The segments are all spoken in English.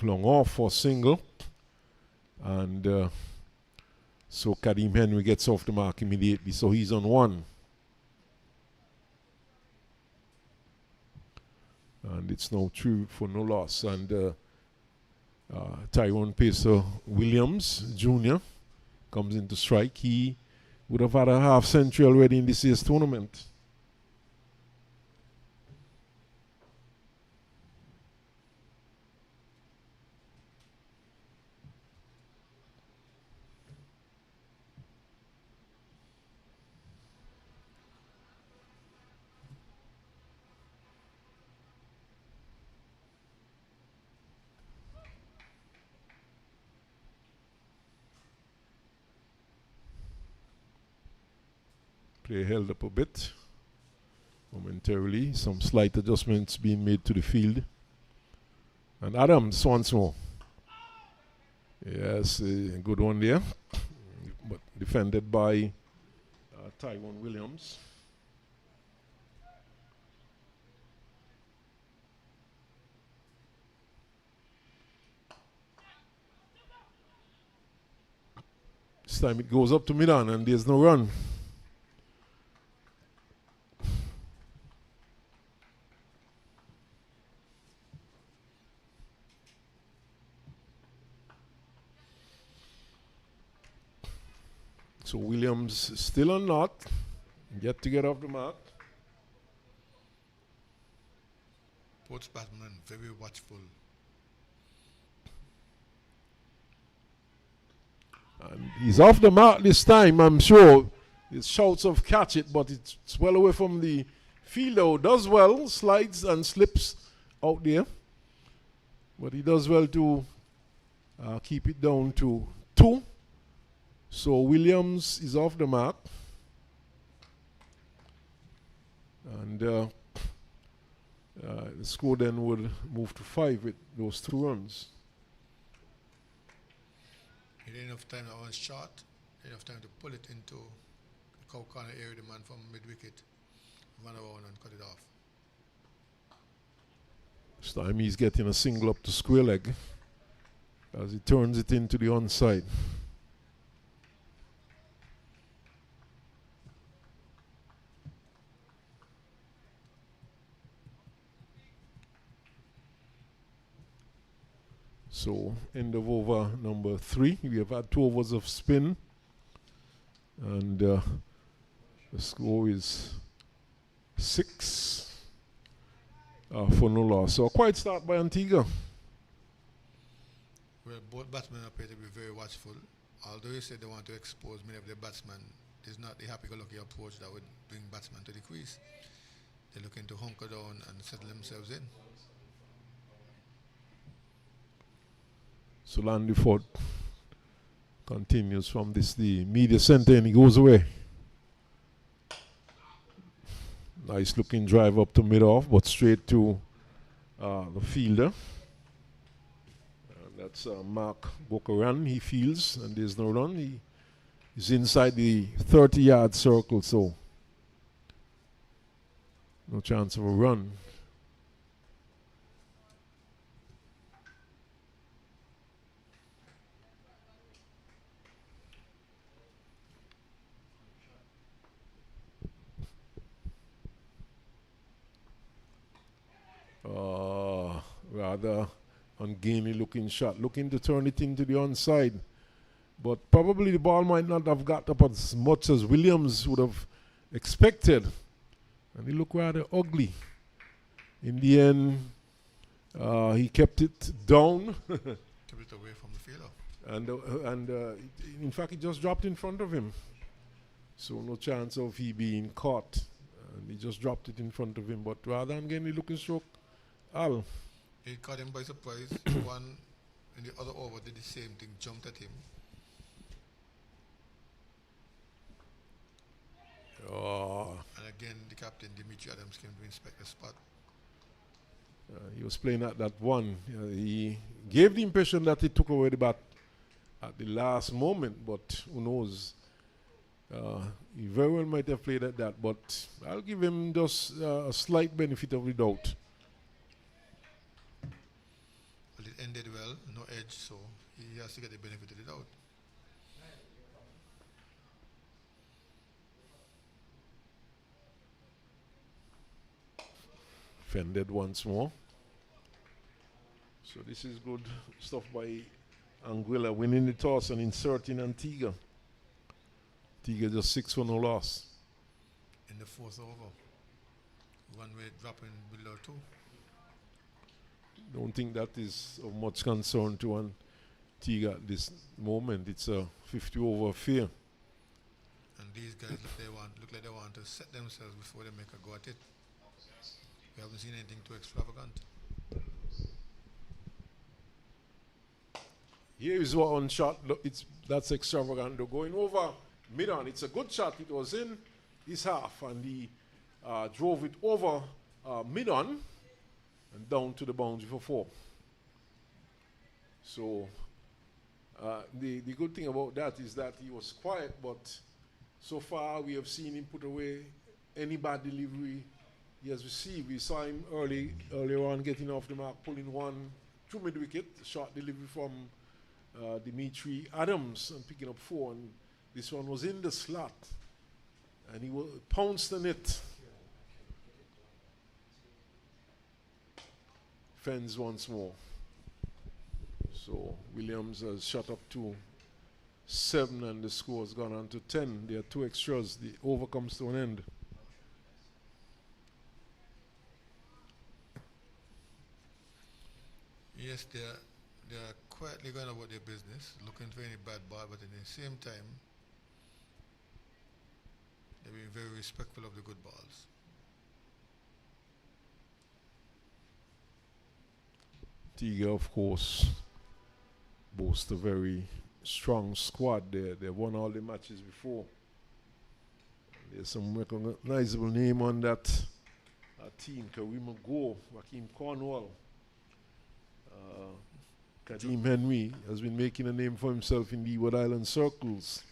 long off for single. And so Kadeem Henry gets off the mark immediately. So he's on 1. And it's now 3 for no loss. And Tyrone Pacer Williams Jr. comes into strike. He would have had a half century already in this year's tournament. Play held up a bit momentarily. Some slight adjustments being made to the field. And Adams once more. Yes, a good one there. But defended by Tyrone Williams. This time it goes up to mid-on and there's no run. So Williams still on knot, yet to get off the mark. Both batsmen very watchful. And he's off the mark this time, I'm sure. His shouts of catch it, but it's well away from the fielder. Does well, slides and slips out there. But he does well to keep it down to 2. So Williams is off the mark. And the score then would move to 5 with those 2 runs. He didn't have time on shot. He didn't have time to pull it into the cow corner area, the man from mid-wicket. Run around and cut it off. This time he's getting a single up to square leg as he turns it into the onside. So, end of over number 3. We have had 2 overs of spin. And the score is 6 for no loss. So, a quiet start by Antigua. Well, both batsmen appear to be very watchful. Although you said they want to expose many of their batsmen, it's not the happy-go-lucky approach that would bring batsmen to the crease. They're looking to hunker down and settle themselves in. So Landiford continues from the media center and he goes away. Nice looking drive up to mid-off, but straight to the fielder. And that's Mark Bokaran. He fields and there's no run. He's inside the 30-yard circle, so no chance of a run. Rather ungainly looking shot, looking to turn it into the onside. But probably the ball might not have got up as much as Williams would have expected. And he looked rather ugly. In the end, he kept it down. Kept it away from the fielder. And in fact, it just dropped in front of him. So no chance of he being caught. And he just dropped it in front of him. But rather ungainly looking stroke, Al. It caught him by surprise. One in the other over did the same thing, jumped at him. And again, the captain, Dimitri Adams, came to inspect the spot. He was playing at that one. He gave the impression that he took away the bat at the last moment, but who knows? He very well might have played at that, but I'll give him just a slight benefit of the doubt. Well, it ended well, no edge, so he has to get the benefit of the doubt. Fended once more. So this is good stuff by Anguilla, winning the toss and inserting Antigua. Antigua just 6 for no loss. In the fourth over, one way dropping below 2. Don't think that is of much concern to Antigua at this moment. It's a 50 over affair. And these guys look like they want to set themselves before they make a go at it. We haven't seen anything too extravagant. Here is one shot. Look, that's extravagant. They're going over mid-on. It's a good shot. It was in his half, and he drove it over mid-on and down to the boundary for 4. So the good thing about that is that he was quiet, but so far we have seen him put away any bad delivery he has received. We saw him earlier on getting off the mark, pulling one to mid-wicket, short delivery from Dimitri Adams and picking up 4, and this one was in the slot and he pounced on it. Fends once more. So Williams has shot up to 7 and the score has gone on to 10. There are 2 extras. The over comes to an end. Yes, they are quietly going about their business, looking for any bad ball, but at the same time, they're being very respectful of the good balls. Antigua, of course, boasts a very strong squad there. They won all the matches before. There's some recognizable name on that team. Karima Go, Raheem Cornwall, Kadeem Henry has been making a name for himself in the Leeward Island circles.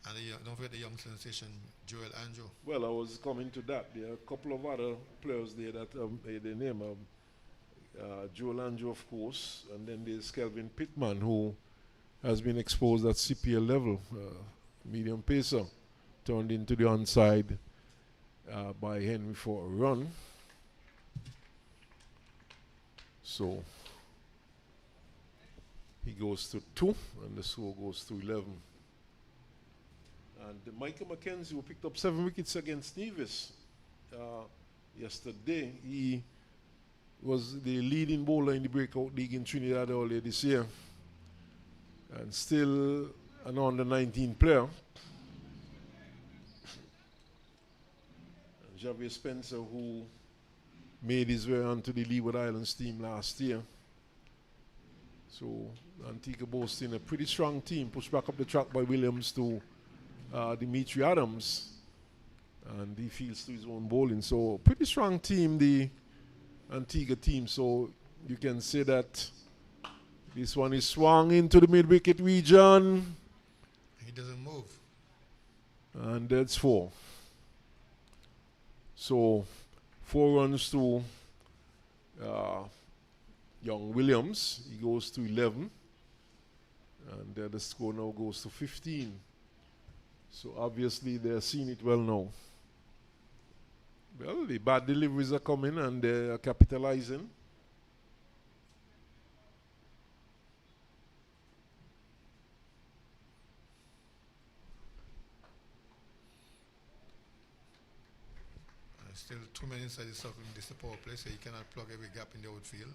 And don't forget the young sensation, Joel Anjo. Well, I was coming to that. There are a couple of other players there that made the name. Joel Anjo, of course, and then there's Kelvin Pittman, who has been exposed at CPL level, medium pacer, turned into the onside by Henry for a run. So he goes to 2 and the score goes to 11. And Michael McKenzie, who picked up 7 wickets against Nevis yesterday, he was the leading bowler in the breakout league in Trinidad earlier this year, and still an under 19 player. And Javier Spencer, who made his way onto the Leeward Islands team last year. So Antigua boasting a pretty strong team, pushed back up the track by Williams to Dimitri Adams, and he fields to his own bowling. So pretty strong team, the Antigua team. So you can say that this one is swung into the mid-wicket region. He doesn't move. And that's 4. So 4 runs to young Williams. He goes to 11. And the score now goes to 15. So obviously they're seeing it well now. Well, the bad deliveries are coming and they're capitalizing. Still 2 men inside the circle in this power play, so you cannot plug every gap in the outfield.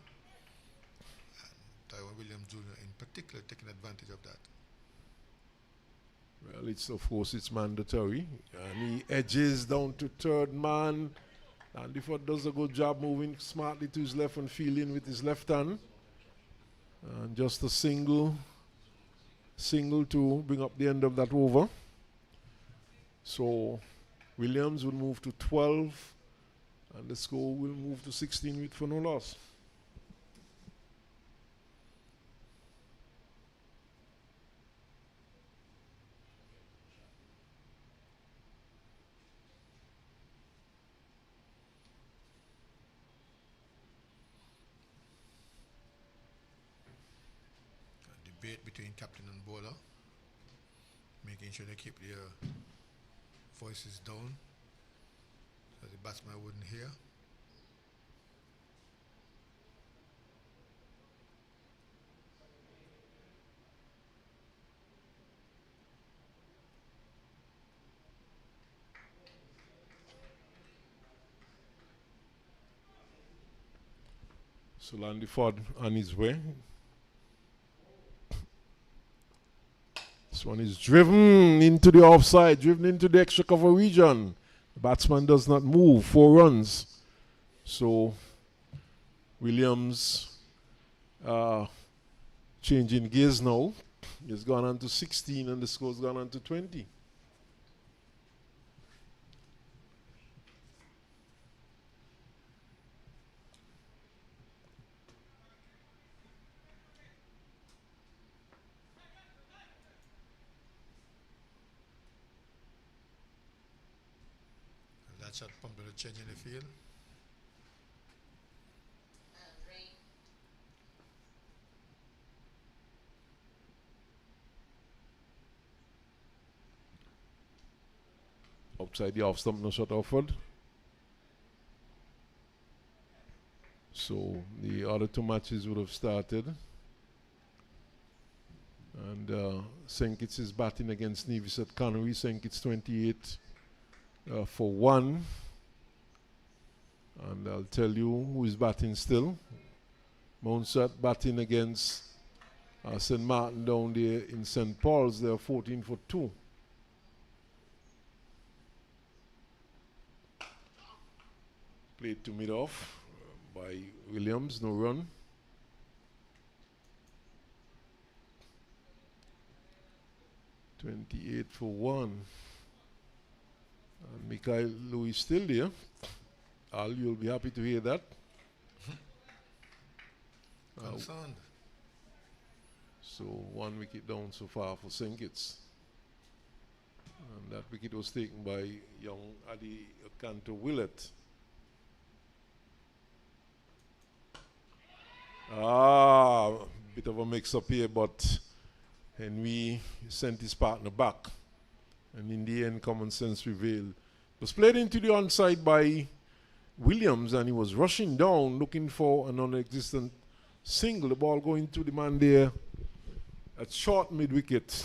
And Tyrone Williams Jr. in particular taking advantage of that. Well, it's of course it's mandatory, and he edges down to 3rd man. Andy Ford does a good job moving smartly to his left and fielding with his left hand, and just a single to bring up the end of that over. So Williams will move to 12, and the score will move to 16 with for no loss. debate between captain and bowler, making sure they keep their voices down so the batsman wouldn't hear. So Landiford on his way. This one is driven into the offside, driven into the extra cover region. The batsman does not move, 4 runs. So Williams changing gears now. He's gone on to 16 and the score's gone on to 20. That shot prompted a change in the field. Outside the off stump, no shot offered. So the other 2 matches would have started. And Senkits is batting against Nevis at Connery. Senkits 28 for 1. And I'll tell you who is batting still. Mounsat batting against St. Martin down there in St. Paul's. They are 14 for 2. Played to mid off by Williams, no run. $28 for 1. And Mikhail Louis still there. Al, you'll be happy to hear that. Concerned. So 1 wicket down so far for Senkits. And that wicket was taken by young Adi Kanto Willett. Bit of a mix-up here, but Henry sent his partner back. And in the end, common sense prevailed. It was played into the onside by Williams, and he was rushing down, looking for a non-existent single. The ball going to the man there at short mid-wicket.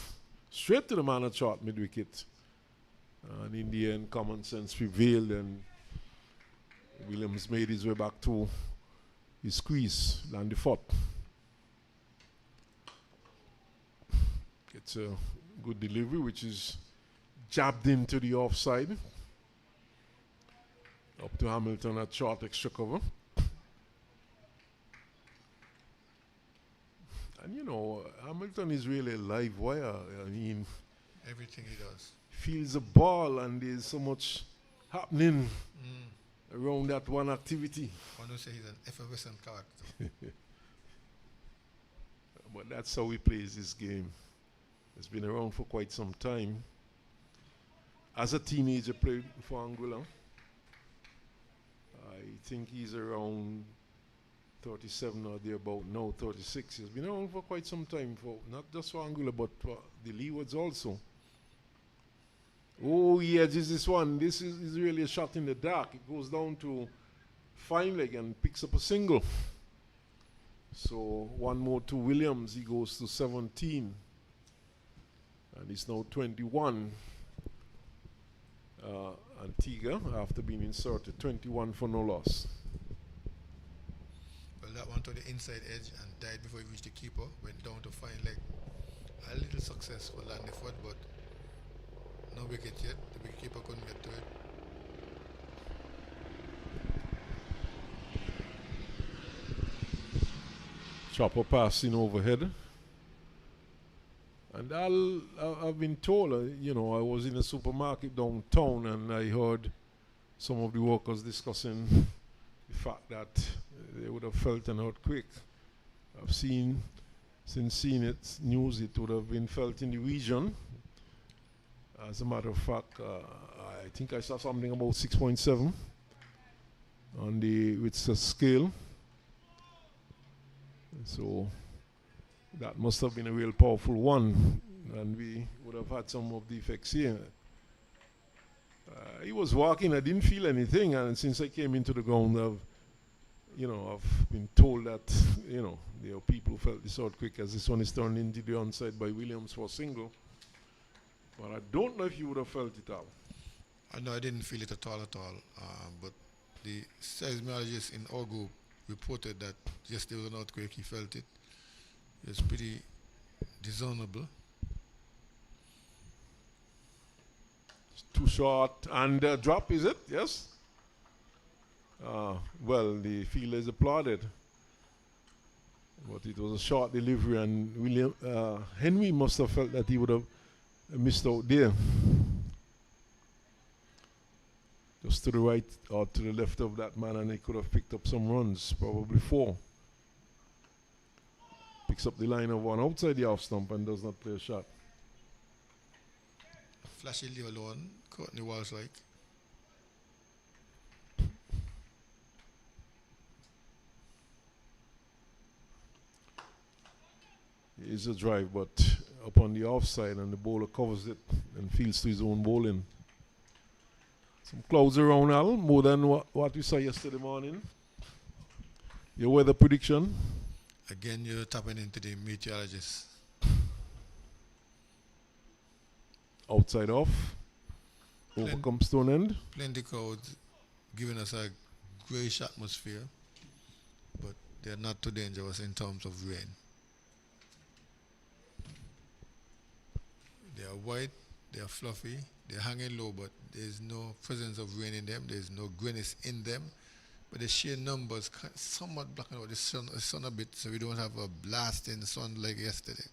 Straight to the man at short mid-wicket. And in the end, common sense prevailed, and Williams made his way back to his crease, Landiford. Gets a good delivery, which is jabbed into the offside. Up to Hamilton at short extra cover. And you know, Hamilton is really a live wire. I mean, Everything he does. Feels the ball and there's so much happening around that one activity. I want to say he's an effervescent character. But that's how he plays this game. He's been around for quite some time. As a teenager, played for Anguilla. I think he's around 37 or thereabout now, 36. He's been around for quite some time, for not just for Anguilla, but for the Leewards also. Oh, he edges this one. This is really a shot in the dark. It goes down to fine leg and picks up a single. So one more to Williams. He goes to 17. And he's now 21. Antigua, after being inserted, 21 for no loss. Well, that one to the inside edge and died before he reached the keeper. Went down to fine leg. A little success for Landiford, but no wicket yet. The wicketkeeper couldn't get to it. Chopper passing overhead. And I've been told, you know, I was in a supermarket downtown and I heard some of the workers discussing the fact that they would have felt an earthquake. I've seen, since seeing it, news, it would have been felt in the region. As a matter of fact, I think I saw something about 6.7 on the Richter scale. So That must have been a real powerful one, and we would have had some of the effects here. He was walking, I didn't feel anything, and since I came into the ground, I've been told that, there are people who felt this out quick, as this one is turned into the onside by Williams for a single. But I don't know if you would have felt it all. No, I didn't feel it at all. But the seismologist in our group reported that yes, there was an earthquake. He felt it. It was pretty discernible. It's too short and drop, is it? Yes. Well, the fielders applauded, but it was a short delivery, and Henry must have felt that he would have missed out there. Just to the right or to the left of that man, and he could have picked up some runs, probably 4. Picks up the line of 1 outside the off stump and does not play a shot. Flashy leave alone, Courtney Walsh like. It's a drive, but up on the offside, and the bowler covers it and fields to his own bowling. Some clouds around, Al, more than what we saw yesterday morning. Your weather prediction? Again, you're tapping into the meteorologist. Outside off. Overcome Stone End. Plenty clouds giving us a grayish atmosphere, but they're not too dangerous in terms of rain. They are white, they are fluffy, they're hanging low, but there's no presence of rain in them, there's no grayness in them, but the sheer numbers somewhat blocking out the sun a bit, so we don't have a blasting sun like yesterday.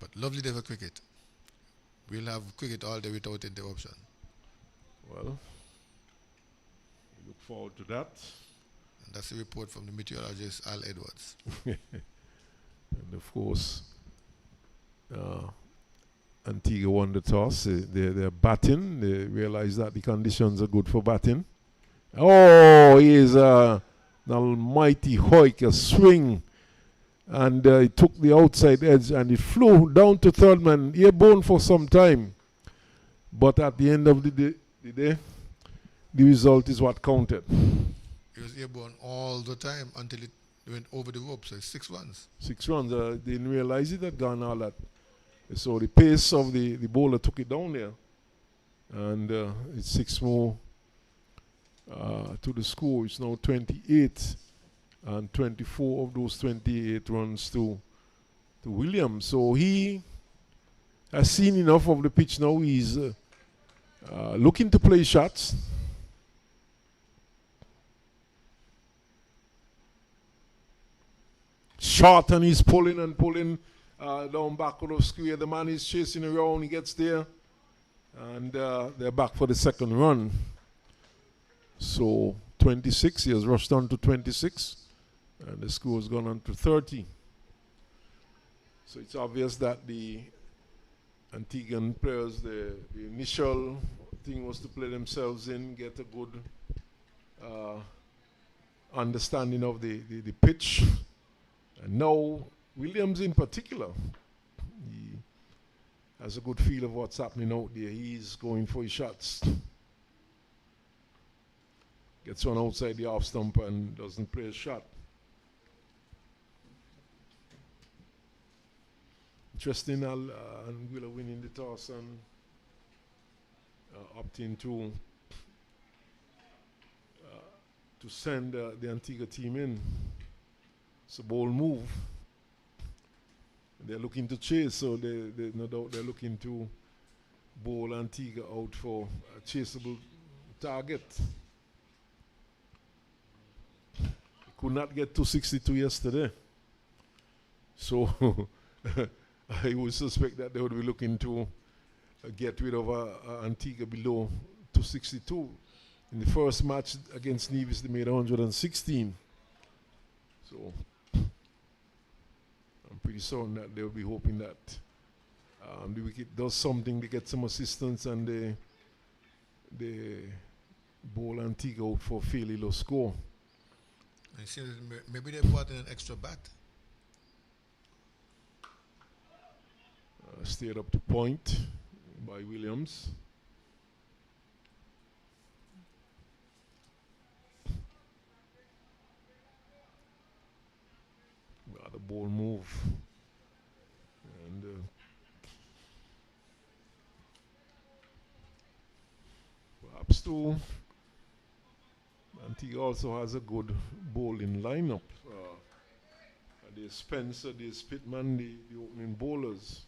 But lovely day for cricket. We'll have cricket all day without interruption. Well, we look forward to that. And that's a report from the meteorologist Al Edwards. And of course, Antigua won the toss. They're batting. They realize that the conditions are good for batting. Oh, he is an almighty hoik, a swing. And he took the outside edge and it flew down to third man, airborne for some time. But at the end of the day, the result is what counted. It was airborne all the time until it went over the rope, so it's 6 runs. 6 runs. They didn't realize it had gone all that. So the pace of the bowler took it down there. And it's 6 more to the score. It's now 28. And 24 of those 28 runs to Williams. So he has seen enough of the pitch now. He's looking to play shots. Short, and he's pulling down back of the square. The man is chasing around. He gets there. And they're back for the second run. So 26. He has rushed on to 26. And the score has gone on to 30. So it's obvious that the Antiguan players, the initial thing was to play themselves in, get a good understanding of the pitch. And now, Williams in particular, he has a good feel of what's happening out there. He's going for his shots. Gets one outside the off stump and doesn't play a shot. Interesting, Anguilla winning the toss and opting to send the Antigua team in. It's a bold move. They're looking to chase, so they no doubt they're looking to bowl Antigua out for a chaseable target. Could not get 262 yesterday. So I would suspect that they would be looking to get rid of Antigua below 262. In the first match against Nevis, they made 116. So I'm pretty certain that they'll be hoping that the wicket does something to get some assistance, and they bowl Antigua out for a fairly low score. And it seems maybe they brought in an extra bat. Stayed up to point by Williams. The ball move. And perhaps too, Antigua also has a good bowling lineup. There's Spencer, there's Pittman, the opening bowlers.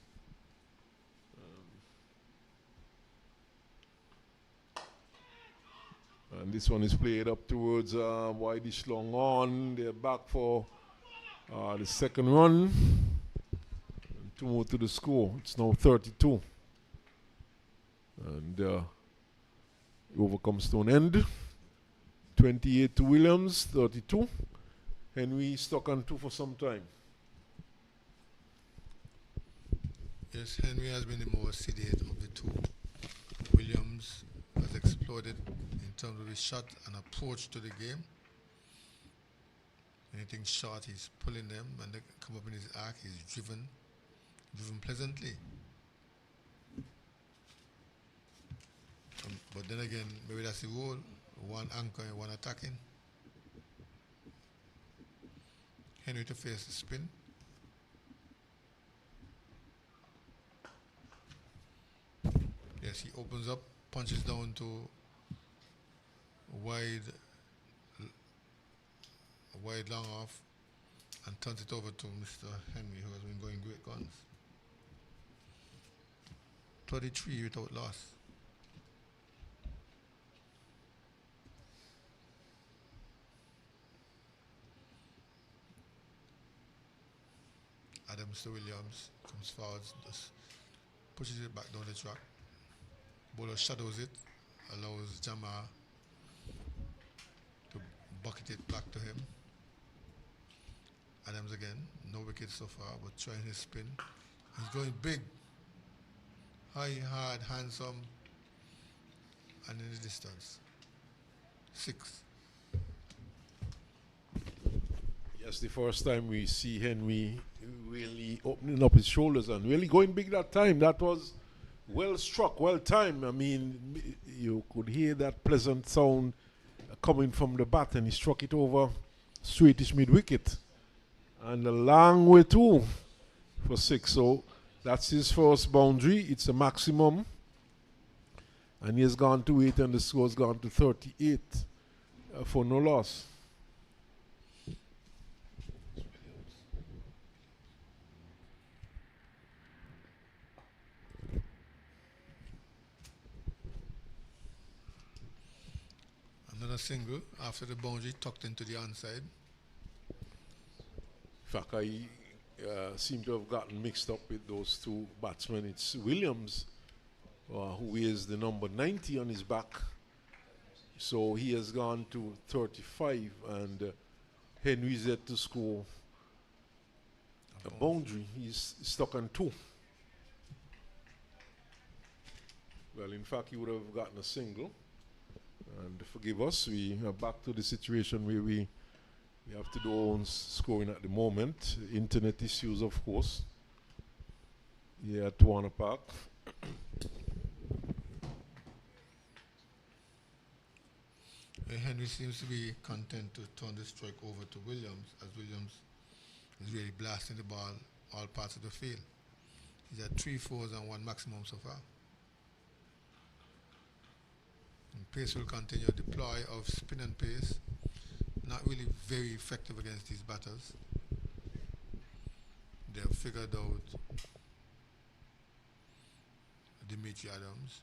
And this one is played up towards Whitish long on. They're back for the second run. And 2 more to the score. It's now 32. And the over comes to an end. 28 to Williams, 32. Henry stuck on 2 for some time. Yes, Henry has been the more sedate of the two. Williams has exploded in terms of his shot and approach to the game. Anything short, he's pulling them, and they come up in his arc, he's driven pleasantly. But then again, maybe that's the rule. One anchor and one attacking. Henry to face the spin. Yes, he opens up, punches down to wide long off, and turns it over to Mr. Henry, who has been going great guns. 33 without loss. Adams to Williams, comes forward, just pushes it back down the track. Bowler shadows it, allows Jama to bucket it back to him. Adams again, no wickets so far, but trying his spin. He's going big, high, hard, handsome, and in the distance. 6. Yes, the first time we see Henry really opening up his shoulders and really going big that time. That was well struck, well timed. I mean, you could hear that pleasant sound coming from the bat, and he struck it over straightish mid wicket. And a long way too for 6. So that's his first boundary. It's a maximum. And he has gone to 8, and the score's gone to 38 for no loss. Another single after the boundary, tucked into the onside. In fact, I seem to have gotten mixed up with those two batsmen. It's Williams, who wears the number 90 on his back. So he has gone to 35, and Henry's yet to score a boundary. He's stuck on 2. Well, in fact, he would have gotten a single. And forgive us, we are back to the situation where we have to do our own scoring at the moment. Internet issues, of course. Yeah, at Warner Park. Henry seems to be content to turn the strike over to Williams, as Williams is really blasting the ball all parts of the field. He's at 3 fours and 1 maximum so far. And pace will continue. Deploy of spin and pace. Not really very effective against these batters. They have figured out Dimitri Adams.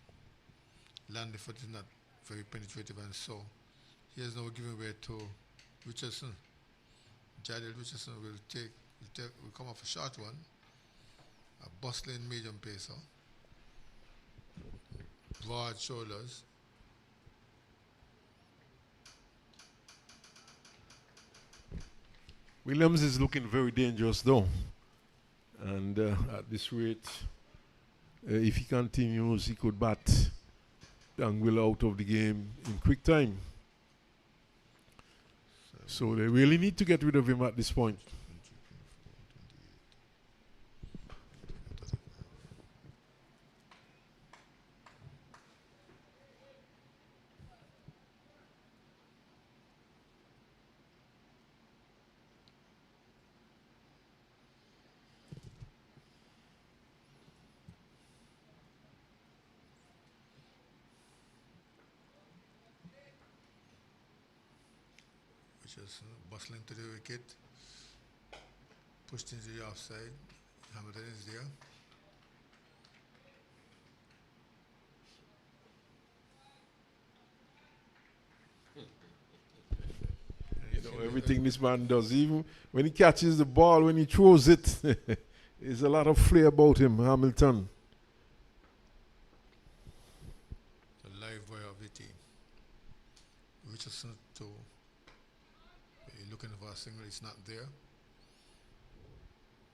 Landiford is not very penetrative, and so he has now given way to Richardson. Jadil Richardson will come off a short one. A bustling medium pacer. Broad shoulders. Williams is looking very dangerous though. And at this rate, if he continues, he could bat Anguilla out of the game in quick time. So So they really need to get rid of him at this point. Just bustling to the wicket, pushed into the offside. Hamilton is there. You know, everything this man does, even when he catches the ball, when he throws it, there's a lot of flair about him, Hamilton. The live wire of the team. Richardson to looking for a single, it's not there.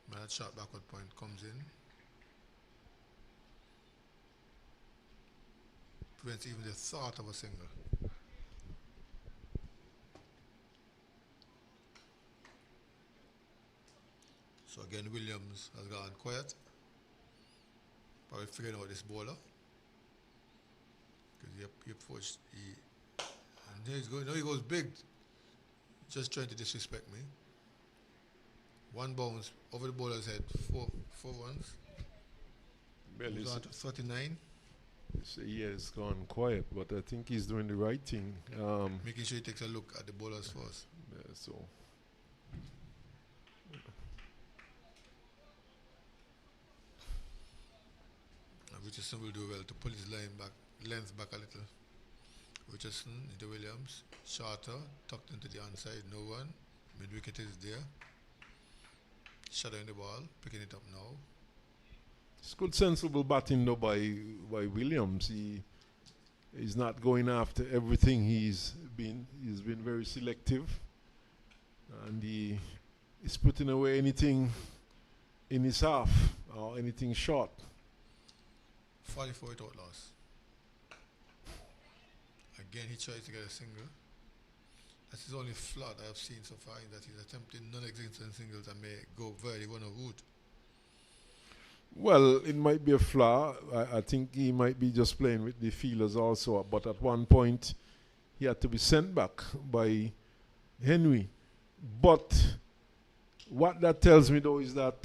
But that shot backward point comes in. Prevents even the thought of a single. So again, Williams has gone quiet. Probably figuring out this bowler. Because he approached, and there he's going, now he goes big. Just trying to disrespect me. One bounce over the bowler's head, four runs. Moves on to 39. So he has gone quiet, but I think he's doing the right thing. Making sure he takes a look at the bowlers first. Yeah, so And Richardson will do well to pull his length back a little. Richardson into Williams, shorter, tucked into the onside, no one. Mid wicket is there. Shadowing the ball, picking it up now. it's good, sensible batting though by Williams. He's not going after everything. He's been very selective, and he's putting away anything in his half or anything short. 44 without loss. Again, he tries to get a single. That's his only flaw that I've seen so far, in that he's attempting non-existent singles that may go very one of route. Well, it might be a flaw. I think he might be just playing with the feelers also. But at one point, he had to be sent back by Henry. But what that tells me, though, is that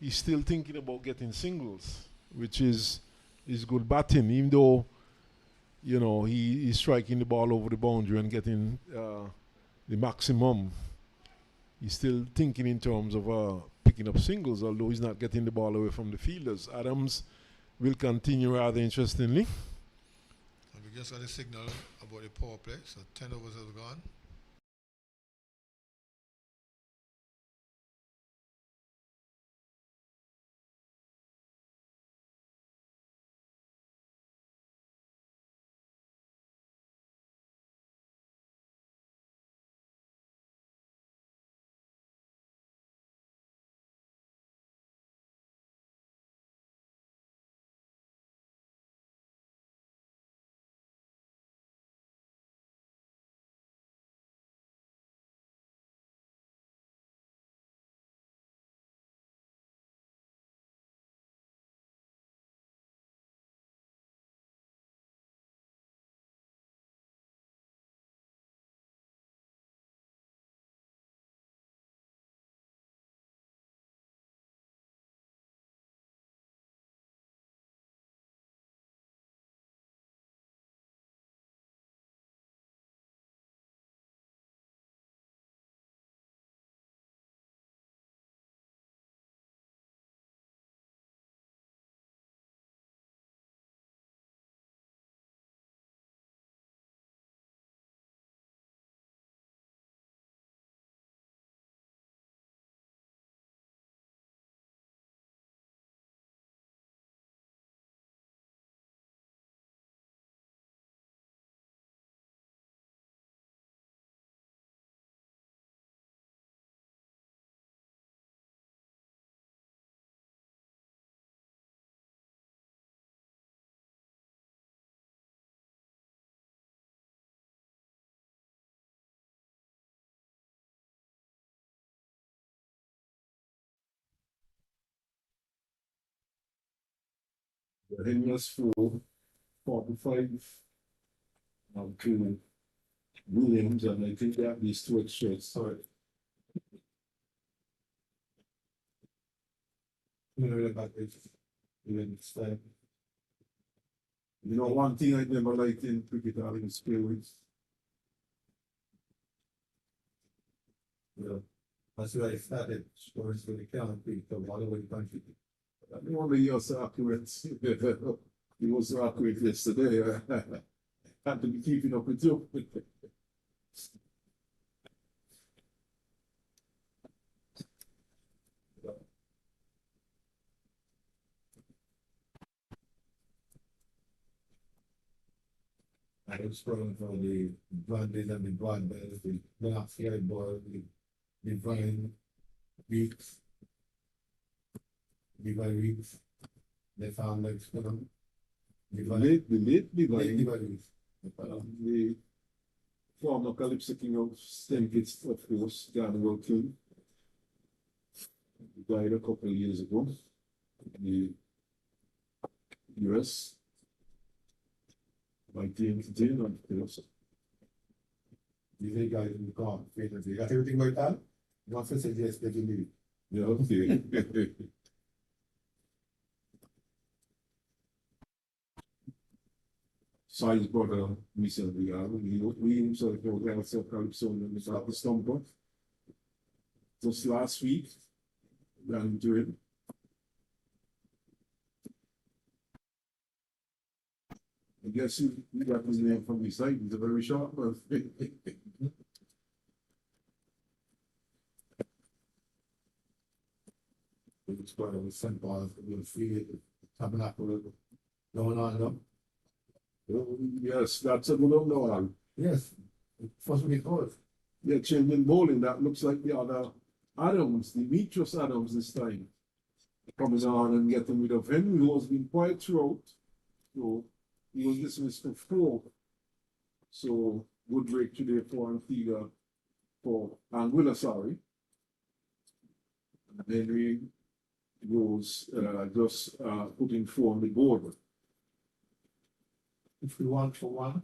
he's still thinking about getting singles, which is good batting, even though, you know, he's striking the ball over the boundary and getting the maximum. He's still thinking in terms of picking up singles, although he's not getting the ball away from the fielders. Adams will continue rather interestingly. And we just got a signal about the power play, so 10 overs have gone. Henry was 4-45 to Williams, and I think that these two extra sorry. You know, one thing I never liked in cricket having spirits. Yeah. That's why I started scores for the county, so all over the country. I don't want to use accurate. He was so accurate yesterday. I had to be keeping up with you. I was scrolling for the blondin and the blonde bells, the black hair boy, the divine weeks, they found like the late divine weeks. The former Calypso King of Stinkits, of course, Carnival King, died a couple of years ago in the US. By James Dean, of course. These guys in the car, you got everything like that? You want to say yes, that you need. Yeah, okay. Size brother recently, we himself got so Calypso and the stumper. Just last week, ran into him. I guess he got his name from his side. He's a very sharp man. It's part of the scent bars, we'll see it, tabernacle going on, no? Yes, that's a good one. Yes, first week goes. Yeah, changing bowling, that looks like the other Adams, Demetrius Adams this time. Coming on and getting rid of him, who has been quiet throughout. So he was dismissed for 4. So good break today for Antigua, for Anguilla, sorry. And Henry was just putting 4 on the board. If we want for 1.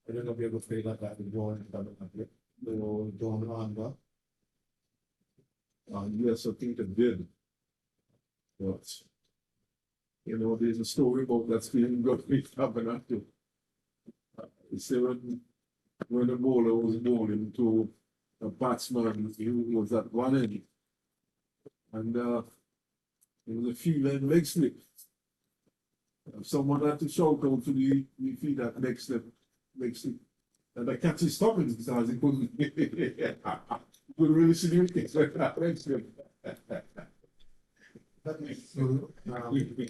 I don't know if you're going to play like that with one. No, Don Under. Yes, I think it did. But, you know, there's a story about that feeling got me tabernacle. It's when the bowler was bowling to a batsman who was at one end. And it was a feline leg slip. Someone had to shout out to the feet that leg slip. And I catch his stomach because he couldn't really see the wickets like that leg slip. That makes so I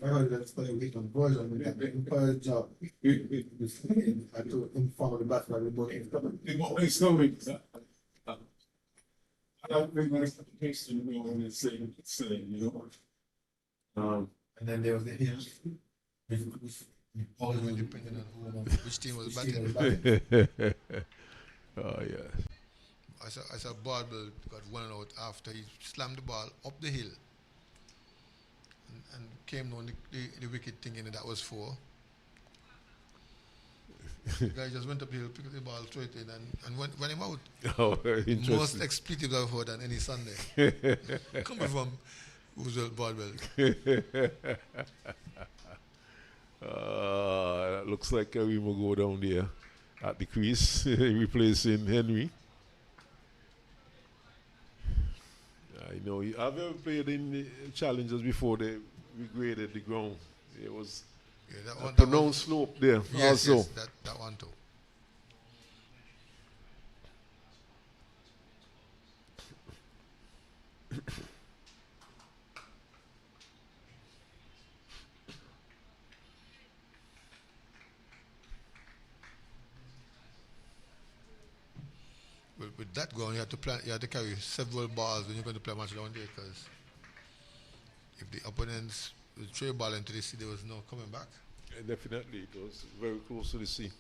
heard that's quite a weekend version with that entire job. I had to inform the batsman about his stomach. I don't think that's the case to me when it's saying, you know. And then there was the hill. All were depending on which team was batting. Oh yeah. I saw Barbuda got one out after he slammed the ball up the hill and came down the wicket thinking that was 4. The guy just went up the hill, picked up the ball, threw it in, and went him out. Oh, very interesting. Most expletives I've heard on any Sunday. Coming from Roosevelt Bardwell. That looks like Kareem will go down there at the crease, replacing Henry. I know. Have you ever played in the challenges before they regraded the ground? It was a pronounced slope there. Yes, also. yes, that one too. With that going, you have to carry several balls when you're going to play a match down there, because if the opponents will throw a ball into the sea, there was no coming back. Yeah, definitely, it was very close to the sea.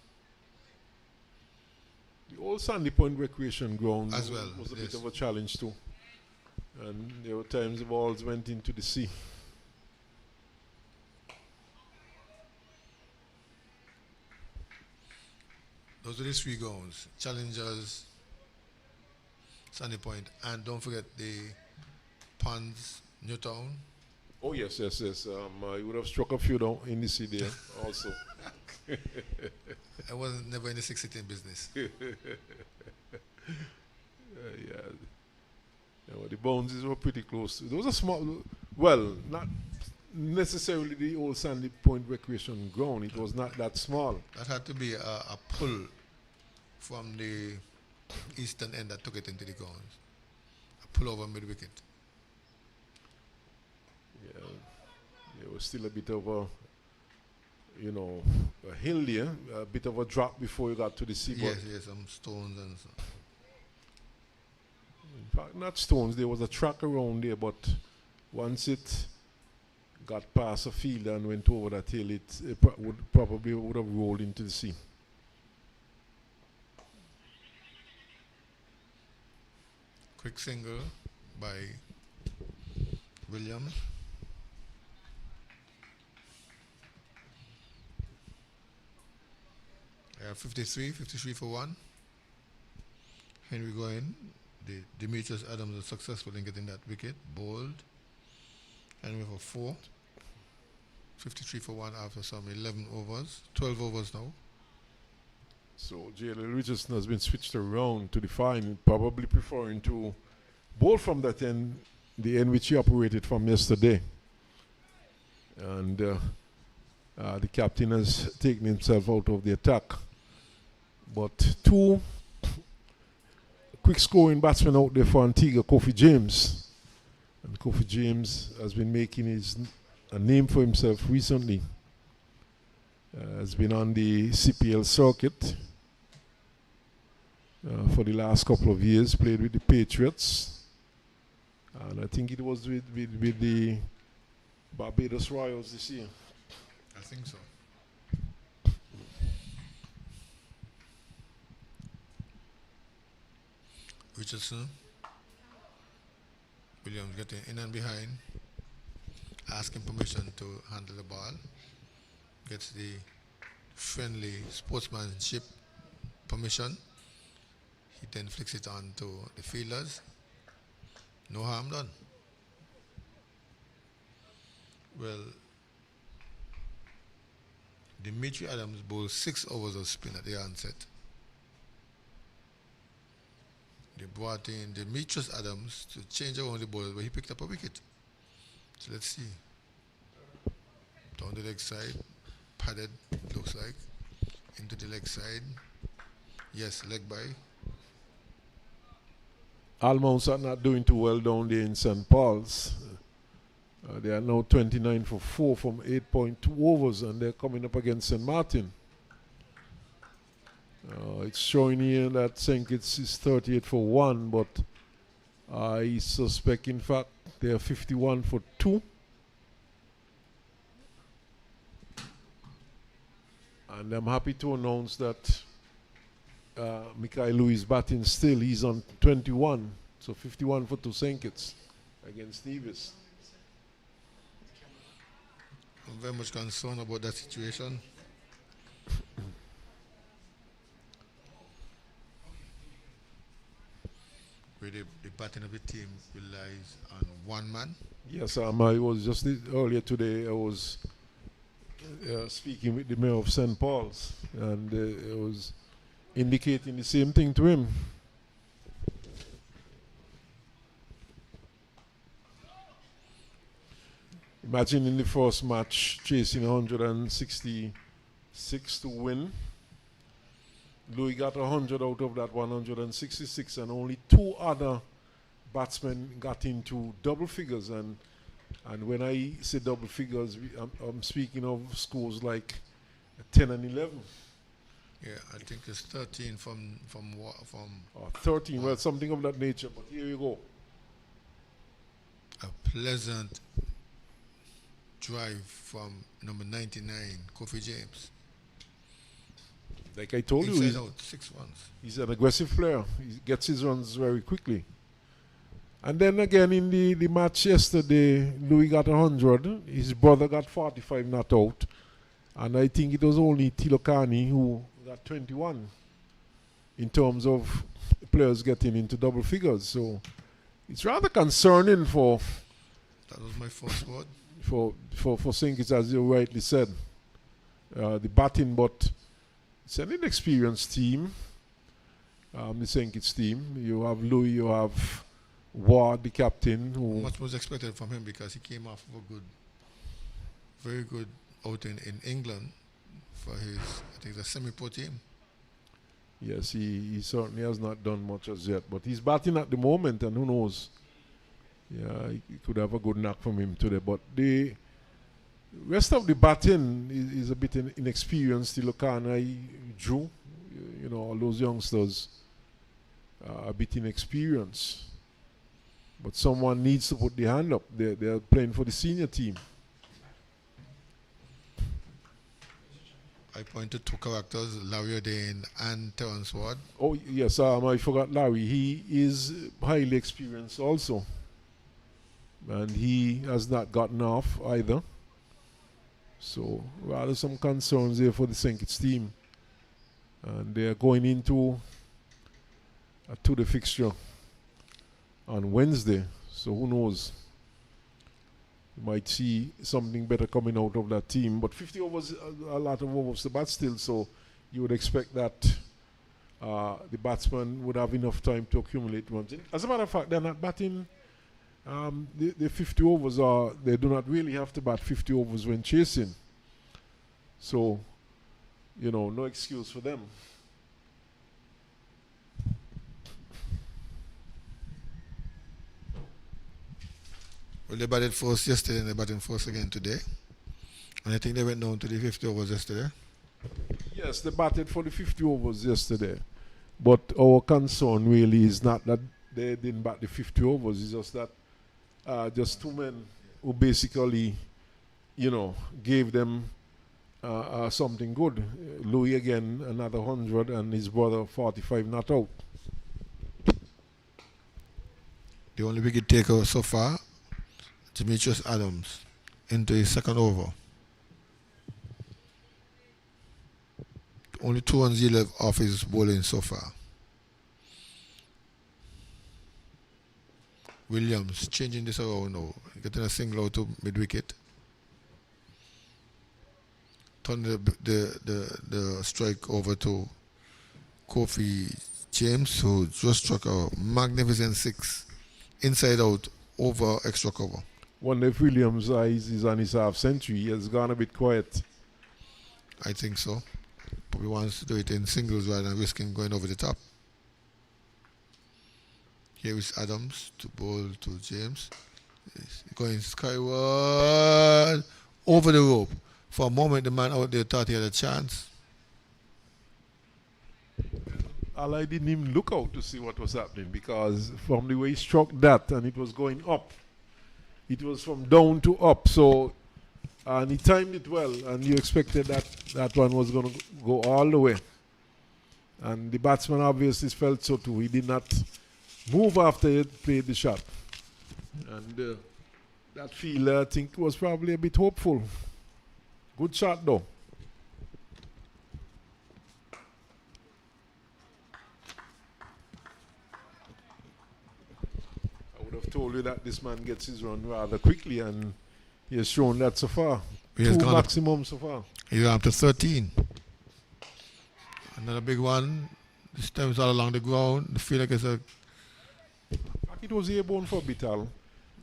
The old Sandy Point Recreation Ground As well, was a yes. bit of a challenge too. And there were times the balls went into the sea. Those are the 3 grounds. Challengers, Sandy Point, and don't forget the Ponds, Newtown. Oh yes, yes, yes. You would have struck a few down in the sea there also. I wasn't never in the 6-sitting business. Yeah. Well, the boundaries were pretty close. Those are small. Well, not necessarily the old Sandy Point Recreation Ground. It was not that small. That had to be a pull from the eastern end that took it into the grounds. A pull over mid wicket. Yeah, there was still a bit of a, a hill there, a bit of a drop before you got to the sea. Yes, yes, some stones and so. In fact, not stones. There was a track around there, but once it got past a field and went over that hill, it probably would have rolled into the sea. Quick single by Williams. I have 53 for 1. Henry going. Demetrius Adams was successful in getting that wicket. Bowled. Henry for 4. 53 for 1 after some 11 overs. 12 overs now. So JL Richardson has been switched around to the fine, probably preferring to bowl from that end, the end which he operated from yesterday. And the captain has taken himself out of the attack. But 2 quick scoring batsmen out there for Antigua, Kofi James. And Kofi James has been making a name for himself recently. Has been on the CPL circuit for the last couple of years, played with the Patriots. And I think it was with the Barbados Royals this year. I think so. Richardson. Williams getting in and behind, asking permission to handle the ball. Gets the friendly sportsmanship permission. He then flicks it on to the fielders. No harm done. Well, Dimitri Adams bowled 6 overs of spin at the onset. They brought in Demetrius Adams to change around the bowlers, but he picked up a wicket. So let's see. Down the leg side, padded, looks like. Into the leg side. Yes, leg by. Almonds are not doing too well down there in St. Paul's. They are now 29 for 4 from 8.2 overs, and they're coming up against St. Martin. It's showing here that St. Kitts is 38 for 1, but I suspect, in fact, they are 51 for 2. And I'm happy to announce that Mikhail Louis batting still. He's on 21, so 51 for 2 St. Kitts against Nevis. I'm very much concerned about that situation. Where the batting of the team relies on one man. Yes, I was just earlier today. I was speaking with the mayor of St. Paul's, and I was indicating the same thing to him. Imagine in the first match chasing 166 to win. Louis got 100 out of that 166, and only 2 other batsmen got into double figures. And when I say double figures, I'm speaking of scores like 10 and 11. Yeah, I think it's 13 from 13, well, something of that nature. But here you go. A pleasant drive from number 99, Kofi James. Like I told you, Inside out, 6 runs. he's an aggressive player. He gets his runs very quickly. And then again in the match yesterday, Louis got 100. His brother got 45 not out. And I think it was only Tilokani who got 21 in terms of players getting into double figures. So it's rather concerning for That was my first word. for St. Kitts, as you rightly said. The batting, but it's an inexperienced team. The St. Kitts team. You have Louis, you have Ward, the captain. Who Much was expected from him because he came off of a very good outing in England for his, I think, the semi-pro team. Yes, he certainly has not done much as yet, but he's batting at the moment, and who knows? Yeah, he could have a good knock from him today. But the rest of the batting is a bit inexperienced. Tilokana, Drew, all those youngsters are a bit inexperienced. But someone needs to put the hand up. They're playing for the senior team. I pointed two characters, Larry O'Dane and Terence Ward. Oh, yes, I forgot Larry. He is highly experienced also. And he has not gotten off either. So, rather some concerns there for the St. Kitts team. And they're going into the fixture on Wednesday. So, who knows? You might see something better coming out of that team. But 50 overs, a lot of overs to bat still. So, you would expect that the batsman would have enough time to accumulate runs. As a matter of fact, they're not batting. The 50 overs they do not really have to bat 50 overs when chasing. So, no excuse for them. Well, they batted first yesterday and they batted first again today. And I think they went down to the 50 overs yesterday. Yes, they batted for the 50 overs yesterday. But our concern really is not that they didn't bat the 50 overs. It's just that just two men who basically, gave them something good. Louis again, another 100, and his brother 45 not out. The only wicket taker so far, Demetrius Adams, into his second over. Only 2 runs he left off his bowling so far. Williams changing this around now, getting a single out to mid-wicket. Turn the strike over to Kofi James, who just struck a magnificent 6 inside out over extra cover. Wonder if Williams is on his half century. He has gone a bit quiet. I think so. But he wants to do it in singles rather than risking going over the top. Here is Adams to bowl to James. He's going skyward over the rope. For a moment, the man out there thought he had a chance. I didn't even look out to see what was happening because from the way he struck that and it was going up, it was from down to up. So, and he timed it well, and you expected that one was going to go all the way. And the batsman obviously felt so too. He did not move after he had played the shot. And that fielder, I think, was probably a bit hopeful. Good shot, though. I would have told you that this man gets his run rather quickly, and he has shown that so far. He has 2 gone maximum so far. He's up to 13. Another big one. This time it's all along the ground. I feel like it's a... It was airborne for Bital,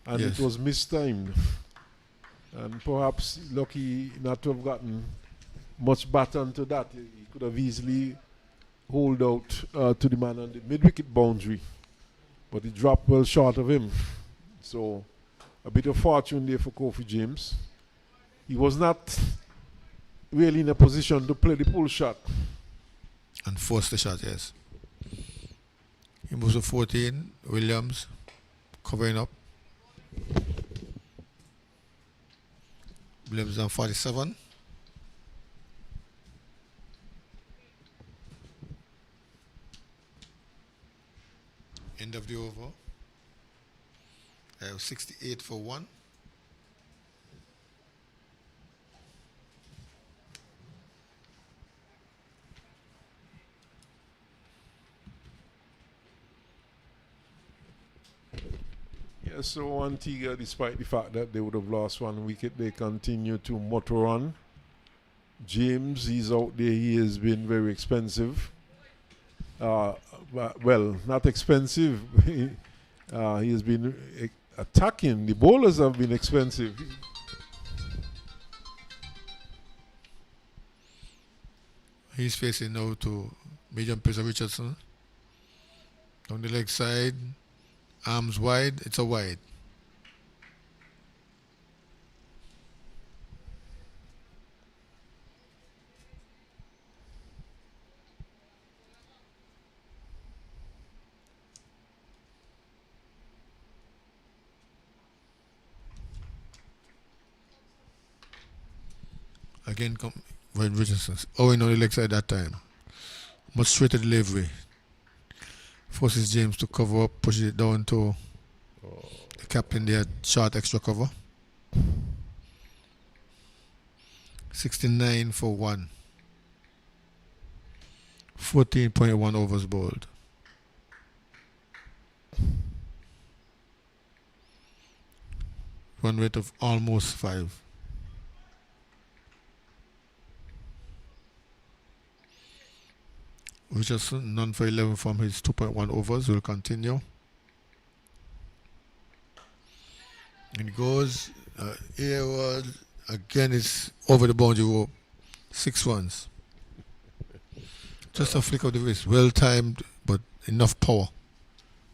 and Yes. it was mistimed. And perhaps lucky not to have gotten much baton to that. He could have easily hold out to the man on the mid-wicket boundary, but he dropped well short of him. So a bit of fortune there for Kofi James. He was not really in a position to play the pull shot. And force the shot, yes. He moves to 14. Williams covering up. Williams on 47. End of the over. I have 68 for 1. Yeah, so Antigua, despite the fact that they would have lost 1 wicket, they continue to motor on. James, he's out there, he has been very expensive. Well, not expensive. He has been attacking. The bowlers have been expensive. He's facing now to medium pace of Richardson. On the leg side, arms wide, it's a wide. Again, Richardson. Owen on the leg side that time. Much straighter delivery. Forces James to cover up, pushes it down to the captain there, short extra cover. 69 for 1. 14.1 overs bowled. Run rate of almost 5. Richardson, none for 11 from his 2.1 overs, will continue. And it goes, here was, again, it's over the boundary rope. 6 runs. Just a flick of the wrist, well timed, but enough power.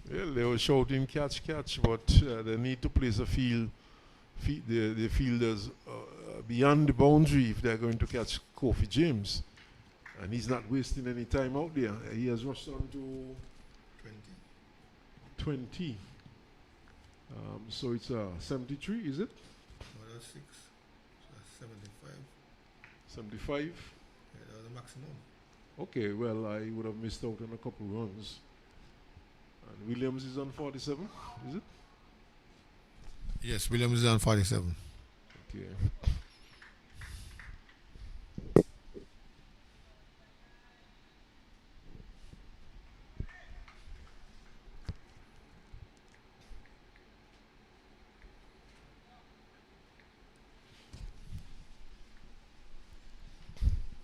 Well, they were shouting catch, catch, but they need to place the the fielders beyond the boundary if they're going to catch Kofi James. And he's not wasting any time out there. He has rushed on to 20. So it's 73, is it? Well, that's 6. So that's 75. 75? Yeah, that was the maximum. Okay, well, I would have missed out on a couple runs. And Williams is on 47, is it? Yes, Williams is on 47. Okay.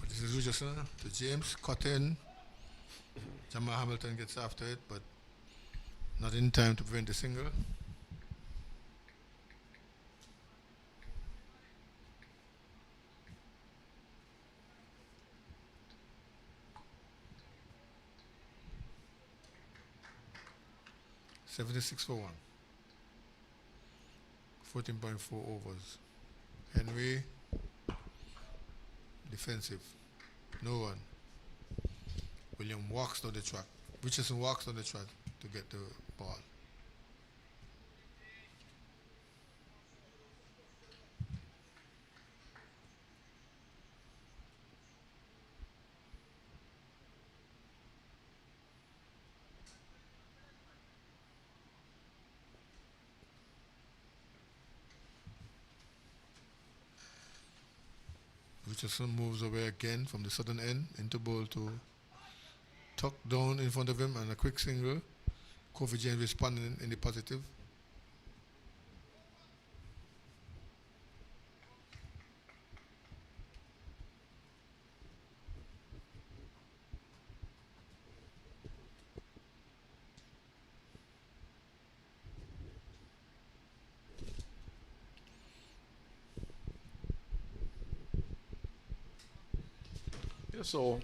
This is Richardson to James, cut in. Jamal Hamilton gets after it, but not in time to prevent the single. $76 for 1. 14.4 overs. Henry, defensive. No one. William walks down the track. Richardson walks down the track to get the ball. Richardson moves away again from the southern end into ball to tuck down in front of him and a quick single. Kofi James responding in the positive. Yeah, so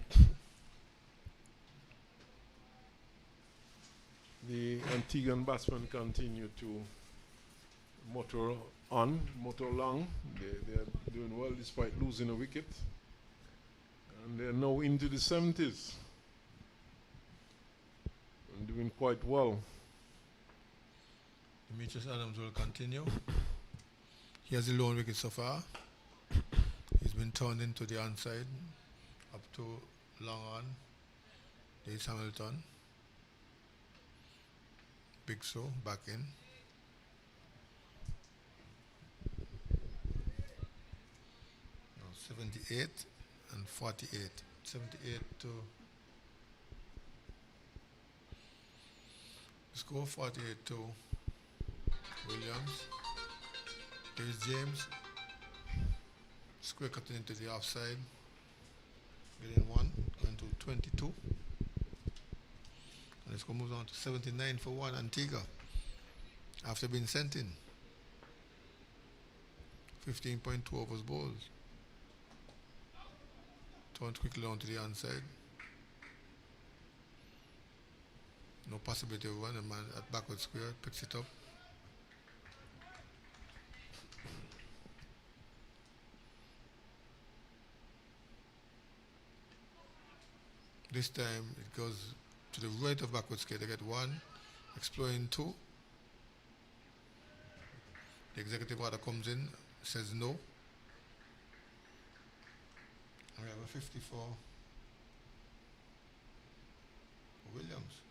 the Antiguan batsmen continue to motor along. They're doing well despite losing a wicket. And they're now into the 70s. And doing quite well. Demetrius Adams will continue. He has the lone wicket so far. He's been turned into the onside up to long on. There's Hamilton. Big throw, back in. Now 78 and 48. 78 to score, 48 to Williams. There's James. Square cutting into the offside. Getting 1, going to 22. And let's go move on to 79 for 1, Antigua. After being sent in. 15.2 overs bowled. Turns quickly down to the onside. No possibility of one. A man at backward square picks it up. This time it goes to the right of backward square. They get 1, exploring 2. The executive order comes in, says no. And we have a 54 for Williams.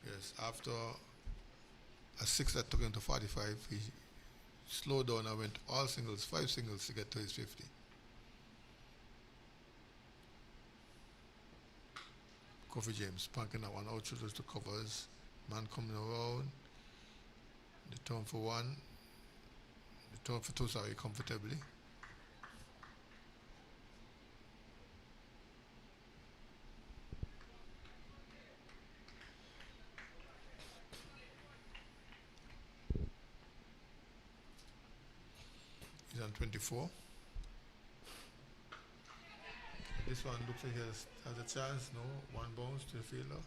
Yes, after a 6 that took him to 45, he slowed down and went all singles, 5 singles to get to his 50. Kofi James punking that one out through those 2 covers. Man coming around. The turn for 1. The turn for 2, sorry, comfortably. He's on 24. This one looks like he has a chance. No, 1 bounce to the fielder.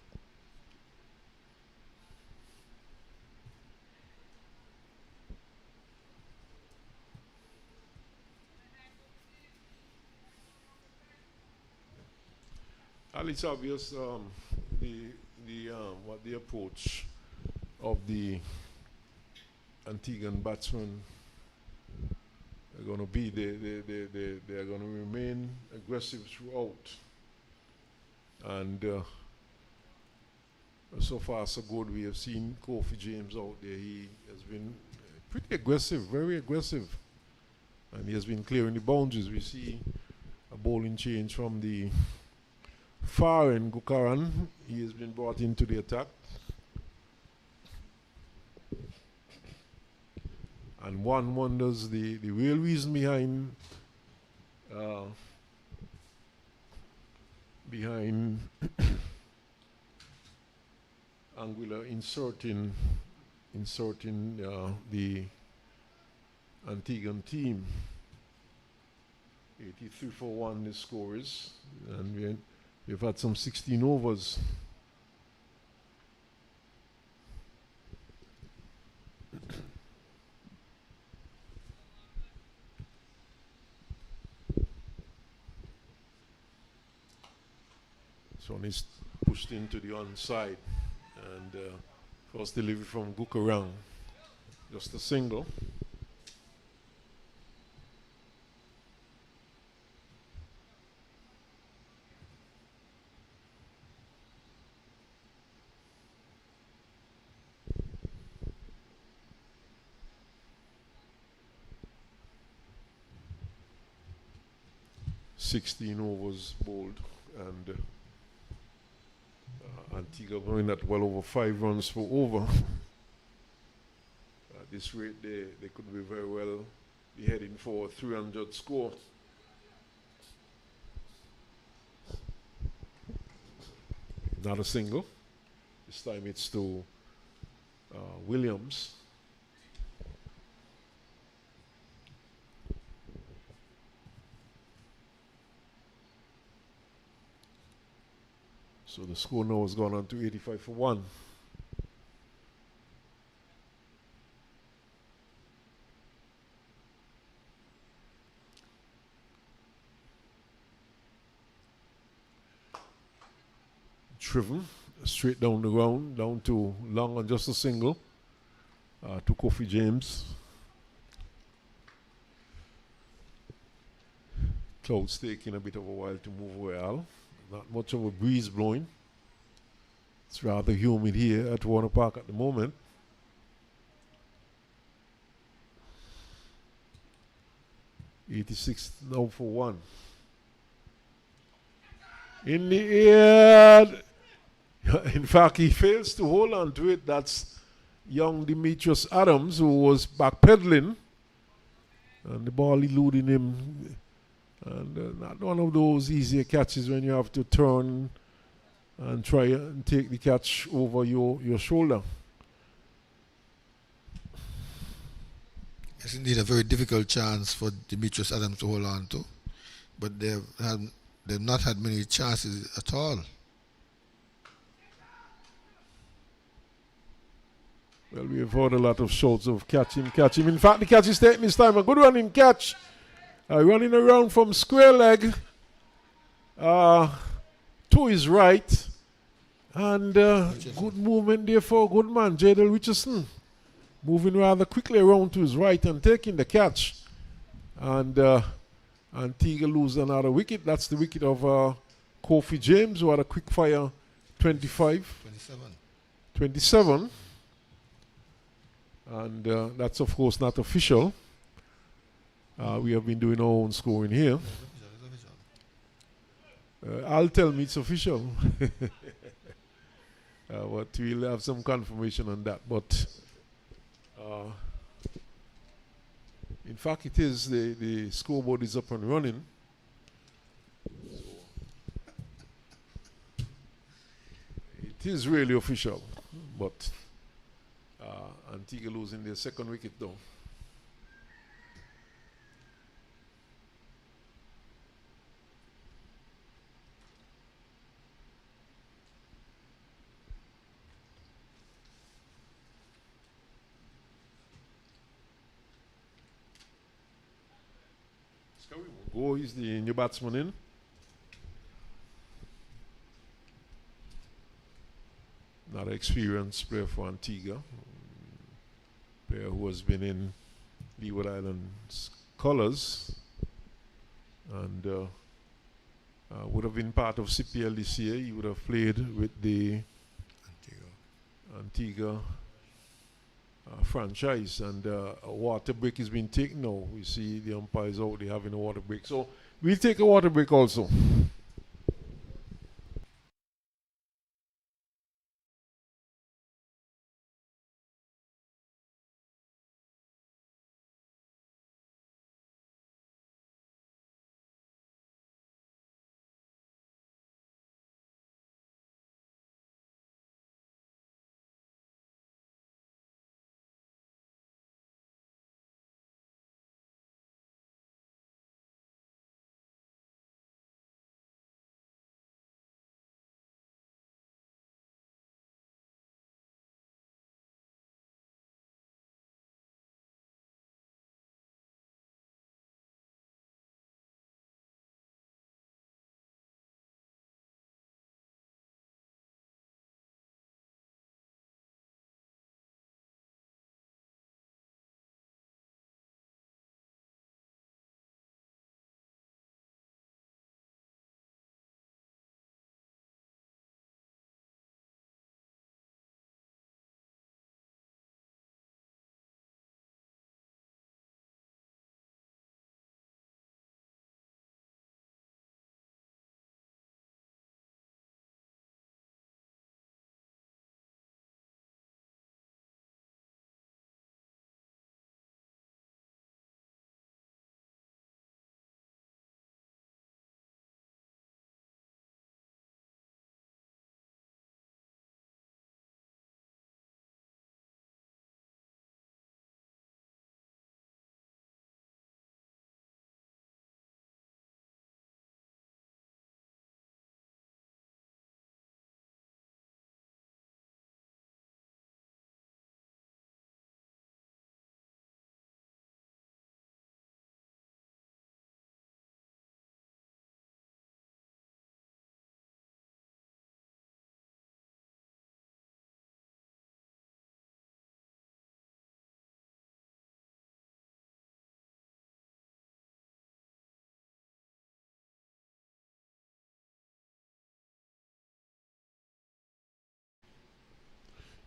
And it's obvious what the approach of the Antiguan batsmen are going to be. They are going to remain aggressive throughout. And so far so good. We have seen Kofi James out there. He has been pretty aggressive, very aggressive. And he has been clearing the boundaries. We see a bowling change from the far end, Gukaran. He has been brought into the attack. And one wonders the real reason behind Anguilla inserting the Antiguan team. 83 for 1 the score is, and we've had some 16 overs. So he's pushed into the onside, and first delivery from Gukarang, just a single. $16 overs bowled, and Antigua going at well over 5 runs for over. At this rate, they could be very well be heading for a 300 score. Not a single. This time it's to Williams. So the score now has gone on to 85 for 1. Driven straight down the ground, down to long on just a single. to Kofi James. Clouds taking a bit of a while to move well. Not much of a breeze blowing. It's rather humid here at Warner Park at the moment. '86 now for 1. In the air. In fact, he fails to hold on to it. That's young Demetrius Adams, who was backpedaling. And the ball eluding him. And not one of those easier catches when you have to turn and try and take the catch over your shoulder. It's indeed a very difficult chance for Demetrius Adams to hold on to. But they've not had many chances at all. Well, we have heard a lot of shouts of catch him, catch him. In fact, the catch is taken this time. A good running catch. Running around from square leg to his right. And good movement there for a good man, Jadel Richardson. Moving rather quickly around to his right and taking the catch. And Antigua lose another wicket. That's the wicket of Kofi James, who had a quick fire 27. And that's, of course, not official. We have been doing our own scoring here. I'll tell me it's official. But we'll have some confirmation on that. But in fact, it is. The scoreboard is up and running. It is really official. But Antigua losing their second wicket, though. Go, he's the new batsman in. Not an experienced player for Antigua. Player who has been in Leeward Islands colours and would have been part of CPL this year. He would have played with the Antigua franchise, and a water break is being taken now. We see the umpires out there having a water break. So we'll take a water break also.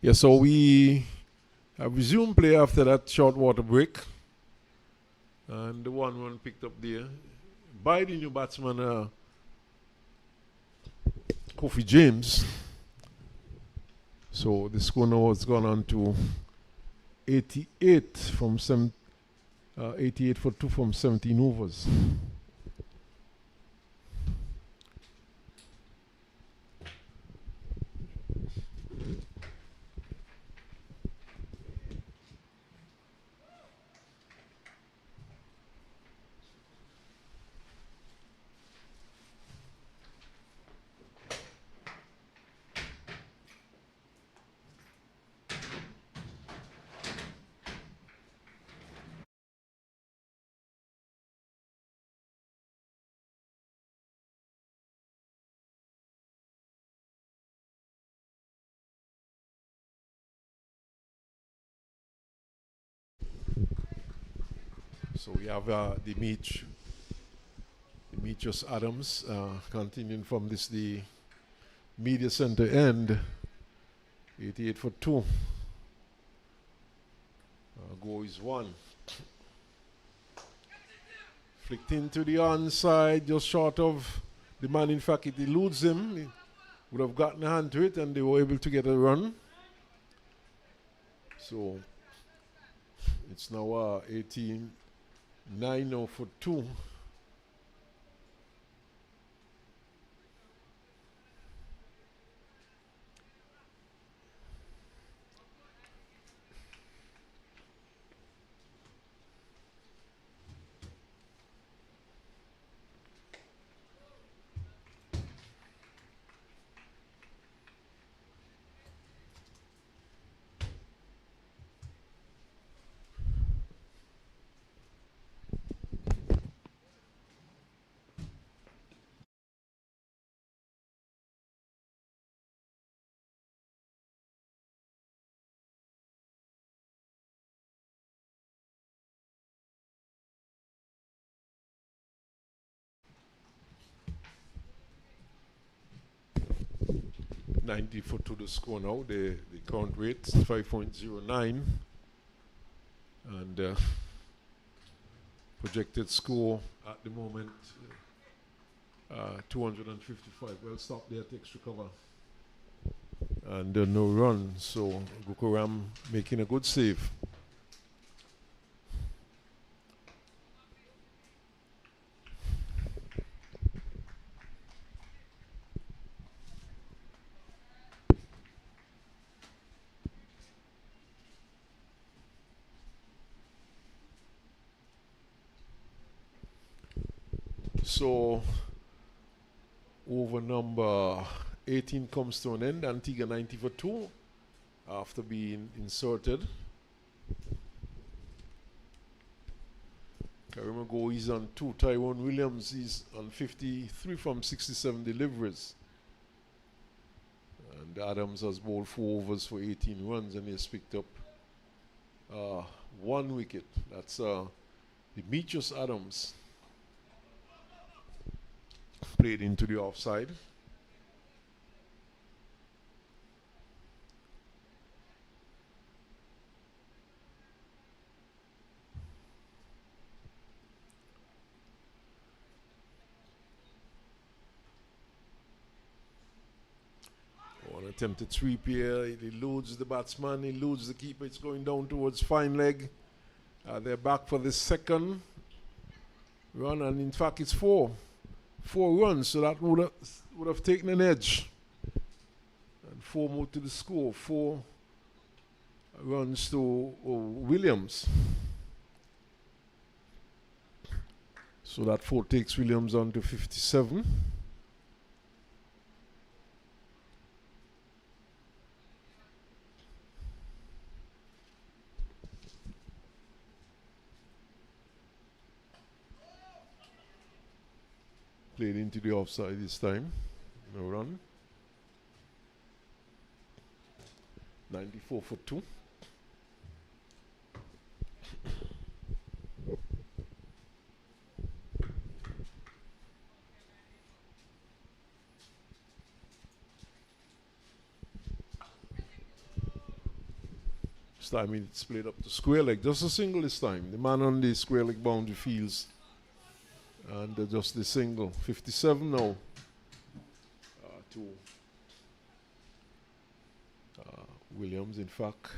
Yeah, so we have resumed play after that short water break. And the 1-1 picked up there by the new batsman, Kofi James. So the score now has gone on to 88 from 88 for 2 from 17 overs. So we have Demetrius Adams continuing from the media center end, 88 for 2. Goal is 1. Flicked into the onside, just short of the man. In fact, it eludes him. He would have gotten a hand to it, and they were able to get a run. So it's now 18-9 now for 2. $90 for 2 the score now. The current rate is 5.09. And projected score at the moment 255. Well, stop there, takes recover. And no run. So Gukuram making a good save. So over number 18 comes to an end. Antigua 90 for 2 after being inserted. Karimago is on 2. Tyrone Williams is on 53 from 67 deliveries. And Adams has bowled 4 overs for 18 runs, and he has picked up 1 wicket. That's Demetrius Adams. Played into the offside. One attempted sweep here. It eludes the batsman, eludes the keeper. It's going down towards fine leg. They're back for the second run, and in fact it's 4 runs, so that would have taken an edge. And 4 more to the score. 4 runs to Williams. So that 4 takes Williams on to 57. Played into the offside this time. No run. 94 for 2. This time it's played up to square leg. Just a single this time. The man on the square leg boundary fields. And just the single. 57 now. To Williams, in fact.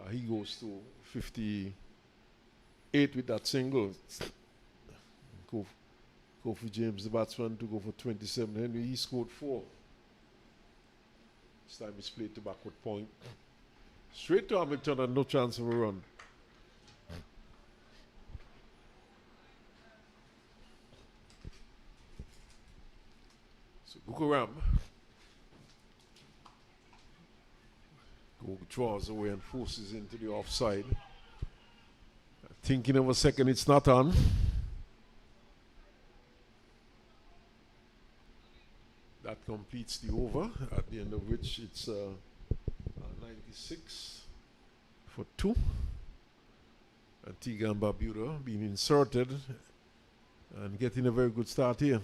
He goes to 58 with that single. Kofi James, the batsman, to go for 27. Henry, he scored 4. This time he's played to backward point. Straight to Hamilton and no chance of a run. So Bukaram draws away and forces into the offside. Thinking of a second, it's not on. That completes the over, at the end of which it's 96 for 2. Antigua and Barbuda being inserted and getting a very good start here.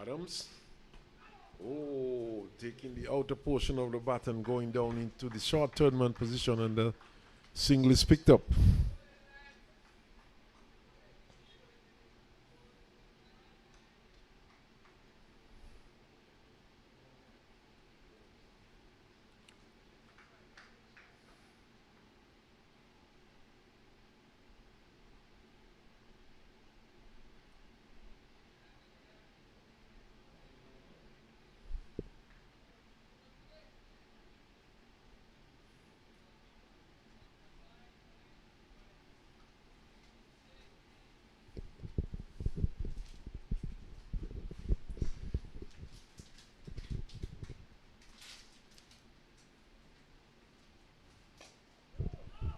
Adams. Oh, taking the outer portion of the bat and going down into the short third man position, and the single is picked up.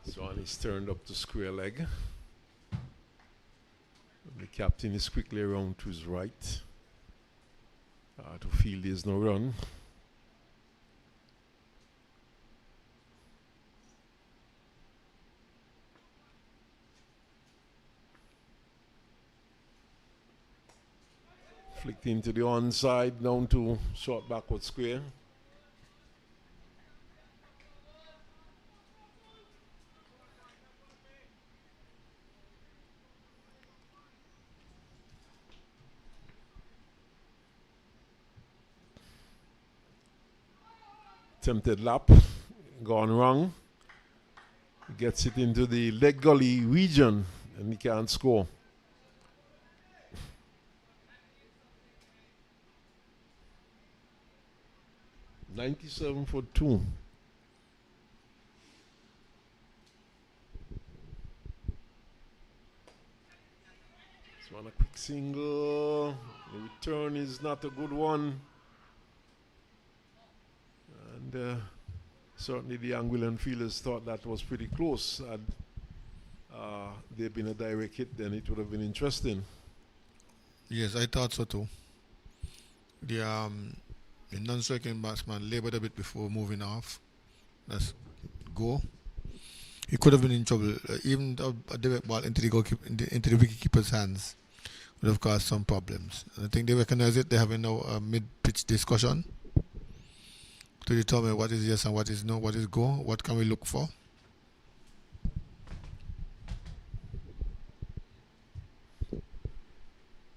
So and he's turned up to square leg. And the captain is quickly around to his right to feel there's no run. Flicked into the onside, down to short backward square. Attempted lap, gone wrong. Gets it into the leg gully region and he can't score. $97 for 2. This one a quick single. The return is not a good one. And certainly the Anguillan fielders thought that was pretty close. Had there been a direct hit, then it would have been interesting. Yes, I thought so too. The non-striking batsman labored a bit before moving off. Let's go. He could have been in trouble. Even a direct ball into the wicketkeeper's hands would have caused some problems. I think they recognize it. They're having now a mid-pitch discussion to determine what is yes and what is no, what is go, what can we look for.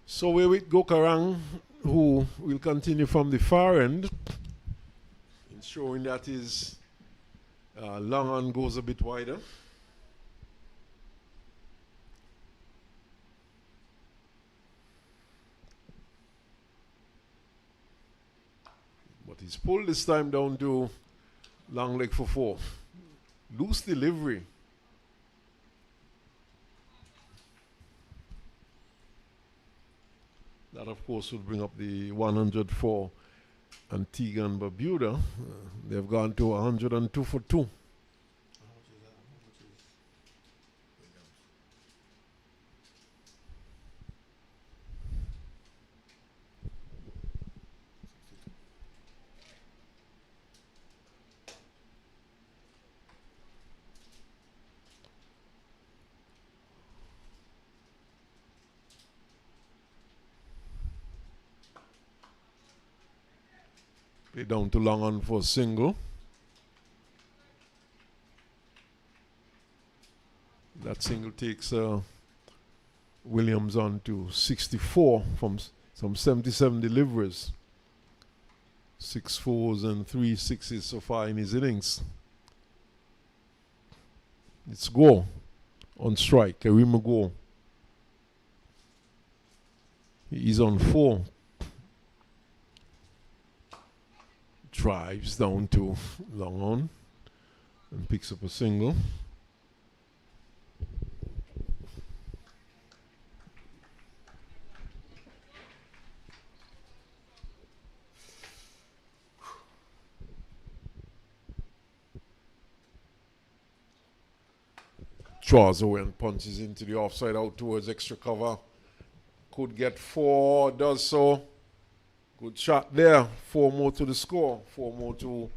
So we're with Gokarang, who will continue from the far end, ensuring that his long on goes a bit wider. He's pulled this time down to long leg for 4. Loose delivery. That, of course, will bring up the 100 for Antigua and Barbuda. They've gone to 102 for 2. Play down to long on for a single. That single takes Williams on to 64 from some 77 deliveries. 6 fours and 3 sixes so far in his innings. It's go on strike. Karima go. He's on 4. Drives down to long on and picks up a single. Draws away and punches into the offside out towards extra cover. Could get 4, does so. Good shot there. 4 more to the score. 4 more to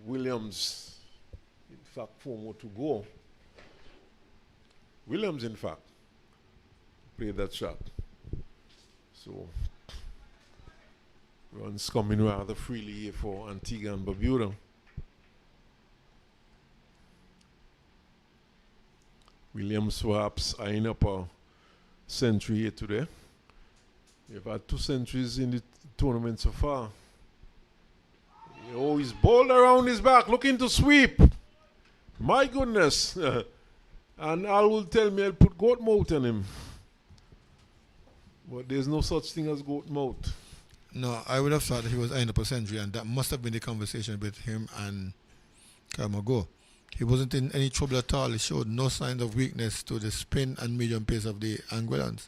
Williams. In fact, 4 more to go. Williams, in fact, played that shot. So, runs coming rather freely here for Antigua and Barbuda. Williams perhaps eyeing up a century here today. You've had 2 centuries in the tournament so far. Oh, he's bowled around his back, looking to sweep. My goodness. And Al will tell me I'll put goat mouth on him. But there's no such thing as goat mouth. No, I would have thought that he was eyeing up a century, and that must have been the conversation with him and Kamago. He wasn't in any trouble at all. He showed no signs of weakness to the spin and medium pace of the Anguillans.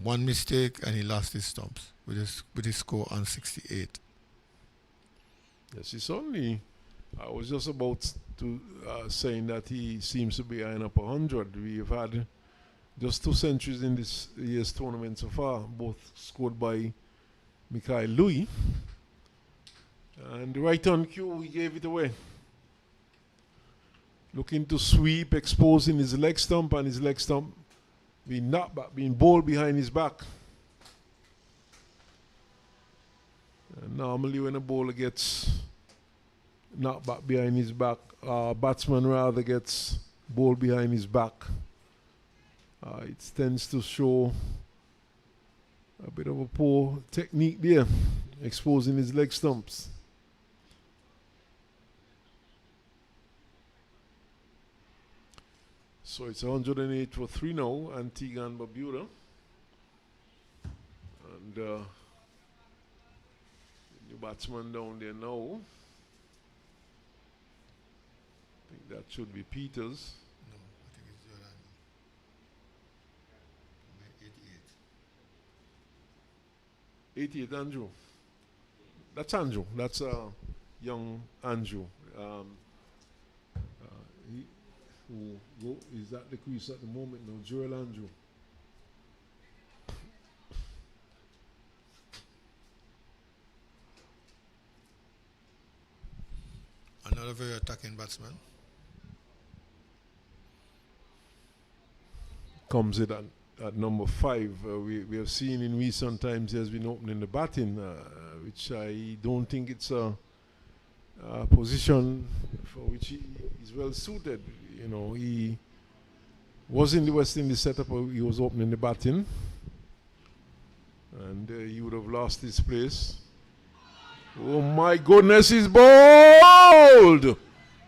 One mistake and he lost his stumps with his score on 68. Yes, it's only. I was just about to saying that he seems to be eyeing up 100. We've had just 2 centuries in this year's tournament so far, both scored by Mikhail Louis. And right on cue, he gave it away. Looking to sweep, exposing his leg stump, and his leg stump being knocked back, being bowled behind his back. And normally when a bowler gets knocked back behind his back, batsman rather gets bowled behind his back. It tends to show a bit of a poor technique there, exposing his leg stumps. So it's 108 for 3 now, Antigua and Barbuda. And the new batsman down there now. I think that should be Peters. No, I think it's Jordan. 88. 88, Andrew. That's Andrew. That's young Andrew. Who is at the crease at the moment now? Joel Andrew. Another very attacking batsman. Comes in at number 5. We have seen in recent times he has been opening the batting, which I don't think it's a position for which he is well suited. You know, he was in the West Indies setup, he was opening the batting, and he would have lost his place. Oh my goodness, he's bowled!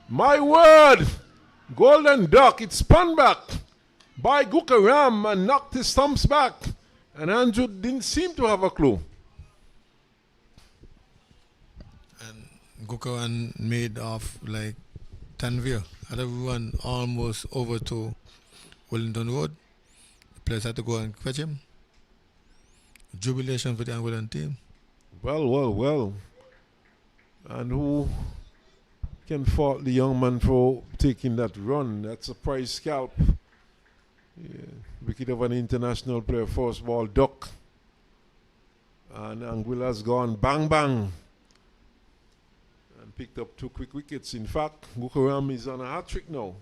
My word! Golden duck, it's spun back by Gukaram and knocked his stumps back, and Andrew didn't seem to have a clue. Gukaran made off like Tanvir. Had everyone almost over to Wellington Road. The players had to go and fetch him. Jubilation for the Anguillan team. Well. And who can fault the young man for taking that run? That's a prize scalp. Yeah. Wicket of an international player, first ball duck. And Anguilla's gone bang bang. And picked up 2 quick wickets. In fact, Gukaram is on a hat trick now.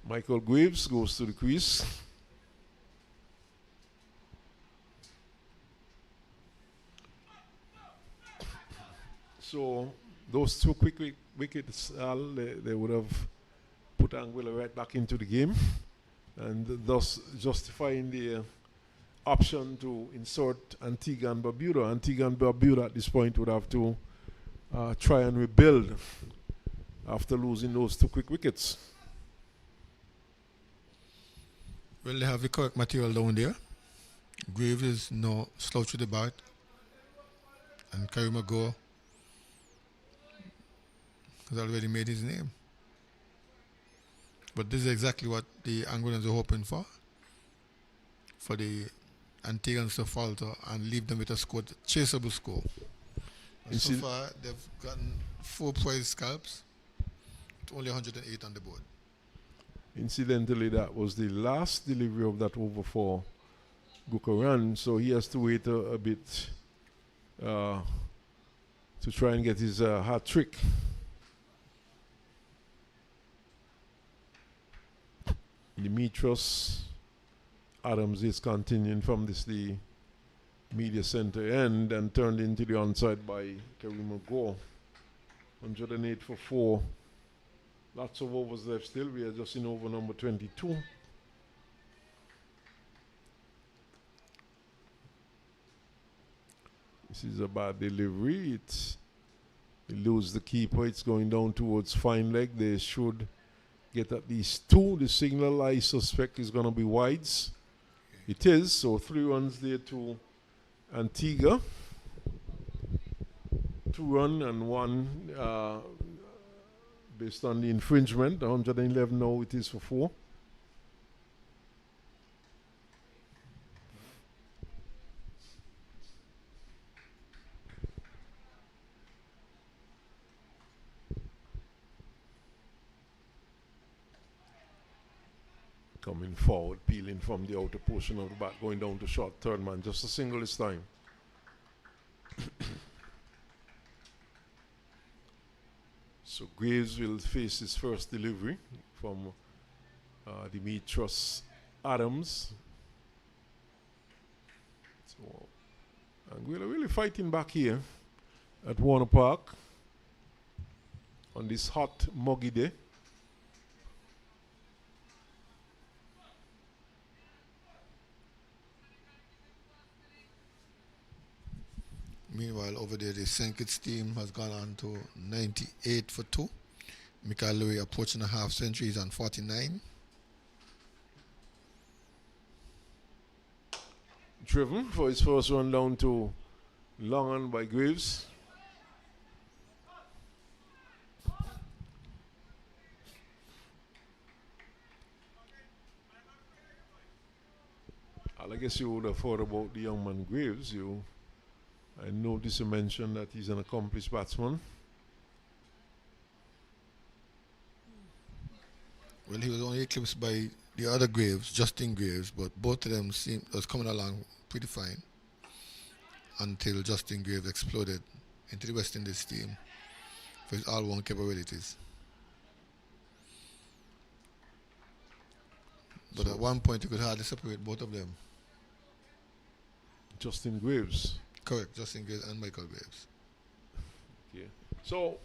Michael Graves goes to the crease. So those 2 quick wickets, they would have put Anguilla right back into the game, and thus justifying the option to insert Antigua and Barbuda. Antigua and Barbuda at this point would have to try and rebuild after losing those 2 quick wickets. Well, they have the correct material down there. Graves is now slouch to the bat. And Karima Go has already made his name. But this is exactly what the Anguillans are hoping for the Antiguans to falter and leave them with a chaseable score. And so far, they've gotten 4 prize scalps with only 108 on the board. Incidentally, that was the last delivery of that over for Gukaran, so he has to wait a bit to try and get his hat trick. Demetrius Adams is continuing from the media center end and turned into the onside by Karima Gore. 108 for 4. Lots of overs left still. We are just in over number 22. This is a bad delivery. He loses the keeper. It's going down towards fine leg. They should get at least 2. The signal I suspect is going to be wides. It is. So 3 runs there to Antigua. 2 run and 1 based on the infringement. 111 now it is for 4. Coming forward, peeling from the outer portion of the bat, going down to short third man. Just a single this time. So Graves will face his first delivery from Demetrius Adams. So Anguilla really fighting back here at Warner Park on this hot, muggy day. Meanwhile, over there, the St. Kitts team has gone on to 98 for 2. Mikael Louis approaching a half century, he's on 49. Driven for his first run down to long on by Graves. I guess you would have thought about the young man Graves. I noticed you mentioned that he's an accomplished batsman. Well, he was only eclipsed by the other Graves, Justin Graves, but both of them was coming along pretty fine until Justin Graves exploded into the West Indies team for his all-round capabilities. But at one point, you could hardly separate both of them. Justin Graves. Correct, Justin Graves and Michael Graves. Okay. So,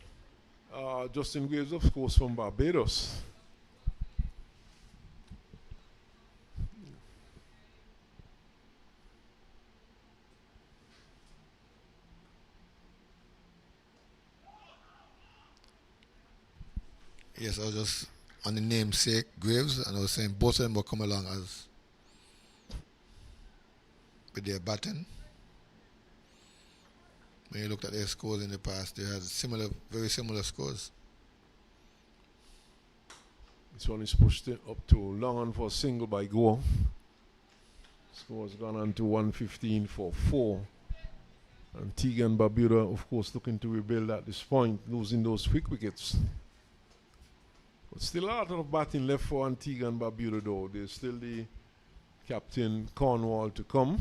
Justin Graves, of course, from Barbados. Yes, I was just on the namesake Graves, and I was saying both of them will come along as with their batting. When you looked at their scores in the past, they had very similar scores. This one is pushed up to long on for a single by Gore. Score has gone on to 115 for 4. Antigua and Barbuda, of course, looking to rebuild at this point, losing those quick wickets. But still a lot of batting left for Antigua and Barbuda, though. There's still the captain Cornwall to come.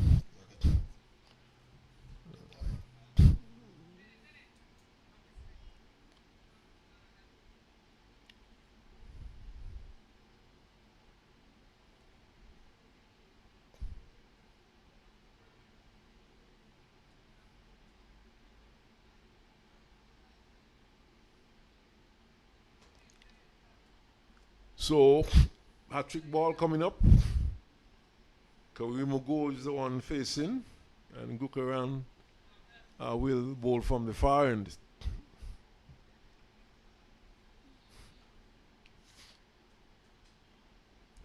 So, hat-trick ball coming up. Karima Go is the one facing, and Gukaran will bowl from the far end.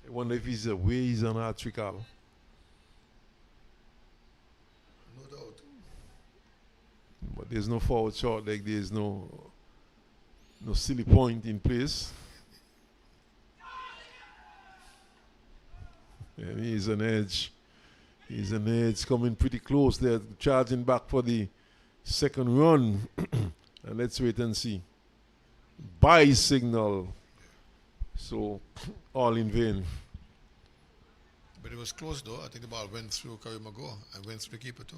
I wonder if he's away, he's on hat-trick, Al. No doubt. But there's no forward short leg, there's no silly point in place. And he's an edge. He's an edge coming pretty close. They're charging back for the second run. And let's wait and see. Buy signal. So, all in vain. But it was close though. I think the ball went through Karima Go and went through the keeper too.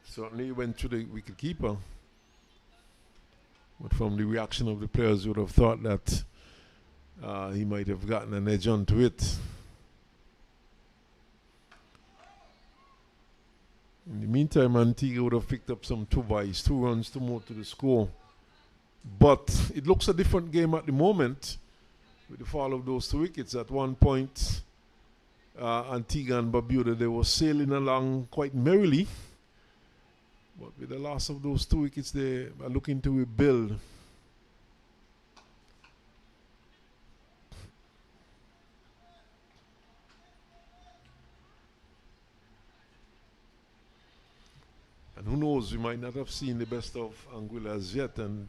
Certainly it went through the wicket keeper. But from the reaction of the players, you would have thought that he might have gotten an edge onto it. In the meantime, Antigua would have picked up some 2 buys, 2 runs to more to the score. But it looks a different game at the moment with the fall of those 2 wickets. At one point, Antigua and Barbuda, they were sailing along quite merrily. But with the loss of those 2 wickets, they are looking to rebuild. And who knows, we might not have seen the best of Anguilla as yet, and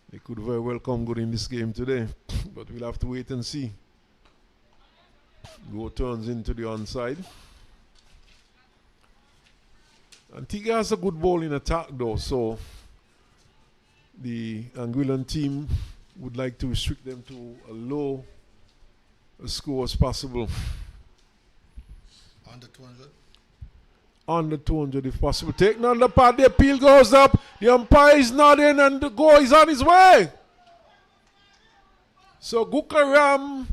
they could very well come good in this game today. But we'll have to wait and see. Go turns into the onside. Antigua has a good bowling attack though, so the Anguillan team would like to restrict them to a low score as possible. Under 200? Under 200 if possible. Taking on the pad, the appeal goes up. The umpire is nodding and the goal is on his way. So Gukaram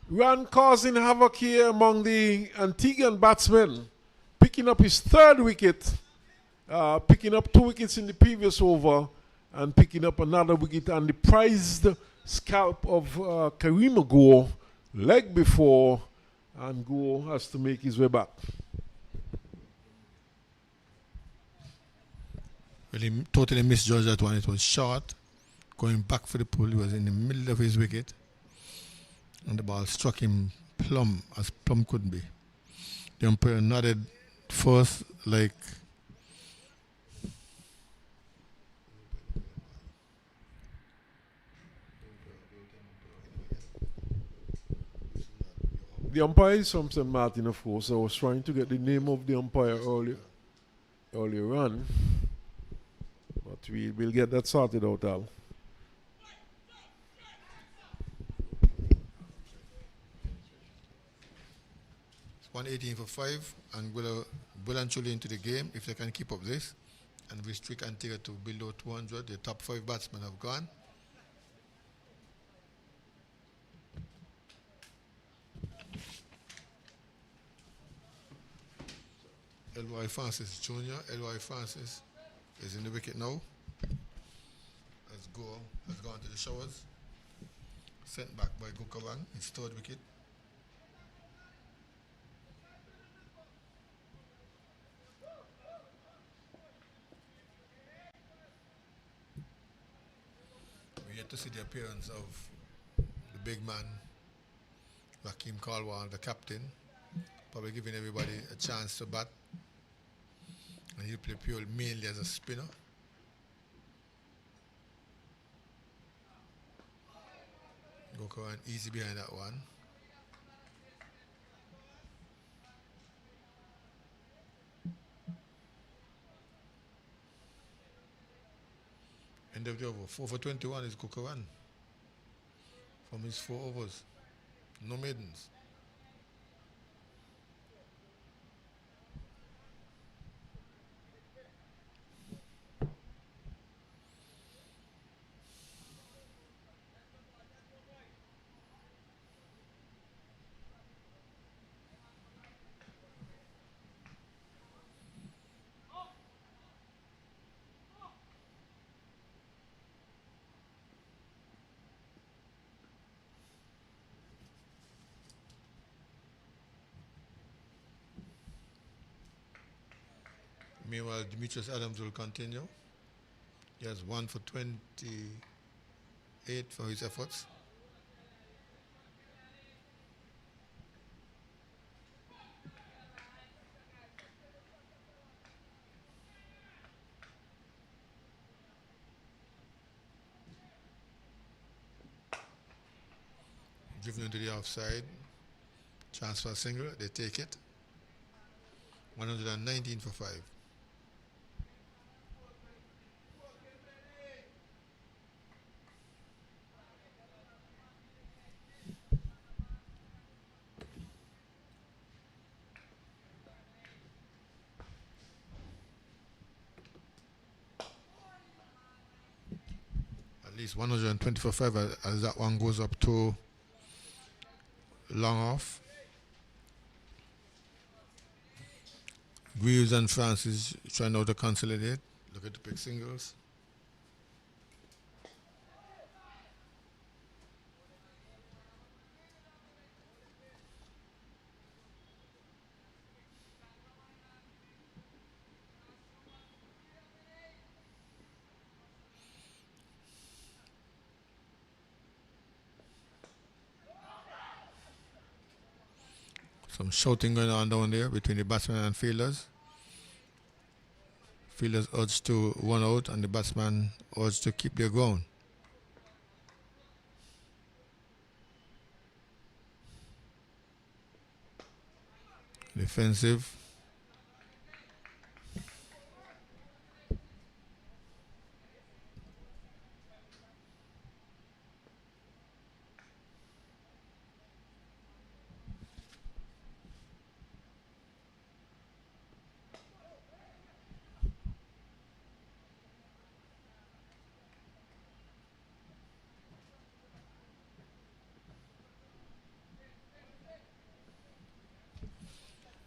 ran causing havoc here among the Antiguan batsmen. Picking up his 3rd wicket. Picking up 2 wickets in the previous over. And picking up another wicket on the prized scalp of Karima Go. Leg before. And Go has to make his way back. Well, he totally misjudged that one. It was short. Going back for the pull. He was in the middle of his wicket. And the ball struck him plumb, as plumb could be. The umpire nodded first, like... The umpire is from St. Martin, of course. I was trying to get the name of the umpire earlier on. But we'll get that sorted out, Al. It's 118 for 5, and well and truly into the game if they can keep up this and restrict Antigua to below 200. The top 5 batsmen have gone. L.Y. Francis Jr. L.Y. Francis is in the wicket now. Has gone to the showers. Sent back by Gukaran, his 3rd wicket. We're yet to see the appearance of the big man, Rakim Kalwan, the captain, probably giving everybody a chance to bat. And he'll play pure mainly as a spinner. Gokaran easy behind that one. End of the over. 4 for 21 is Gokaran from his 4 overs. No maidens. Meanwhile, Demetrius Adams will continue. He has 1 for 28 for his efforts. Driven into the offside. Chance for a single. They take it. 119 for 5. At least 120 for 5 as that one goes up to long off. Greaves and Francis trying now to consolidate. Look at the pick singles. Some shouting going on down there between the batsmen and fielders. Fielders urge to run out and the batsman urge to keep their ground. Defensive.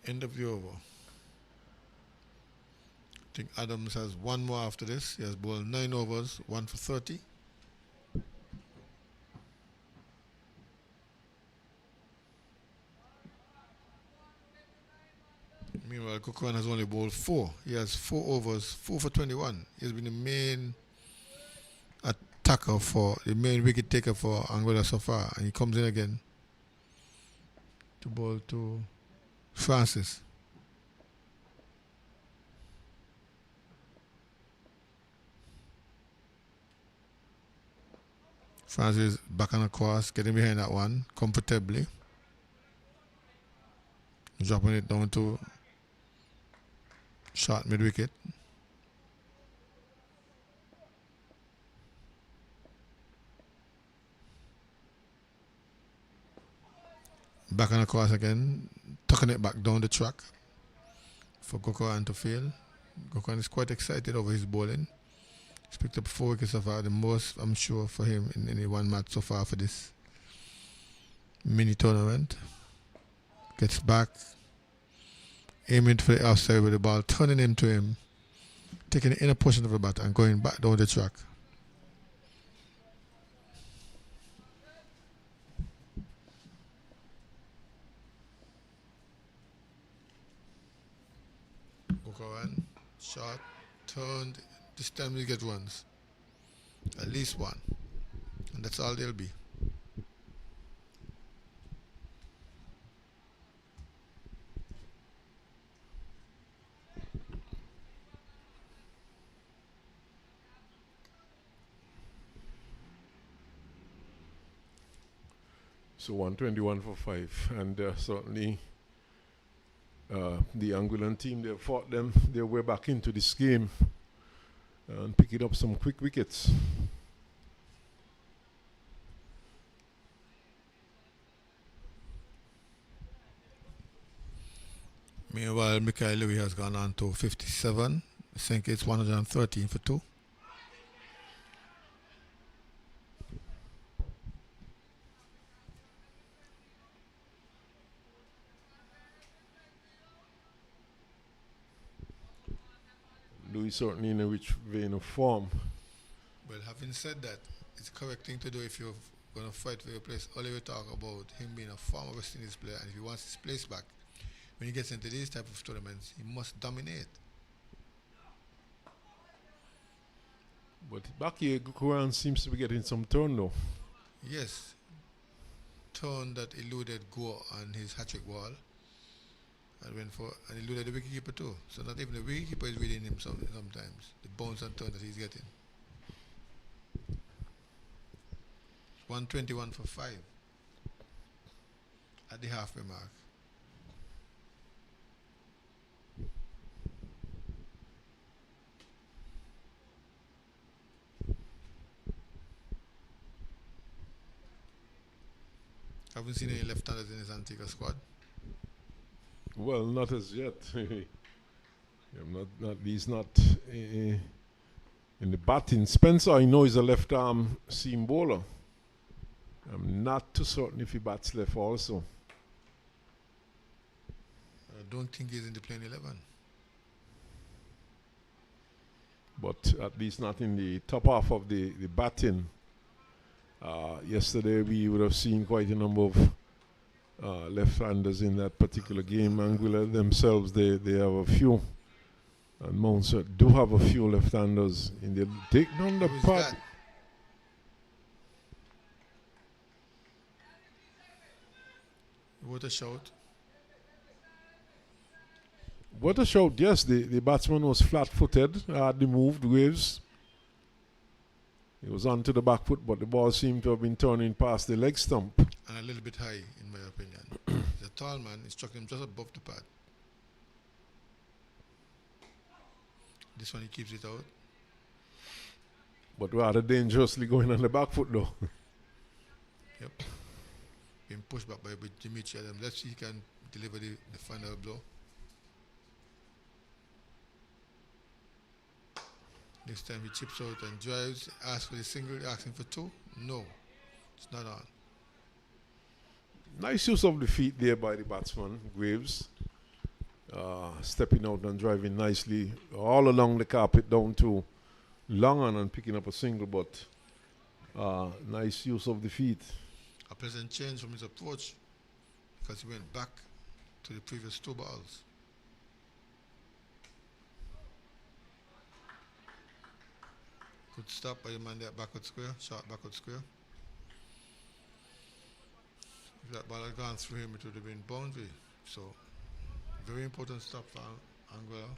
End of the over. I think Adams has one more after this. He has bowled 9 overs, 1 for 30. Meanwhile, Gokaran has only bowled 4. He has 4 overs, 4 for 21. He has been the main attacker for, the main wicket taker for Anguilla so far. And he comes in again to bowl to Francis. Francis back on the course, getting behind that one comfortably. Dropping it down to short mid wicket. Back on the course again, tucking it back down the track for Gokaran to field. Gokaran is quite excited over his bowling. He's picked up 4 wickets so far, the most I'm sure for him in any one match so far for this mini tournament. Gets back, aiming for the outside with the ball, turning him to him, taking the inner portion of the bat and going back down the track. Gokaran, shot, turned. This time we get runs. At least one. And that's all they'll be. So 121 for 5. And certainly the Anguillan team, they fought them their way back into this game and picking up some quick wickets. Meanwhile, Mikhail Louis has gone on to 57. I think it's 113 for 2. Louis certainly in a rich vein of form. Well, having said that, it's a correct thing to do if you're going to fight for your place. All you talk about him being a former West Indies player, and if he wants his place back, when he gets into these type of tournaments, he must dominate. But back here, Gukuran seems to be getting some turn though. Yes, turn that eluded Go on his hat-trick ball, and eluded the wicketkeeper too. So not even the wicketkeeper is reading him sometimes. The bounce and turn that he's getting. 121 for 5 at the halfway mark. Haven't seen any left-handers in his Antigua squad. Well, not as yet. He's not in the batting. Spencer, I know, is a left-arm seam bowler. I'm not too certain if he bats left also. I don't think he's in the playing 11. But at least not in the top half of the batting. Yesterday we would have seen quite a number of left-handers in that particular game. Anguilla themselves, they have a few. And Mountser do have a few left-handers in the take down the part. What a shout. What a shout, yes. The batsman was flat-footed, hardly moved, Waves. He was onto the back foot, but the ball seemed to have been turning past the leg stump. And a little bit high, in my opinion. He's a tall man, he struck him just above the pad. This one he keeps it out. But rather dangerously going on the back foot though. Yep. Being pushed back by Dimitri Adams. Let's see if he can deliver the final blow. This time he chips out and drives, asks for the single, asking for 2. No, it's not on. Nice use of the feet there by the batsman, Graves. Stepping out and driving nicely all along the carpet down to long on and picking up a single, but nice use of the feet. A pleasant change from his approach because he went back to the previous 2 balls. Good stop by the man there, backward square, short backward square. If that ball had gone through him, it would have been boundary. So, very important stop for Anguilla.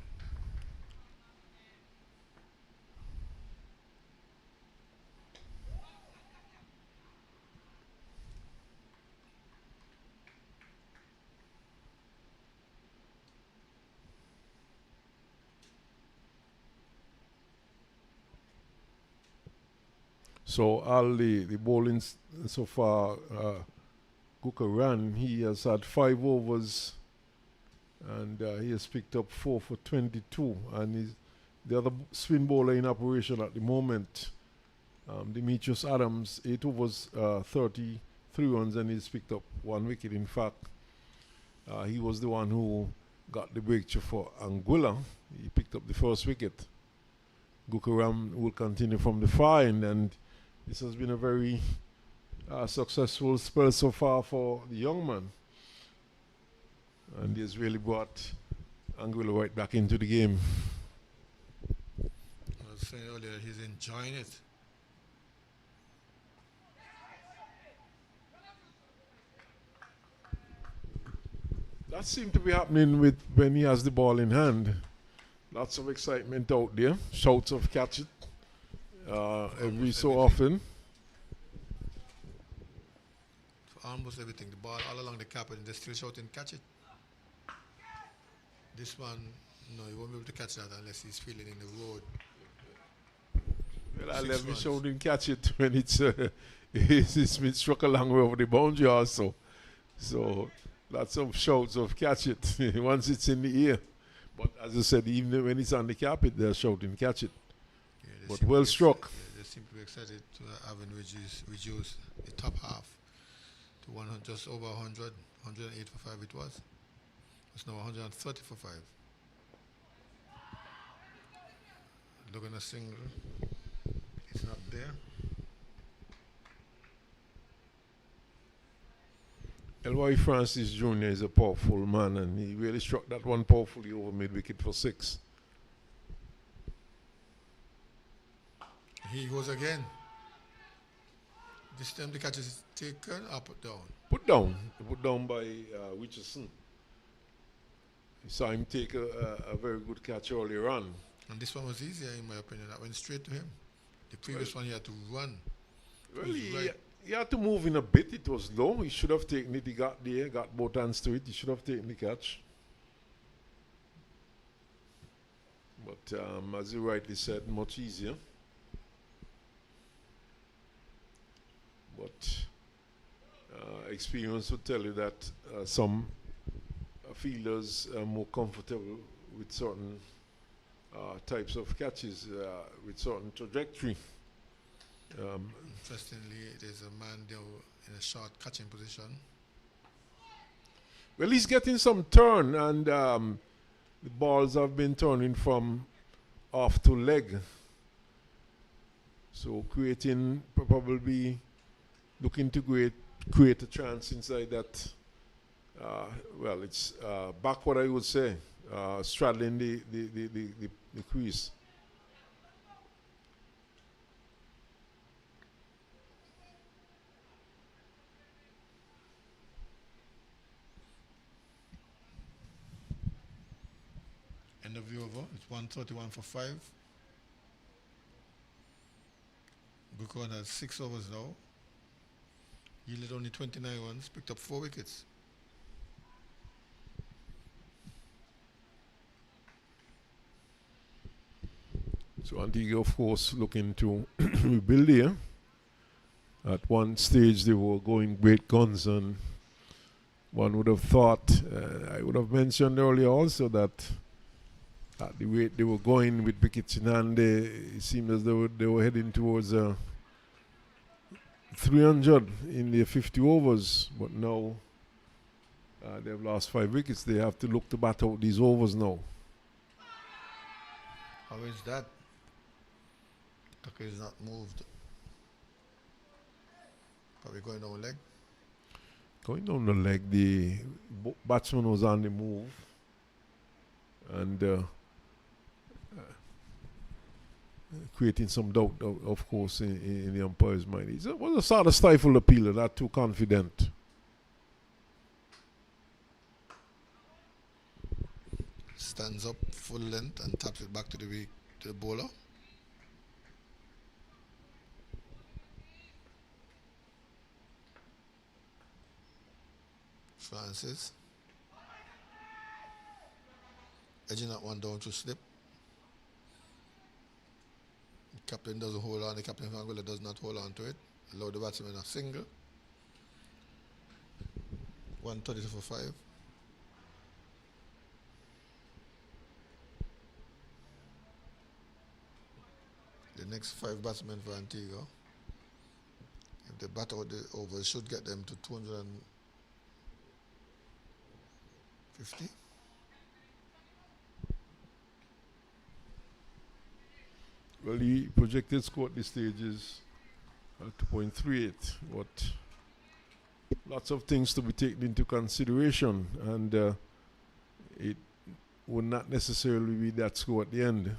So all the bowling so far, Gukaran, he has had 5 overs and he has picked up 4 for 22, and he's the other spin bowler in operation at the moment, Demetrius Adams, 8 overs, 33 runs, and he's picked up 1 wicket. In fact, he was the one who got the breakthrough for Anguilla. He picked up the first wicket. Gukaram will continue from the far end, and this has been a very successful spell so far for the young man. And he's really brought Anguilla right back into the game. I was saying earlier, he's enjoying it. That seemed to be happening with when he has the ball in hand. Lots of excitement out there. Shouts of catch it every so often. For almost everything. The ball all along the carpet, and they're still shouting, catch it. This one, no, he won't be able to catch that unless he's feeling in the road. Well, I'll 6 let me runs. show him catch it when it's been struck a long way over the boundary also. So lots of shouts of catch it once it's in the air. But as I said, even when it's on the carpet, they're shouting catch it. Yeah, But well struck. They seem to be excited to having reduced the top half to 100, just over 100, 108 for 5 it was. It's now 130 for 5. Looking a single. It's not there. L.Y. Francis Jr. is a powerful man, and he really struck that one powerfully over mid-wicket for 6. He goes again. This time the catch is taken or put down. Put down by Richardson. You saw him take a very good catch earlier on. And this one was easier in my opinion. That went straight to him. The previous one he had to run. Well, he had to move in a bit. It was low. He should have taken it. He got there, got both hands to it. He should have taken the catch. But as you rightly said, much easier. But experience would tell you that some fielders are more comfortable with certain types of catches, with certain trajectory. Interestingly, there's a man there in a short catching position. Well, he's getting some turn, and the balls have been turning from off to leg. So creating, probably looking to create a chance inside that. Well, it's backward, I would say, straddling the crease. End of the over. It's 131 for 5. Gukon has 6 overs now. Yielded only 29 runs, picked up 4 wickets. So Antigua, of course, looking to rebuild here. At one stage, they were going great guns, and one would have thought, I would have mentioned earlier also that at the rate they were going with wickets in hand, it seemed as though they were heading towards 300 in their 50 overs. But now they've lost 5 wickets. They have to look to bat out these overs now. How is that? Tucker is not moved. Probably going down leg. Going down the leg, the batsman was on the move, and creating some doubt, of course, in the umpire's mind. It was a sort of stifled appeal, not too confident. Stands up full length and taps it back to the bowler. Francis. Edging that one down to slip. The captain doesn't hold on. The captain of Anguilla does not hold on to it. Allow the batsman a single. 132 for 5. The next 5 batsmen for Antigua, if they bat out the overs, should get them to 250. Well, the projected score at this stage is 2.38, but lots of things to be taken into consideration, and it would not necessarily be that score at the end.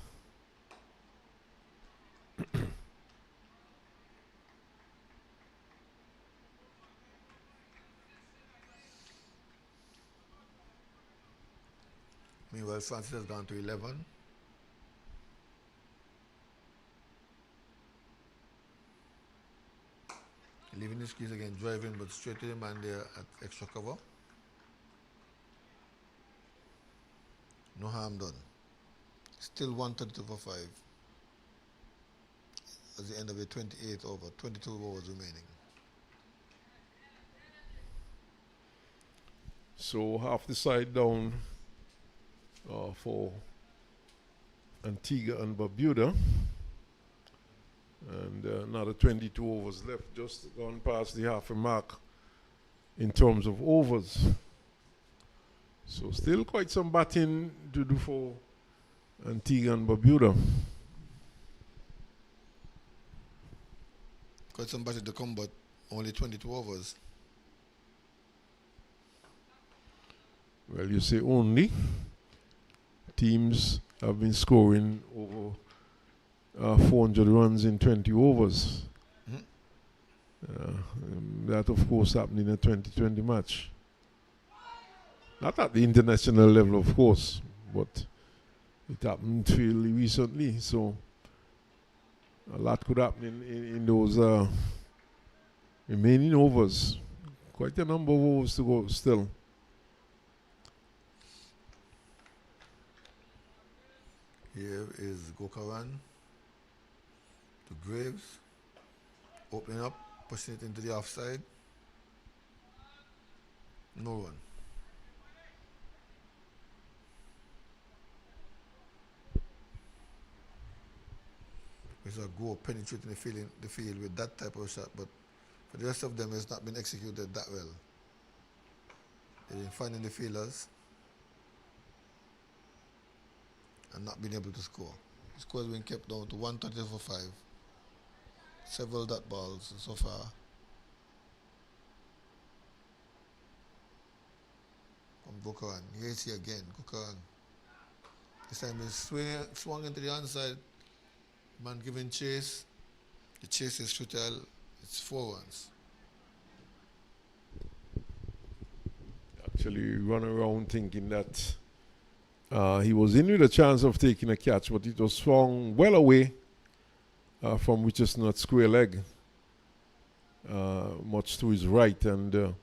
Meanwhile, Francis has gone to 11. Leaving the crease again, driving, but straight to the man there at extra cover. No harm done. Still 132 for 5. At the end of the 28th over, 22 overs remaining. So half the side down for Antigua and Barbuda. And another 22 overs left, just gone past the half a mark in terms of overs. So still quite some batting to do for Antigua and Barbuda. Quite some batting to come, but only 22 overs. Well, you say only. Teams have been scoring over 400 runs in 20 overs. That, of course, happened in a 2020 match. Not at the international level, of course, but it happened fairly recently. So a lot could happen in those remaining overs. Quite a number of overs to go still. Here is Gokaran to Graves, opening up, pushing it into the offside. No run. It's a go penetrating the field with that type of shot, but for the rest of them, it's not been executed that well. They've been finding the fielders and not being able to score. The score has been kept down to 130 for 5. Several dot balls so far. From Gokaran. Here is he again, Gokaran. This time he's swung into the onside. Man giving chase. The chase is futile. It's 4 runs. Actually run around thinking that he was in with a chance of taking a catch, but it was swung well away from Richardson's square leg, much to his right, and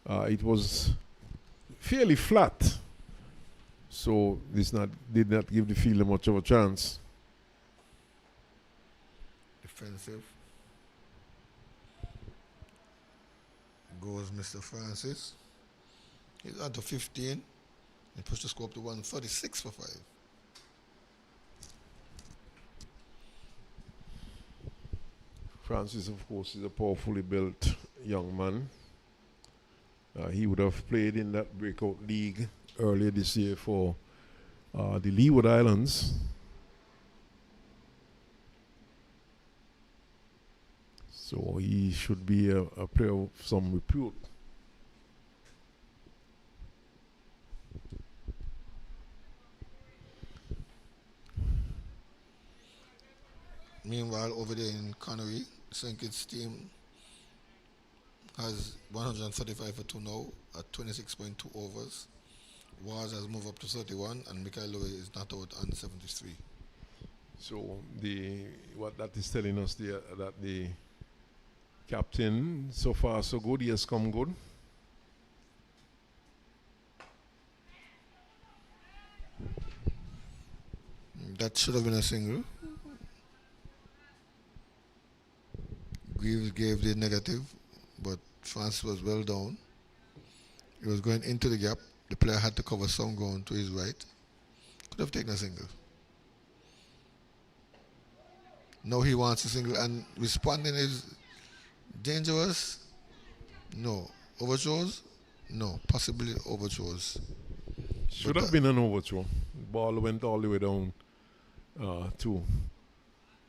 it was fairly flat. So this did not give the fielder much of a chance. Defensive. Goes Mr. Francis. He's on to 15. He pushed the score up to 136 for 5. Francis, of course, is a powerfully built young man. He would have played in that breakout league earlier this year for the Leeward Islands. So he should be a player of some repute. Meanwhile, over there in Connery, St. Kitts team has 135 for 2 now at 26.2 overs. Wars has moved up to 31, and Michael Lowe is not out on 73. So what that is telling us there, that the captain, so far so good, he has come good. That should have been a single. Greaves gave the negative, but Francis was well down. He was going into the gap. The player had to cover some ground to his right. Could have taken a single. Now he wants a single, and responding is dangerous. No. Overthrows? No. Possibly overthrows. Should have been an overthrow. Ball went all the way down to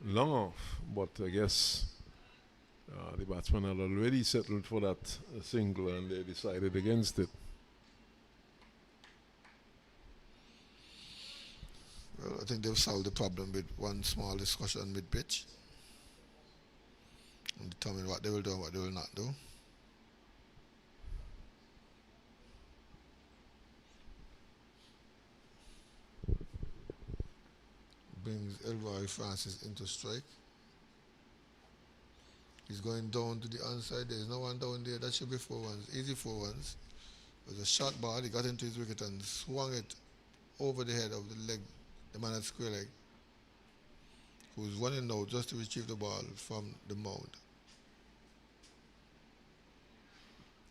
long off, but I guess the batsman had already settled for that single, and they decided against it. Well, I think they've solved the problem with one small discussion mid-pitch and determine what they will do and what they will not do. Brings Elroy Francis into strike. He's going down to the onside. There's no one down there. That should be 4-1s. Easy 4-1s. It was a short ball. He got into his wicket and swung it over the head of the leg, the man at square leg, who's running now just to retrieve the ball from the mound.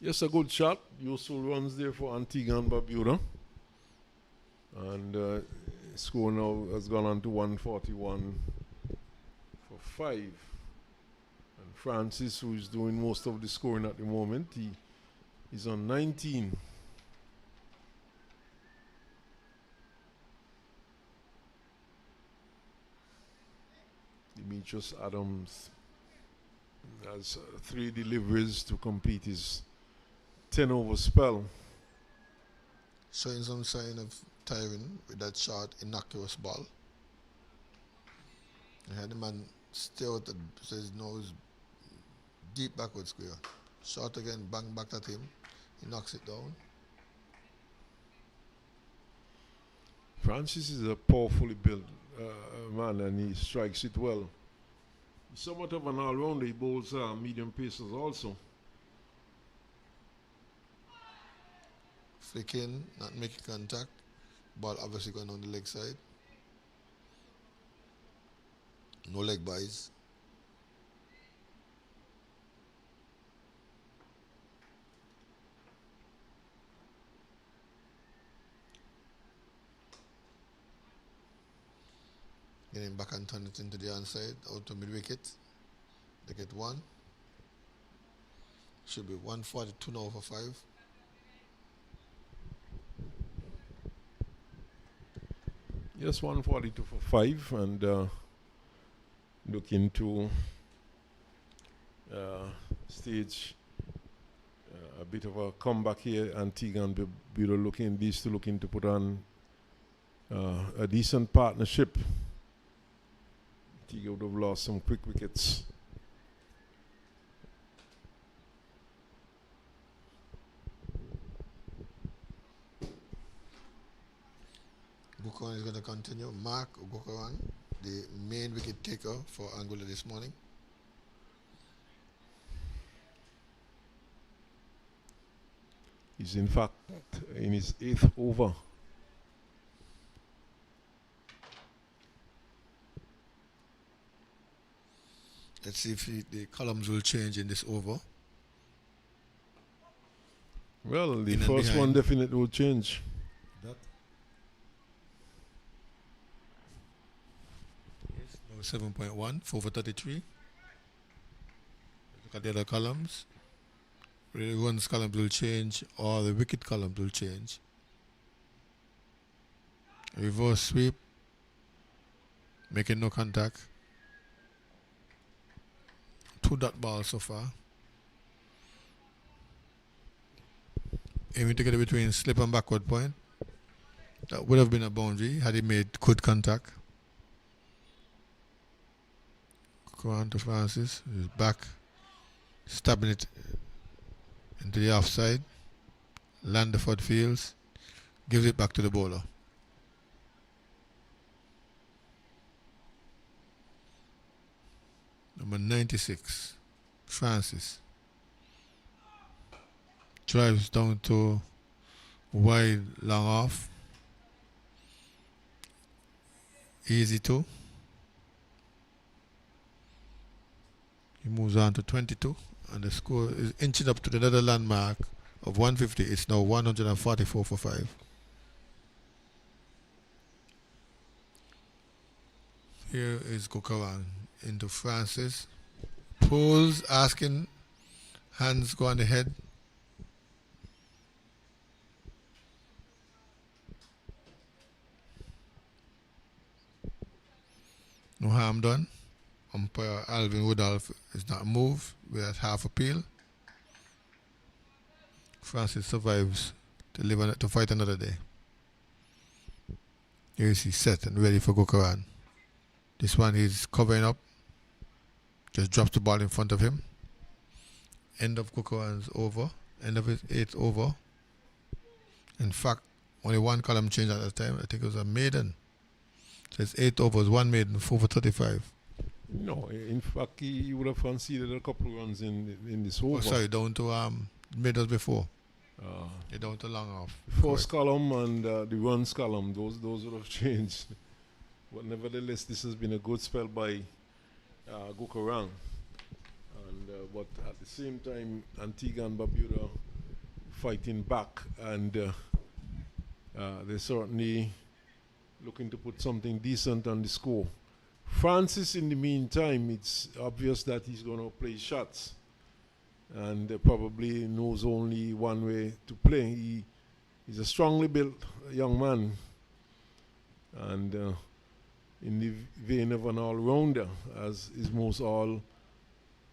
Yes, a good shot. Useful runs there for Antigua and Barbuda. And score now has gone on to 141 for 5. And Francis, who is doing most of the scoring at the moment, he is on 19. Demetrius Adams has 3 deliveries to complete his 10-over spell. Showing some sign of tiring with that short, innocuous ball. And had the man stay out, so his nose deep backward square. Short again, bang back at him. He knocks it down. Francis is a powerfully built man, and he strikes it well. He's somewhat of an all-rounder. He bowls medium paces also. Flicking, not making contact. Ball obviously going on the leg side. No leg buys. Getting back and turn it into the onside, out to mid wicket. They get 1. Should be 142 now for 5. Yes, 142 for 5, and looking to stage a bit of a comeback here. Antigua and Barbuda looking to put on a decent partnership. Antigua would have lost some quick wickets. Gukaran is going to continue. Mark Gukaran, the main wicket taker for Anguilla this morning. He's in fact in his 8th over. Let's see if the columns will change in this over. Well, the first one definitely will change. That. Yes, no 7.1, 4 for 33. Look at the other columns. The runs columns will change, or the wicket columns will change. Reverse sweep, making no contact. 2 dot balls so far. Aiming to get it between slip and backward point. That would have been a boundary had he made good contact. Go on to Francis. He's back. Stabbing it into the offside. Landford fields. Gives it back to the bowler. Number 96, Francis. Drives down to wide, long off. Easy 2. He moves on to 22, and the score is inching up to the other landmark of 150. It's now 144 for 5. Here is Gukaran into Francis. Pulls, asking, hands go on the head. No harm done. Umpire Alvin Woodolph is not moved. We're at half appeal. Francis survives to live to fight another day. Here is he set and ready for Gukaran. This one he's covering up. Just drops the ball in front of him. End of Gukaran's over. End of his 8th over. In fact, only 1 column changed at the time. I think it was a maiden. So it's 8 overs, 1 maiden, 4 for 35. No, in fact, he would have conceded a couple of runs in this over. Oh, sorry, down to middles before. Uh, You're down to long off. First column and the runs column, those would have changed. But nevertheless, this has been a good spell by Gukarang. And but at the same time, Antigua and Barbuda fighting back, and they're certainly looking to put something decent on the score. Francis, in the meantime, it's obvious that he's going to play shots, and probably knows only one way to play. He's a strongly built young man, and in the vein of an all-rounder, as is most all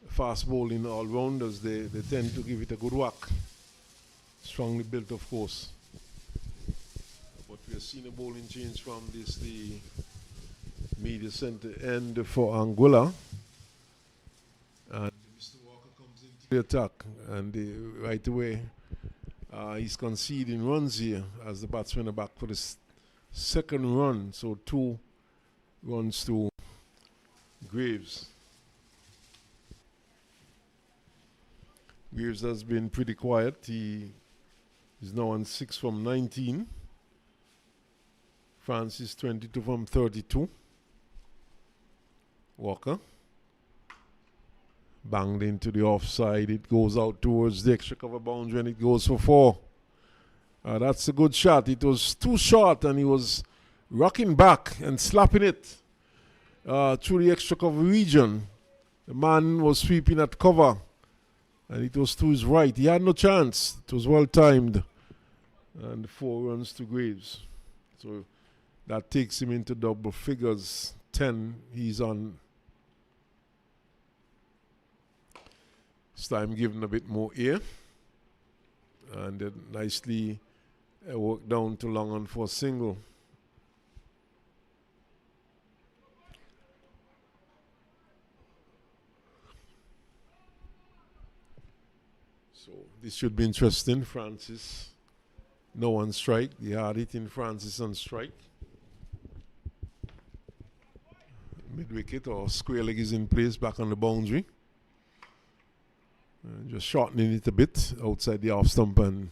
fast bowling all-rounders, they tend to give it a good whack. Strongly built, of course. But we have seen a bowling change from the media center end for Anguilla. And Mr. Walker comes into the attack, and right away he's conceding runs here as the batsmen are back for the second run. So 2 runs to Graves. Graves has been pretty quiet. He is now on 6 from 19. Francis 22 from 32. Walker banged into the offside. It goes out towards the extra cover boundary and it goes for 4. That's a good shot. It was too short and he was rocking back and slapping it through the extra cover region. The man was sweeping at cover and it was to his right. He had no chance. It was well timed. And 4 runs to Graves. So that takes him into double figures. 10 he's on. This time given a bit more air. And nicely worked down to long on for a single. So this should be interesting. Francis, no one strike. They had it in Francis on strike. Mid wicket or square leg is in place back on the boundary. Just shortening it a bit outside the off stump and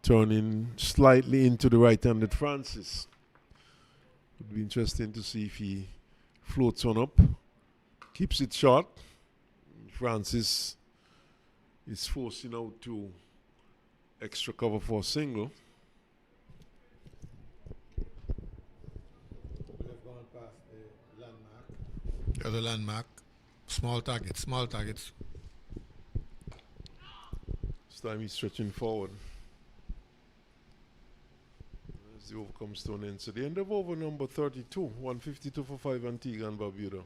turning slightly into the right-handed Francis. Would be interesting to see if he floats one up, keeps it short. Francis is forcing out to extra cover for a single. We have gone past the landmark. The other landmark, small targets. This time he's stretching forward. As the over comes to an end. So the end of over number 32, 152 for 5 Antigua and Barbuda.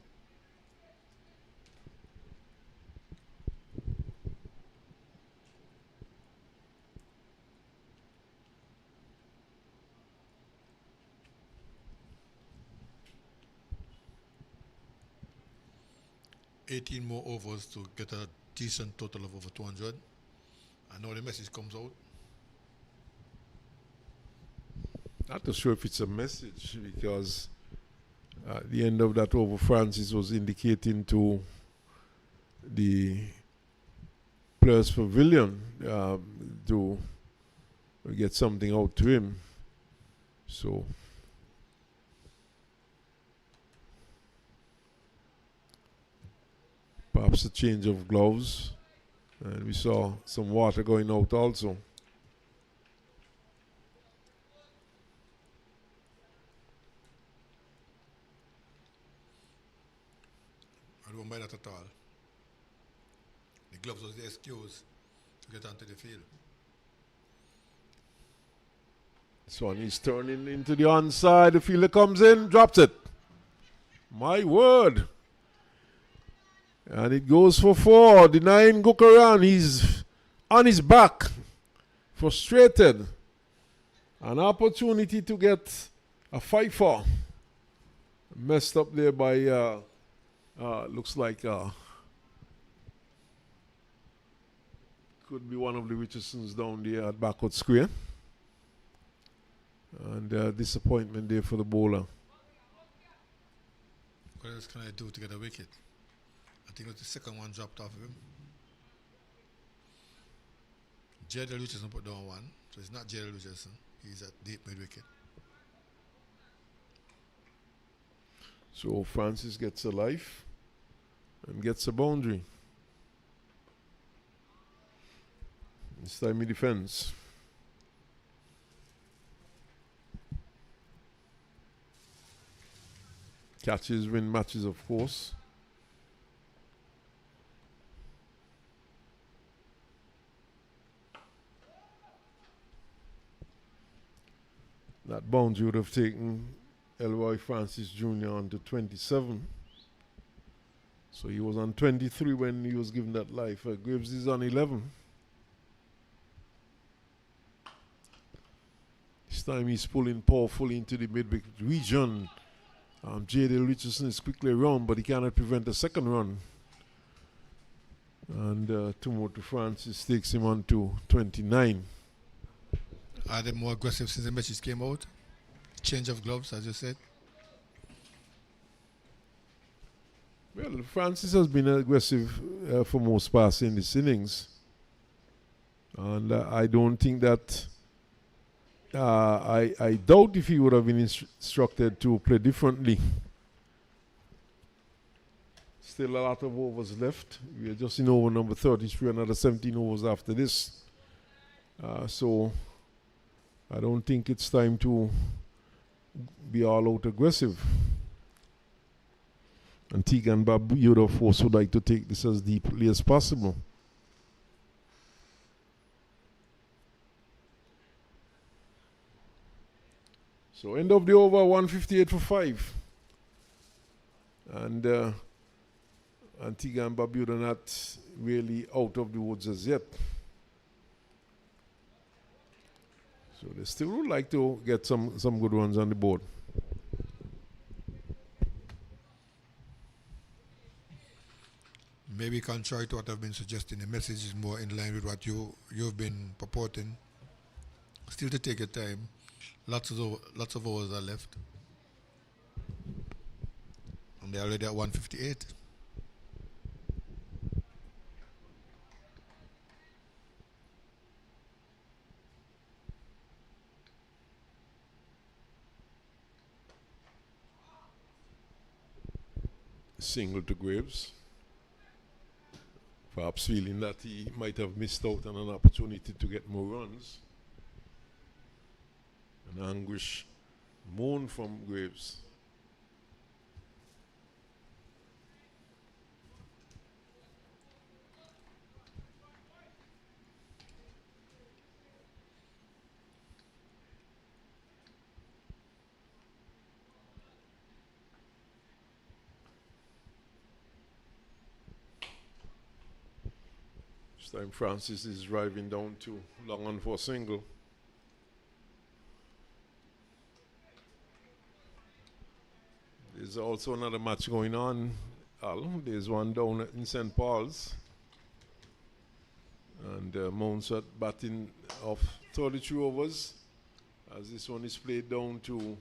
$18 more overs to get a decent total of over 200. I know the message comes out. Not too sure if it's a message, because at the end of that over, Francis was indicating to the Players Pavilion to get something out to him. So perhaps a change of gloves, and we saw some water going out also. I don't mind that at all. The gloves was the excuse to get onto the field. This one he's turning into the onside. The fielder comes in, drops it. My word. And it goes for 4. Denying Gukarang. He's on his back. Frustrated. An opportunity to get a 5-4. Messed up there by, looks like, could be one of the Richardsons down there at backward square. And disappointment there for the bowler. What else can I do to get a wicket? I think it was the second one dropped off of him. Jadel Richardson put down one, so it's not Jadel Richardson. He's at deep mid wicket. So Francis gets a life and gets a boundary. This time he defends. Catches win matches, of course. That boundary would have taken Elroy Francis Jr. on to 27. So he was on 23 when he was given that life. Graves is on 11. This time he's pulling powerfully into the mid-wicket region. Jadel Richardson is quickly around, but he cannot prevent a second run. And Tumoto Francis takes him on to 29. Are they more aggressive since the message came out? Change of gloves, as you said. Well, Francis has been aggressive for most parts in this innings. And I don't think that... I doubt if he would have been instructed to play differently. Still a lot of overs left. We are just in over number 33, another 17 overs after this. So I don't think it's time to be all out aggressive. Antigua and Barbuda, of course, would like to take this as deeply as possible. So end of the over, 158 for 5. And Antigua and Barbuda not really out of the woods as yet. So they still would like to get some good runs on the board. Maybe contrary to what I've been suggesting, the message is more in line with what you've been purporting. Still to take your time. Lots of overs are left. And they're already at 158. Single to Graves. Perhaps feeling that he might have missed out on an opportunity to get more runs. An anguish moan from Graves. This time Francis is driving down to long on for a single. There's also another match going on, Al. There's one down in St. Paul's. And Mounsett batting off 33 overs. As this one is played down to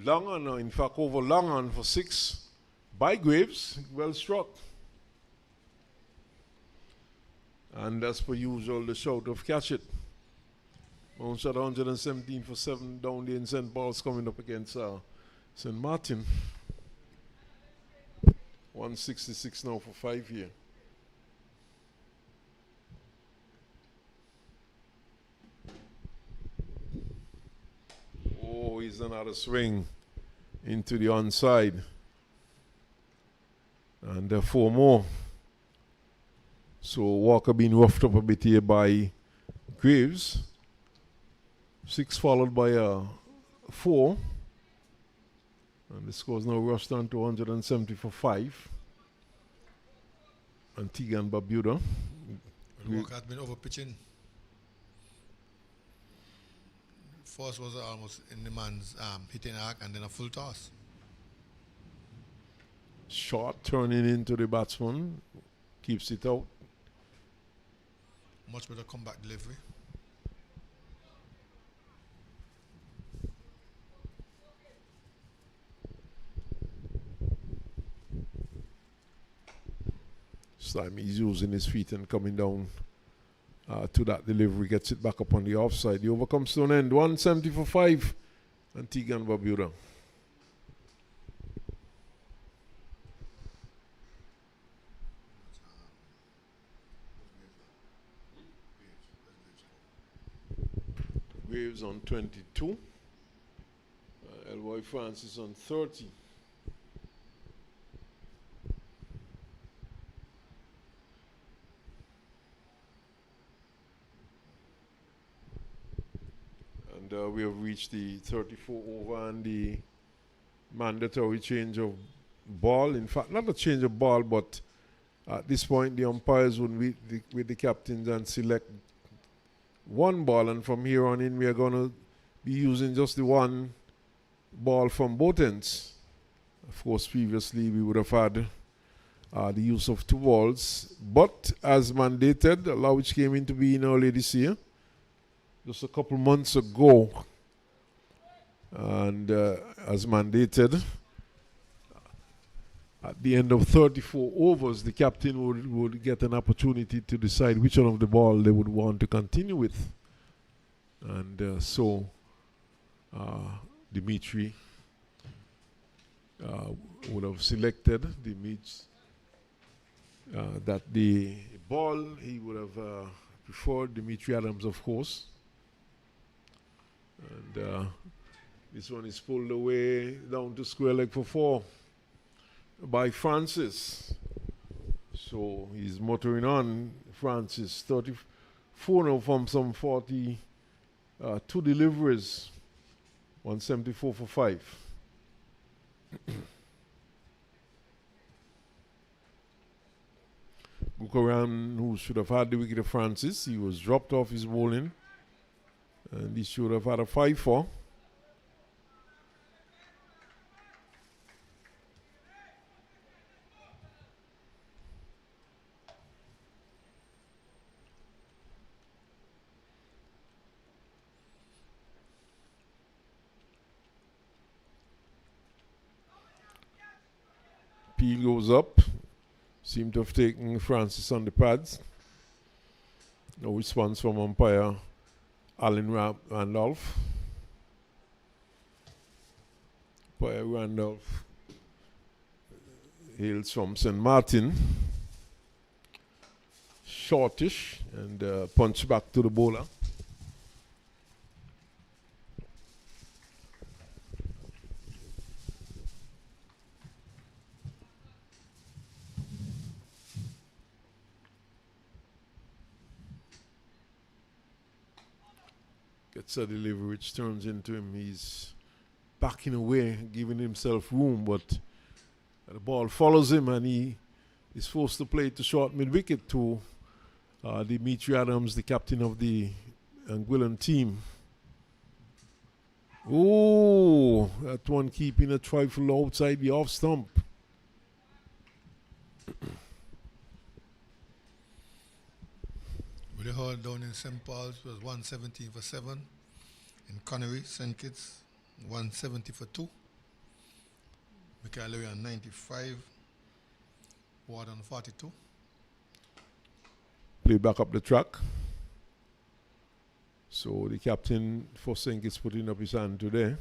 long on, in fact over long on for 6 by Graves. Well struck. And as per usual, the shout of catch it. Mounsett 117 for 7 down there in St. Paul's coming up against St. Martin. 166 now for 5 here. Oh, he's another swing into the onside. And 4 more. So Walker being roughed up a bit here by Graves. 6 followed by a 4. And the score is now rushed down to 170 for 5. Antigua and Barbuda. Walker has been over pitching. First was almost in the man's hitting arc and then a full toss. Short turning into the batsman. Keeps it out. Much better comeback delivery. This time he's using his feet and coming down to that delivery, gets it back up on the offside. The over comes to an end. 170 for 5, Antigua and Barbuda. Waves on 22. LY France is on 30. And we have reached the 34 over and the mandatory change of ball. In fact, not a change of ball, but at this point the umpires would meet with the captains and select one ball, and from here on in we are going to be using just the one ball from both ends. Of course, previously we would have had the use of 2 balls, but as mandated, a law which came into being early this year, just a couple months ago, and as mandated, at the end of 34 overs, the captain would get an opportunity to decide which one of the ball they would want to continue with. And so Dimitri would have selected that the ball he would have preferred, Dimitri Adams, of course. And this one is pulled away down to square leg for 4 by Francis. So he's motoring on, Francis. 34 now from some 42 deliveries. 174 for 5. Bukaram, who should have had the wicket of Francis, he was dropped off his bowling, and he should have had a 5-4. Peel goes up. Seem to have taken Francis on the pads. No response from umpire Alan Randolph. Umpire Randolph hails from St. Martin. Shortish, and punch back to the bowler. Gets a delivery which turns into him. He's backing away, giving himself room, but the ball follows him and he is forced to play to short mid-wicket to Dimitri Adams, the captain of the Anguillan team. Oh, that one keeping a trifle outside the off stump. With the haul down in St. Paul's was 117 for 7. In Connery, St. Kitts, 170 for 2. Michael Louis on 95. Ward on 42. Play back up the track. So the captain for St. Kitts putting up his hand today.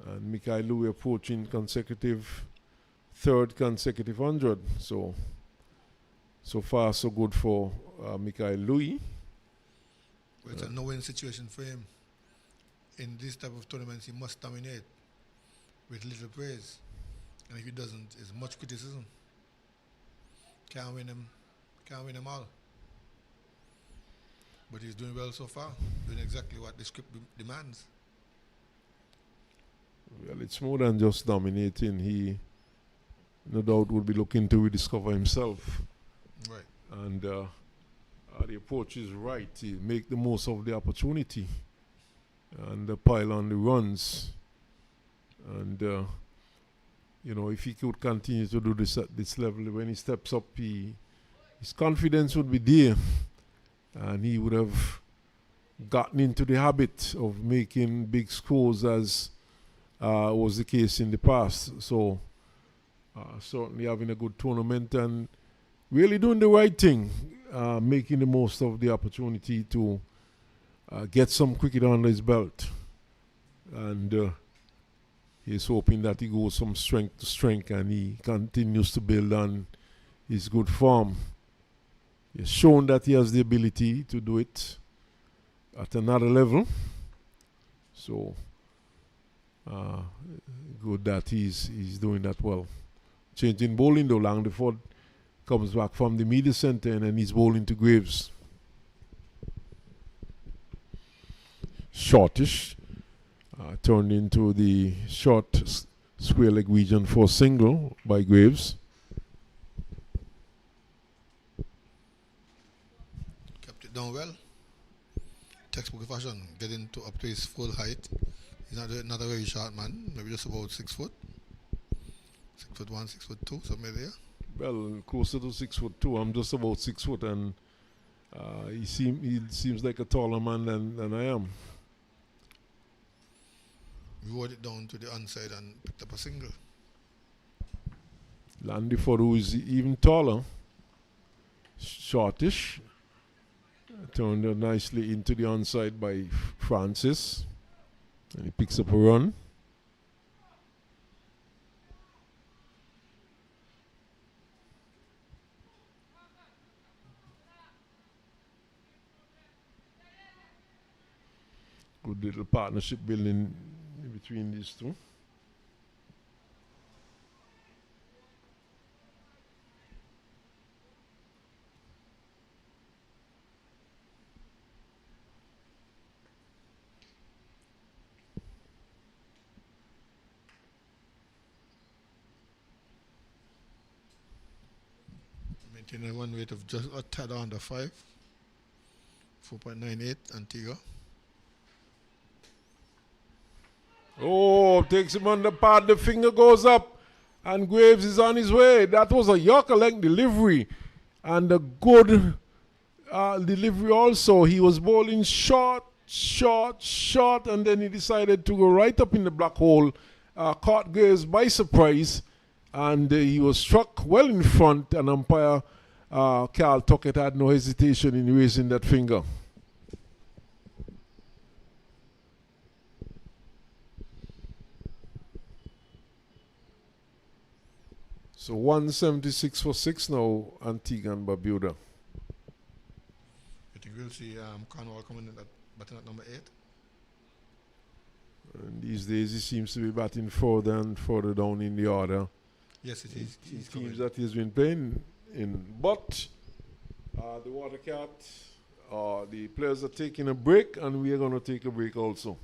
And Michael Louis approaching third consecutive 100. So far, so good for Michael Louis. Well, it's a no-win situation for him. In this type of tournaments, he must dominate with little praise. And if he doesn't, it's much criticism. Can't win them all. But he's doing well so far, doing exactly what the script demands. Well, it's more than just dominating. He, no doubt, would be looking to rediscover himself. Right. And the approach is right. He make the most of the opportunity and pile on the runs. And, if he could continue to do this at this level, when he steps up, his confidence would be there. And he would have gotten into the habit of making big scores as was the case in the past. So certainly having a good tournament, and really doing the right thing, making the most of the opportunity to get some cricket under his belt. And he's hoping that he goes from strength to strength and he continues to build on his good form. He's shown that he has the ability to do it at another level. So good that he's doing that well. Changing bowling though, Langford comes back from the media center and then he's bowling to Graves. Shortish turned into the short square leg region for single by Graves. Kept it down well. Textbook fashion, getting to up to his full height. He's not a very short man, maybe just about 6 foot. 6'1", 6'2", somewhere there. Well, closer to 6'2". I'm just about 6 foot, and he seems like a taller man than I am. We rode it down to the onside and picked up a single. Landiford, who is even taller, shortish, turned nicely into the onside by Francis, and he picks up a run. Good little partnership building between these two. Maintaining a run rate of just a tad under 5. 4.98 Antigua. Oh, takes him on the pad, the finger goes up, and Graves is on his way. That was a Yorker length delivery, and a good delivery also. He was bowling short, and then he decided to go right up in the black hole, caught Graves by surprise, and he was struck well in front, and umpire Carl Tuckett had no hesitation in raising that finger. So 176 for 6 now, Antigua and Barbuda. I think we'll see Cornwall coming in at batting at number 8. And these days he seems to be batting further and further down in the order. Yes, it is. He teams that he's been playing in. But the Watercat, the players are taking a break, and we are going to take a break also.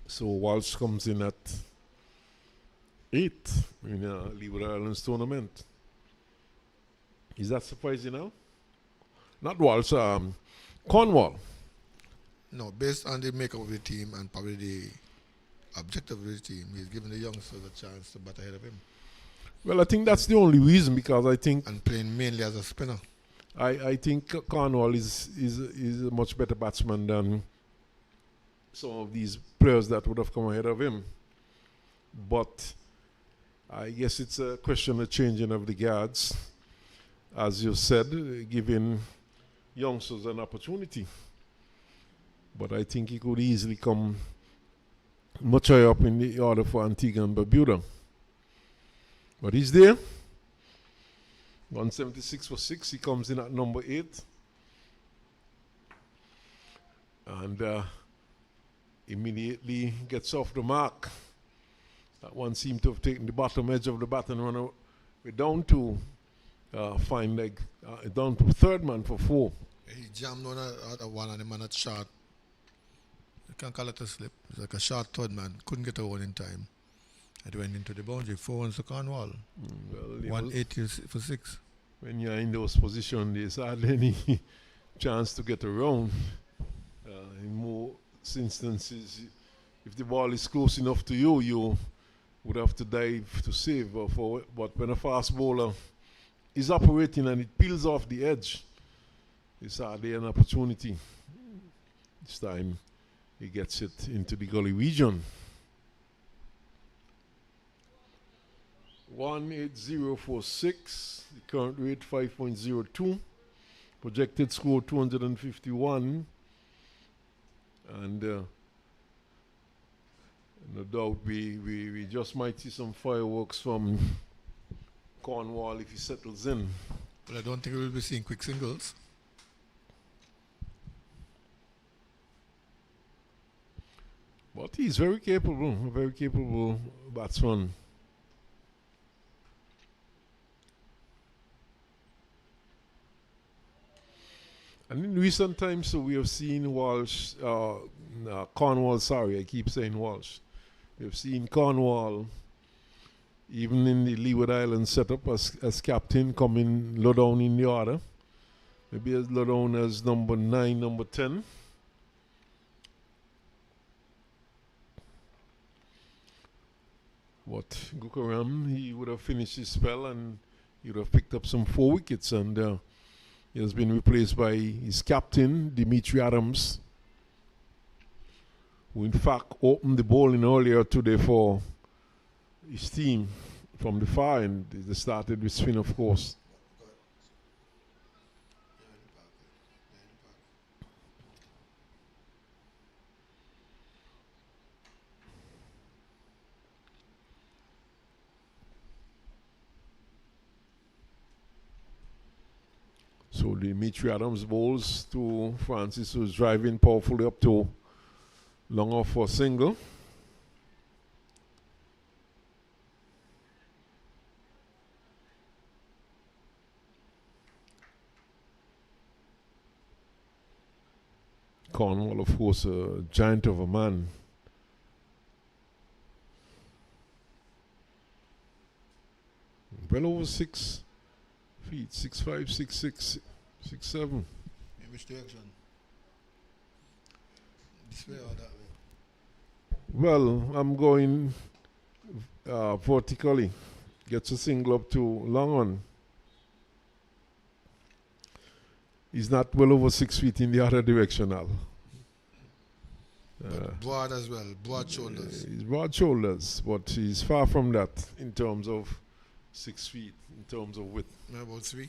So Walsh comes in at 8 in Leeward Islands tournament. Is that surprising now? Not Walsh, Cornwall. No, based on the makeup of the team and probably the objective of the team, he's giving the youngsters a chance to bat ahead of him. Well, I think that's the only reason, because I think... And playing mainly as a spinner. I think Cornwall is a much better batsman than some of these players that would have come ahead of him. But I guess it's a question of changing of the guards. As you said, giving youngsters an opportunity. But I think he could easily come much higher up in the order for Antigua and Barbuda. But he's there. 176 for 6. He comes in at number 8. And immediately gets off the mark. That one seemed to have taken the bottom edge of the bat and run away. We're down to fine leg. Down to third man for 4. He jammed on a one and the man at short. You can't call it a slip. It's like a short third man. Couldn't get a one in time. It went into the boundary. 4 runs to Cornwall. Well, 180 for 6. When you're in those positions, there's hardly any chance to get around. In most instances, if the ball is close enough to you, you would have to dive to save. But when a fast bowler is operating and it peels off the edge, it's hardly an opportunity. This time, he gets it into the gully region. 18046, the current rate 5.02, projected score 251, and no doubt we just might see some fireworks from Cornwall if he settles in. But I don't think we'll be seeing quick singles. But he's very capable, a very capable batsman. And in recent times, so we have seen Cornwall, sorry, I keep saying Walsh. We have seen Cornwall, even in the Leeward Islands setup, as captain, coming low down in the order. Maybe as low down as number 9, number 10. But Gukaram, he would have finished his spell and he would have picked up some 4 wickets, and he has been replaced by his captain, Dimitri Adams, who in fact opened the bowling earlier today for his team from the far end. They started with spin, of course. So Dimitri Adams bowls to Francis, who's driving powerfully up to long off for a single. Cornwall, of course, a giant of a man. Well over 6 feet, 6'5", 6'6", 6'7". In which direction? This way or that way? Well, I'm going vertically. Gets a single up to long on. He's not well over 6 feet in the other direction, Al. But broad as well, broad shoulders. He's broad shoulders, but he's far from that in terms of 6 feet, in terms of width. About 3.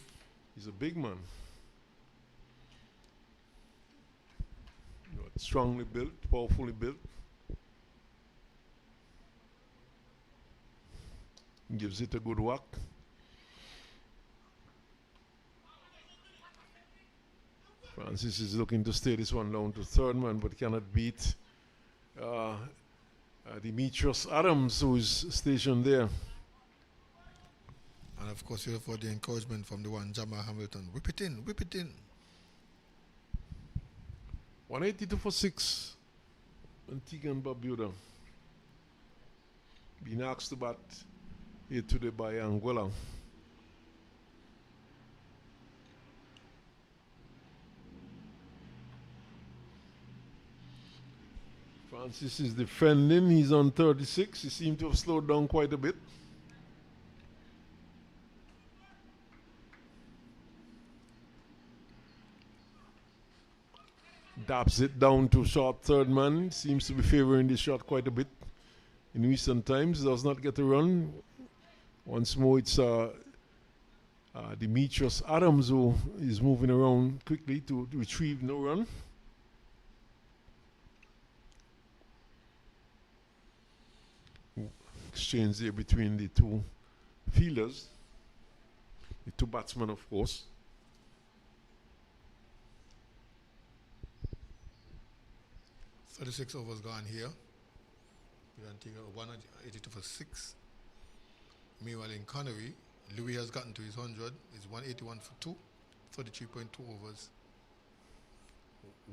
He's a big man. Strongly built, powerfully built. Gives it a good whack. Francis is looking to stay this one down to third man, but cannot beat Demetrius Adams, who is stationed there. And of course, you look for the encouragement from the one, Jamal Hamilton. Whip it in, whip it in. 182 for 6. Antigua and Barbuda being asked to bat here today by Anguilla. Francis is defending. He's on 36. He seemed to have slowed down quite a bit. Daps it down to short third man. Seems to be favoring this shot quite a bit in recent times. Does not get a run. Once more, it's Demetrius Adams who is moving around quickly to retrieve no run. Exchange there between the two fielders, the two batsmen, of course. "36 overs gone here. Antigua 182 for 6. Meanwhile, in Connery, Louis has gotten to his 100. It's 181 for 2, 33.2 overs.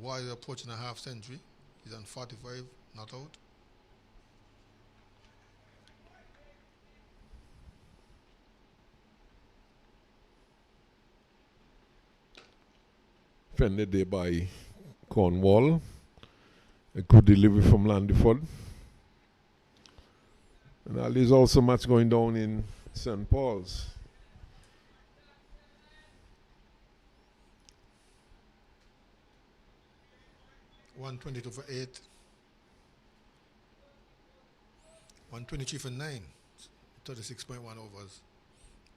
Warrior approaching a half century. He's on 45, not out. Fended there by Cornwall. A good delivery from Landiford. And there's also much going down in St. Paul's. $122 for 8. 123 for 9. 36.1 overs.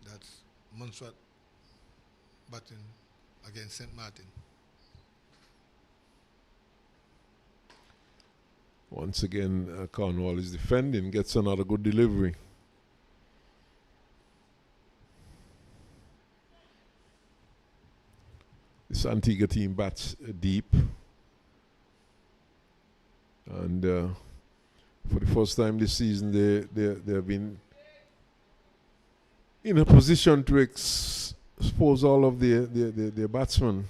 That's Montserrat batting against St. Martin. Once again, Cornwall is defending, gets another good delivery. This Antigua team bats deep. And for the first time this season, they have been in a position to expose all of their batsmen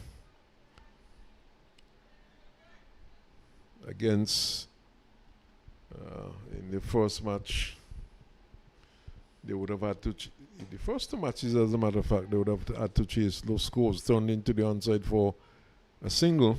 against in the first match. They would have had to the first two matches, as a matter of fact, they would have had to chase low scores, turned into the onside for a single.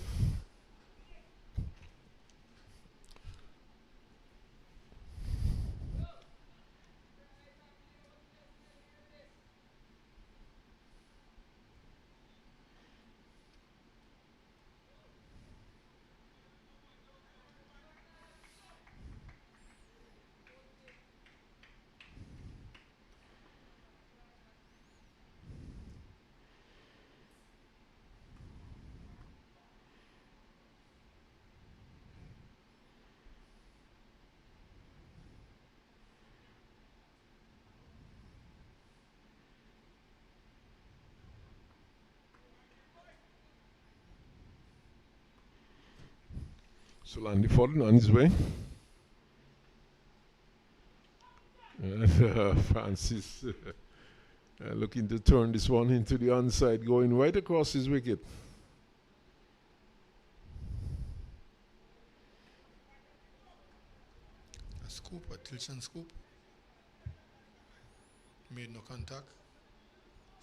So Landiford on his way. And Francis looking to turn this one into the onside, going right across his wicket. A scoop, a Tilson scoop. Made no contact.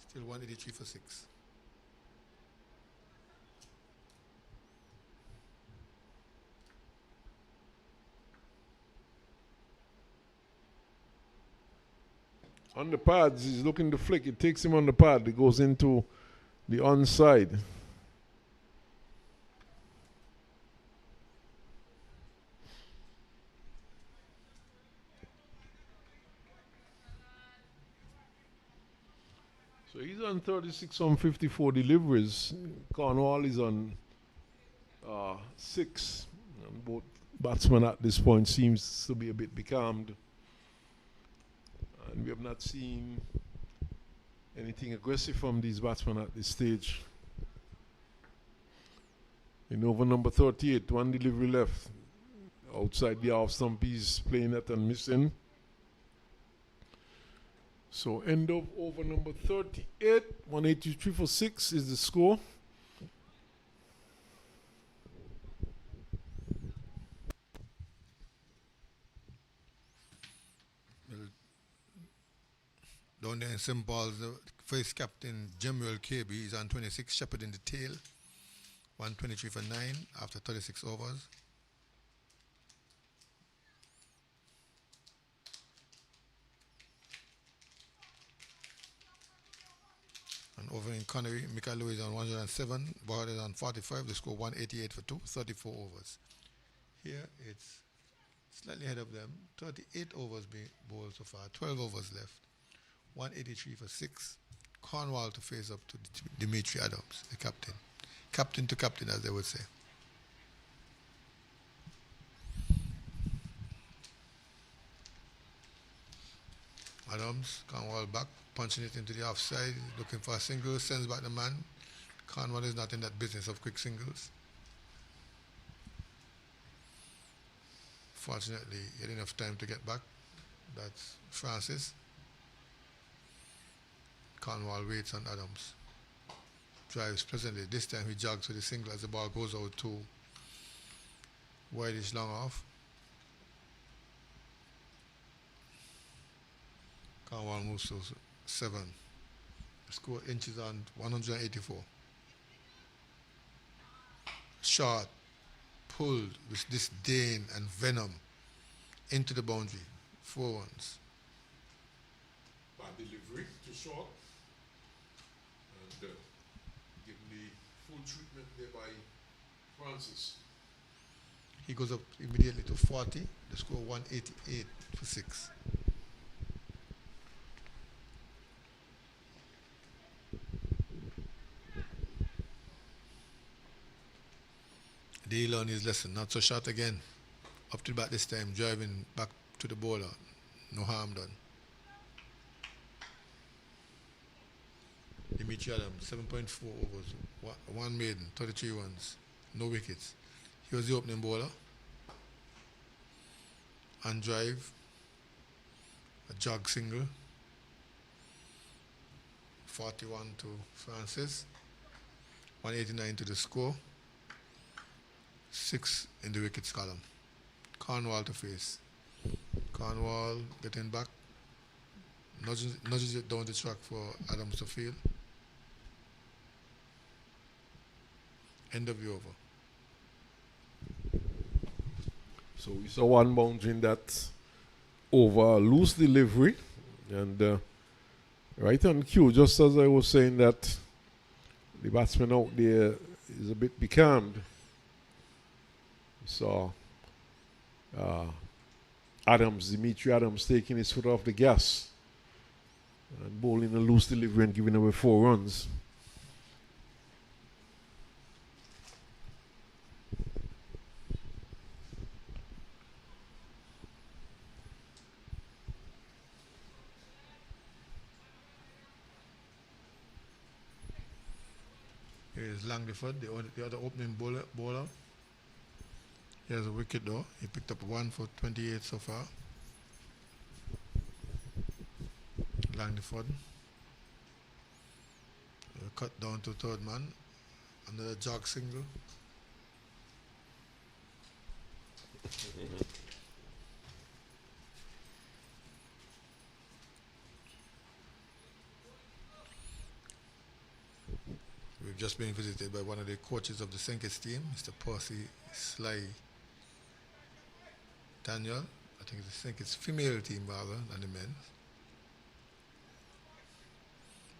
Still 183 for 6. On the pads, he's looking to flick. It takes him on the pad. It goes into the onside. So he's on 36 on 54 deliveries. Cornwall is on 6. And both batsmen at this point seems to be a bit becalmed. And we have not seen anything aggressive from these batsmen at this stage. In over number 38, one delivery left. Outside the half stump, he's playing it and missing. So end of over number 38, 183 for 6 is the score. Down there in St. Paul's, the vice captain Jemuel KB is on 26, Shepherd in the tail. 123 for 9 after 36 overs. And over in Connery, Mika Lewis on 107, Boyd is on 45. They score 188 for 2, 34 overs. Here it's slightly ahead of them. 38 overs being bowled so far, 12 overs left. 183 for 6. Cornwall to face up to Dimitri Adams, the captain. Captain to captain, as they would say. Adams, Cornwall back, punching it into the offside, looking for a single, sends back the man. Cornwall is not in that business of quick singles. Fortunately, he had enough time to get back. That's Francis. Cornwall waits on Adams. Drives presently. This time he jogs with the single as the ball goes out to Whitish long off. Cornwall moves to 7. The score inches on 184. Shot, pulled with disdain and venom into the boundary. 4 runs. Bad delivery, too short. And given the full treatment there by Francis. He goes up immediately to 40. The score 188 for 6. They learn his lesson, not so short again. Up to the bat this time, driving back to the bowler. No harm done. Dimitri Adams, 7.4 overs, 1 maiden, 33 runs, no wickets. He was the opening bowler. On drive, a jog single, 41 to Francis, 189 to the score. 6 in the wickets column. Cornwall to face. Cornwall getting back. Nudges it down the track for Adams to field. End of the over. So we saw one boundary in that over, loose delivery. And right on cue, just as I was saying that the batsman out there is a bit becalmed. So Dimitri Adams taking his foot off the gas and bowling a loose delivery and giving away 4 runs. Here is Langford, the other opening bowler. Here's a wicket though. He picked up 1 for 28 so far. Langford. Cut down to third man. Another jog single. We've just been visited by one of the coaches of the Senkis team, Mr. Percy Sly Daniel. I think it's the Senkis female team rather than the men.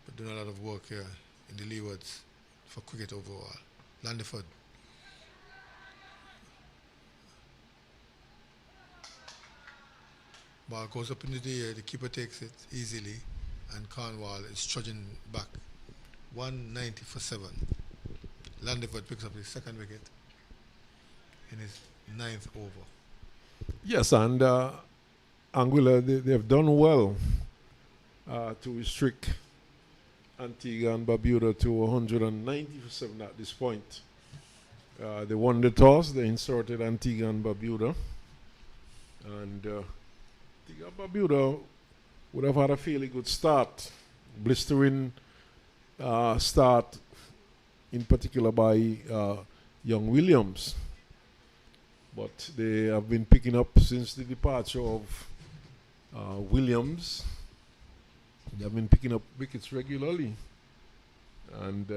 But doing a lot of work here in the leewards for cricket overall. Landiford. Ball goes up into the air, the keeper takes it easily, and Cornwall is trudging back. 190 for 7. Landiford picks up his second wicket in his 9th over. Yes, and Anguilla, they've done well to restrict Antigua and Barbuda to 190 for 7 at this point. They won the toss, they inserted Antigua and Barbuda. And Antigua and Barbuda would have had a fairly good start. Blistering start, in particular by young Williams. But they have been picking up since the departure of Williams. They have been picking up wickets regularly, and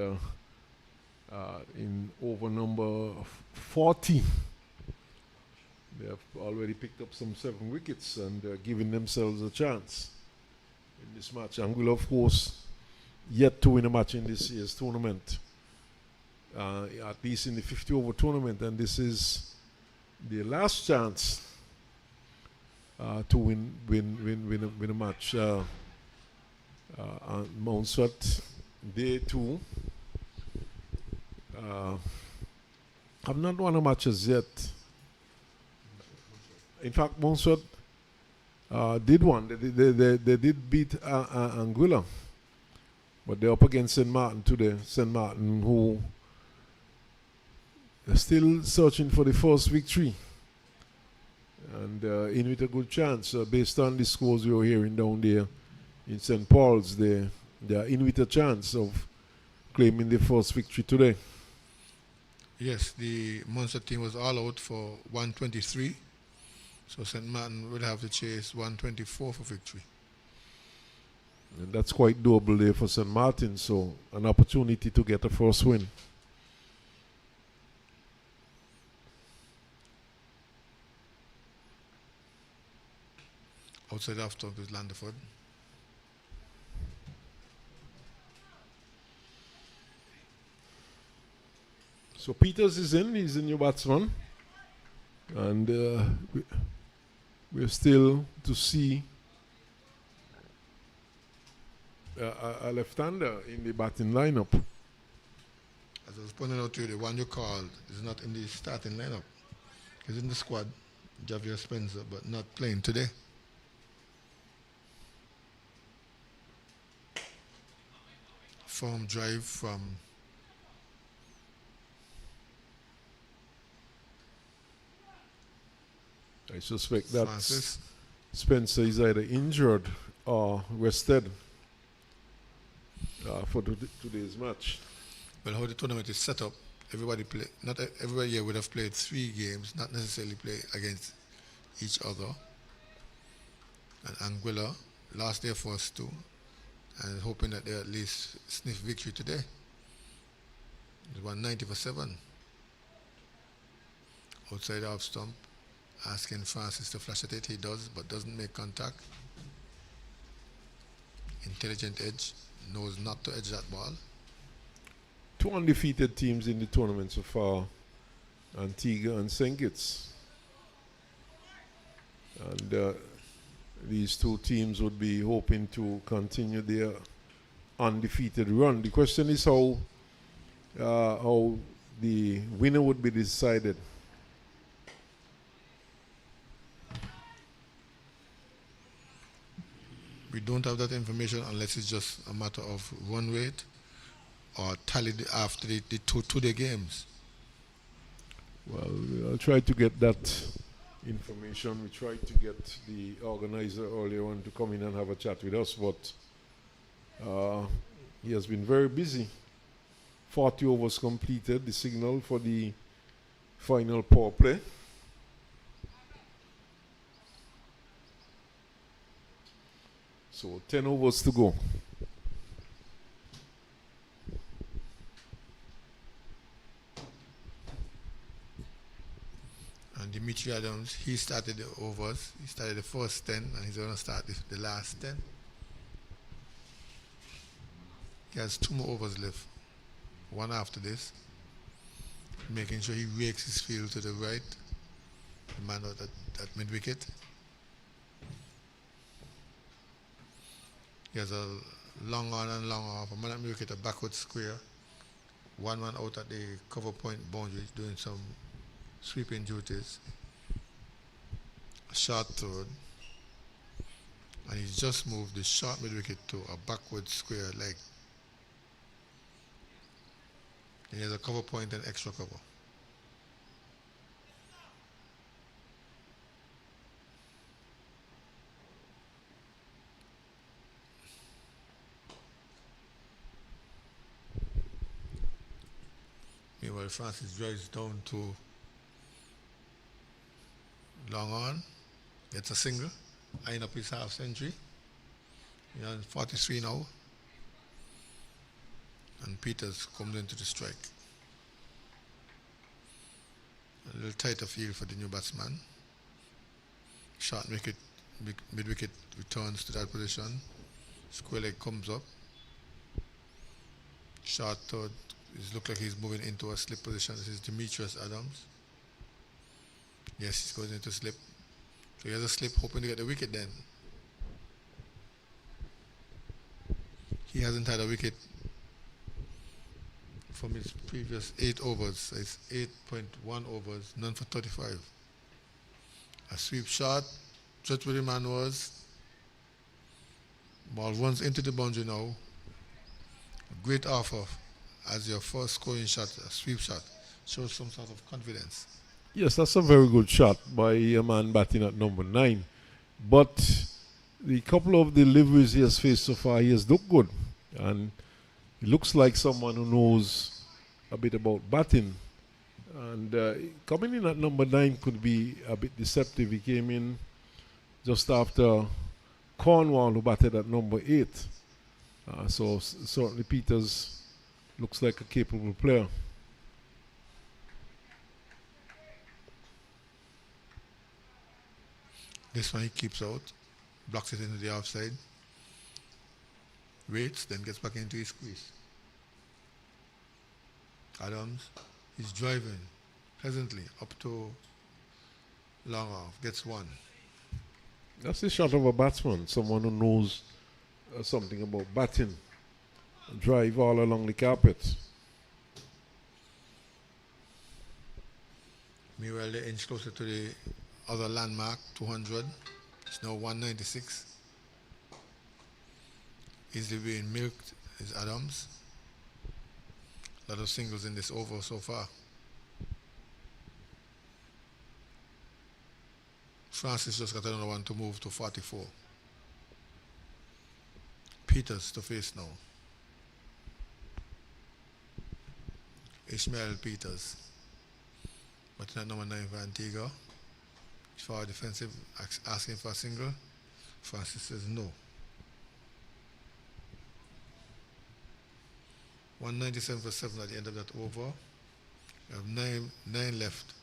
in over number 40, they have already picked up some 7 wickets and giving themselves a chance in this match. Anguilla, of course, yet to win a match in this year's tournament, at least in the 50 over tournament, and this is the last chance to win a match. Mountfort, they too have not won a match as yet. In fact, Mountfort did one. They did beat Anguilla, but they're up against St. Martin today. St. Martin, who are still searching for the first victory, and in with a good chance based on the scores we were hearing down there in St. Paul's. They are in with a chance of claiming the first victory today. Yes, the Munster team was all out for 123, so St. Martin will have to chase 124 for victory. And that's quite doable there for St. Martin, so an opportunity to get a first win. Outside half top is Landford. So Peters is in, he's a new batsman. And we're still to see a left-hander in the batting lineup. As I was pointing out to you, the one you called is not in the starting lineup. He's in the squad, Javier Spencer, but not playing today. Form drive from I suspect that Francis. Spencer is either injured or rested for today's match. Well, how the tournament is set up, everybody play. Not everybody here would have played 3 games, not necessarily play against each other. And Anguilla lost their first 2, and hoping that they at least sniff victory today. It won 90 for 7. Outside half stump, asking Francis to flash at it. He does, but doesn't make contact. Intelligent edge, knows not to edge that ball. 2 undefeated teams in the tournament so far, Antigua and St. Kitts. And these 2 teams would be hoping to continue their undefeated run. The question is how the winner would be decided. We don't have that information unless it's just a matter of run rate or tallied after the 2 two-day games. Well, I'll try to get that information. We tried to get the organizer earlier on to come in and have a chat with us, but he has been very busy. 40 overs completed, the signal for the final power play. So 10 overs to go. And Dimitri Adams, he started the overs. He started the first 10, and he's going to start the last 10. He has 2 more overs left. 1 after this. Making sure he rakes his field to the right. The man out at mid-wicket. He has a long on and long off. A man at mid-wicket, a backward square. 1 man out at the cover point boundary doing some sweeping duties. A short third. And he's just moved the short mid-wicket to a backward square leg. And he has a cover point and extra cover. Meanwhile, Francis drives down to long on, gets a single, eyeing up his half century. He's on 43 now. And Peters comes into the strike. A little tighter field for the new batsman. Short wicket, mid wicket returns to that position. Square leg comes up. Short third. It looks like he's moving into a slip position. This is Demetrius Adams. Yes, he's going into slip. So he has a slip, hoping to get the wicket then. He hasn't had a wicket from his previous 8 overs. It's 8.1 overs, none for 35. A sweep shot, just where the man was. Ball runs into the boundary now. A great offer as your first scoring shot, a sweep shot. Shows some sort of confidence. Yes, that's a very good shot by a man batting at number 9. But the couple of deliveries he has faced so far, he has looked good. And he looks like someone who knows a bit about batting. And coming in at number 9 could be a bit deceptive. He came in just after Cornwall, who batted at number 8. So certainly Peters looks like a capable player. This one he keeps out, blocks it into the offside, waits, then gets back into his squeeze. Adams is driving pleasantly up to long off, gets one. That's the shot of a batsman, someone who knows something about batting. Drive all along the carpet. Meanwhile, they inch closer to the other landmark, 200. It's now 196. Easily being milked is Adams. A lot of singles in this over so far. Francis just got another one to move to 44. Peters to face now. Ishmael Peters. But not number 9 for Antigua. For defensive, asking for a single. Francis says no. 197 for 7 at the end of that over. We have nine left.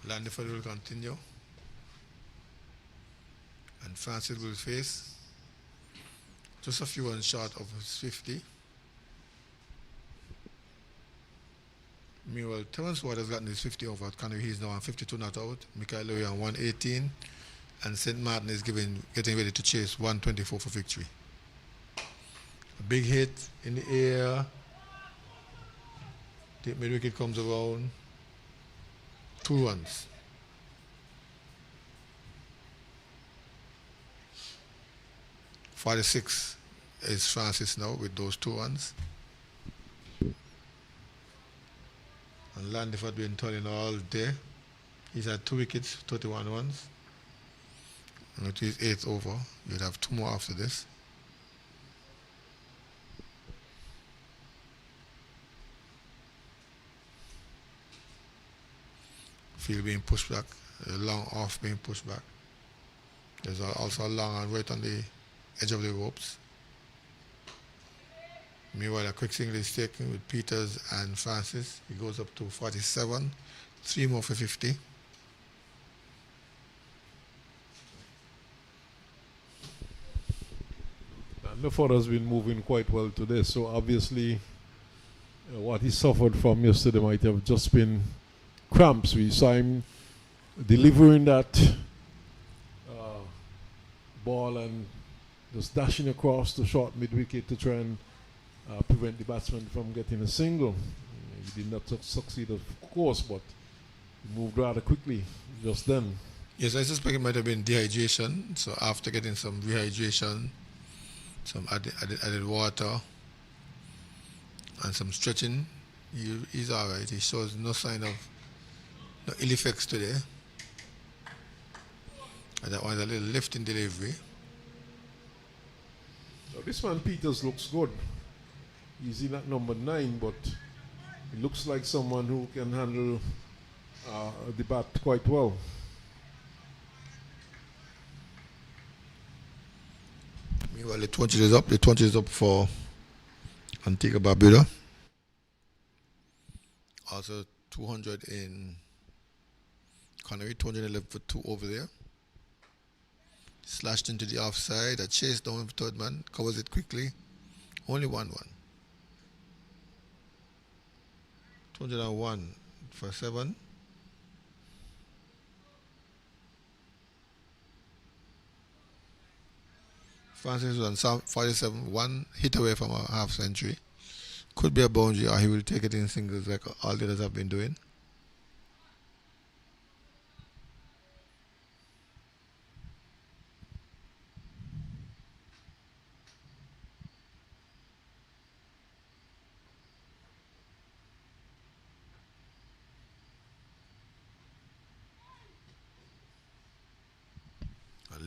Landiford will continue. And Francis will face just a few runs short of his 50. Meanwhile, Terence Ward has gotten his 50 over at Connery. He's now on 52 not out. Michael Lowry on 118. And St. Martin is getting ready to chase 124 for victory. A big hit in the air. The mid wicket comes around. 2 runs. .46 is Francis now with those 2 runs. And Landiford been turning all day. He's had 2 wickets, 31 runs. And it is 8th over. You'd have 2 more after this. Field being pushed back, a long off being pushed back. There's also a long on right on the edge of the ropes. Meanwhile, a quick single is taken with Peters and Francis. He goes up to 47, 3 more for 50. And the ford has been moving quite well today, so obviously what he suffered from yesterday might have just been cramps. We saw him delivering that ball and just dashing across the short mid-wicket to try and prevent the batsman from getting a single. He did not succeed, of course, but he moved rather quickly just then. Yes, I suspect it might have been dehydration. So after getting some rehydration, some added water, and some stretching, he's all right. He shows no sign of no ill effects today. And that was a little lift in delivery. Now this man Peters looks good. He's in at number 9, but he looks like someone who can handle the bat quite well. Meanwhile, the 20 is up. The 20 is up for Antigua and Barbuda. Also 200 in Connery, 211 for 2 over there. Slashed into the offside. A chase down with third man. Covers it quickly. Only 1-1. 201 for 7. Francis was on 47, 1 hit away from a half century. Could be a boundary, or he will take it in singles like all the others have been doing.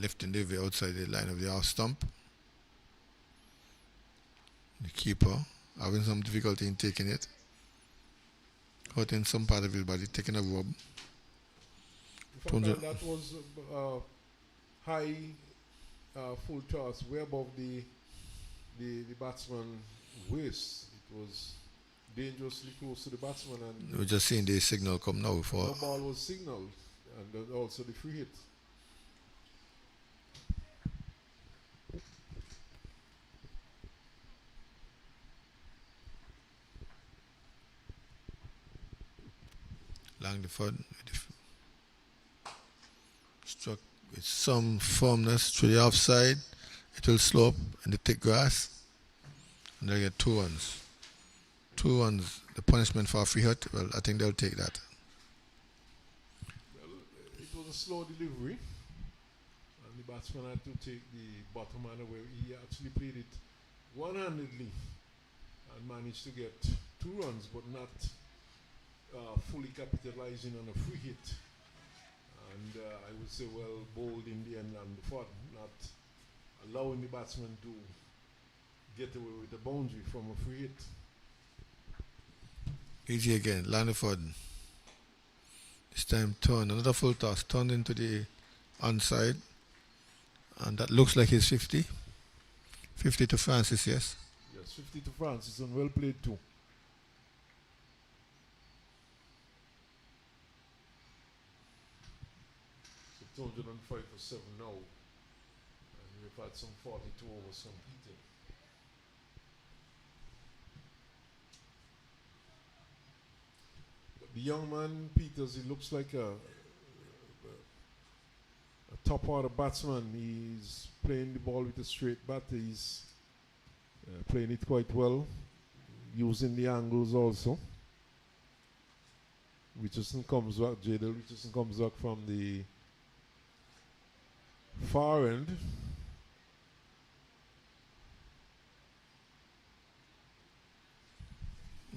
Lifting the way outside the line of the half stump. The keeper having some difficulty in taking it. Hurting some part of his body, taking a rub. That was high full toss, way above the batsman's waist. It was dangerously close to the batsman, and we're just seeing the signal come now for the ball was signaled, and also the free hit. Langford struck with some firmness through the offside. It will slope in the thick grass, and they'll get 2 runs. 2 runs, the punishment for a free hit. Well, I think they'll take that. Well, it was a slow delivery, and the batsman had to take the bottom hand away. He actually played it one-handedly and managed to get 2 runs, but not fully capitalizing on a free hit. And I would say well bowled in the end, and for not allowing the batsman to get away with the boundary from a free hit. Easy again, Landford. This time turn, another full toss, turned into the onside. And that looks like he's 50. 50 to Francis, yes? Yes, 50 to Francis, and well played too. So 205 for 7 now. And we've had some 42 over some Peter. The young man, Peters, he looks like a top order batsman. He's playing the ball with a straight bat. He's playing it quite well, using the angles also. Richardson comes back, Jadel Richardson comes back from the far end.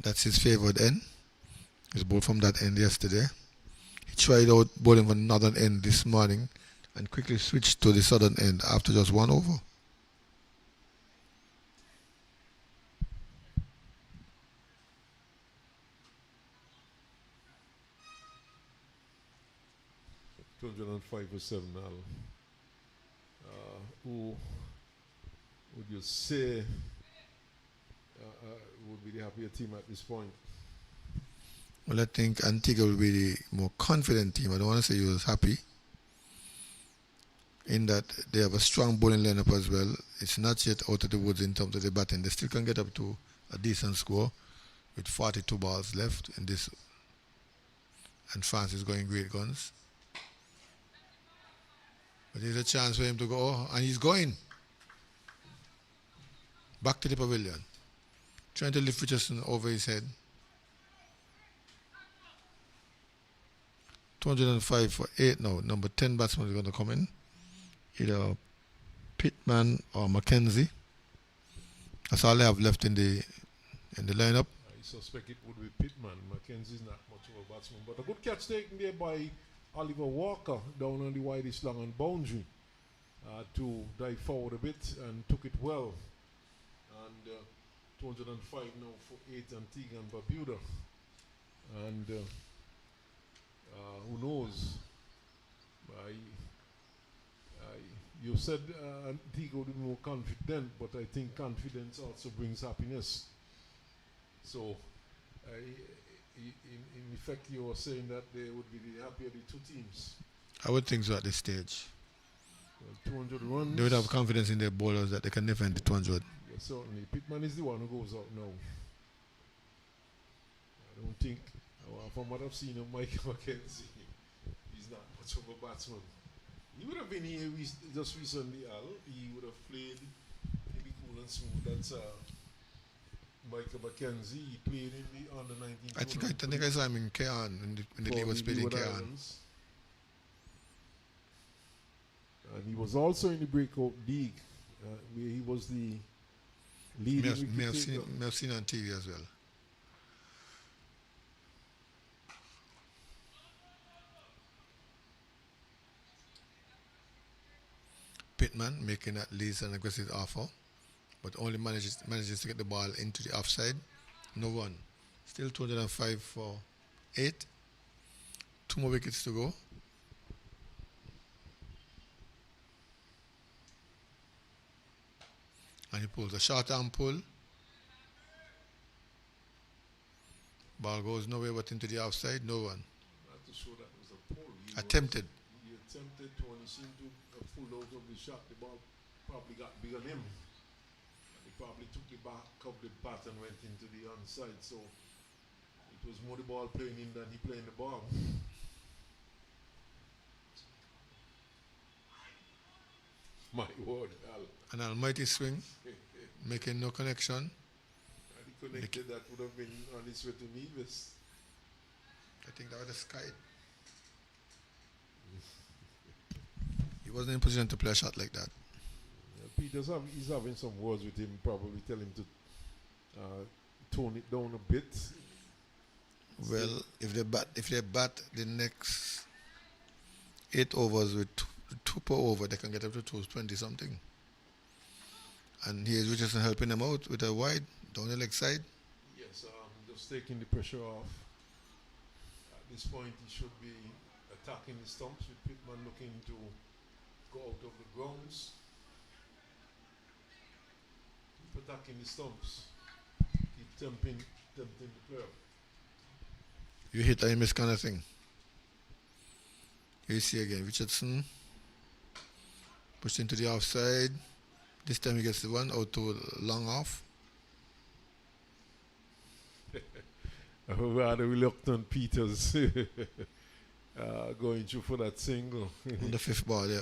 That's his favored end. He's bowled from that end yesterday. He tried out bowling from the northern end this morning and quickly switched to the southern end after just 1 over. $205 for 7 now. Who would you say would be the happier team at this point? Well, I think Antigua will be the more confident team. I don't want to say he was happy, in that they have a strong bowling lineup as well. It's not yet out of the woods in terms of the batting. They still can get up to a decent score with 42 balls left in this. And France is going great guns. But there's a chance for him to go, and he's going. Back to the pavilion. Trying to lift Richardson over his head. 205 for 8 now. Number 10 batsman is going to come in. Either Pittman or Mackenzie. That's all they have left in the lineup. I suspect it would be Pittman. Mackenzie's not much of a batsman, but a good catch taken there by Oliver Walker down on the widest long on boundary to dive forward a bit and took it well. And 205 now for 8 Antigua and Barbuda. And who knows? You said Antigua would be more confident, but I think confidence also brings happiness. So, in effect, you were saying that they would be the happier the two teams. I would think so at this stage. 200 runs. They would have confidence in their bowlers that they can defend the 200. Yes, certainly. Pittman is the one who goes out now. I don't think, from what I've seen of Mike McKenzie, he's not much of a batsman. He would have been here just recently, Al. He would have played maybe cool and smooth. That's Michael McKenzie. He played in the under 19. I think I saw him in Cairn when the league was played in Cairn. And he was also in the breakout league, where he was the leading. May have seen on TV as well. Pittman making at least an aggressive offer, but only manages to get the ball into the offside. No run. Still 205 for 8. 2 more wickets to go. And he pulls a short arm pull. Ball goes nowhere but into the offside. No run. Not to show that was a pull. Attempted. He attempted to, when he seemed to pull out of the shot, the ball probably got big on him. And he probably took the back of the bat and went into the onside. So it was more the ball playing in than he playing the ball. My word, Al. An almighty swing, making no connection. And he connected, that would have been on his way to Nevis. I think that was a Skype. He wasn't in position to play a shot like that. He's having some words with him, probably tell him to tone it down a bit. Well, if they bat the next 8 overs with 2 per over, they can get up to 220 something. And here's Richardson helping them out with a wide down the leg side. Yes, just taking the pressure off. At this point, he should be attacking the stumps with Pittman looking to go out of the grounds. Keep attacking the stumps. Keep tempting the player. You hit and miss kind of thing. Here you see again, Richardson pushed into the offside. This time he gets the one out to long off. Rather reluctant Peters going through for that single. On the 5th ball, yeah.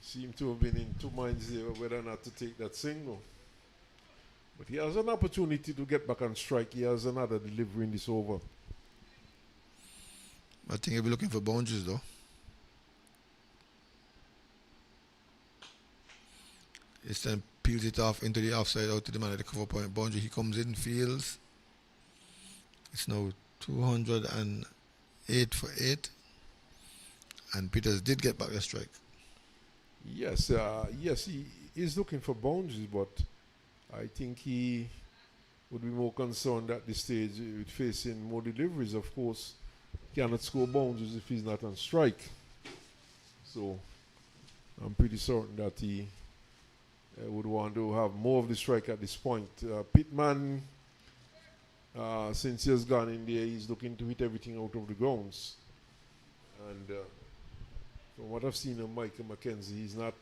Seemed to have been in 2 minds there whether or not to take that single. But he has an opportunity to get back on strike. He has another delivery in this over. I think he'll be looking for boundaries though. This time peels it off into the offside, out to the man at the cover point boundary. He comes in, fields. It's now 208 for 8. And Peters did get back the strike. Yes, yes, he is looking for boundaries, but I think he would be more concerned at this stage with facing more deliveries. Of course, cannot score boundaries if he's not on strike. So I'm pretty certain that he would want to have more of the strike at this point. Pittman, since he has gone in there, he's looking to hit everything out of the grounds. And from what I've seen of Michael McKenzie, he's not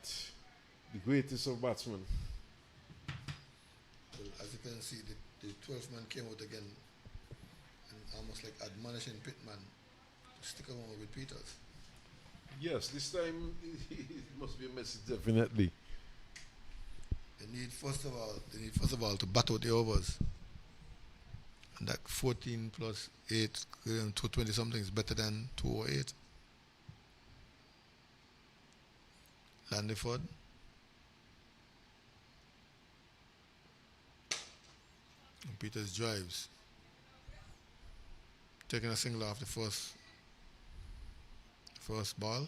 the greatest of batsmen. Well, as you can see, the 12th man came out again and almost like admonishing Pittman to stick around with Peters. Yes, this time it must be a message, definitely. They need first of all to bat out the overs. And that 14 plus 8, 220 something is better than 208. Landiford. And Peters drives. Taking a single off the First ball.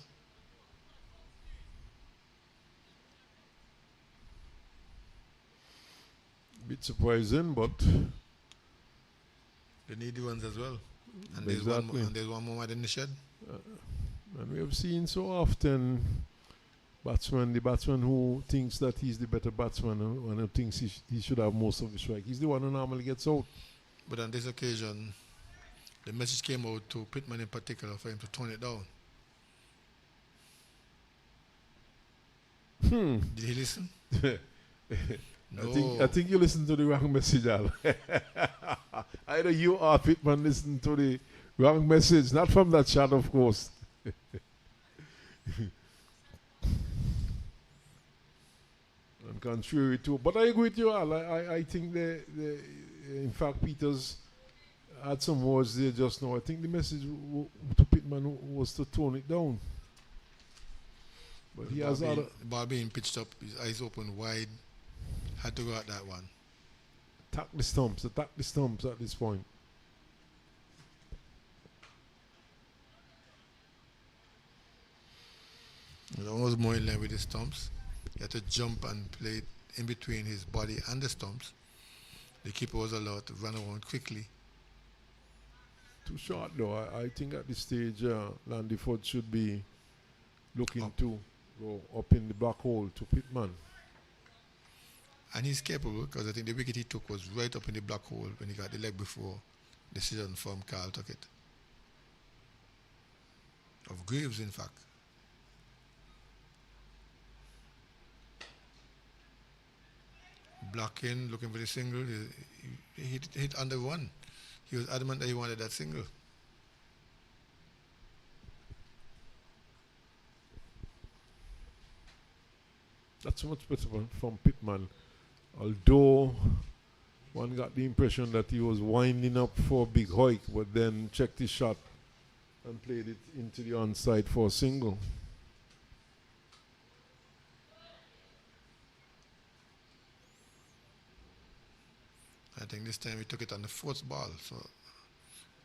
Bit surprising, but They need the ones as well. And exactly. there's one more in the shed. And we have seen so often the batsman who thinks that he's the better batsman and who thinks he should have most of the strike. He's the one who normally gets out. But on this occasion, the message came out to Pittman in particular for him to tone it down. Did he listen? No. I think you listened to the wrong message, Al. Either you or Pittman listened to the wrong message, not from that shot, of course. And contrary to, but I agree with you, Al. I think in fact, Peters had some words there just now. I think the message to Pittman was to tone it down. But he has other. The ball being pitched up, his eyes open wide. Had to go at that one. Attack the stumps at this point. The one was more in line with the stumps. He had to jump and play it in between his body and the stumps. The keeper was allowed to run around quickly. Too short though. I think at this stage, Landiford should be looking to go up in the black hole to Pittman. And he's capable because I think the wicket he took was right up in the black hole when he got the leg before decision from Carl Tuckett. Of Graves, in fact. Blocking, looking for the single. He hit under one. He was adamant that he wanted that single. That's much better from Pittman. Although one got the impression that he was winding up for a big hike, but then checked his shot and played it into the onside for a single. I think this time he took it on the fourth ball, so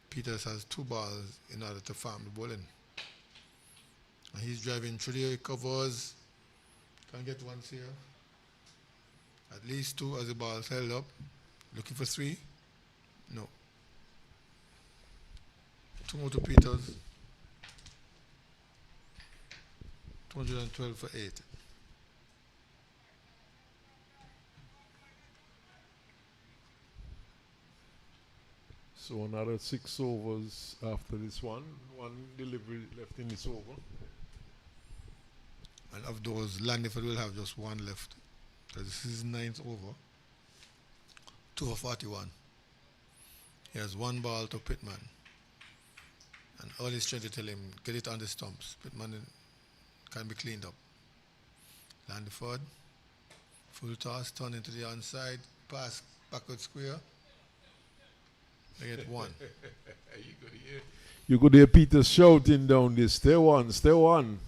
Peters has 2 balls in order to farm the bowling. And he's driving through the covers. Can't get once here. At least 2 as the ball's held up. Looking for 3. No. 2 more to Peters. 212 for 8. So another 6 overs after this one. 1 delivery left in this over. And of those, Landiford will have just 1 left. Because this is 9th over. 2 for 41. He has 1 ball to Pittman. And all he's trying to tell him, get it on the stumps. Pittman can be cleaned up. Landiford, full toss, turn into the onside, pass, backward square. They get 1. You could hear Peter shouting down this, stay one, stay one.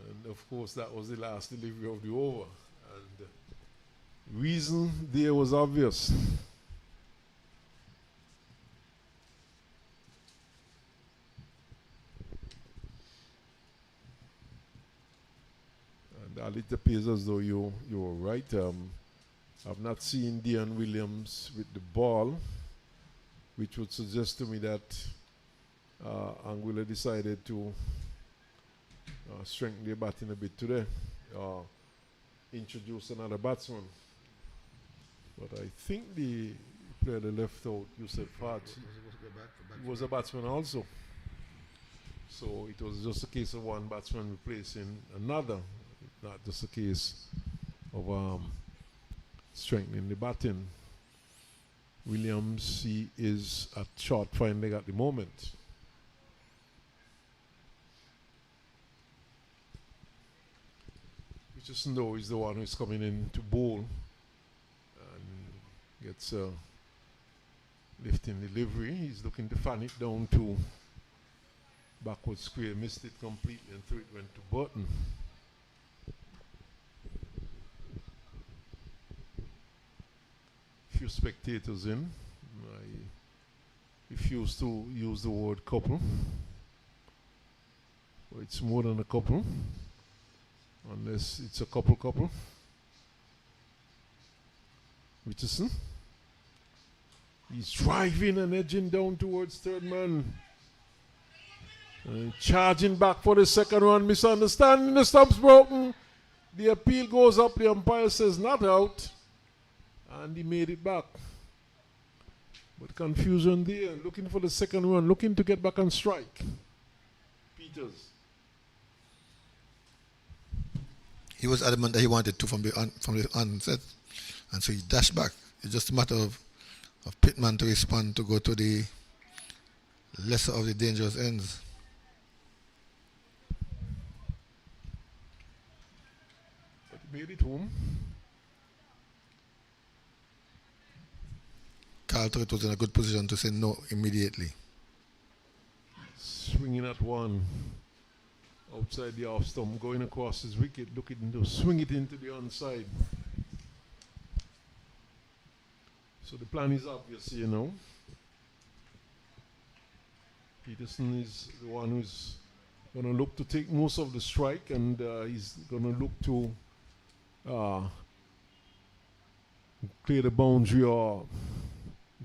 And of course that was the last delivery of the over. And the reason there was obvious. And it appears as though you were right. I've not seen Dion Williams with the ball, which would suggest to me that Anguilla decided to strengthen their batting a bit today, introduce another batsman. But I think the player that left out, Yusuf Faj, was a batsman also. So it was just a case of one batsman replacing another, not just a case of strengthening the batting. Williams, he is at short fine leg at the moment. We just know he's the one who's coming in to bowl and gets a lifting delivery. He's looking to fan it down to backward square, missed it completely and through it went to Burton. Few spectators in. I refuse to use the word couple. it's more than a couple, unless it's a couple. Richardson. He's driving and edging down towards third man. Charging back for the second one. Misunderstanding. The stump's broken. The appeal goes up. The umpire says not out. And he made it back. But confusion there. Looking for the second one. Looking to get back on strike. Peters. He was adamant that he wanted to from the onset. And so he dashed back. It's just a matter of Pittman to respond to go to the lesser of the dangerous ends. But he made it home. Carl Torres was in a good position to say no immediately. Swinging at one. Outside the off stump, going across his wicket, looking to swing it into the onside. So the plan is obvious, you know. Peterson is the one who's going to look to take most of the strike, and he's going to look to clear the boundary or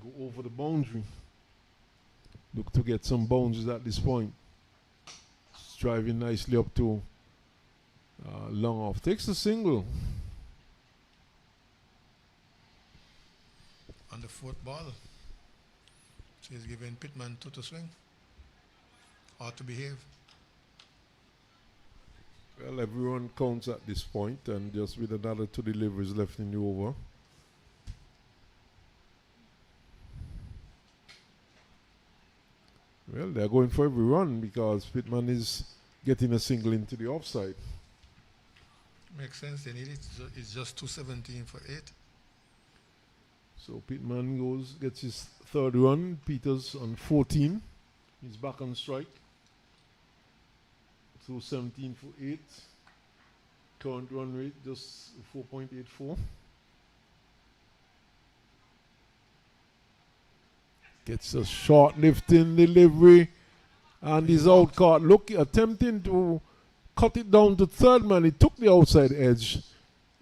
go over the boundary. Look to get some boundaries at this point. He's driving nicely up to long off. Takes the single. On the fourth ball. So he's giving Pittman two to swing. Or to behave. Well, everyone counts at this point, and just with another two deliveries left in the over. Well, they're going for every run because Pittman is getting a single into the offside. Makes sense, they need it. It's just 217 for 8. So Pittman gets his third run. Peters on 14. He's back on strike. So 17 for 8. Current run rate just 4.84. Gets a short lifting delivery. And he's out caught. Look, attempting to cut it down to third man. He took the outside edge.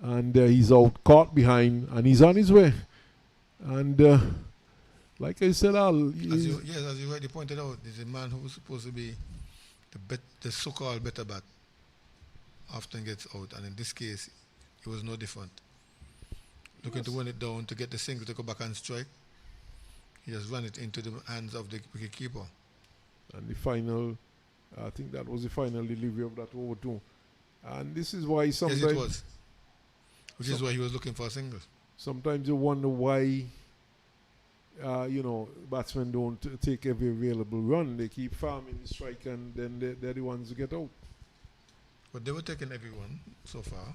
And he's out caught behind. And he's on his way. And like I said, as you already pointed out, there's a man who's supposed to be the so-called better bat often gets out, and in this case, it was no different. Looking to win it down to get the single to go back and strike. He just ran it into the hands of the wicketkeeper. And the final, I think that was the final delivery of that over too. And this is why sometimes... Yes, it was. Which is why he was looking for a single. Sometimes you wonder why, batsmen don't take every available run. They keep farming the strike, and then they're the ones who get out. But they were taking every one so far.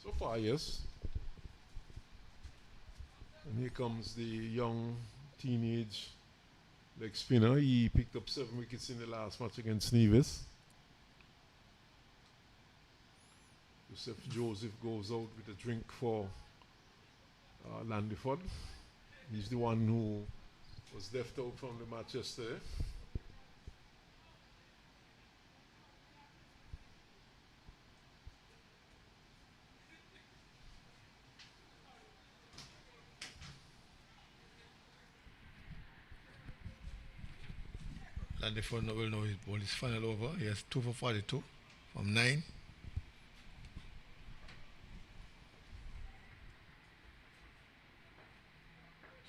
So far, yes. And here comes the young teenage leg spinner. He picked up 7 wickets in the last match against Nevis. Joseph goes out with a drink for Landiford. He's the one who was left out from the match yesterday. Landiford will know his ball is final over. He has 2 for 42 from 9.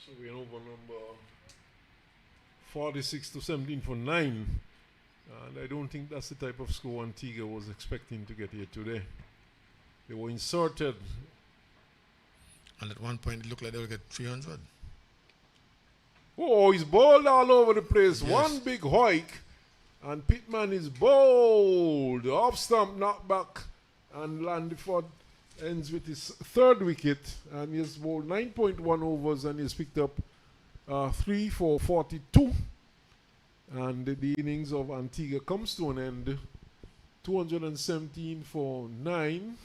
So we're over number 46 to 17 for 9. And I don't think that's the type of score Antigua was expecting to get here today. They were inserted. And at one point it looked like they would get 300. Oh, he's bowled all over the place. Yes. One big hoik. And Pittman is bowled. Off stump, knocked back. And Landiford ends with his 3rd wicket. And he has bowled 9.1 overs and he's picked up 3 for 42. And the innings of Antigua comes to an end. 217 for 9.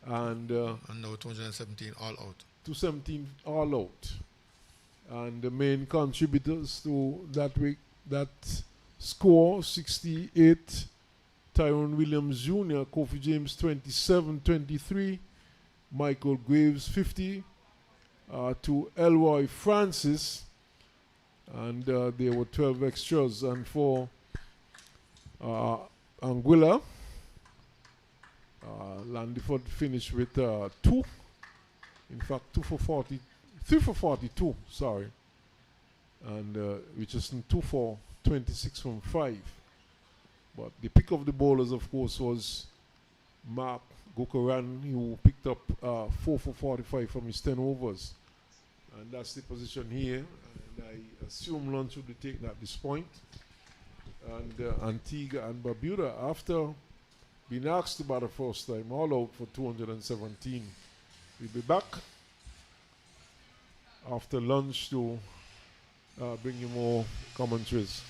And now 217 all out. 217 all out. And the main contributors to that week, that score, 68 Tyrone Williams Jr., Kofi James 27-23, Michael Graves 50 to Elroy Francis, and there were 12 extras. And for Anguilla, Landiford finished with 2. In fact, 2 for 40, 3 for 42, sorry. And Richardson 2 for 26 from 5. But the pick of the bowlers, of course, was Mark Gokaran, who picked up 4 for 45 from his 10 overs. And that's the position here. And I assume Lunch will be taken at this point. And Antigua and Barbuda, after being asked to bat the first time, all out for 217. We'll be back after lunch to bring you more commentaries.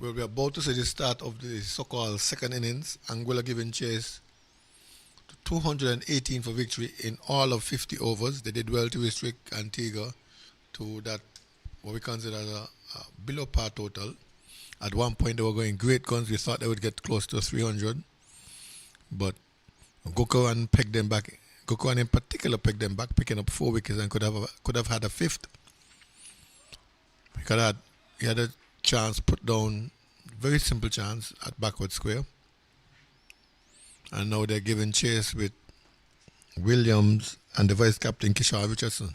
Well, we're about to see the start of the so-called second innings. Anguilla giving chase to 218 for victory in all of 50 overs. They did well to restrict Antigua to that, what we consider a below par total. At one point they were going great guns. We thought they would get close to 300. But Gokoan pegged them back. Gokoan in particular pegged them back, picking up 4 wickets and could have had a 5th. He had a chance put down, very simple chance at backward square. And now they're giving chase with Williams and the vice captain Kishore Richardson.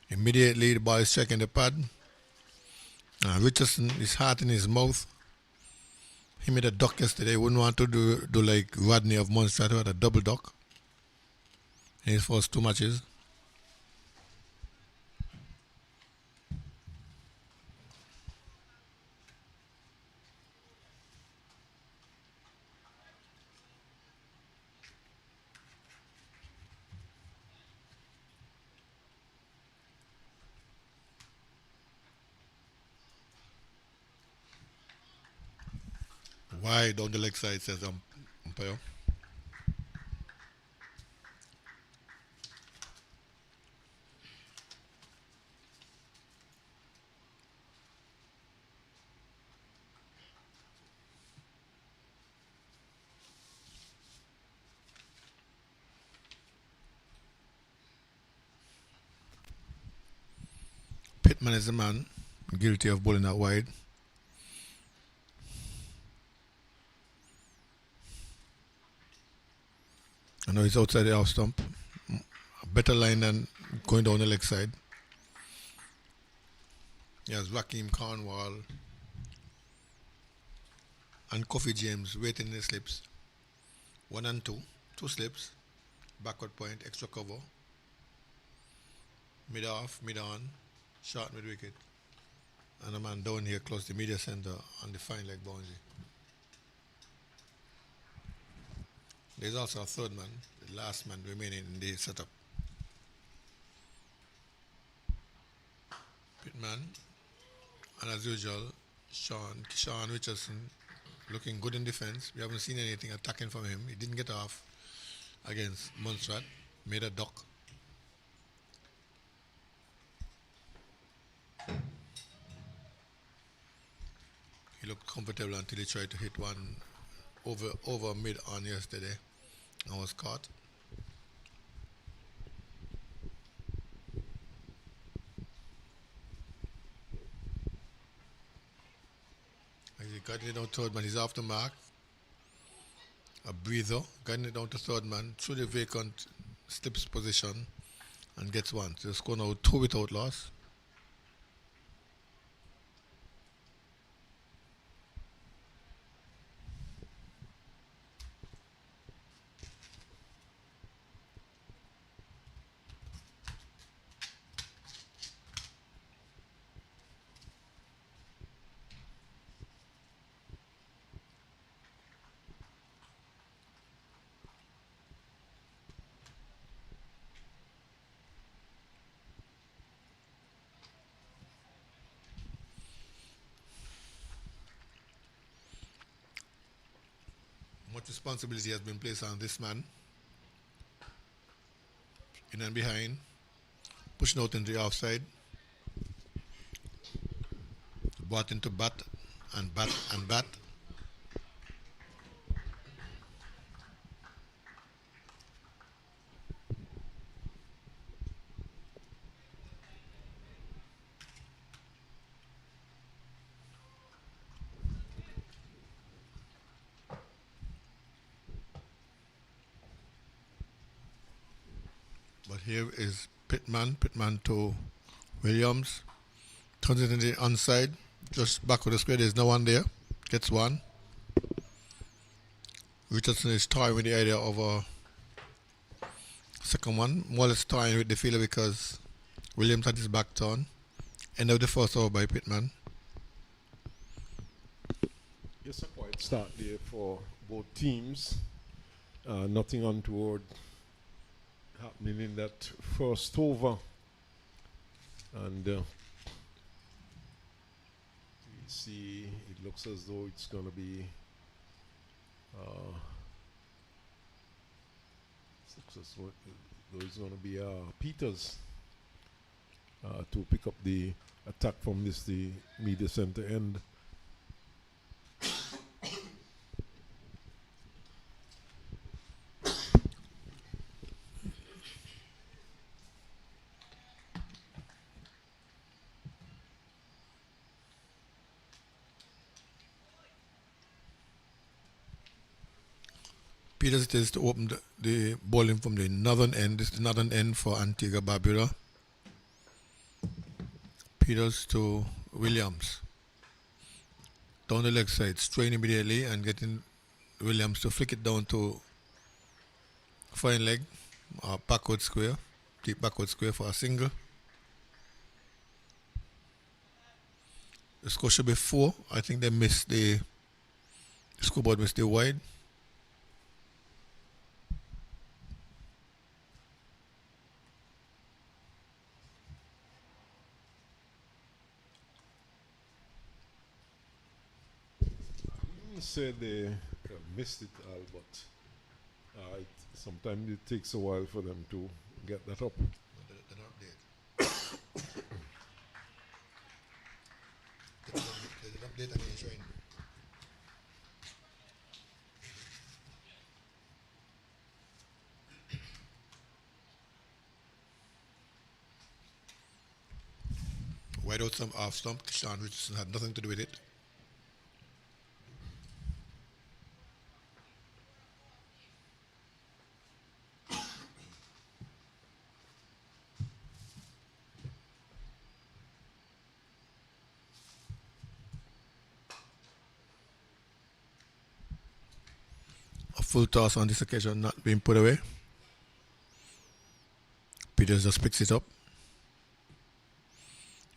Immediately the ball is checking the pad. Richardson, his heart in his mouth. He made a duck yesterday. He wouldn't want to do like Rodney of Munster, who had a double duck in his first 2 matches. Wide on the leg side, says umpire. Pittman is the man guilty of bowling out wide. I know he's outside the off stump. A better line than going down the leg side. He has Raheem Cornwall and Kofi James waiting in the slips. 1 and 2. 2 slips. Backward point, extra cover. Mid off, mid on. Short mid wicket. And a man down here close to the media center on the fine leg boundary. There's also a third man, the last man remaining in the setup. Pittman, and as usual, Sean Richardson looking good in defense. We haven't seen anything attacking from him. He didn't get off against Montserrat, made a duck. He looked comfortable until he tried to hit one over mid on yesterday and was caught. As he got it down third man, he's off the mark. A breather, getting it down to third man through the vacant slips position and gets one. So the score now 2 without loss. Much responsibility has been placed on this man. In and behind, pushing out into the offside. Brought into bat and bat and bat. But here is Pittman to Williams. Turns it into the onside. Just back of the square, there's no one there. Gets one. Richardson is toying with the idea of a second one. More or less toying with the fielder because Williams had his back turn. End of the first over by Pittman. Yes, a quiet start there for both teams. Nothing untoward happening in that first over. And see, it looks as though it's going to be it's going to be Peters to pick up the attack from the media center end. Peters it is to open the bowling from the northern end. This is the northern end for Antigua and Barbuda. Peters to Williams. Down the leg side, strain immediately and getting Williams to flick it down to fine leg, backward square, deep backward square for a single. The score should be 4. I think they missed the scoreboard missed the wide. Say they missed it all, but sometimes it takes a while for them to get that up. They don't update. They didn't update again, showing. Wide out some off stump. Sean Richardson had nothing to do with it. A full toss on this occasion not being put away. Peters just picks it up.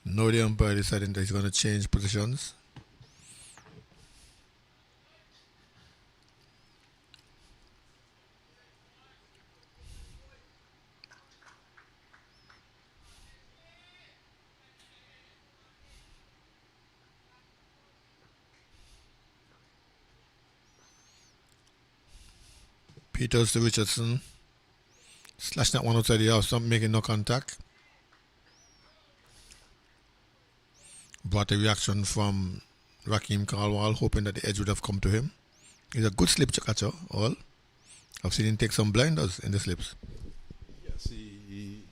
No, the umpire deciding that he's going to change positions. Peters to Richardson. Slash that one outside the house, not making no contact. Brought a reaction from Raheem Carwall, hoping that the edge would have come to him. He's a good slip catcher, all. I've seen him take some blinders in the slips. Yes, he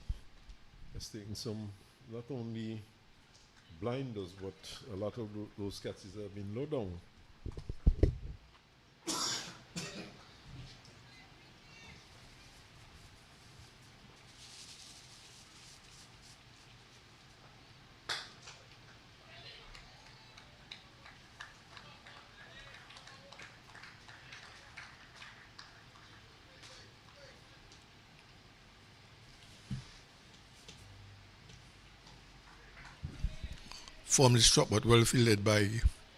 has taken some, not only blinders, but a lot of those catches have been low down. Formally struck but well fielded by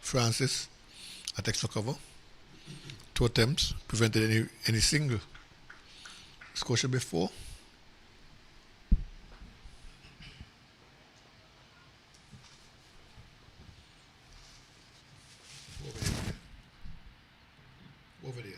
Francis at extra cover. 2 attempts, prevented any single. Score should be 4. Over there.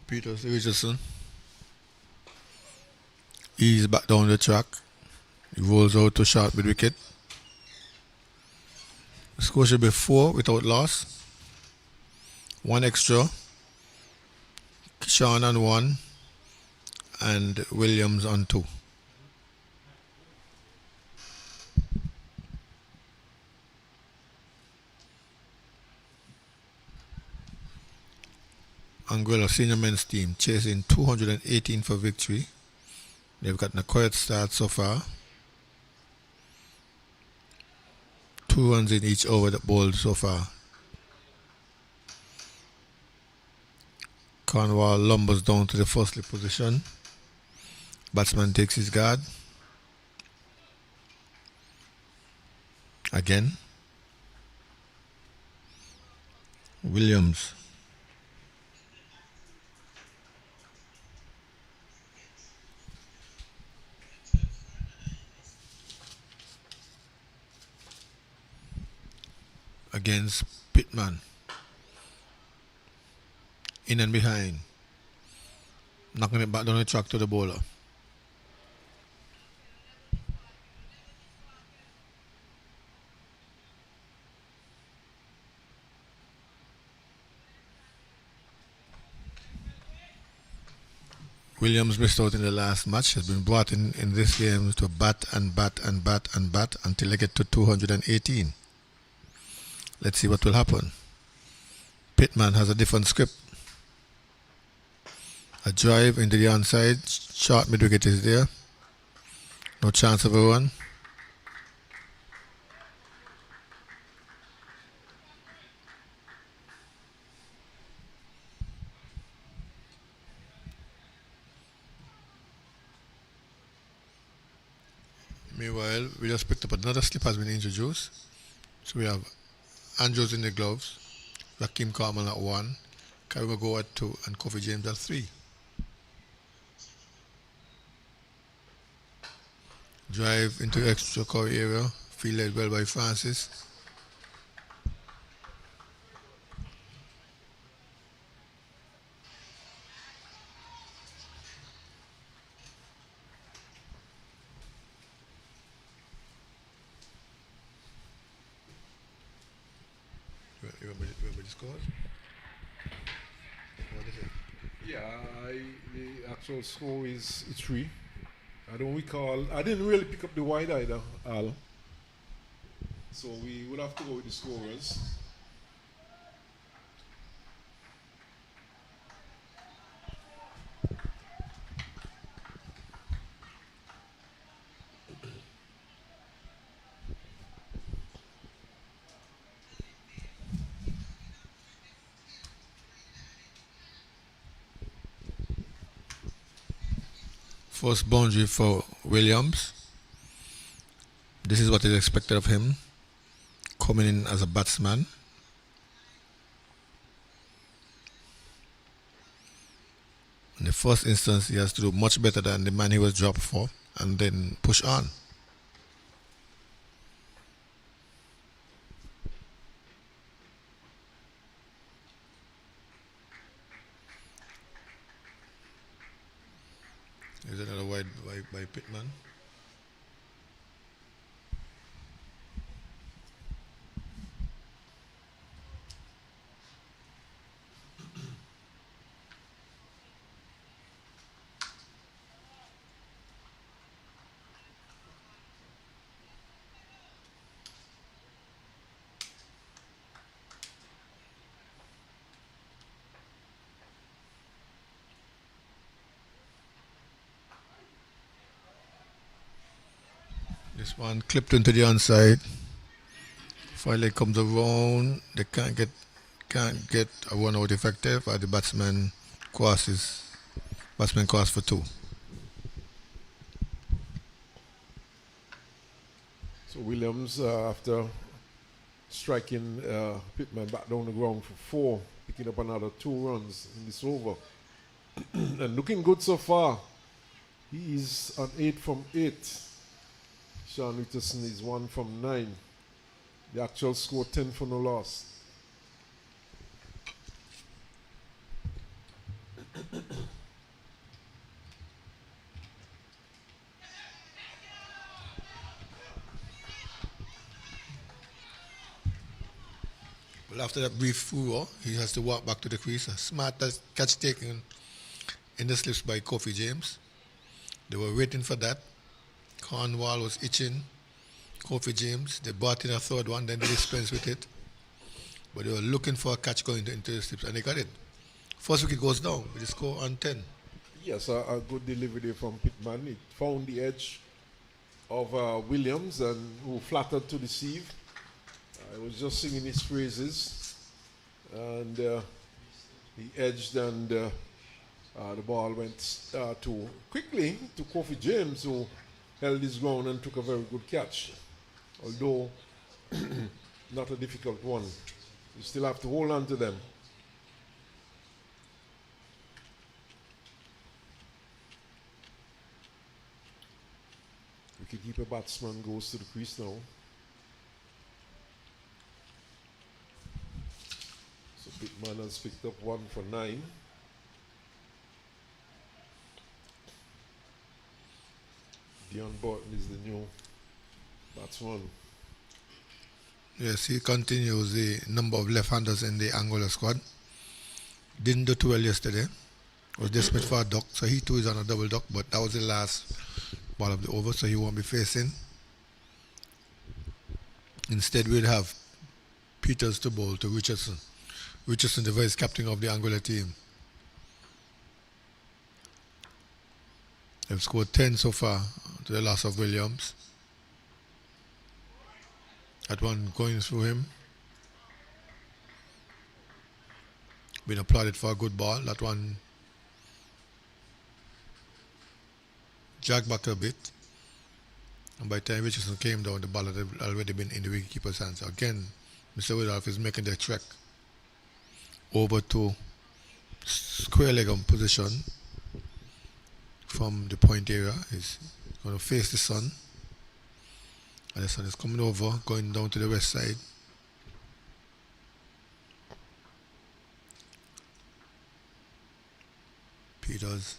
Peters Richardson. He's back down the track. He rolls out to short with wicket. The score should be 4 without loss. 1 extra. Sean on 1 and Williams on 2. Anguilla senior men's team chasing 218 for victory. They've gotten a quiet start so far. 2 runs in each over that bowled so far. Cornwall lumbers down to the first slip position. Batsman takes his guard. Again. Williams. Against Pittman. In and behind. Knocking it back down the track to the bowler. Williams missed out in the last match, has been brought in this game to bat and bat and bat and bat until they get to 218. Let's see what will happen. Pittman has a different script. A drive into the onside, short mid wicket is there. No chance of a run. Meanwhile, we just picked up another slip has been introduced. So we have Andrews in the gloves, Rakim Carmel at 1, Karima Go at 2, and Kofi James at 3. Drive into extra cover area, fielded well by Francis. You remember the scores? What is it? Yeah, the actual score is 3. I don't recall. I didn't really pick up the wide either, Al. So we will have to go with the scorers. First boundary for Williams. This is what is expected of him, coming in as a batsman. In the first instance, he has to do much better than the man he was dropped for, and then push on. Is another wide by Pittman. This one clipped into the onside. Finally comes around. They can't get a run out effective, or the batsman crosses for 2. So Williams, after striking Pittman back down the ground for 4, picking up another 2 runs in this over. And looking good so far. He is on 8 from 8. Sean Richardson is 1 from 9. The actual score 10 for no loss. Well, after that brief furor, he has to walk back to the crease. A smart catch taken in the slips by Kofi James. They were waiting for that. Cornwall was itching. Kofi James, they brought in a third one, then they dispensed with it. But they were looking for a catch going into the slips, and they got it. First wicket goes down with the score on 10. Yes, a good delivery from Pittman. It found the edge of Williams, and who flattered to deceive. I was just singing his praises, and he edged, and the ball went too quickly to Kofi James, who held his ground and took a very good catch. Although not a difficult one. You still have to hold on to them. Wicketkeeper batsman goes to the crease now. So Pittman has picked up 1 for 9. Dion Burton is the new batsman. Yes, he continues the number of left-handers in the Anguilla squad. Didn't do too well yesterday. Was desperate for a duck, so he too is on a double duck, but that was the last ball of the over, so he won't be facing. Instead, we'll have Peters to bowl to Richardson. Richardson, the vice captain of the Anguilla team. They've scored 10 so far to the loss of Williams. That one going through him. Been applauded for a good ball. That one jagged back a bit. And by the time Richardson came down, the ball had already been in the wicketkeeper's hands. Again, Mr. Widolf is making the trek over to square leg on position from the point area. He's going to face the sun. And the sun is coming over, going down to the west side. Peters.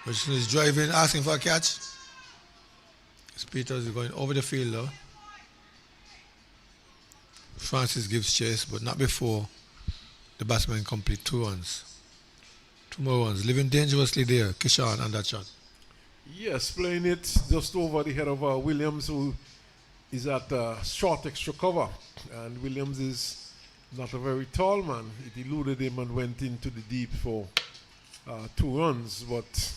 Richardson is driving, asking for a catch. Peters is going over the field though. Francis gives chase, but not before the batsman complete 2 runs. 2 more runs. Living dangerously there, Kishan and that shot. Yes, playing it just over the head of Williams, who is at short extra cover. And Williams is not a very tall man. It eluded him and went into the deep for 2 runs. But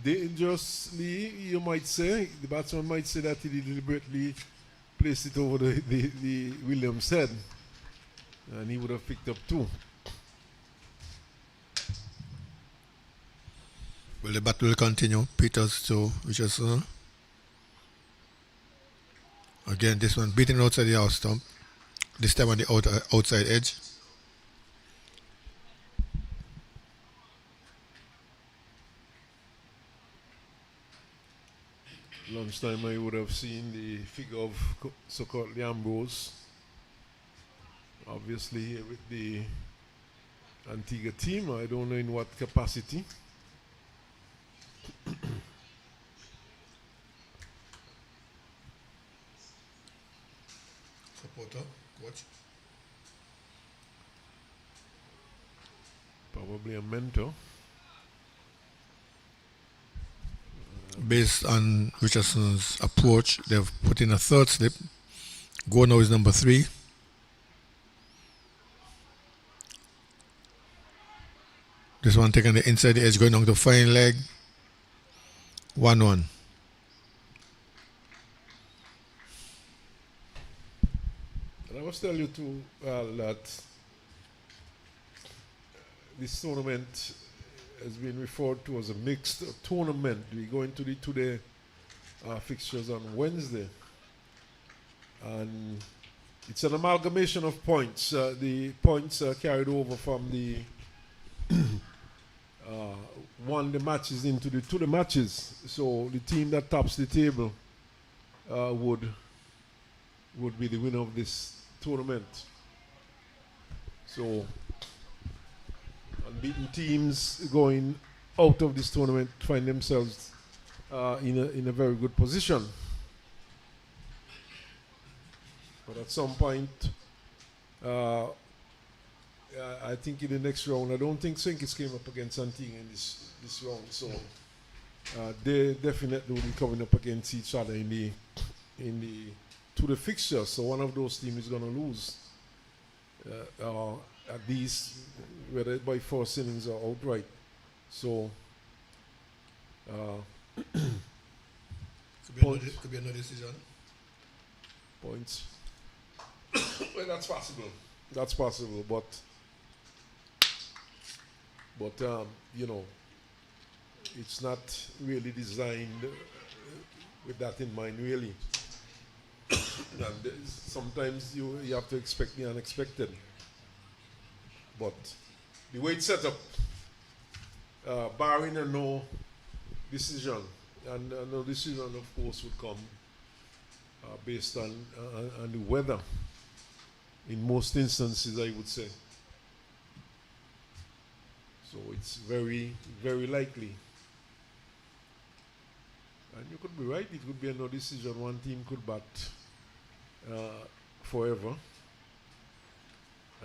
dangerously, you might say, the batsman might say that he deliberately placed it over the Williams head. And he would have picked up 2. Well, the battle will continue. Peters to Richardson. Again, this one beating outside the house stump. This time on the outside edge. Lunchtime, I would have seen the figure of so-called Ambrose. Obviously, with the Antigua team, I don't know in what capacity. Supporter, coach. Probably a mentor. Based on Richardson's approach, they've put in a 3rd slip. Go now is number 3. This one taking the inside the edge, going on to fine leg. 1-1. And I must tell you too that this tournament has been referred to as a mixed tournament. We go into the today fixtures on Wednesday, and it's an amalgamation of points. The points are carried over from the won the matches into the 2 matches. So the team that tops the table would be the winner of this tournament. So unbeaten teams going out of this tournament find themselves in a very good position. But at some point, I think in the next round, I don't think Sinkis came up against Antigua in this round, so they definitely will be coming up against each other in the fixture. So one of those teams is going to lose. at least, whether by 4 innings or outright. So, could be another decision. Points. Well, that's possible. That's possible, but you know, it's not really designed with that in mind, really. And sometimes you have to expect the unexpected. But the way it's set up, barring a no decision, and no decision, of course, would come based on the weather. In most instances, I would say. So it's very, very likely. And you could be right, it could be a no decision. One team could bat forever.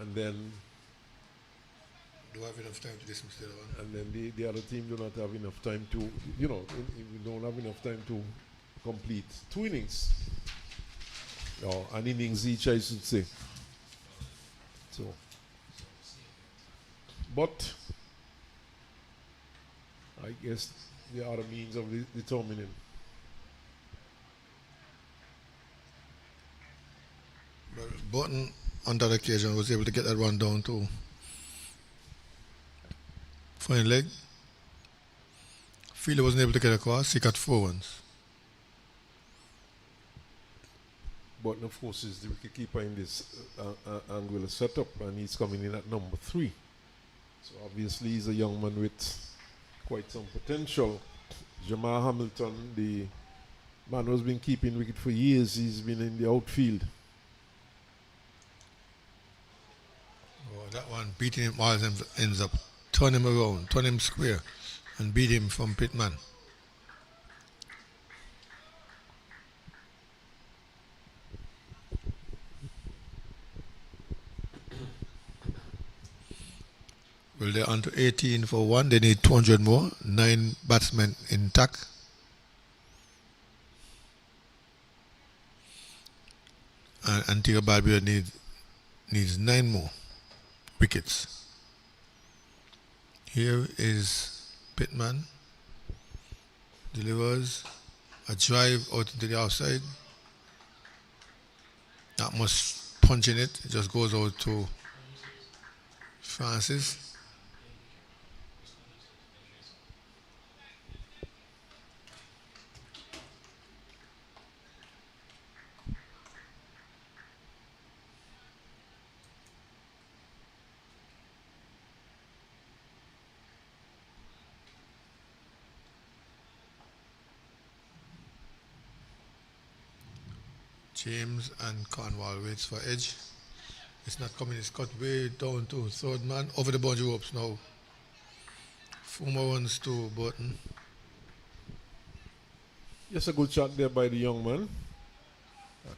And then do have enough time to dismiss the other one. And then the other team do not have enough time to, you know, we don't have enough time to complete 2 innings. Or an innings each, I should say. So, but I guess there are other means of determining. But Burton, on that occasion, was able to get that one down too. Fine leg. Fielder wasn't able to get across. He got 4 ones. Burton, of course, is the wicketkeeper in this Anguilla setup, and he's coming in at number 3. So obviously, he's a young man with quite some potential. Jamal Hamilton, the man who's been keeping wicket for years, he's been in the outfield. Oh, that one beating him all ends up turning him around, turn him square, and beat him from Pittman. Well, they're on to 18 for 1. They need 200 more. 9 batsmen intact. And Antigua and Barbuda needs 9 more wickets. Here is Pittman. Delivers a drive out into the outside. Not much punch in it. It just goes out to Francis. James and Cornwall waits for edge. It's not coming, it's cut way down to 3rd man. Over the boundary ropes now. 4 more runs to Burton. Yes, a good shot there by the young man.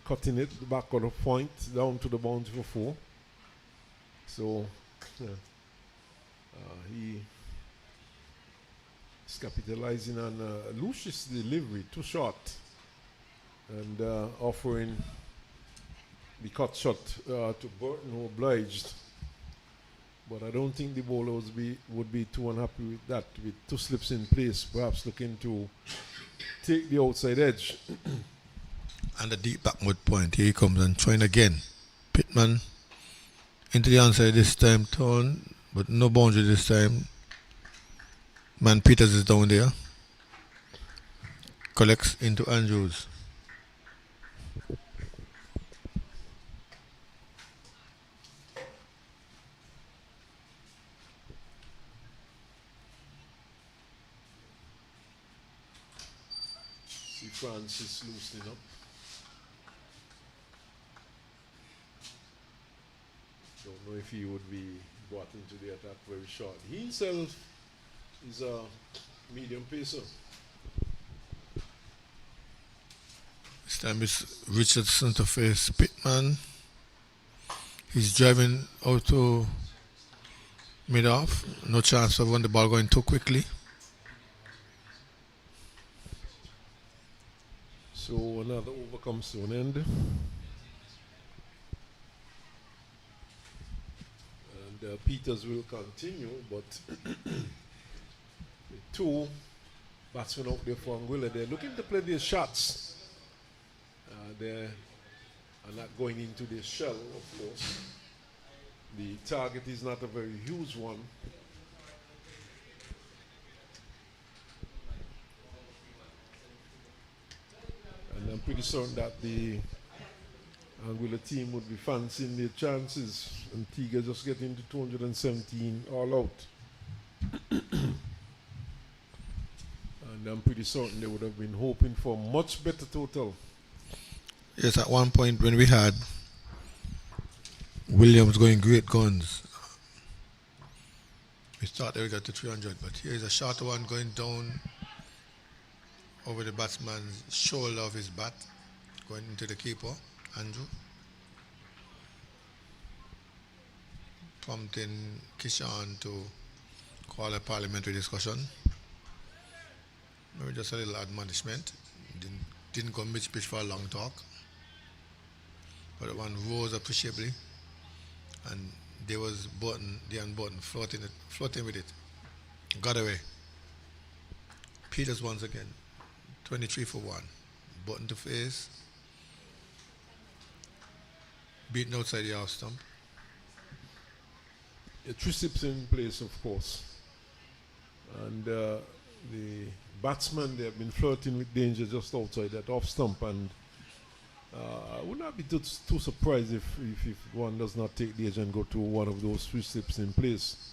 Cutting it, the back of the point, down to the boundary for 4. So, yeah. He is capitalizing on Lucius' delivery, too short. And offering the cut shot to Burton, who obliged. But I don't think the bowler would be too unhappy with that, with 2 slips in place, perhaps looking to take the outside edge. And the deep backward point. Here he comes and trying again. Pittman into the onside this time, turn, but no boundary this time. Man Peters is down there. Collects into Andrews. See Francis loosening up. Don't know if he would be brought into the attack very short. He himself is a medium pacer. This time it's Richardson to face Pittman. He's driving out to mid-off. No chance of when the ball going too quickly. So another over comes to an end. And Peters will continue, but the two batsmen out there for Anguilla, they're looking to play their shots. They are not going into their shell, of course. The target is not a very huge one. And I'm pretty certain that the Anguilla team would be fancying their chances. Antigua just getting to 217 all out. And I'm pretty certain they would have been hoping for a much better total. Yes, at one point when we had Williams going great guns, we thought they would get to 300, but here's a shorter one going down over the batsman's shoulder of his bat, going into the keeper, Andrew, prompting Kishan to call a parliamentary discussion. Maybe just a little admonishment. Didn't go pitch for a long talk, but the one rose appreciably, and there was Dean Button floating with it. Got away. Peters once again, 23 for 1. Button to face. Beaten outside the half stump. Three slips in place, of course. And the batsmen, they have been flirting with danger just outside that off stump, and I would not be too surprised if one does not take the edge and go to one of those three slips in place.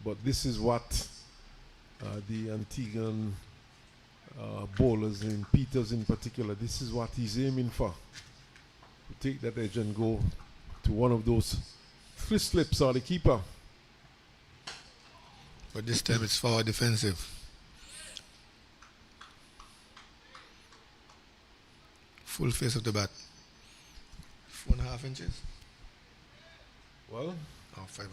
But this is what the Antiguan bowlers, in Peters in particular, this is what he's aiming for. To take that edge and go to one of those three slips or the keeper. But this time it's forward defensive. Full face of the bat. 4.5 inches? Well, or 5.5.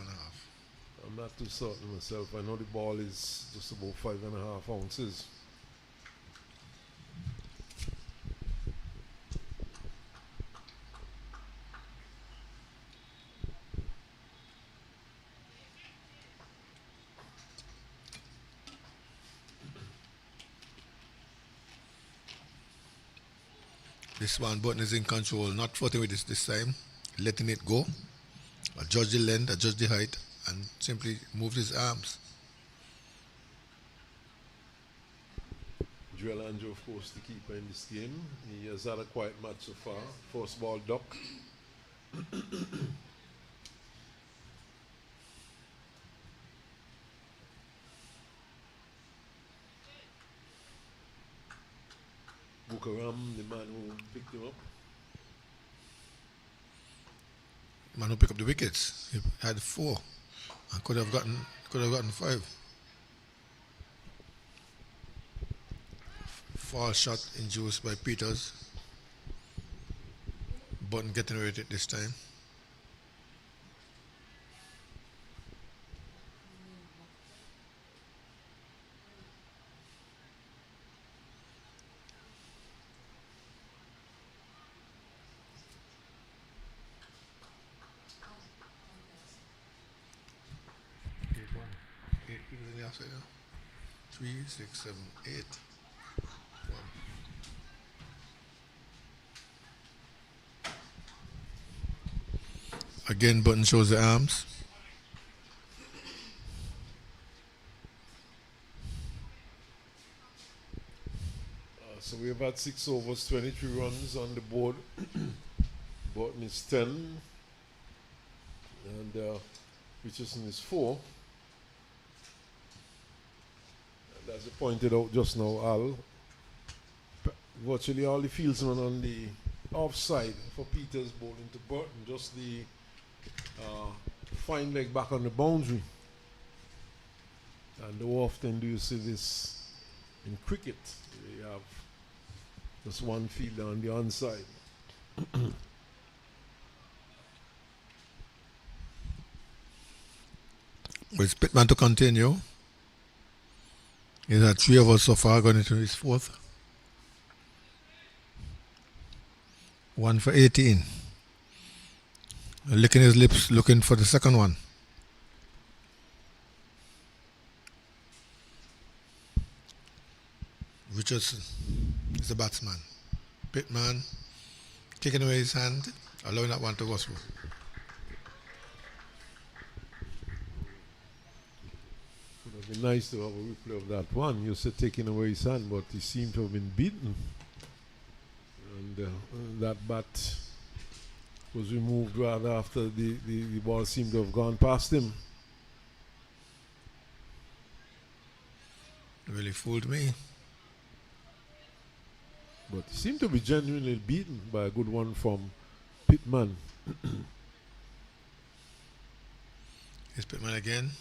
I'm not too certain myself. I know the ball is just about 5.5 ounces. This one Button is in control, not floating with this time, letting it go. Adjust the length, adjust the height, and simply move his arms. Joel Andrew, of course, the keeper in this game. He has had a quiet match so far. First ball duck. Bukaram, the man who picked him up. Man who picked up the wickets. He had 4 and could have gotten 5. Foul shot induced by Peters. Button getting away with it this time. Eight Peters in the outside now. 3, 6, 7, 8. 1. Again, Button shows the arms. So we have had 6 overs, 23 runs on the board. Button is 10. And Richardson is 4. And as I pointed out just now, Al, virtually all the fieldsmen on the offside for Peters bowling to Burton, just the fine leg back on the boundary. And how often do you see this in cricket? You have just one fielder on the onside. With Pittman to continue. He's had 3 of us so far, going into his 4th. 1 for 18. Licking his lips, looking for the second one. Richardson is the batsman. Pittman kicking away his hand, allowing that one to go through. It would have been nice to have a replay of that one. You said taking away his hand, but he seemed to have been beaten. And that bat was removed rather after the ball seemed to have gone past him. Really fooled me. But he seemed to be genuinely beaten by a good one from Pittman. Here's Pittman again.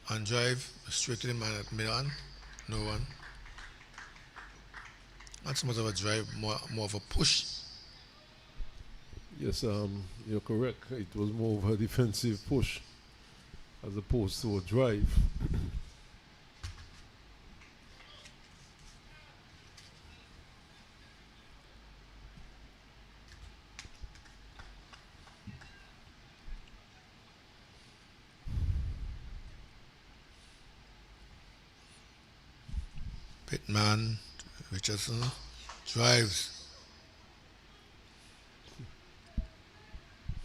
On drive, straight to the man at mid-on. No one. Not so much of a drive, more of a push. Yes, you're correct. It was more of a defensive push as opposed to a drive. Pittman, Richardson, drives.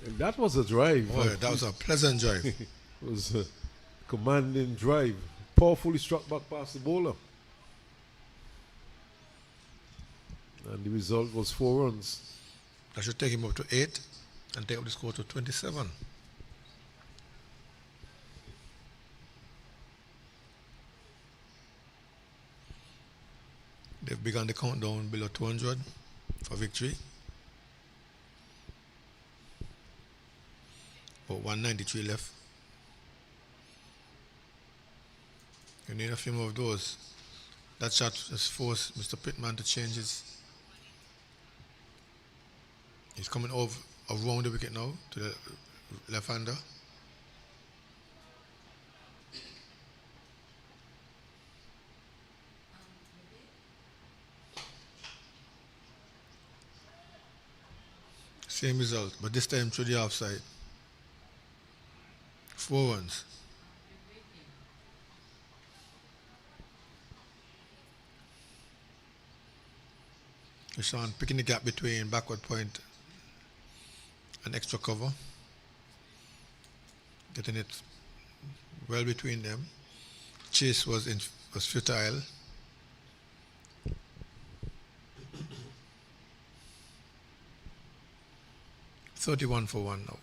And that was a drive. Oh, yeah, that was a pleasant drive. It was a commanding drive. Powerfully struck back past the bowler. And the result was 4 runs. That should take him up to 8 and take up the score to 27. They've begun the countdown below 200 for victory. About 193 left. You need a few more of those. That shot has forced Mr. Pittman to change his. He's coming over around the wicket now to the left-hander. Same result, but this time through the offside. 4 runs. Sean picking the gap between backward point and extra cover. Getting it well between them. Chase was futile. $31 for 1 now.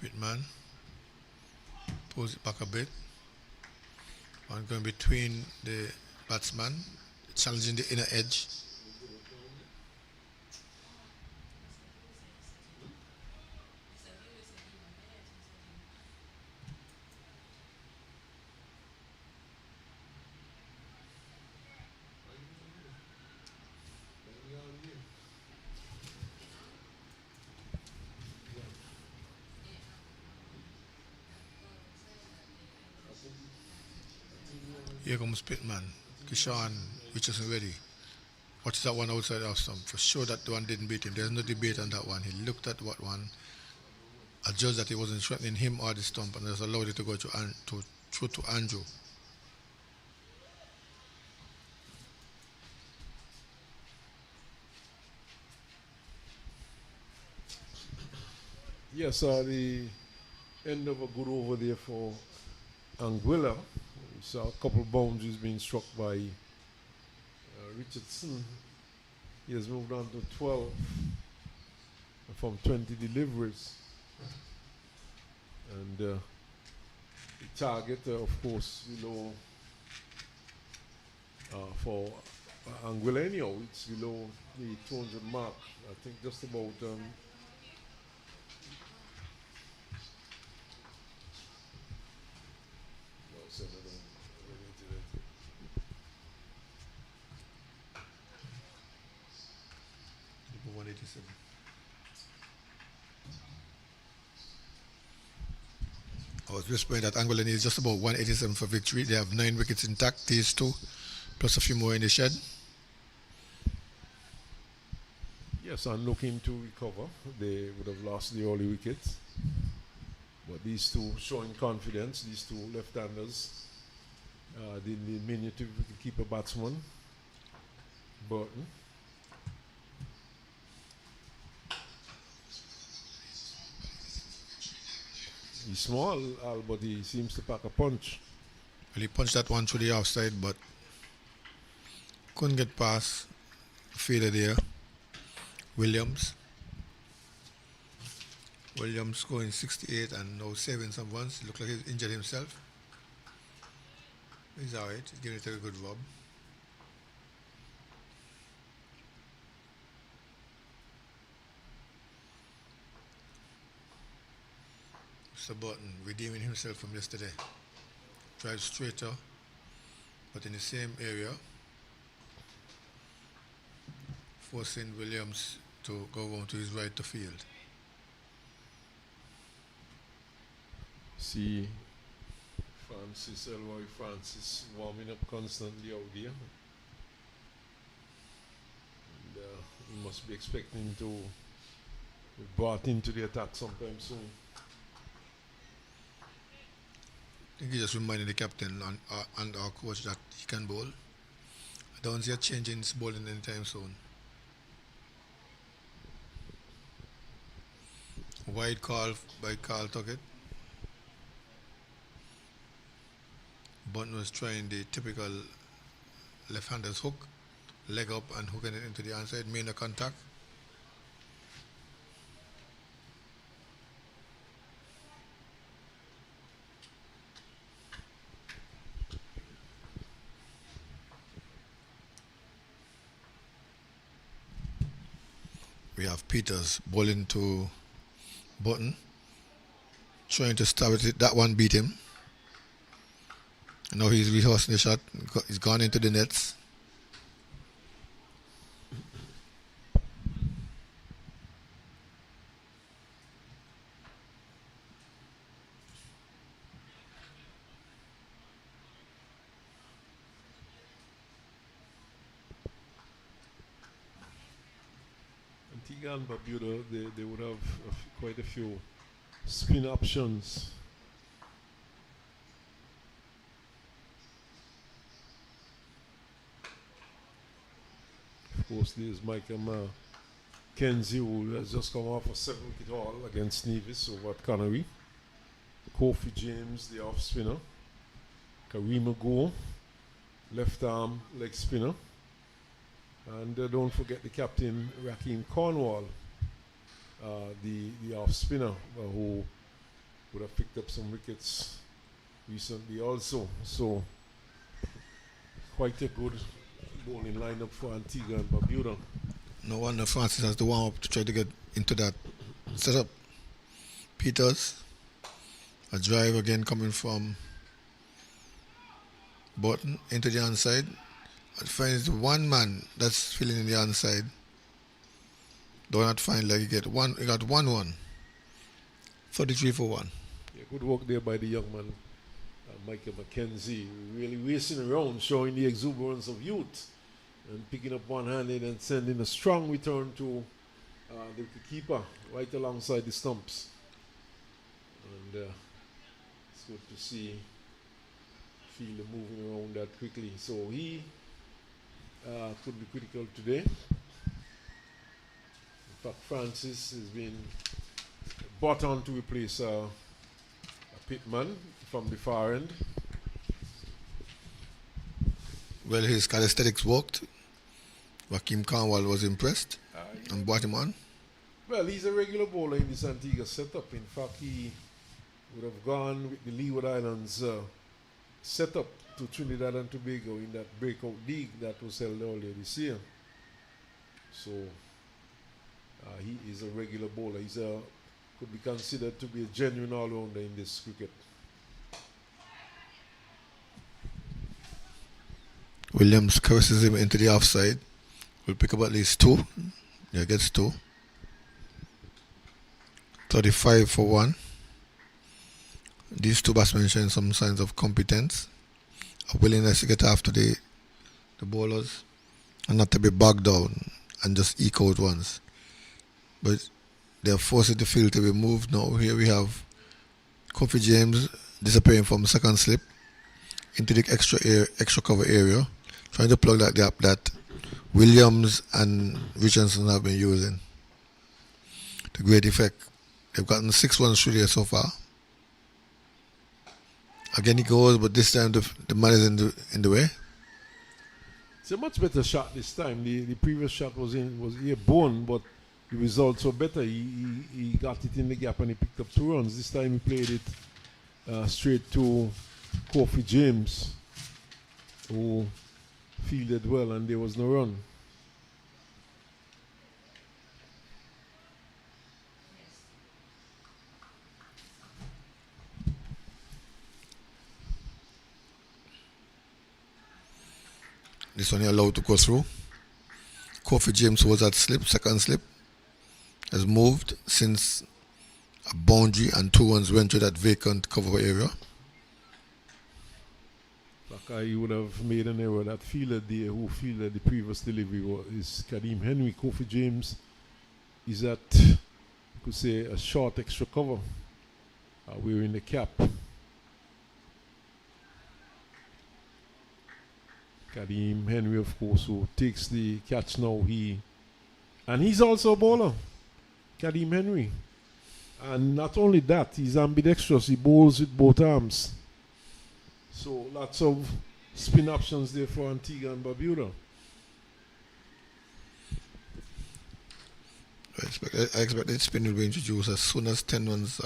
Pittman pulls it back a bit. One going between the batsman, challenging the inner edge. Here comes Pittman. Kishan, Richardson ready. Watch that one outside off stump. For sure that the one didn't beat him. There's no debate on that one. He looked at what one, adjudged that he wasn't threatening him or the stump, and just allowed it to go to Andrew. Yes, the end of a good over there for Anguilla. We saw a couple of boundaries being struck by Richardson. He has moved on to 12 from 20 deliveries. And the target, of course, below for Anguilla anyhow, it's below the 200 mark. I think just about I was whispering that Anguilla needs just about 187 for victory. They have 9 wickets intact, these 2, plus a few more in the shed. Yes, and looking to recover. They would have lost the early wickets. But these two showing confidence, these two left-handers, the diminutive keeper batsman, Burton. He's small, Al, but he seems to pack a punch. Well, he punched that one through the offside, but couldn't get past. Fielder there. Williams scoring 68 and now saving some runs. Looked like he's injured himself. He's alright. He's giving it a good rub. Mr. Burton redeeming himself from yesterday. Drives straighter, but in the same area, forcing Williams to go on to his right to field. See Elroy Francis warming up constantly out there. And he must be expecting to be brought into the attack sometime soon. I think he just reminded the captain and our coach that he can bowl. I don't see a change in his bowling anytime soon. Wide call by Carl Tuckett. Burton was trying the typical left-hander's hook, leg up and hooking it into the onside, made no contact. We have Peters bowling to Burton, trying to stab it. That one beat him. Now he's rehearsing the shot. He's gone into the nets. Antigua and Barbuda, they would have quite a few spin options. Of course, there's Michael Kenzie, who has just come off a 7-wicket haul against Nevis over at Connery. Kofi James, the off spinner. Karima Go, left arm leg spinner. And don't forget the captain, Raheem Cornwall, the off spinner, who would have picked up some wickets recently also. So, quite a good bowling lineup for Antigua and Barbuda. No wonder Francis has to warm up to try to get into that setup. Peters, a drive again coming from Burton into the onside. And finds one man that's filling in the onside. Do not find like he got 1-1. 33 for 1. Yeah, good work there by the young man, Michael McKenzie, really racing around, showing the exuberance of youth and picking up one-handed and sending a strong return to the keeper right alongside the stumps. And it's good to see Fielder moving around that quickly. So he could be critical today. In fact, Francis has been brought on to replace a pitman from the far end. Well, his calisthenics worked. Raheem Cornwall was impressed and brought him on. Well, he's a regular bowler in this Antigua setup. In fact, he would have gone with the Leeward Islands setup to Trinidad and Tobago in that breakout league that was held earlier this year. So he is a regular bowler. He's could be considered to be a genuine all-rounder in this cricket. Williams curses him into the offside. Will pick up at least 2. Yeah, gets 2. 35 for 1. These two batsmen showing some signs of competence, a willingness to get after the bowlers and not to be bogged down and just eke out ones. but they're forcing the field to be moved now. Here we have Kofi James disappearing from second slip into the extra cover area, trying to plug that gap that Williams and Richardson have been using to great effect. They've gotten 6 runs through there so far. Again he goes, but this time the man is in the way. It's a much better shot this time. The previous shot was airborne, but the results were better. He got it in the gap and he picked up 2 runs. This time he played it straight to Kofi James, who fielded well, and there was no run. This one he allowed to go through. Kofi James was at slip, second slip, has moved since a boundary and 2 runs went to that vacant cover area. Like I would have made an error. That fielder there who fielded the previous delivery is Kadeem Henry. Kofi James is at, you could say, a short extra cover. Wearing the cap. Kadeem Henry, of course, who takes the catch now. He's also a bowler, Kadeem Henry. And not only that, he's ambidextrous. He bowls with both arms. So lots of spin options there for Antigua and Barbuda. I expect that spin will be introduced as soon as 10 overs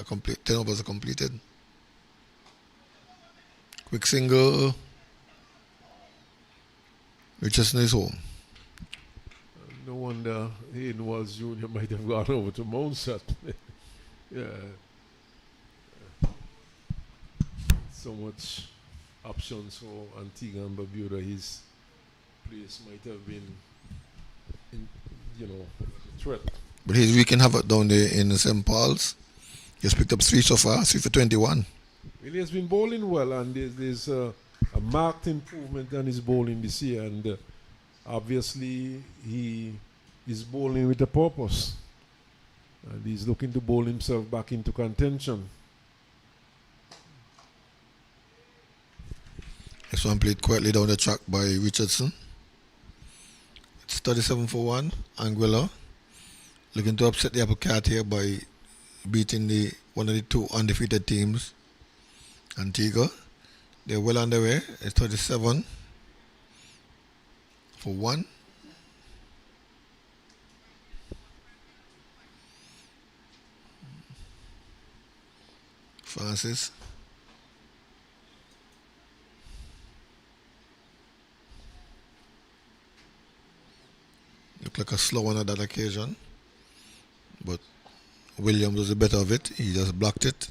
are completed. Quick single. Richardson is home. No wonder Hayden Walls Jr. might have gone over to Mountset. Yeah. So much options for Antigua and Barbuda. His place might have been, threat. But he's wreaking havoc down there in St. Paul's. He's picked up 3 so far, 3 for 21. Well, he has been bowling well, and there's a marked improvement on his bowling this year, and obviously he is bowling with a purpose, and he's looking to bowl himself back into contention. This one played quietly down the track by Richardson. It's 37 for 1. Anguilla looking to upset the apple cart here by beating one of the 2 undefeated teams, Antigua. They're well underway. It's 37 for 1. Francis. Looked like a slow one at that occasion, but Williams was the better of it. He just blocked it.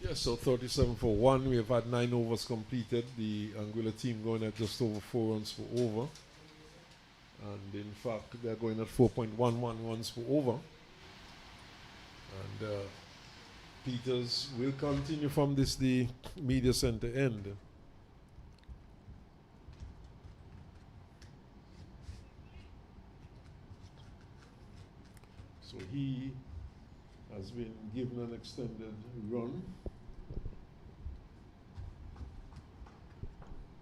Yeah, so 37 for 1. We have had 9 overs completed. The Anguilla team going at just over 4 runs for over. And in fact, they're going at 4.11 runs for over. And Peters will continue from the media center end. So he has been given an extended run.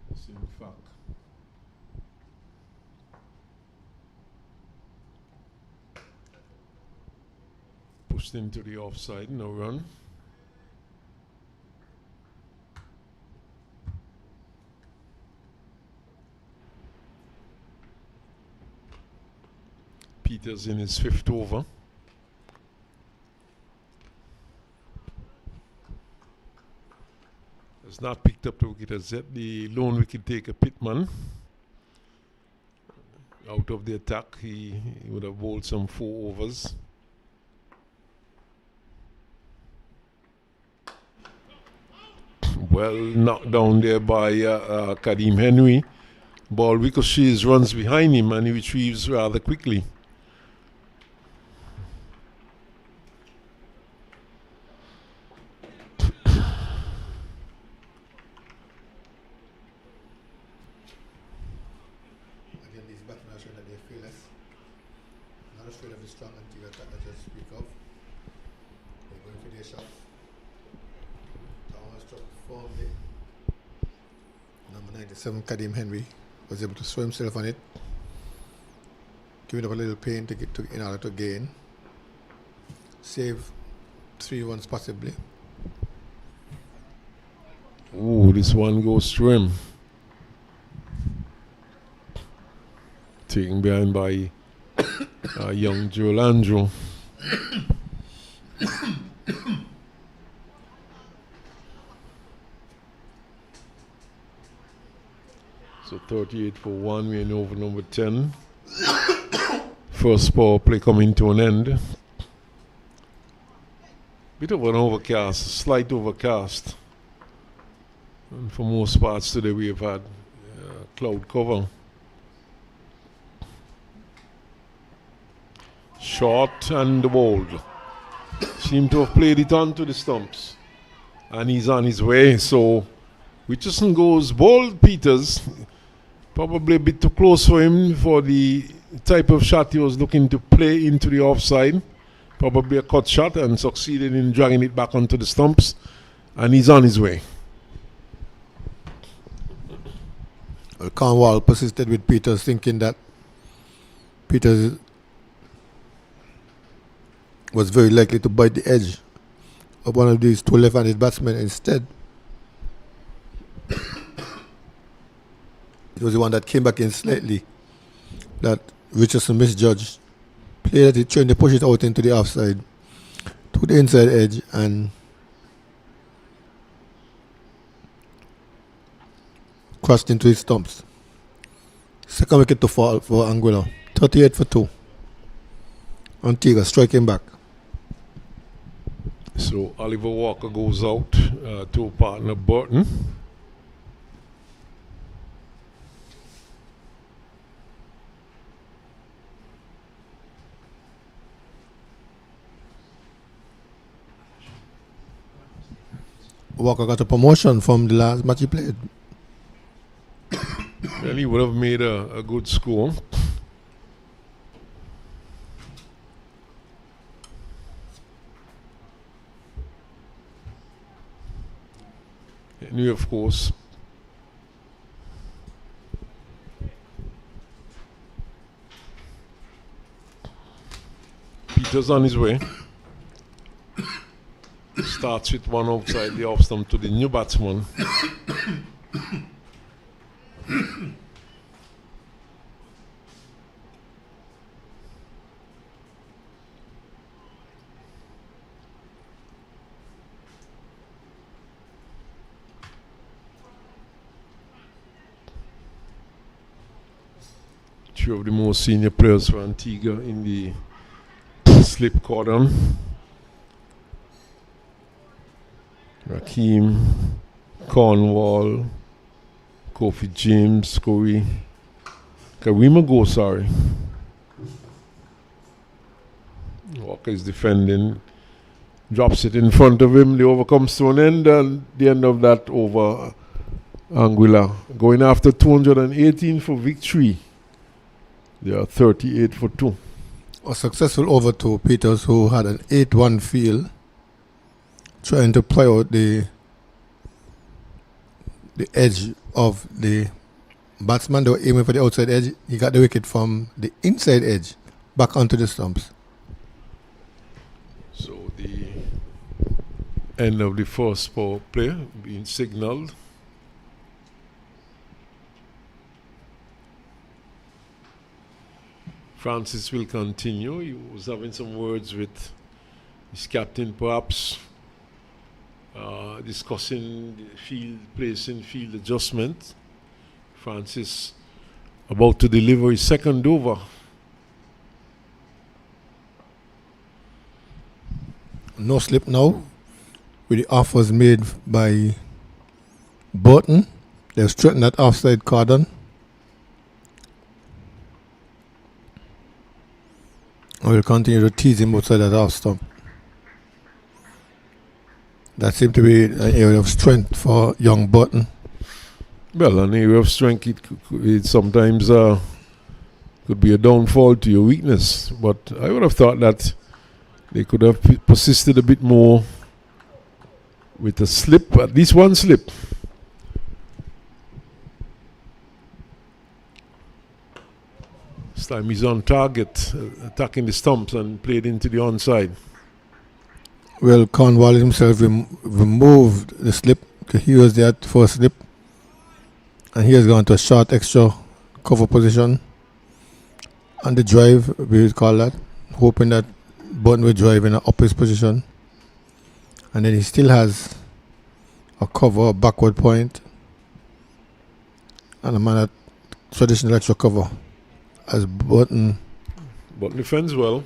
Yes, in fact. Pushed into the offside, no run. Peters in his 5th over. Has not picked up the wicket as yet. The lone wicket taker, Pittman, out of the attack. He would have bowled some 4 overs. Well knocked down there by Kadeem Henry. Ball ricochets, runs behind him, and he retrieves rather quickly. frustrated of the strong Antigua attack that I just speak of. They're going for their shot. That one was struck firmly. Number 97, Kadim Henry, was able to throw himself on it, giving up a little pain to get to in order to gain. Save 3 runs possibly. Ooh, this one goes to him. Taken behind by young Joel Andrew. So 38 for 1, we're in over number 10. First power play coming to an end. Bit of an overcast, slight overcast. And for most parts today we have had cloud cover. Short and bold. Seem to have played it onto the stumps. And he's on his way. So Richardson goes bold, Peters. Probably a bit too close for him for the type of shot he was looking to play into the offside. Probably a cut shot, and succeeded in dragging it back onto the stumps. And he's on his way. Well, Cornwall persisted with Peters, thinking that Peters was very likely to bite the edge of one of these two left-handed batsmen. Instead, it was the one that came back in slightly that Richardson misjudged. Played it, trying to push it out into the offside, to the inside edge, and crashed into his stumps. Second wicket to fall for Anguilla. 38 for 2. Antigua striking back. So Oliver Walker goes out to partner Burton. Walker got a promotion from the last match he played. Well, he would have made a good score. And of course, Peters on his way. Starts with one outside the off stump to the new batsman. Two of the most senior players for Antigua in the slip cordon. Raheem, Cornwall, Kofi James, Karima Go, sorry. Walker is defending, drops it in front of him, the over comes to an end, and the end of that over, Anguilla going after 218 for victory. They are 38 for 2. A successful over to Peters, who had an 8-1 field, trying to play out the edge of the batsman. They were aiming for the outside edge. He got the wicket from the inside edge back onto the stumps. So the end of the first power play being signalled. Francis will continue. He was having some words with his captain, perhaps discussing the field placing, field adjustment. Francis about to deliver his second over. No slip now, with the offers made by Burton. They've straightened that offside cordon. I will continue to tease him outside that off stump. That seemed to be an area of strength for young Burton. Well, an area of strength, it sometimes could could be a downfall to your weakness. But I would have thought that they could have persisted a bit more with a slip, at least one slip. This time he's on target, attacking the stumps and played into the onside. Well, Cornwall himself removed the slip. He was there for a slip. And he has gone to a short extra cover position. And the drive, we would call that. Hoping that Button will drive in an upwards position. And then he still has a cover, a backward point. And a man at traditional extra cover. As Button defends well.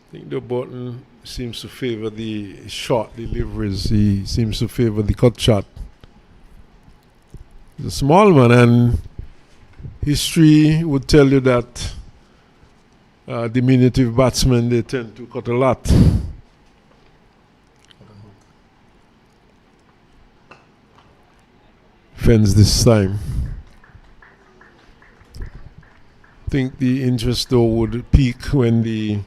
I think the Button seems to favor the short deliveries. He seems to favor the cut shot. He's a small man, and history would tell you that diminutive batsmen, they tend to cut a lot. Fence this time. I think the interest though would peak when the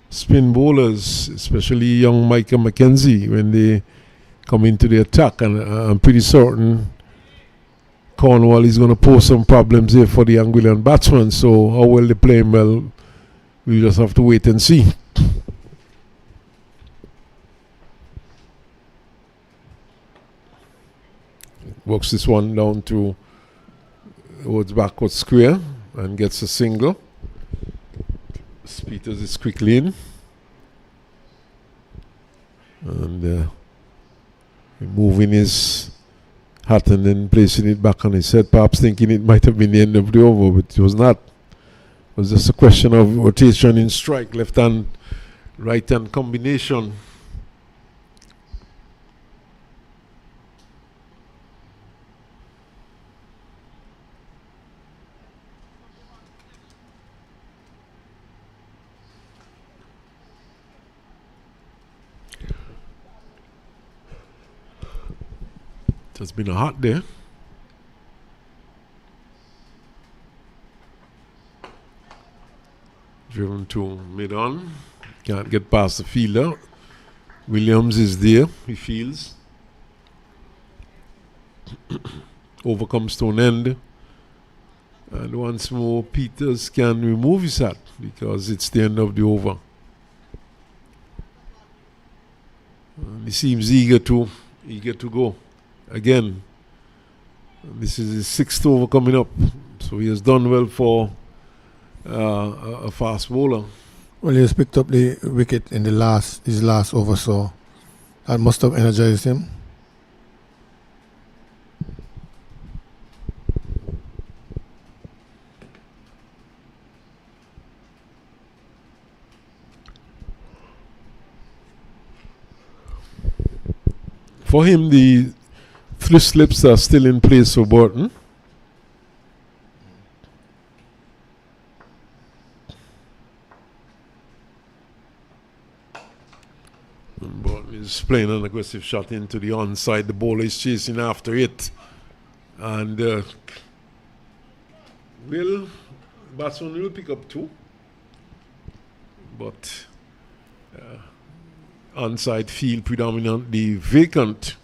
spin bowlers, especially young Micah McKenzie, when they come into the attack, and I'm pretty certain Cornwall is going to pose some problems here for the Anguillan batsmen. So how well they play him, well, we'll just have to wait and see. Works this one down towards backward square and gets a single. Peters is quickly in. And moving his hat and then placing it back on his head, perhaps thinking it might have been the end of the over, but it was not. It was just a question of rotation in strike, left hand, right hand combination. It has been a hot day. Driven to mid-on. Can't get past the fielder. Williams is there. He fields. Over comes to an end. And once more, Peters can remove his hat because it's the end of the over. And he seems eager to go. Again, this is his sixth over coming up, so he has done well for a fast bowler. Well, he has picked up the wicket in his last over, so that must have energized him. For him, the 3 slips are still in place for Burton. And Burton is playing an aggressive shot into the onside. The bowler is chasing after it. And batsman will pick up 2. But onside field predominantly vacant.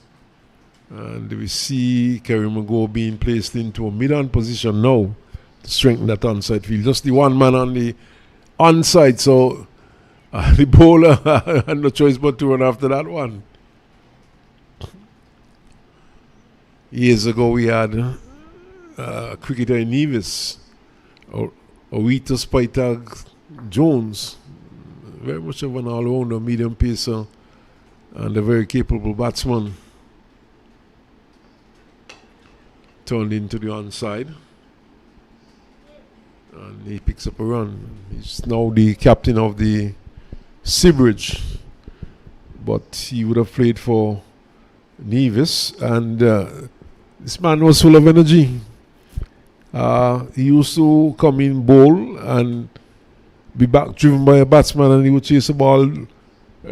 And we see Kerry Mago being placed into a mid-on position now to strengthen that onside field. Just the one man on the onside, so the bowler had no choice but to run after that one. Years ago we had a cricketer in Nevis, Orita Spitag Jones, very much of an all-rounder, medium pacer, and a very capable batsman. Turned into the onside, and he picks up a run. He's now the captain of the Seabridge, but he would have played for Nevis, and this man was full of energy. He used to come in bowl and be back driven by a batsman, and he would chase the ball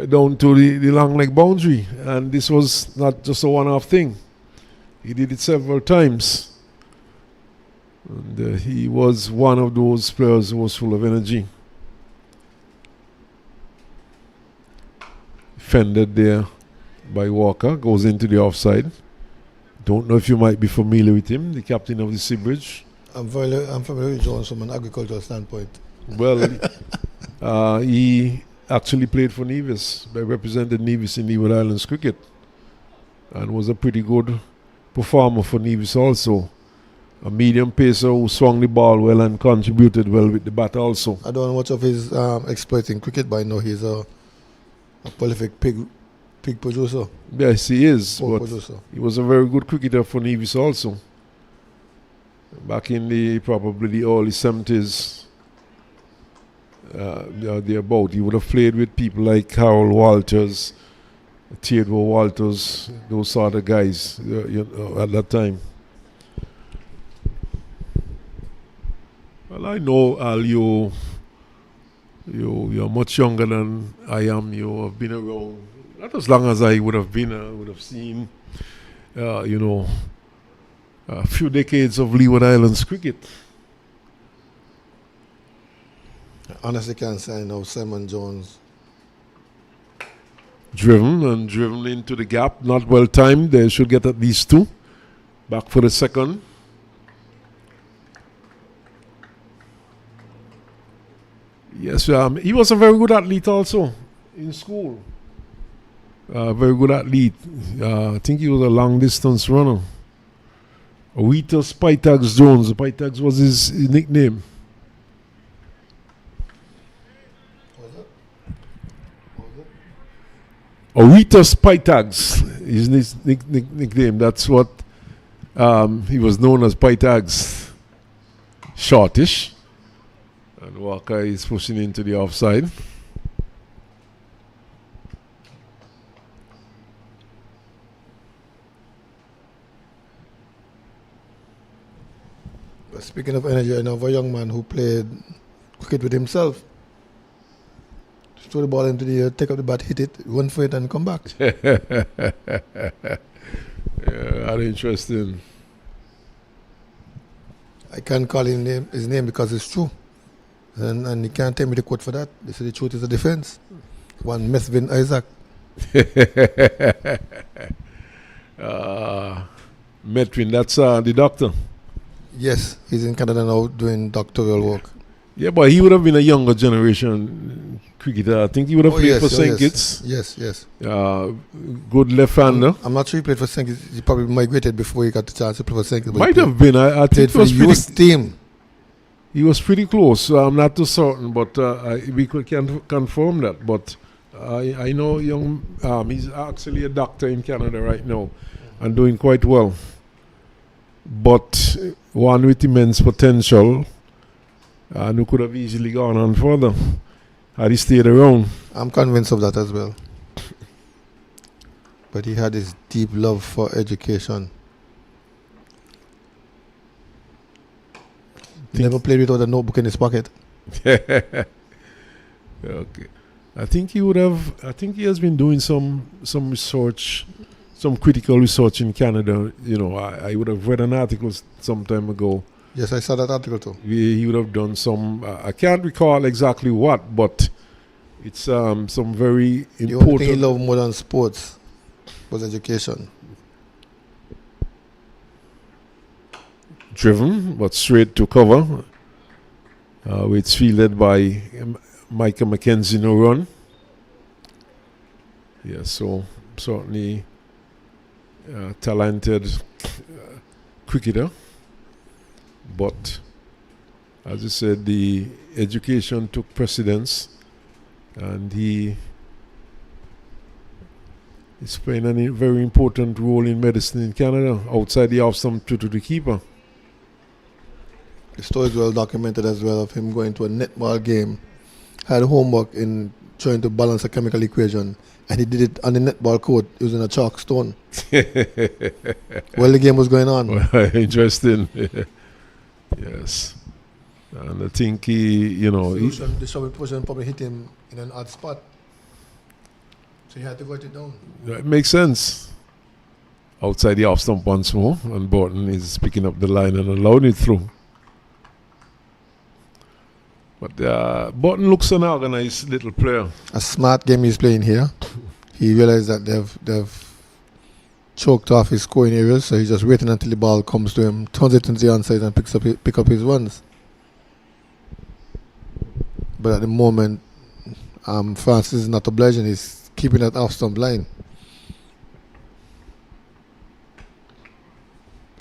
down to the long leg boundary, and this was not just a one-off thing. He did it several times. And he was one of those players who was full of energy. Fended there by Walker, goes into the offside. Don't know if you might be familiar with him, the captain of the Seabridge. I'm familiar with Jones from an agricultural standpoint. Well, he actually played for Nevis, represented Nevis in Leeward Islands cricket, and was a pretty good performer for Nevis also. A medium pacer who swung the ball well and contributed well with the bat also. I don't know much of his exploits in cricket, but I know he's a prolific pig producer. Yes, he is. Pork But producer. he was a very good cricketer for Nevis also. Back in the probably the early 70s, thereabout, he would have played with people like Harold Walters, Theodore Walters, those sort of guys at that time. Well, I know, Al, you're much younger than I am. You have been around, not as long as I would have been. I would have seen, a few decades of Leeward Islands cricket. I honestly can't say I know Simon Jones. Driven into the gap, not well timed. They should get at least 2. Back for the second. Yes, he was a very good athlete also in school. Very good athlete. I think he was a long distance runner. Wheatus Pytax Jones. Pytax was his nickname. Wheatus Pytax is his nickname. That's what he was known as, Pytax. Shortish. And Walker is pushing into the offside. But speaking of energy, I know of a young man who played cricket with himself. Throw the ball into the air, take up the bat, hit it, run for it, and come back. Yeah, that's interesting. I can't call his name because it's true. And he can't tell me the quote for that. They say the truth is a defense. One Mesvin Isaac. Metwin, that's the doctor. Yes, he's in Canada now doing doctoral work. Yeah, but he would have been a younger generation cricketer. I think he would have played for St. Kitts. Yes. Good left-hander. I'm not sure he played for St. Kitts. He probably migrated before he got the chance to play for St. Kitts. Might have been. I think played for the youth team. He was pretty close. I'm not too certain, but we can confirm that. But I know he's actually a doctor in Canada right now and doing quite well. But one with immense potential and who could have easily gone on further had he stayed around. I'm convinced of that as well. But he had this deep love for education. He never played without a notebook in his pocket. Okay. I think he has been doing some research, some critical research in Canada. I would have read an article some time ago. Yes, I saw that article too. He would have done some, I can't recall exactly what, but it's some very important. The only thing he loved more than sports was education. Driven, but straight to cover. It's fielded by Micah McKenzie, no run. Yeah, so certainly talented cricketer. But as I said, the education took precedence, and he is playing a very important role in medicine in Canada outside the off-stump to the keeper. The story is well documented as well of him going to a netball game, had homework in trying to balance a chemical equation, and he did it on the netball court using a chalk stone while the game was going on. Interesting. Yes. And I think the shove position probably hit him in an odd spot. So he had to write it down. It makes sense. outside the off stump once more, and Burton is picking up the line and allowing it through. But Burton looks an organized little player. A smart game he's playing here. He realized that they've choked off his scoring areas, so he's just waiting until the ball comes to him, turns it into the onside and pick up his runs. But at the moment, Francis is not obliging. He's keeping that off stump line.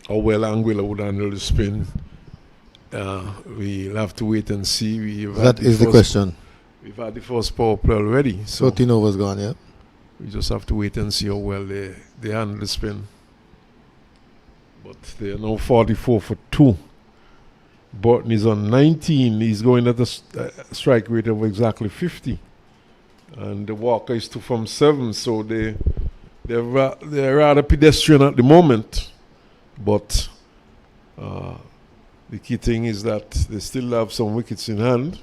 How well Anguilla would handle the spin, we'll have to wait and see. That is the question. We've had the first power play already, so 13 overs gone, yeah. We just have to wait and see how well they handle the spin. But they are now 44 for 2. Burton is on 19. He's going at a strike rate of exactly 50. And the Walker is 2 from 7, so they're rather pedestrian at the moment. But the key thing is that they still have some wickets in hand,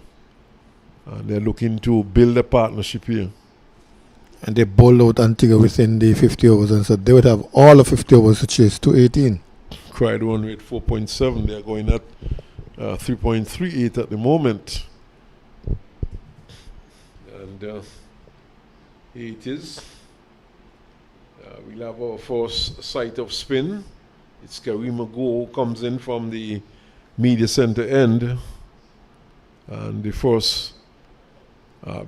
and they're looking to build a partnership here. And they bowled out Antigua within the 50 overs, and so they would have all of 50 overs to chase 218. Cried one rate 4.7. They're going at 3.38 at the moment. And here it is. We'll have our first sight of spin. It's Karima Go comes in from the media center end. And the first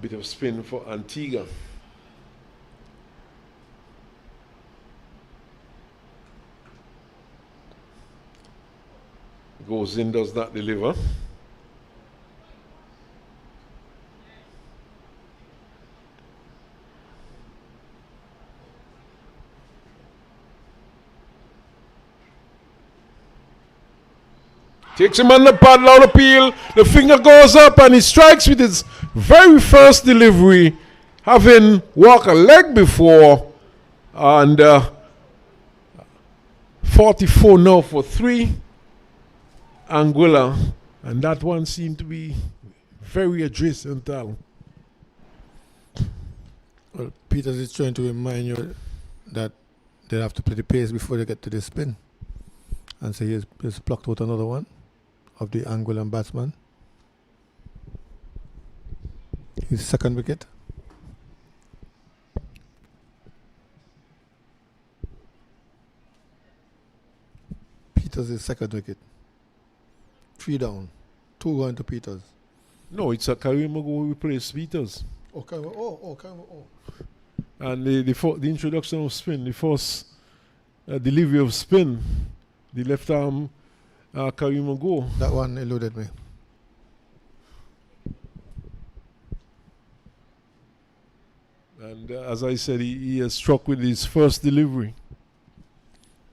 bit of spin for Antigua. Goes in, does not deliver. Takes him on the paddle out appeal. The finger goes up and he strikes with his very first delivery, having walked a leg before. And 44 now for 3. Anguilla, and that one seemed to be very adjacent. Well, Peters is trying to remind you that they have to play the pace before they get to the spin. And so he's plucked out another one of the Anguillan batsman. His second wicket. Peters' second wicket. 3 down. 2 going to Peters. No, it's a Karima who replaced Peters. Oh, Karima. Oh. And the introduction of spin, the first delivery of spin, the left arm Karima go. That one eluded me. And as I said, he has struck with his first delivery.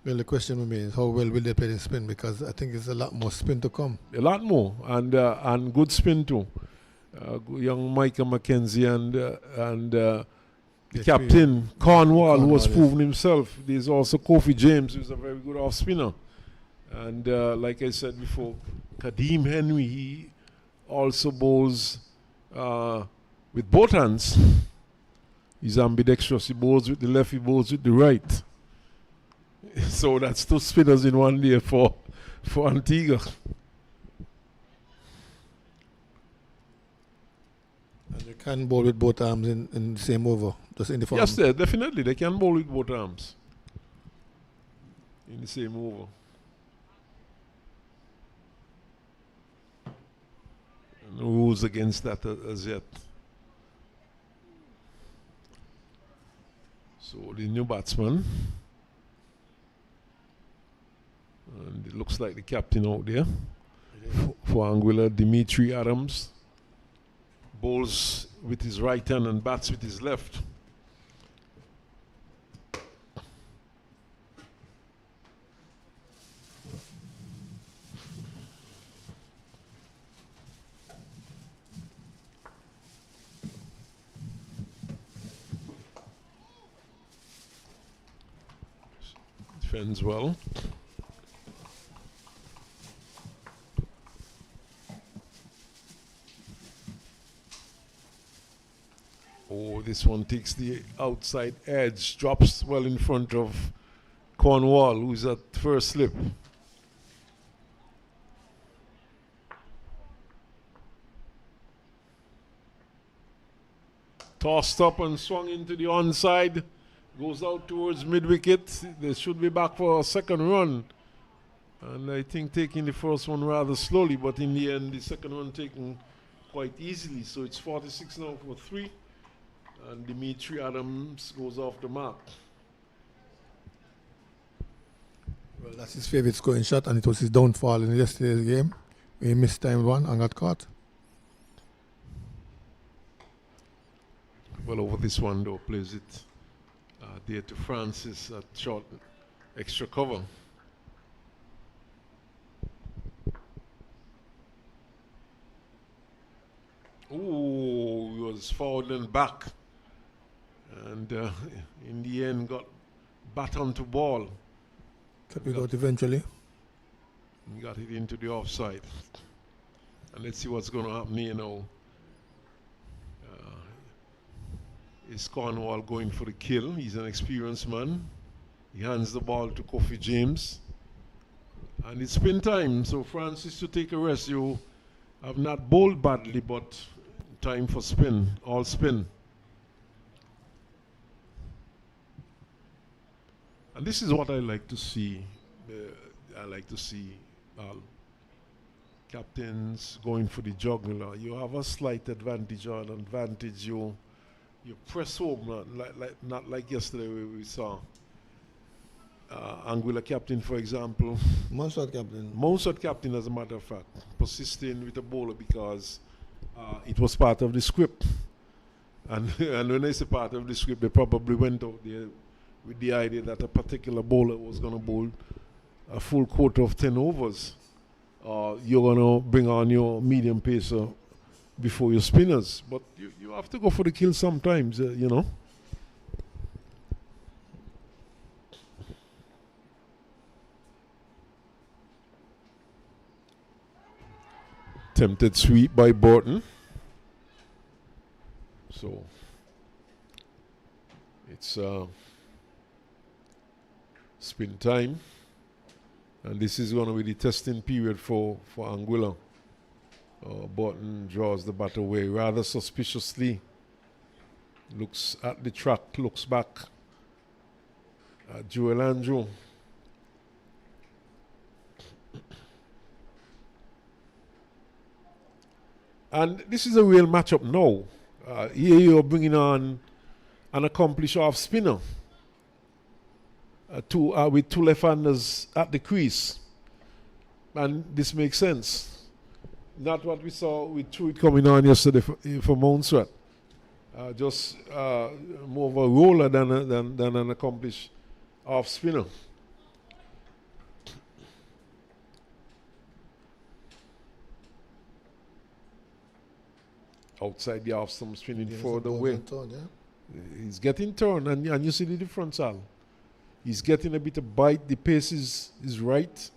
Well, the question remains, how well will they play the spin? Because I think there's a lot more spin to come. A lot more, and good spin too. Young Micah McKenzie and the captain, Cornwall, who has proven himself. There's also Kofi James, who's a very good off spinner. And like I said before, Kadeem Henry, he also bowls with both hands. He's ambidextrous. He bowls with the left, he bowls with the right. So that's 2 spinners in one day for Antigua. And they can bowl with both arms in the same over, just in the form. Yes, definitely. They can bowl with both arms in the same over. No rules against that as yet. So the new batsman. And it looks like the captain out there for Anguilla, Dimitri Adams. Bowls with his right hand and bats with his left. Defends well. Oh, this one takes the outside edge, drops well in front of Cornwall, who's at first slip. Tossed up and swung into the onside. Goes out towards mid-wicket. They should be back for a second run. And I think taking the first one rather slowly, but in the end, the second one taken quite easily. So it's 46 now for 3. And Dimitri Adams goes off the mark. Well, that's his favourite scoring shot, and it was his downfall in yesterday's game. He missed time one and got caught. Well, over this one, though, plays it there to Francis at short extra cover. Oh, he was forward and back. And in the end, got bat onto ball. Kept it out eventually. He got it into the offside. And let's see what's going to happen here now. Is Cornwall going for the kill? He's an experienced man. He hands the ball to Kofi James. And it's spin time, so Francis to take a rest. You have not bowled badly, but time for spin, all spin. And this is what I like to see. I like to see captains going for the jugular. You have a slight advantage or an advantage. You press home, not like yesterday where we saw Anguilla captain, for example. Mounsard captain. Mounsard captain, as a matter of fact, persisting with the bowler because it was part of the script. And when I say part of the script, they probably went out there with the idea that a particular bowler was going to bowl a full quota of 10 overs. You're going to bring on your medium pacer before your spinners. But you have to go for the kill sometimes, you know. Attempted sweep by Burton. So it's spin time. And this is going to be the testing period for Anguilla. Burton draws the bat away rather suspiciously. Looks at the track, looks back at Joel Andrew. And this is a real matchup now. Here you're bringing on an accomplished off spinner with two left-handers at the crease. And this makes sense. Not what we saw with Truitt coming on yesterday for Mounsard. Just more of a roller than an accomplished off spinner. Outside the off stump, spinning further away. He's getting turned, and you see the difference, Al. He's getting a bit of bite. The pace is right.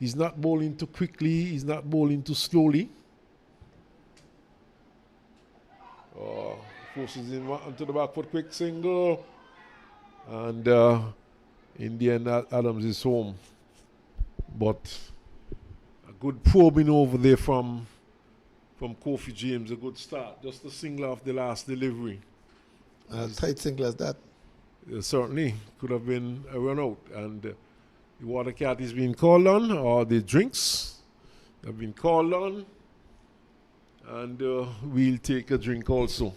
He's not bowling too quickly. He's not bowling too slowly. Forces him onto the back foot, quick single. And in the end, Adams is home. But a good probing over there from Kofi James, a good start. Just a single off the last delivery. A tight single as that. Certainly could have been a run out. And the water cat is being called on, or the drinks have been called on. And we'll take a drink also.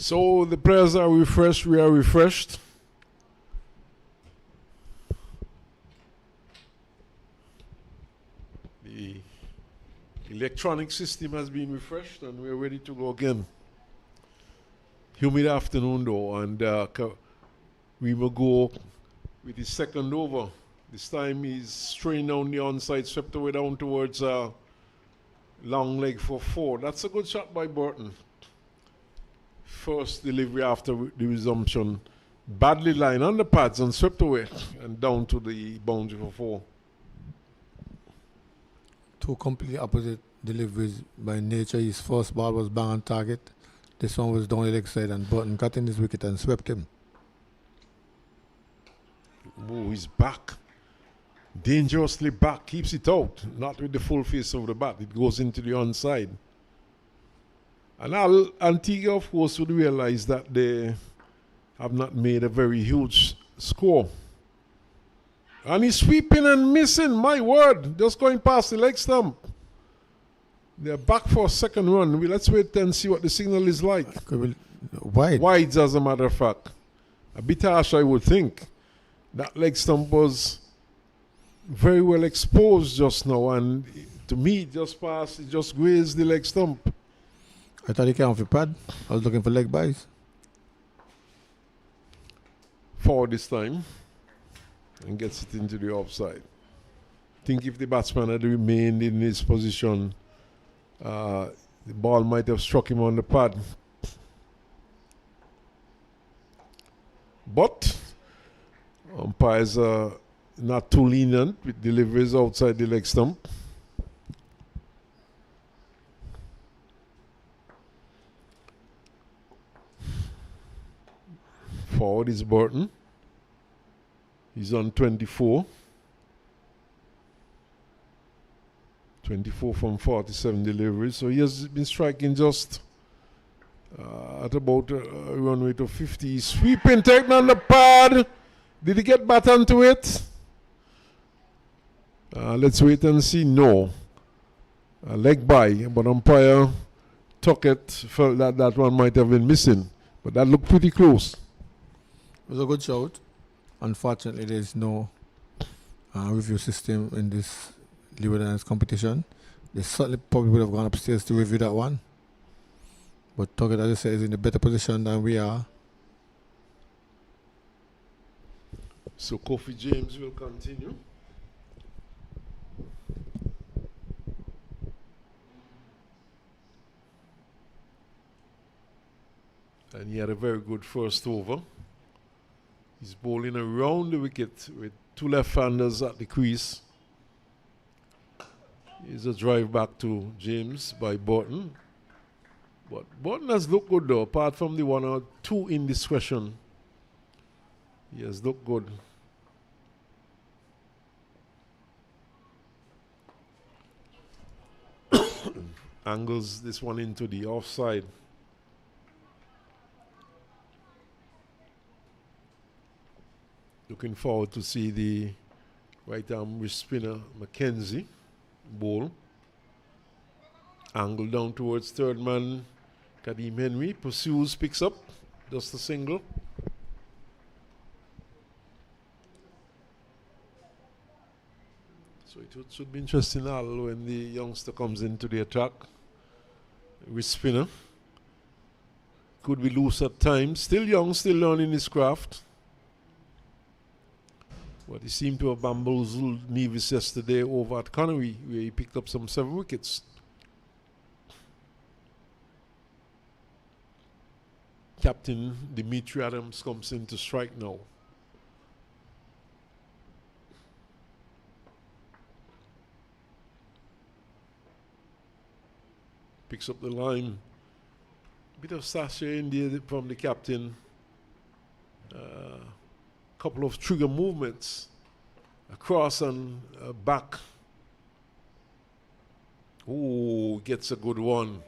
So the players are refreshed, we are refreshed. The electronic system has been refreshed and we're ready to go again. Humid afternoon though, and we will go with the second over. This time he's straight down the onside, swept away down towards long leg for 4. That's a good shot by Burton. First delivery after the resumption. Badly lined on the pads and swept away and down to the boundary for 4. Two completely opposite deliveries by nature. His first ball was bang on target. This one was down the leg side and Burton cut in his wicket and swept him. Oh, he's back. Dangerously back. Keeps it out. Not with the full face of the bat. It goes into the onside. And Antigua, of course, would realize that they have not made a very huge score. And he's sweeping and missing. My word. Just going past the leg stump. They're back for a second run. Let's wait and see what the signal is like. Wide. Wides, as a matter of fact. A bit harsh, I would think. That leg stump was very well exposed just now, and to me, it just grazed the leg stump. I thought he came off the pad. I was looking for leg buys. Forward this time, and gets it into the offside. I think if the batsman had remained in his position, the ball might have struck him on the pad. But umpires are not too lenient with deliveries outside the leg stump. Forward is Burton. He's on 24. 24 from 47 deliveries. So he has been striking just at about a run rate of 50. He's sweeping, taking on the pad. Did he get back onto it? Let's wait and see. No. Leg by, but umpire took it, felt that that one might have been missing. But that looked pretty close. It was a good shout. Unfortunately, there is no review system in this Leeward competition. They certainly probably would have gone upstairs to review that one. But Tuggett, as I said, is in a better position than we are. So Kofi James will continue. And he had a very good first over. He's bowling around the wicket with two left-handers at the crease. Here's a drive back to James by Burton. But Burton has looked good though, apart from the 1 or 2 indiscretion. He has looked good. Angles this one into the offside. Looking forward to see the right arm wrist spinner Mackenzie bowl. Angle down towards third man. Kadeem Henry pursues, picks up, just a single. So it should be interesting now when the youngster comes into the attack. Wrist spinner. Could be loose at times. Still young, still learning his craft. But he seemed to have bamboozled Nevis yesterday over at Connery, where he picked up some 7 wickets. Captain Dimitri Adams comes in to strike now. Picks up the line. Bit of sachet in there from the captain. Couple of trigger movements across and back. Oh, gets a good one.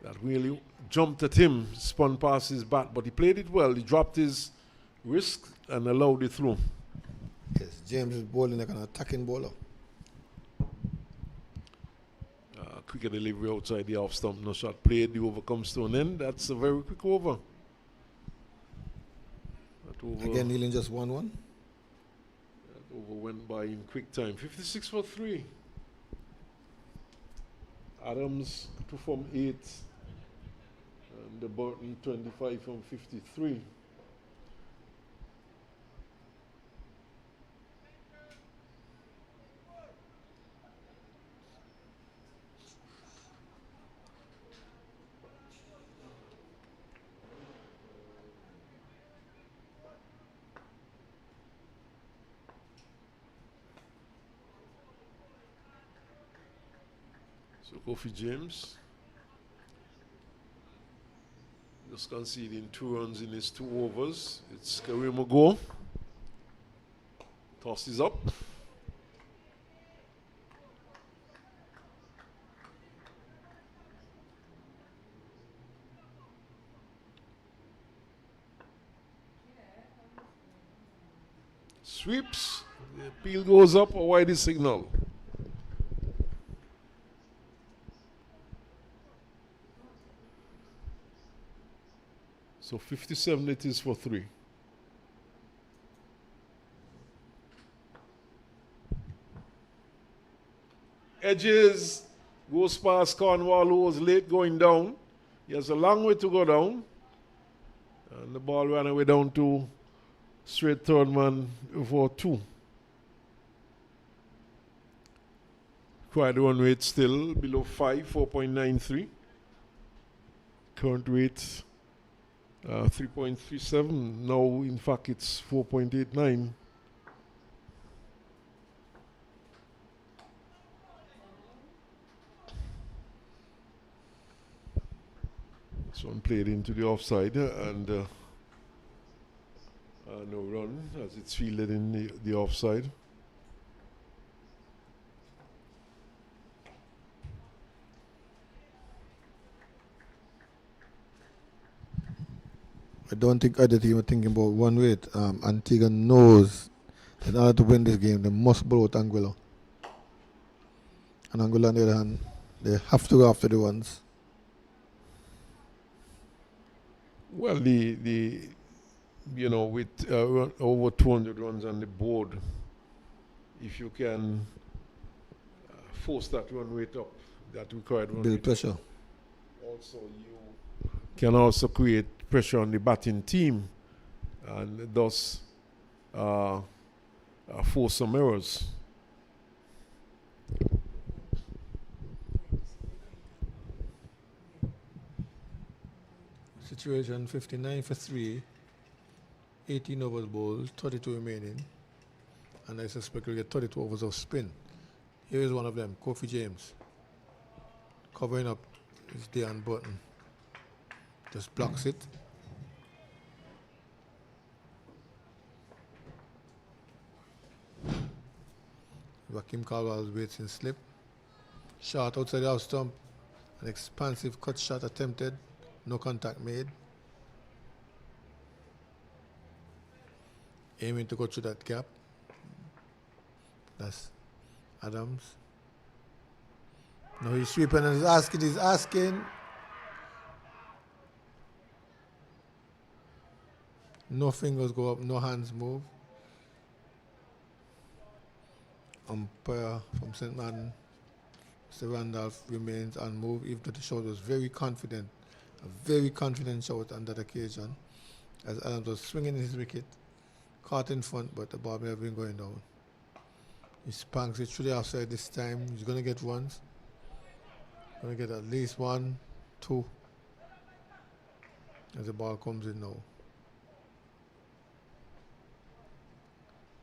That really jumped at him, spun past his bat, but he played it well. He dropped his wrist and allowed it through. Yes, James is bowling like an attacking bowler. quicker delivery outside the off stump, no shot played, the over comes to an end. That's a very quick over. That over Again, kneeling just 1-1. That over went by in quick time. 56 for 3. Adams 2 from 8. And the Burton 25 from 53. So Kofi James just conceding 2 runs in his 2 overs. It's Kareem Ago. Tosses up. Sweeps. The appeal goes up. A wide signal. So 57 it is for 3. Edges goes past Cornwall, who was late going down. He has a long way to go down. And the ball ran away down to straight third man for 2. Quiet run rate still below 5, 4.93. Current rate 3.37. Now, in fact, it's 4.89. This one played into the offside and no run as it's fielded in the offside. I don't think either team are thinking about one way. Antigua knows that in order to win this game, they must blow out Anguilla. And Anguilla, on the other hand, they have to go after the runs. Well, with over 200 runs on the board, if you can force that run rate up, that required run Build rate pressure. up. Also, you can also create pressure on the batting team and thus force some errors. Situation 59 for 3, 18 overs bowled, 32 remaining, and I suspect we'll get 32 overs of spin. Here is one of them, Kofi James. Covering up his Dean Burton. Just blocks it. Rakim Caldwell waits in slip. Shot outside the house stump. An expansive cut shot attempted. No contact made. Aiming to go through that gap. That's Adams. No, he's sweeping and he's asking. No fingers go up, no hands move. Umpire from St. Martin, Mr. Randolph, remains unmoved, even though the shot was very confident. A very confident shot on that occasion, as Adams was swinging his wicket, caught in front, but the ball may have been going down. He spanks it through the outside this time. He's going to get runs. Going to get at least 1, 2, as the ball comes in now.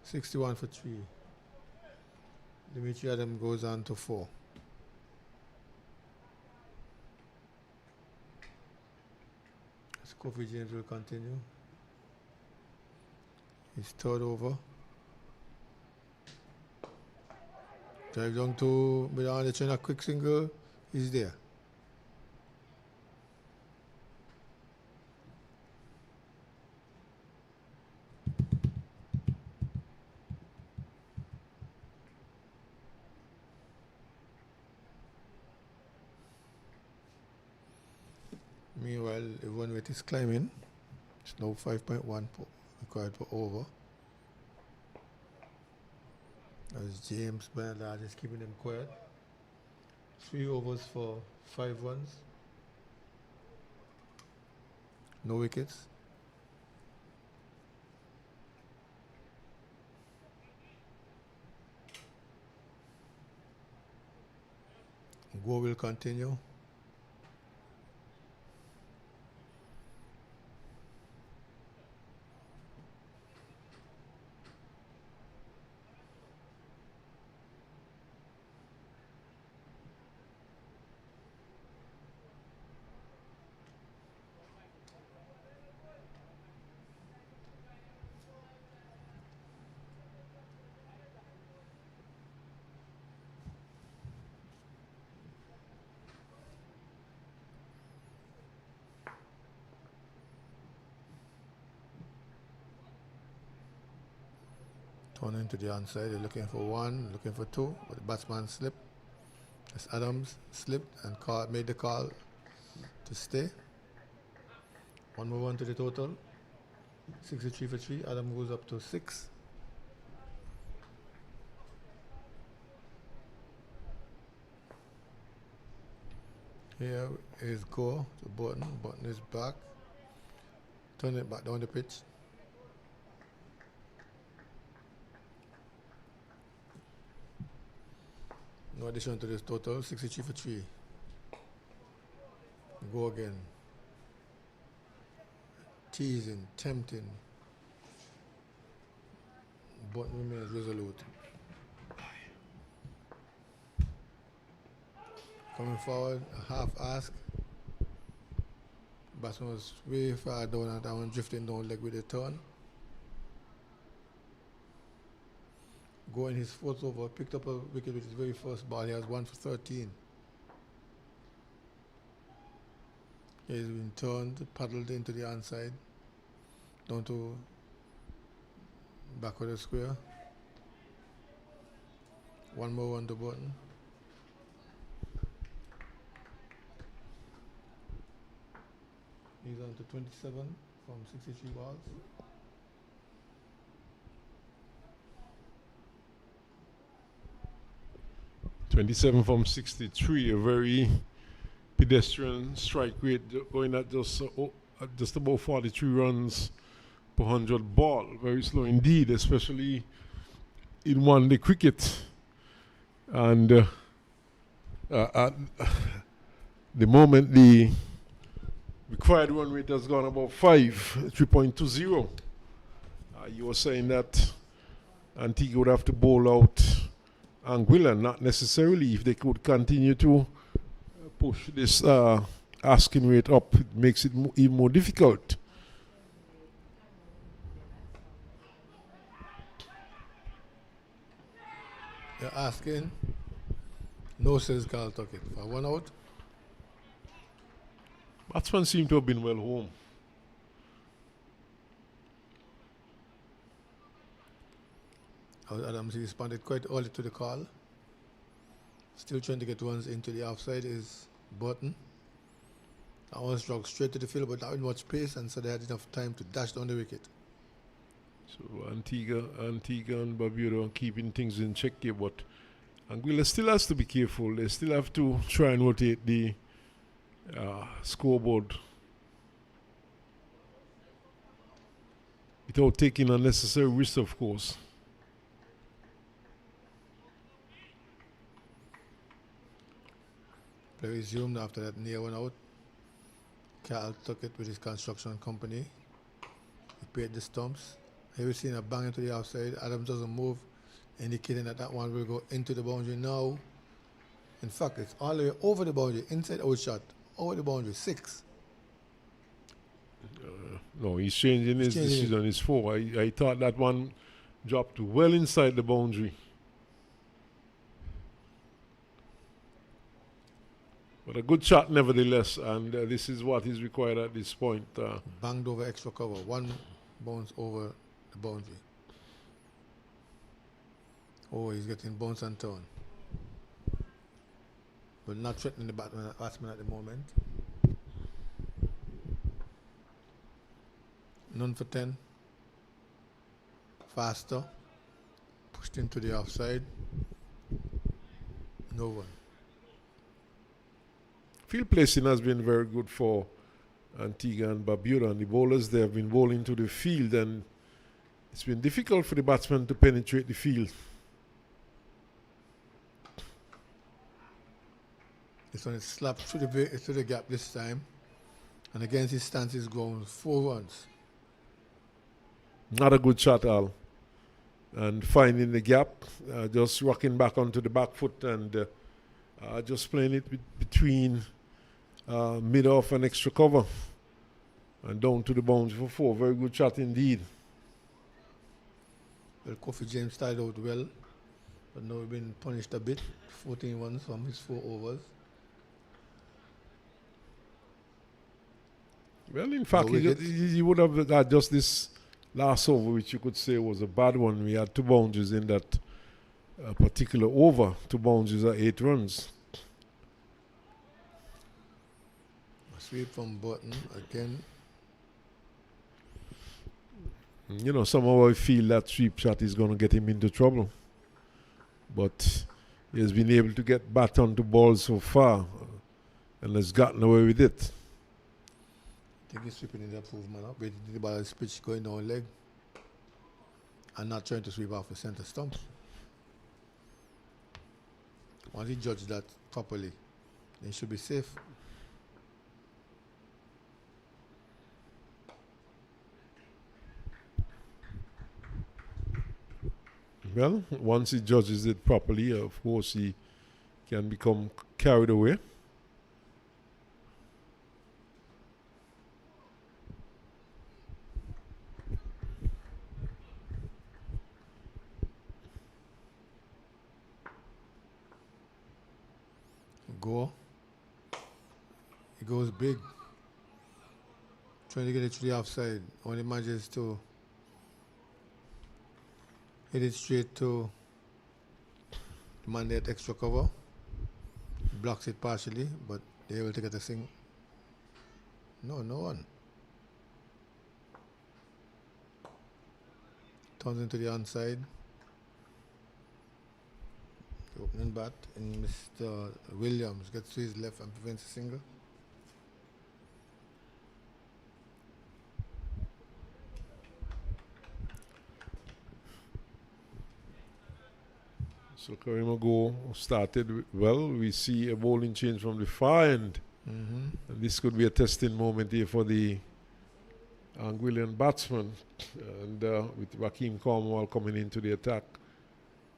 61 for 3. Dimitri Adam goes on to 4. Kofi James will continue. His third over. Drive down to Milan, the a quick single. He's there. Meanwhile, the run rate is climbing. It's now 5.1 required per over. As James Bernard is keeping them quiet. 3 overs for 5 runs. No wickets. Go will continue. Turning to the onside, they're looking for 1, looking for 2, but the batsman slipped. As Adams slipped and made the call to stay. 1 more run to the total. 63 for 3. Adam goes up to 6. Here is go to Button. Button is back. Turn it back down the pitch. No addition to this total. 63 for 3. Go again. Teasing, tempting. Button remains resolute. Coming forward, a half ask. Batsman was way far down and that one drifting down leg with a turn. Going his fourth over, picked up a wicket with his very first ball. He has 1 for 13. He's been turned, paddled into the onside, down to back of the square. 1 more on the button. He's on to 27 from 63 balls. .27 from 63, a very pedestrian strike rate, going at just about 43 runs per 100 ball. Very slow indeed, especially in one-day cricket. And at the moment, the required run rate has gone about 3.20. You were saying that Antigua would have to bowl out Anguilla, not necessarily. If they could continue to push this asking rate up, it makes it even more difficult. They're asking. No, says Carl Tuckett. For 1 out. Batsman seem to have been well home. Adams responded quite early to the call. Still trying to get runs into the offside is Button. That one struck straight to the field, but not with much pace, and so they had enough time to dash down the wicket. So Antigua and Barbuda keeping things in check here, but Anguilla still has to be careful. They still have to try and rotate the scoreboard without taking unnecessary risks, of course. Play resumed after that near 1 out. Carl Tuckett with his construction company. He paid the stumps. Here we've seen a bang into the outside. Adams doesn't move, indicating that one will go into the boundary now. In fact, it's all the way over the boundary, inside out shot, over the boundary, 6. No, he's changing his decision. It's 4. I thought that one dropped well inside the boundary. But a good shot nevertheless, and this is what is required at this point. Banged over extra cover, 1 bounce over the boundary. Oh, he's getting bounce and turn. But not threatening the batsman at the moment. None for 10. Faster. Pushed into the offside. No one. Field placing has been very good for Antigua and Barbuda, and the bowlers they have been bowling to the field, and it's been difficult for the batsmen to penetrate the field. This one is slapped through the gap this time, and against his stance is going 4 runs. Not a good shot, Al. And finding the gap, just rocking back onto the back foot and just playing it between mid-off and extra cover. And down to the boundary for 4. Very good shot indeed. Well, Kofi James started out well, but now he's been punished a bit. 14 runs from his 4 overs. Well, in fact, he would have got just this last over, which you could say was a bad one. We had 2 boundaries in that particular over. 2 boundaries are 8 runs. A sweep from Burton again. You know, somehow I feel that sweep shot is going to get him into trouble. But he has been able to get bat onto balls so far and has gotten away with it. I think he's sweeping in the approved manner, but the ball is pitch going down leg and not trying to sweep off the center stump. Once he judged that properly, then he should be safe. Well, once he judges it properly, of course, he can become carried away. Go. He goes big. Trying to get it to the offside. Only manages to hit it straight to the man that extra cover. Blocks it partially, but they're able to get a thing. No one. Turns into the onside. The opening bat, and Mr. Williams gets to his left and prevents a single. So Karimago started well. We see a bowling change from the far end. And this could be a testing moment here for the Anguillan batsman. And with Rakeem Cornwall coming into the attack.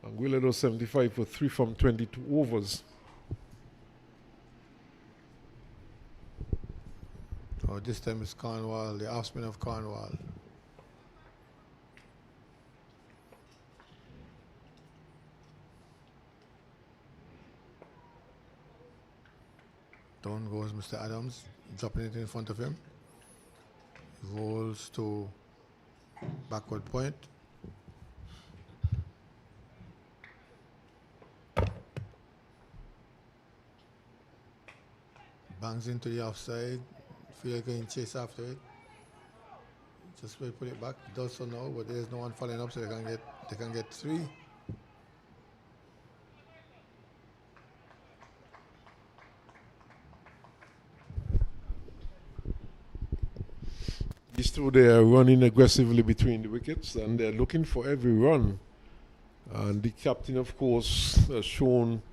Anguilla does 75 for 3 from 22 overs. Oh, this time it's Cornwall, the offspring of Cornwall. Down goes Mr. Adams, dropping it in front of him. He rolls to backward point. Bangs into the offside. Feel like going chase after it. Just put it back. Does so now, but there's no one following up, so they can get 3. These two, they are running aggressively between the wickets and they're looking for every run. And the captain, of course, has shown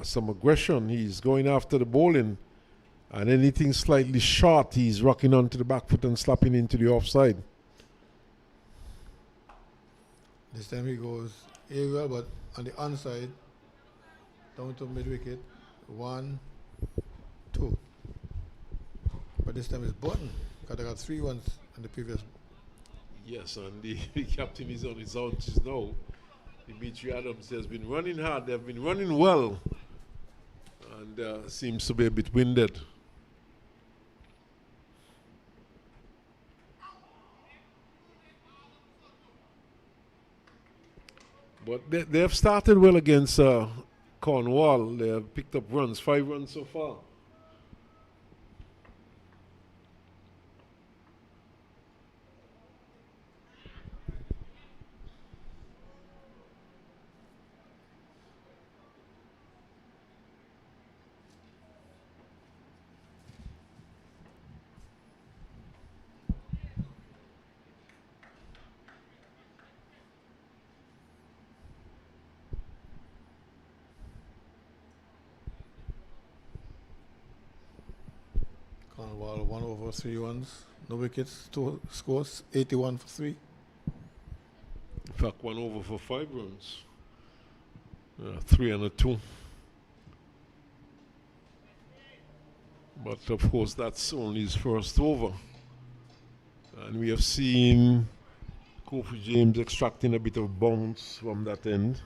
some aggression. He's going after the bowling, and anything slightly short, he's rocking onto the back foot and slapping into the offside. This time he goes aerial, but on the onside, down to mid wicket. 1, 2. But this time it's Burton, because they got 3 runs in the previous. Yes, and the captain is on his own now. Dimitri Adams has been running hard. They've been running well, and seems to be a bit winded. But they have started well against Cornwall. They have picked up runs, 5 runs so far. Cornwall 1 over 3 runs, no wickets, 2 scores, 81 for 3. In fact, 1 over for 5 runs. 3 and a 2. But of course, that's only his first over. And we have seen Kofi James extracting a bit of bounce from that end.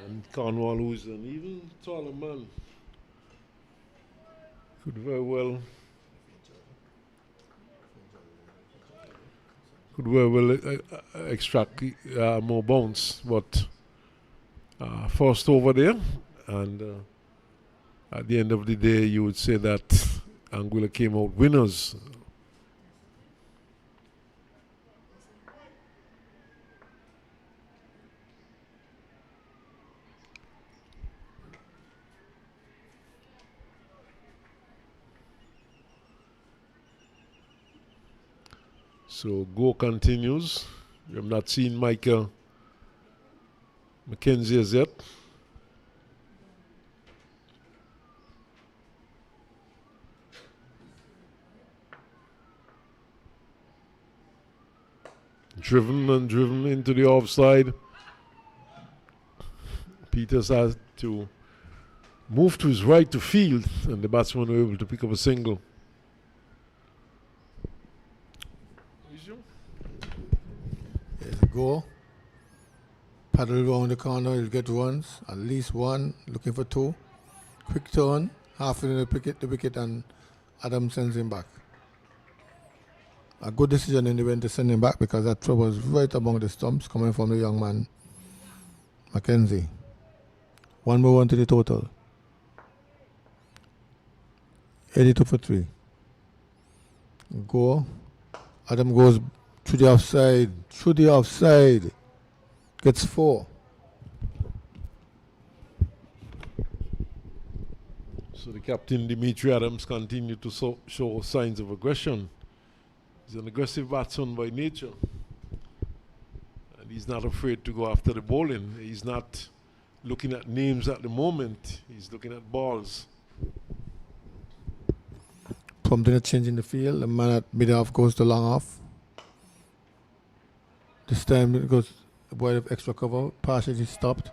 And Cornwall, who is an even taller man, could very well extract more bounce. But first over there, and at the end of the day, you would say that Anguilla came out winners. So go continues. We have not seen Micah McKenzie as yet. Driven into the offside. Peters has to move to his right to field, and the batsman were able to pick up a single. There's a goal. Paddle around the corner, he'll get runs, at least 1, looking for 2. Quick turn, half in the wicket, and Adam sends him back. A good decision in the end to send him back, because that throw was right among the stumps coming from the young man, Mackenzie. 1 more 1 to the total. 82 for 3. Go. Adam goes through the offside. Gets 4. So the captain, Dimitri Adams, continued to show signs of aggression. He's an aggressive batsman by nature. And he's not afraid to go after the bowling. He's not looking at names at the moment. He's looking at balls. Prompting a change in the field. The man at mid-off goes to long off. This time it goes a boy of extra cover, partially stopped.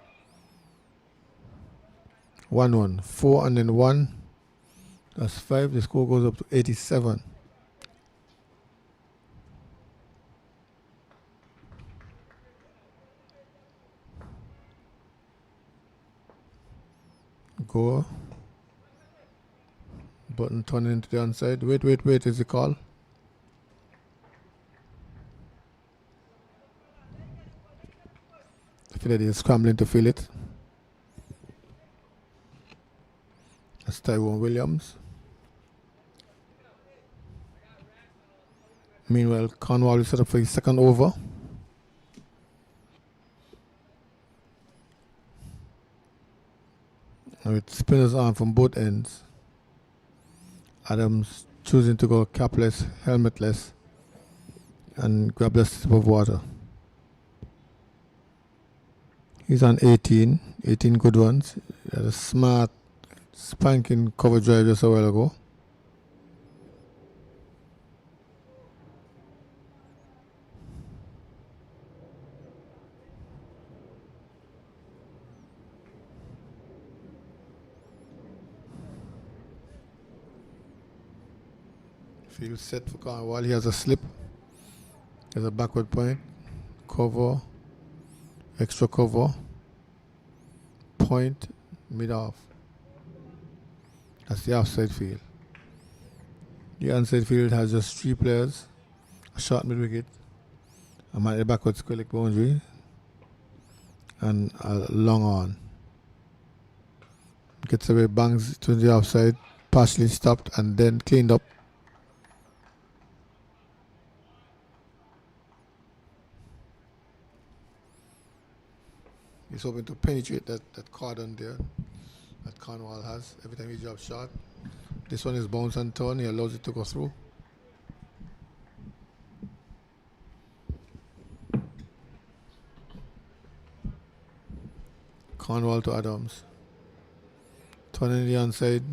1-1, 4 and then 1. That's 5. The score goes up to 87. Go. Button turning into the onside. Wait, is the call? I feel like they're scrambling to fill it. That's Tyrone Williams. Meanwhile, Cornwall is set up for his second over. And with spinners on from both ends. Adams choosing to go capless, helmetless, and grab the sip of water. He's on 18 good ones. He had a smart, spanking cover drive just a while ago. Field set for Cornwall. He has a slip. He has a backward point. Cover. Extra cover. Point. Mid-off. That's the offside field. The onside field has just 3 players. A short mid-wicket. A man at the backward square leg boundary. And a long on. Gets away, bangs to the offside. Partially stopped and then cleaned up. He's hoping to penetrate that cordon there that Cornwall has every time he drops shot. This one is bounce and turn. He allows it to go through. Cornwall to Adams. Turning the onside.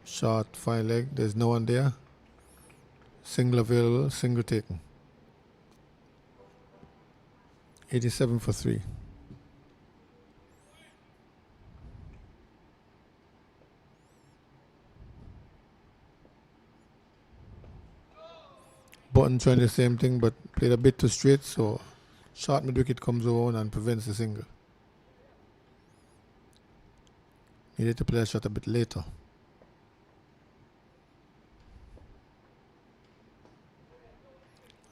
Short 5 leg. There's no one there. Single available. Single taken. 87 for 3. Button trying the same thing but played a bit too straight, so short mid wicket comes over and prevents the single. Needed to play a shot a bit later.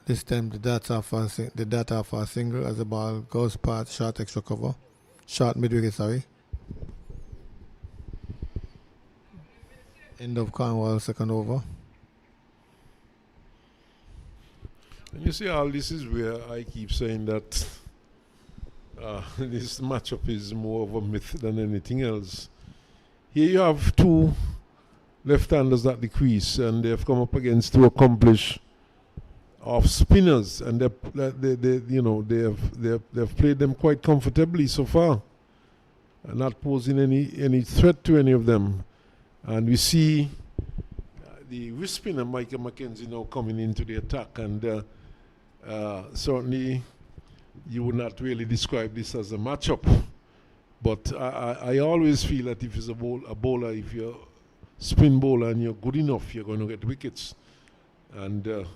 This time the data for a single as the ball goes past short extra cover. Short mid wicket, sorry. End of Cornwall second over. And you see, all this is where I keep saying that this matchup is more of a myth than anything else. Here you have two left-handers at the crease, and they've come up against two accomplished off spinners, and they've played them quite comfortably so far, and not posing any threat to any of them. And we see the wrist spinner Michael Mackenzie now coming into the attack, and certainly you would not really describe this as a matchup, but I always feel that if it's a bowler, if you're a spin bowler and you're good enough, you're going to get wickets. And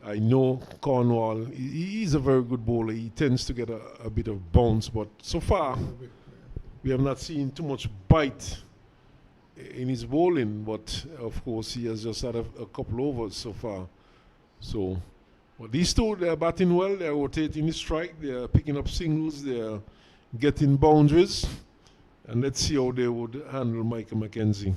I know Cornwall, he's a very good bowler. He tends to get a bit of bounce, but so far we have not seen too much bite in his bowling, but of course he has just had a couple overs so far. So well, these two, they're batting well, they're rotating the strike, they're picking up singles, they're getting boundaries, and let's see how they would handle Michael Mackenzie.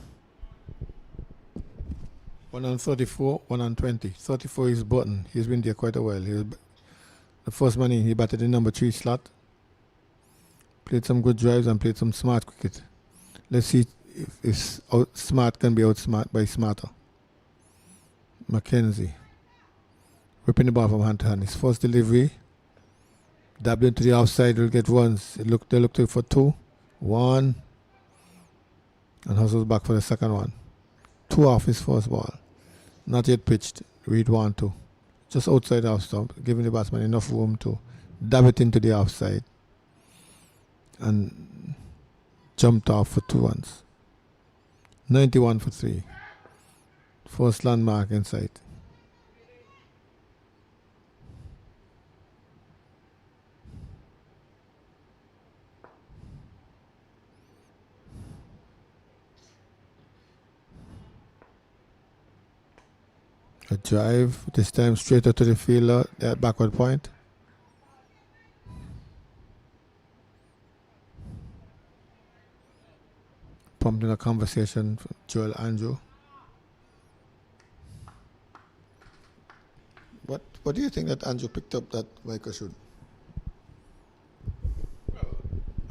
1 on 34, 1 on 20. 34 is Button. He's been there quite a while. The first man in, he batted in number 3 slot. Played some good drives and played some smart cricket. Let's see if smart can be outsmart by smarter. Mackenzie. Ripping the ball from hand to hand. His first delivery. Dabbed into the outside, will get runs. They looked for 2. 1. And hustles back for the second one. 2 off his first ball. Not yet pitched. Read 1-2. Just outside the off stump, giving the batsman enough room to dab it into the outside. And jumped off for 2 runs. 91 for 3. First landmark in sight. A drive, this time straight out to the fielder at backward point. Pumped in a conversation from Joel Andrew. What do you think that Andrew picked up that Michael should? Well,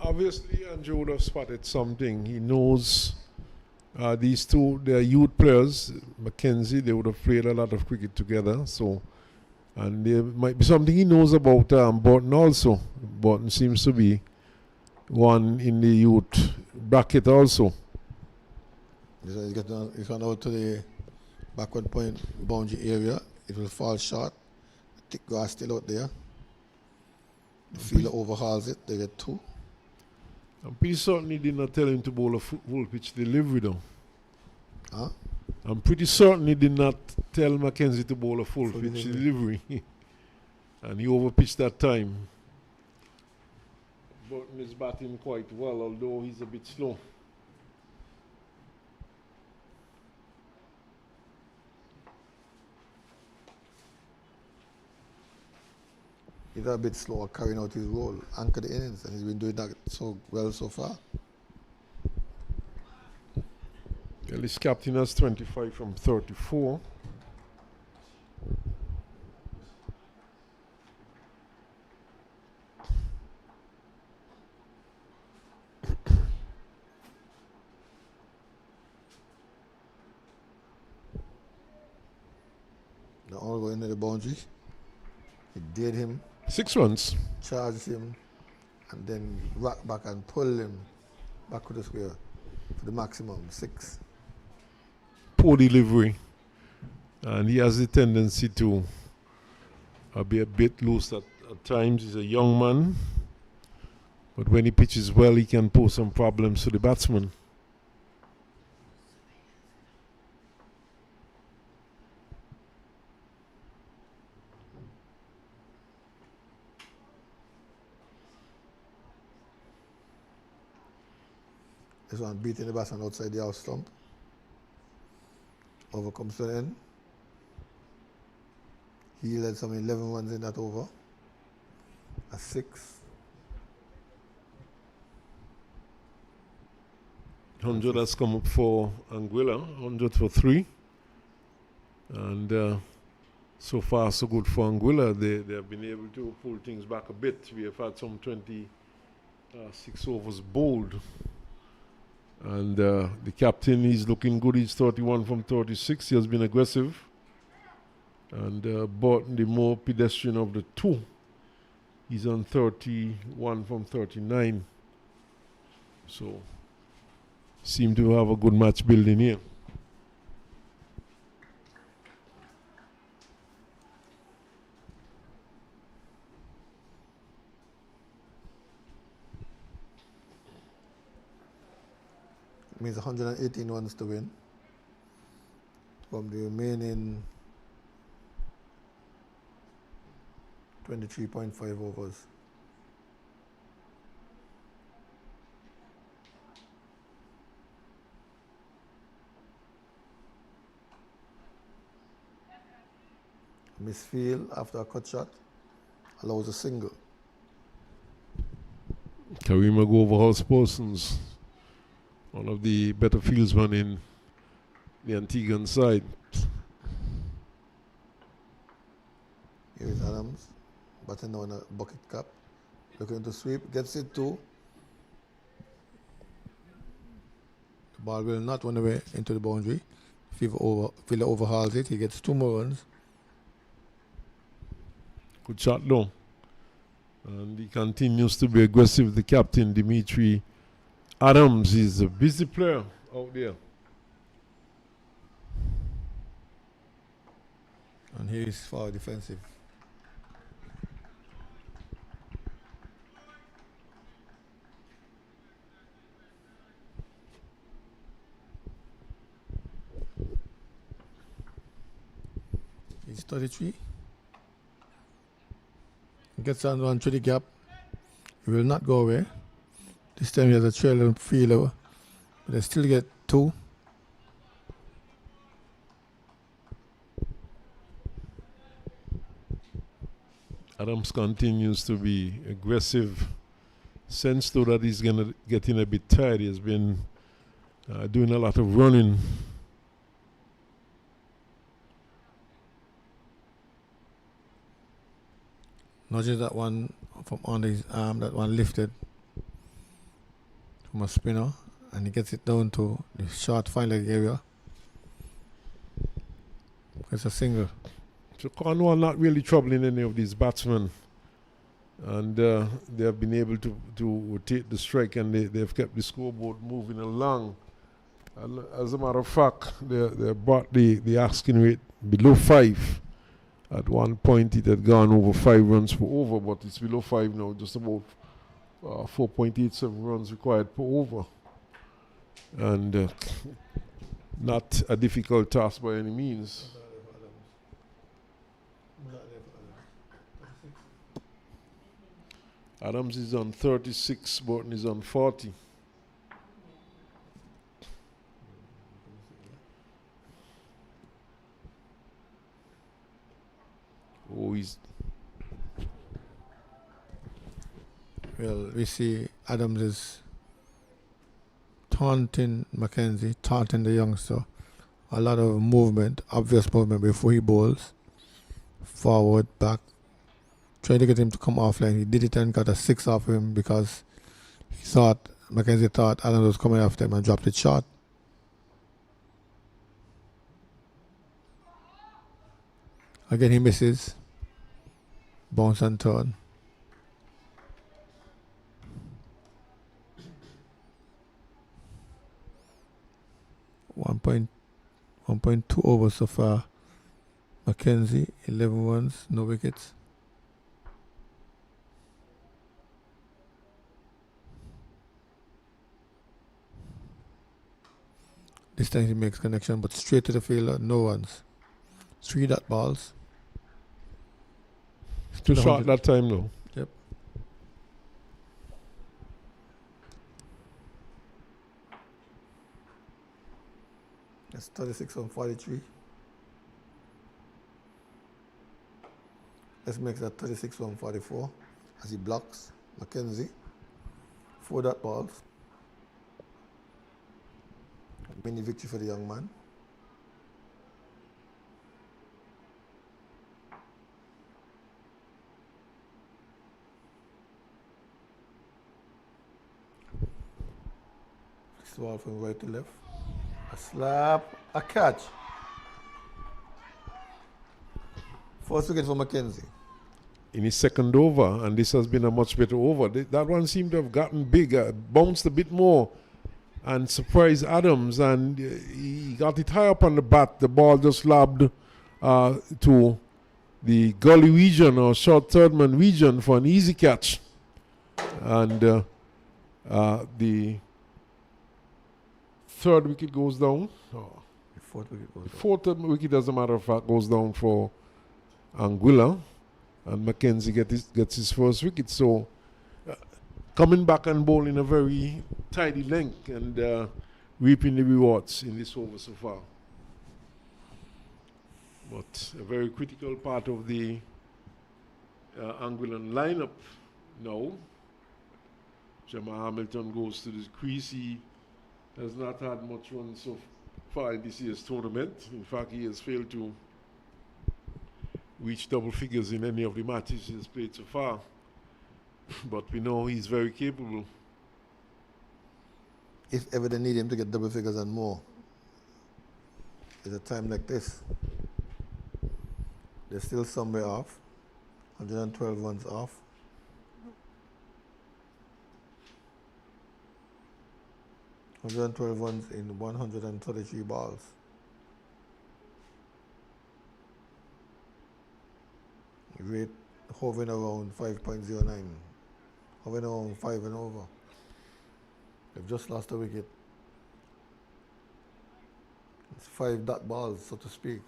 obviously Andrew would have spotted something. He knows these two, they are youth players. Mackenzie, they would have played a lot of cricket together. So, and there might be something he knows about Burton also. Burton seems to be one in the youth bracket also. He's gone out to the backward point boundary area. It will fall short. The thick grass still out there. The fielder overhauls it. They get 2. I'm pretty certain he did not tell him to bowl a full pitch delivery though. Huh? I'm pretty certain he did not tell Mackenzie to bowl a full pitch delivery. And he overpitched that time. Burton is batting quite well, although he's a bit slow. He's a bit slower carrying out his role, anchor the innings, and he's been doing that so well so far. Well, his captain has 25 from 34. They're all going to the boundary. He did him. 6 runs. Charged him, and then rock back and pull him back to the square for the maximum 6. poor delivery, and he has a tendency to be a bit loose at times. He's a young man, but when he pitches well, he can pose some problems to the batsman. This one beating the batsman outside the house stump. Over comes to the end. He led some 11 runs in that over. A 6. 100 has come up for Anguilla, 100 for 3. And so far so good for Anguilla. They have been able to pull things back a bit. We have had some 26 overs bowled. And the captain is looking good. He's 31 from 36. He has been aggressive. And bought the more pedestrian of the two. He's on 31 from 39. So, seem to have a good match building here. Means 118 runs to win from the remaining 23.5 overs. Misfield after a cut shot allows a single. Karima go over house persons. One of the better fieldsmen in the Antiguan side. Here is Adams, batting on a bucket cap. Looking to sweep, gets it too. The ball will not run away into the boundary. Fielder overhauls it, he gets 2 more runs. Good shot though. And he continues to be aggressive. The captain, Dimitri Adams, is a busy player out there. And here is for defensive. He's 33. Gets on one through the gap. He will not go away. This time he has a trailer fielder, but they still get 2. Adams continues to be aggressive. Sense though that he's gonna getting a bit tired. He has been doing a lot of running. Nudges that one from under his arm, that one lifted from a spinner, and he gets it down to the short fine leg area. It's a single. So Cornwall not really troubling any of these batsmen. And they have been able to rotate the strike, and they've kept the scoreboard moving along. And as a matter of fact, they brought the asking rate below 5. At one point it had gone over 5 runs per over, but it's below 5 now, just about 4.87 runs required per over. And not a difficult task by any means. Adams is on 36, Burton is on 40. Oh, well, we see Adams is taunting Mackenzie, taunting the youngster. A lot of movement, obvious movement before he bowls. Forward, back. Trying to get him to come offline. He did it and got a 6 off him because Mackenzie thought Adams was coming after him and dropped it short. Again, he misses. Bounce and turn. 1.2 overs so far. Mackenzie, 11 runs, no wickets. This time he makes connection, but straight to the fielder, no runs. 3 dot balls. Too short that time though. Yep. That's 36 on 43. Let's make that 36 on 44 as he blocks Mackenzie. 4 dot balls. Mini victory for the young man. Fix the ball from right to left. A slap, a catch. First wicket for Mackenzie. In his second over, and this has been a much better over. That one seemed to have gotten bigger, bounced a bit more, and surprised Adams, and he got it high up on the bat. The ball just lobbed to the gully region or short third man region for an easy catch. And the third wicket goes down. Oh. The fourth wicket goes The fourth wicket, as a matter of fact, goes down for Anguilla, and Mackenzie gets his first wicket. So coming back and bowling a very tidy length and reaping the rewards in this over so far. But a very critical part of the Anguillan lineup now. Jamal Hamilton goes to the crease. He has not had much run so far in this year's tournament. In fact, he has failed to reach double figures in any of the matches he has played so far. But we know he's very capable. If ever they need him to get double figures and more, at a time like this, they're still somewhere off. 112 runs off. $112 runs in 133 balls. Rate hovering around 5.09. Hovering around 5 and over. They've just lost a wicket. It's 5 dot balls, so to speak.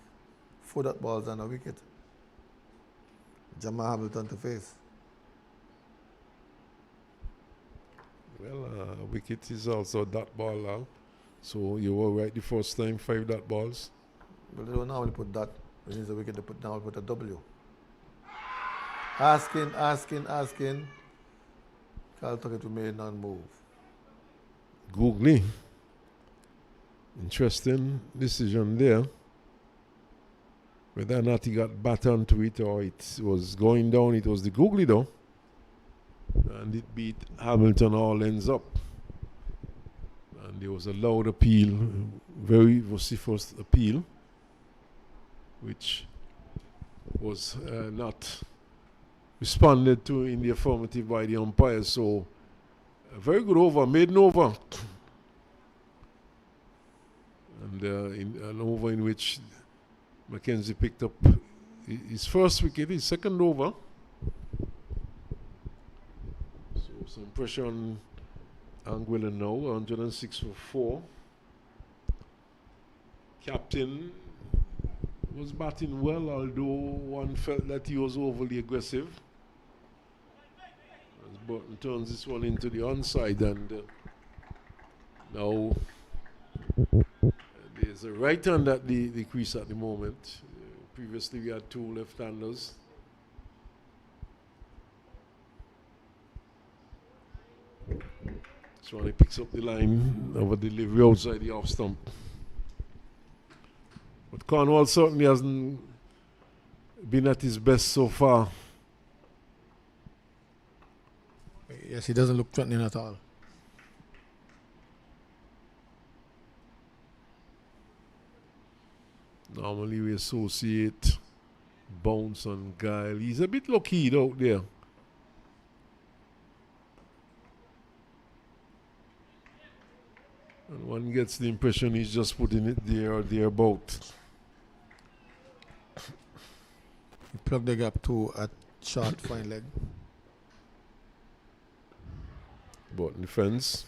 4 dot balls and a wicket. Jamal Hamilton to face. Well, wicket is also dot ball now. So you were right the first time, 5 dot balls. But they don't normally put dot. When it's a wicket, they now put a W. Asking. Carl took it to made non-move. Googly. Interesting decision there. Whether or not he got bat onto it or it was going down, it was the googly though. And it beat Hamilton all ends up. And there was a loud appeal, very vociferous appeal, which was not responded to in the affirmative by the umpire. So a very good over, maiden over. And an over in which Mackenzie picked up his first wicket, his second over. So some pressure on Anguilla now, 106 for 4. Captain was batting well, although one felt that he was overly aggressive. As Burton turns this one into the onside, and now there's a right hand at the crease at the moment. Previously we had 2 left-handers. So he picks up the line over the delivery outside the off stump. But Cornwall certainly hasn't been at his best so far. Yes, he doesn't look threatening at all. Normally we associate bounce and guile. He's a bit low-keyed out there. One gets the impression he's just putting it there or thereabout. He plugged the gap to at short fine leg. Button defense.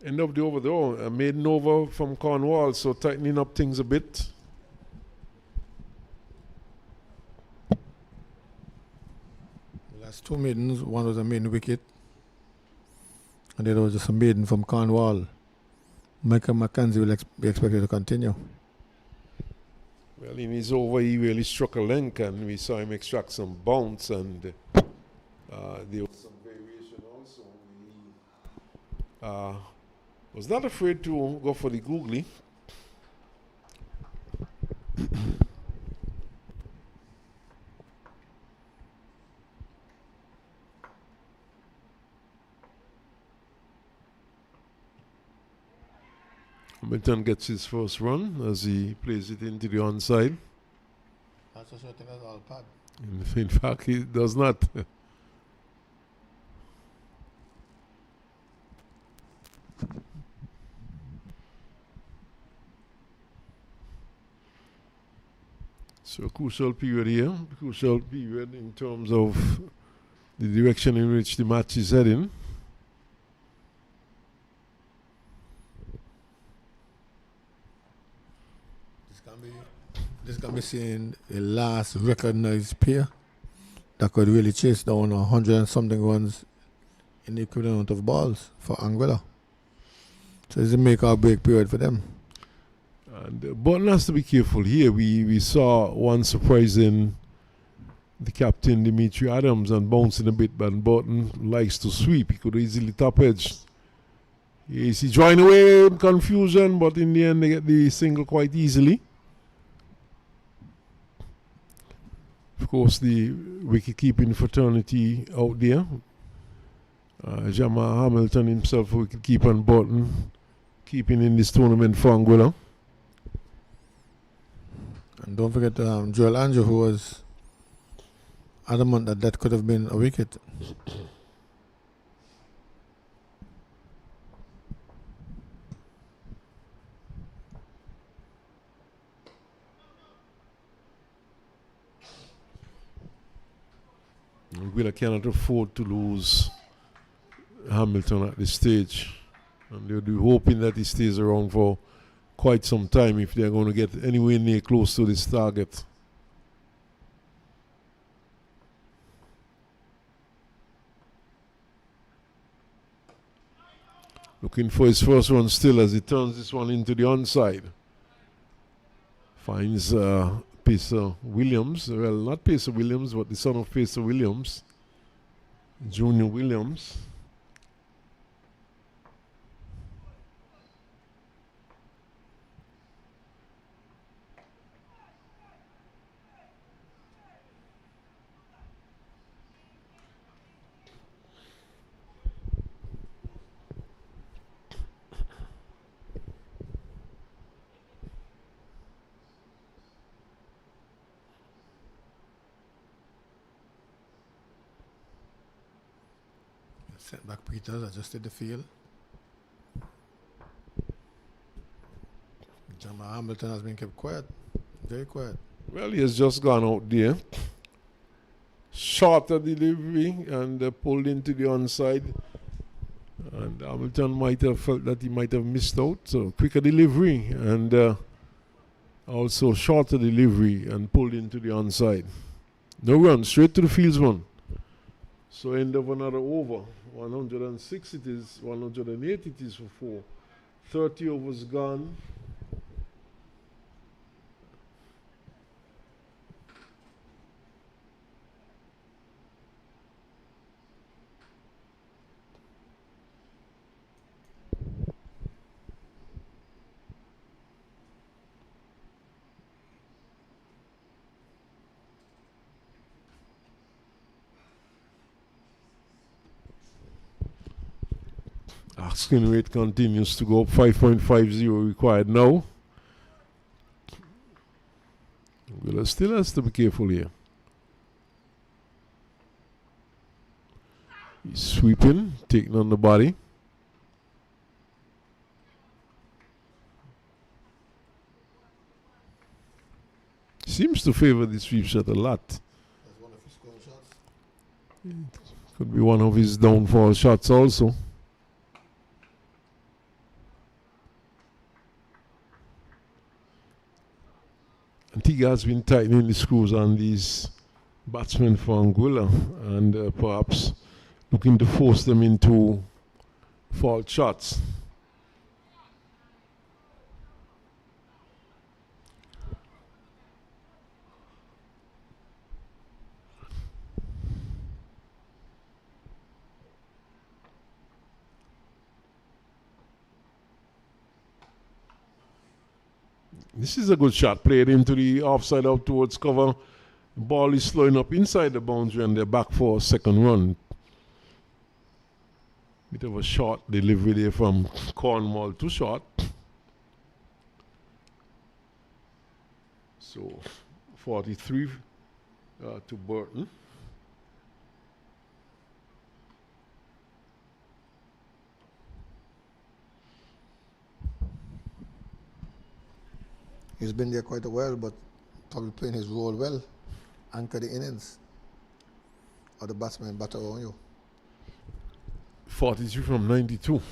End of the over though, a maiden over from Cornwall, so tightening up things a bit. Last two maidens, one was a maiden wicket, and the other was just a maiden from Cornwall. Michael McKenzie will be expected to continue. Well, in his over, he really struck a length, and we saw him extract some bounce, and there was some variation also. He was not afraid to go for the googly. Hamilton gets his first run as he plays it into the onside. That's a certain as all pad. In fact, he does not. So crucial period here, crucial period in terms of the direction in which the match is heading. This can be seeing the last recognized pair that could really chase down 100 and something runs in the equivalent of balls for Anguilla. So it's a make or break period for them. And Button has to be careful here. We saw one surprising the captain Dimitri Adams and bouncing a bit, but Button likes to sweep. He could easily top edge. Yes, he's drawing away in confusion, but in the end they get the single quite easily. Of course, the wicket-keeping fraternity out there. Jamal Hamilton himself, wicket-keeper, and Button keeping in this tournament for Anguilla. And don't forget Joel Andrew, who was adamant that that could have been a wicket. Anguilla cannot afford to lose Hamilton at this stage. And they'll be hoping that he stays around for quite some time if they're going to get anywhere near close to this target. Looking for his first one still as he turns this one into the onside. Finds Pacer Williams. Well, not Pacer Williams, but the son of Pacer Williams, Junior Williams. Set back Peters, adjusted the field. Jamal Hamilton has been kept quiet, very quiet. Well, he has just gone out there. Shorter delivery and pulled into the onside. And Hamilton might have felt that he might have missed out. So quicker delivery and also shorter delivery and pulled into the onside. No run, straight to the fieldsman. So end of another over. 106 it is, 108 it is for 4. 30 overs gone. Asking rate continues to go up. 5.50 required now. Anguilla still has to be careful here. He's sweeping, taking on the body. Seems to favor the sweep shot a lot. That's one of his scoring shots. Could be one of his downfall shots also. Antigua has been tightening the screws on these batsmen for Anguilla and perhaps looking to force them into fault shots. This is a good shot, played into the offside out towards cover. The ball is slowing up inside the boundary and they're back for a second run. Bit of a short delivery there from Cornwall, too short. So 43 to Burton. He's been there quite a while, but probably playing his role well. Anchor the innings. Or the batsman batter on you. 43 from 92.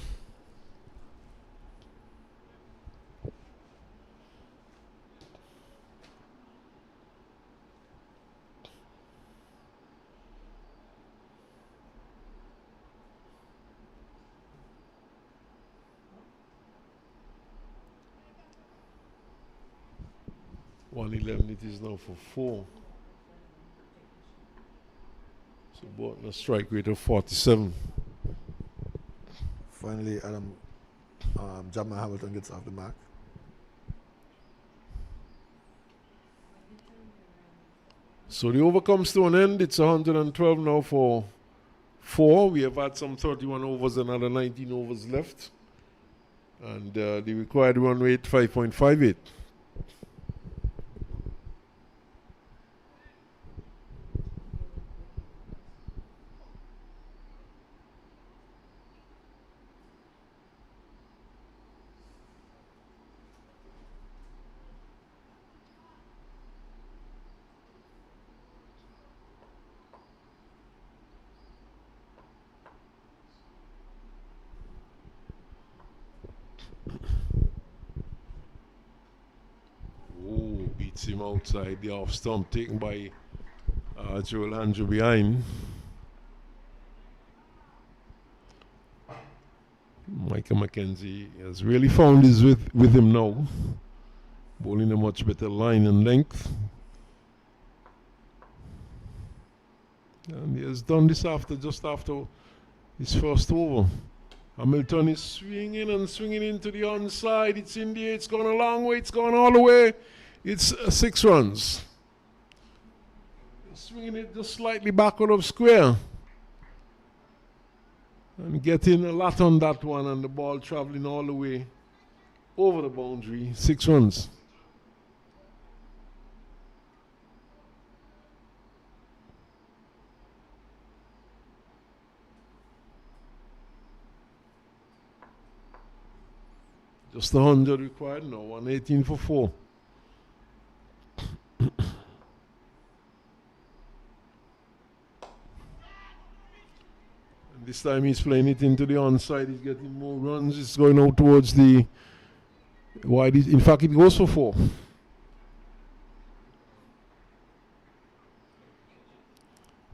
$111 it is now for 4. So Burton a strike rate of 47. Finally, Jamal Hamilton gets off the mark. So the over comes to an end. It's 112 now for 4. We have had some 31 overs, another 19 overs left. And the required run rate 5.58. Beats him outside the off stump, taken by Joel Andrew behind. Micah McKenzie has really found his with him now, bowling a much better line and length. And he has done this just after his first over. Hamilton is swinging and swinging into the onside. It's in the air. It's gone a long way. It's gone all the way. It's 6 runs. Swinging it just slightly backward of square. And getting a lot on that one, and the ball traveling all the way over the boundary. 6 runs. Just 100 required now, 118 for 4. And this time he's playing it into the onside. He's getting more runs. It's going out towards the wide. In fact, it goes for 4.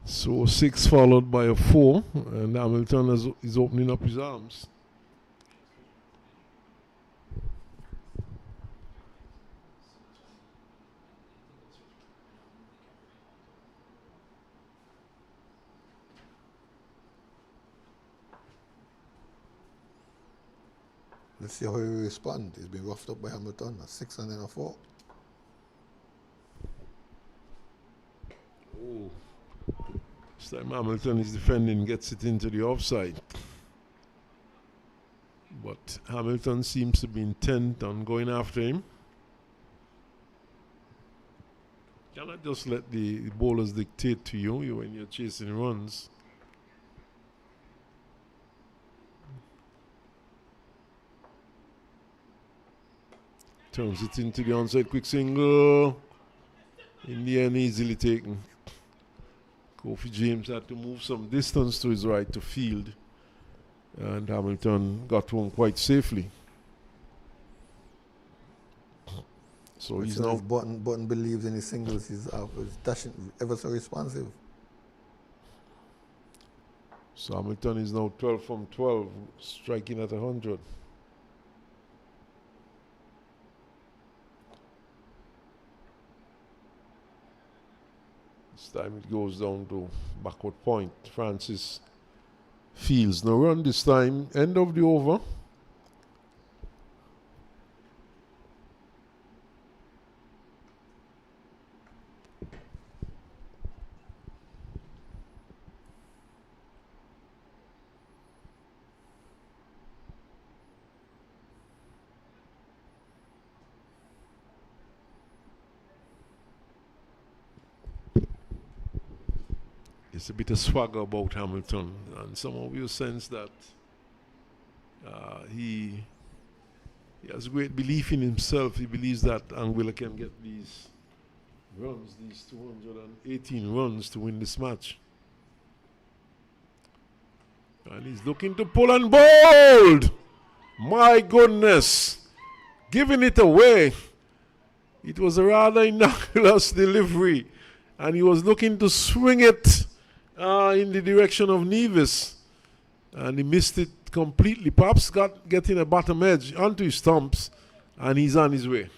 So 6 followed by a 4, and Hamilton is opening up his arms. Let's see how he will respond. He's been roughed up by Hamilton. A 6 and then a 4. Oh. This time Hamilton is defending, gets it into the offside. But Hamilton seems to be intent on going after him. Cannot just let the bowlers dictate to you when you're chasing runs. Turns it into the onside quick single. In the end, easily taken. Kofi James had to move some distance to his right to field. And Hamilton got home quite safely. So he's now... Button believes in his singles. He's dashing ever so responsive. So Hamilton is now 12 from 12, striking at 100. This time it goes down to backward point. Francis fields no run this time. End of the over. There's a bit of swagger about Hamilton, and somehow you sense that he has great belief in himself. He believes that Anguilla can get these runs, these 218 runs to win this match. And he's looking to pull and bowled! My goodness! Giving it away. It was a rather innocuous delivery, and he was looking to swing it in the direction of Nevis, and he missed it completely. Perhaps getting a bottom edge onto his stumps, and he's on his way.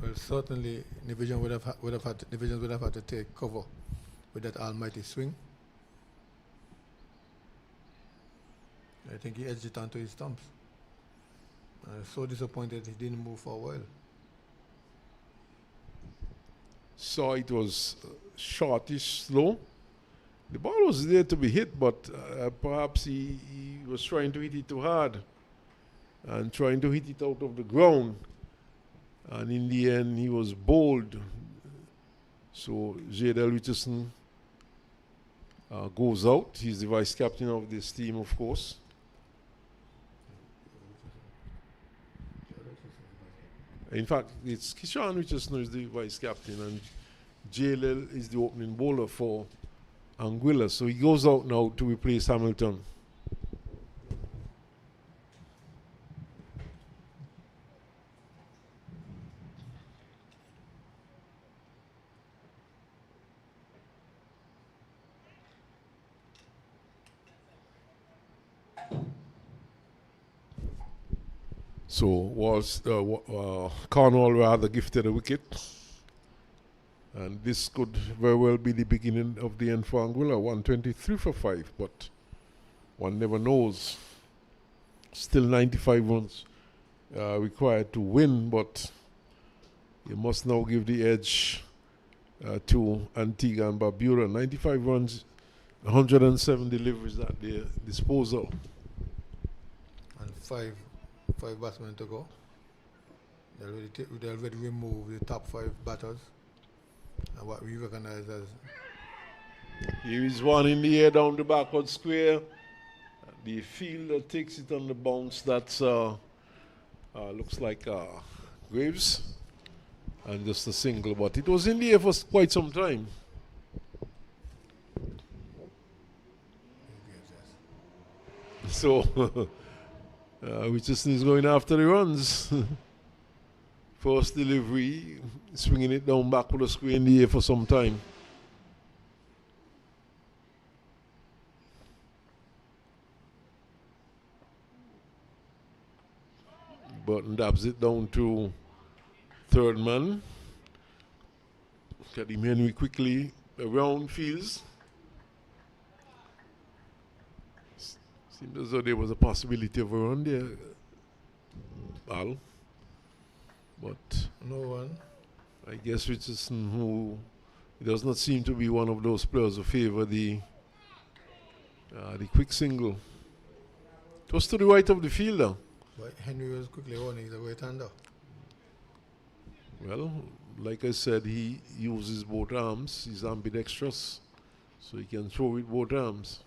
Well, certainly Division would have had to take cover with that almighty swing. I think he edged it onto his stumps. I was so disappointed he didn't move for a while. So it was shortish, slow. The ball was there to be hit, but perhaps he was trying to hit it too hard and trying to hit it out of the ground. And in the end, he was bowled. So J.Del Richardson goes out. He's the vice captain of this team, of course. In fact, it's Kishan Richardson who is the vice captain, and JLL is the opening bowler for Anguilla. So he goes out now to replace Hamilton. So Cornwall rather gifted a wicket, and this could very well be the beginning of the end for Anguilla. 123 for 5, but one never knows. Still 95 runs required to win, but you must now give the edge to Antigua and Barbuda. 95 runs, 107 deliveries at their disposal. And five batsmen to go. They already removed the top 5 batters, and what we recognize as... Here is one in the air down the backward square. The fielder takes it on the bounce. That's looks like Graves, and just a single, but it was in the air for quite some time. So Richardson is going after the runs. First delivery, swinging it down back with the square in the air for some time. Burton dabs it down to third man. Kadim Henry quickly around fields. Seemed as though there was a possibility of a run there, Al. But no one. I guess Richardson, who does not seem to be one of those players who favor the quick single. Just to the right of the fielder. But Henry was quickly running the right-hander. Well, like I said, he uses both arms. He's ambidextrous, so he can throw with both arms.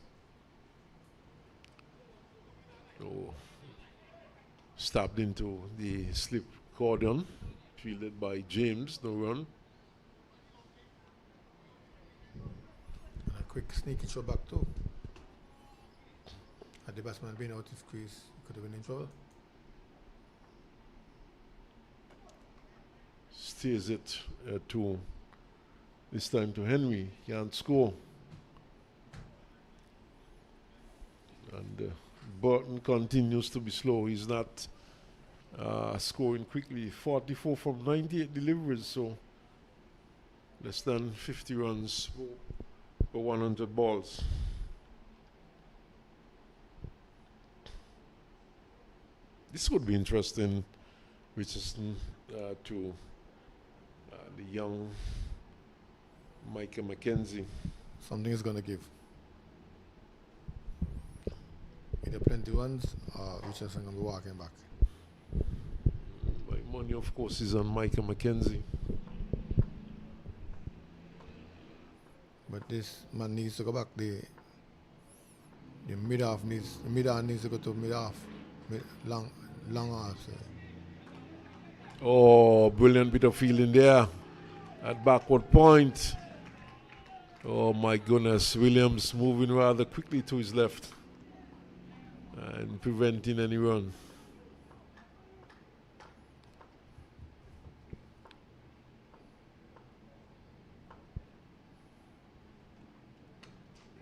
So, stabbed into the slip cordon, fielded by James, no run. And a quick sneaky throw back too. Had the batsman been out of crease, he could have been in trouble. Stays it to this time to Henry. Can't score. And Burton continues to be slow. He's not scoring quickly. 44 from 98 deliveries, so less than 50 runs per 100 balls. This would be interesting, Richardson to the young Micah McKenzie. Something is going to give. Either plenty runs or Richardson going to be walking back. My money, of course, is on Micah McKenzie. But this man needs to go back. The mid-half needs, mid-arm needs to go to mid-half. Long half. So. Oh, brilliant bit of fielding there at backward point. Oh my goodness, Williams moving rather quickly to his left and preventing any run.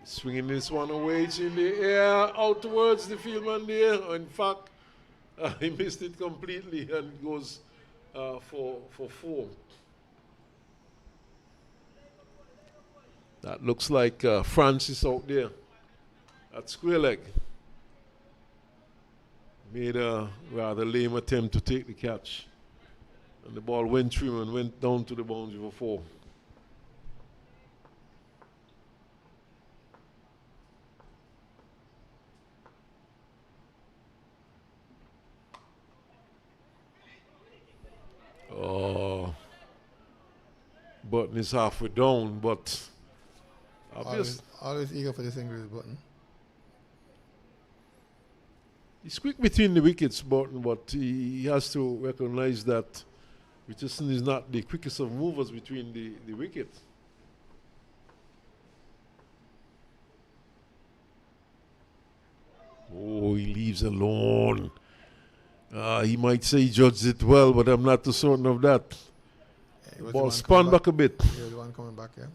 Swinging this one away, it's in the air, out towards the fieldman there. In fact, he missed it completely and goes for 4. That looks like Francis out there at square leg. Made a rather lame attempt to take the catch. And the ball went through and went down to the boundary for 4. Oh, Button is halfway down, but always eager for this English Button. He's quick between the wickets, Button, but he has to recognize that Richardson is not the quickest of movers between the wickets. Oh, he leaves alone. He might say he judged it well, but I'm not too certain of that. Yeah, Ball spun back a bit. He was the one coming back, yeah.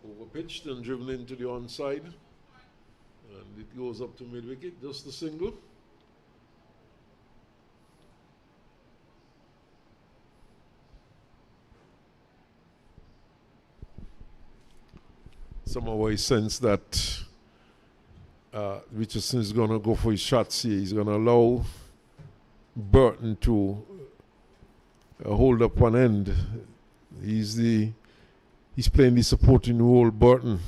Overpitched and driven into the onside. And it goes up to mid-wicket, just a single. Somehow I sense that Richardson is going to go for his shots here. He's going to allow Burton to hold up one end. He's playing the supporting role. Burton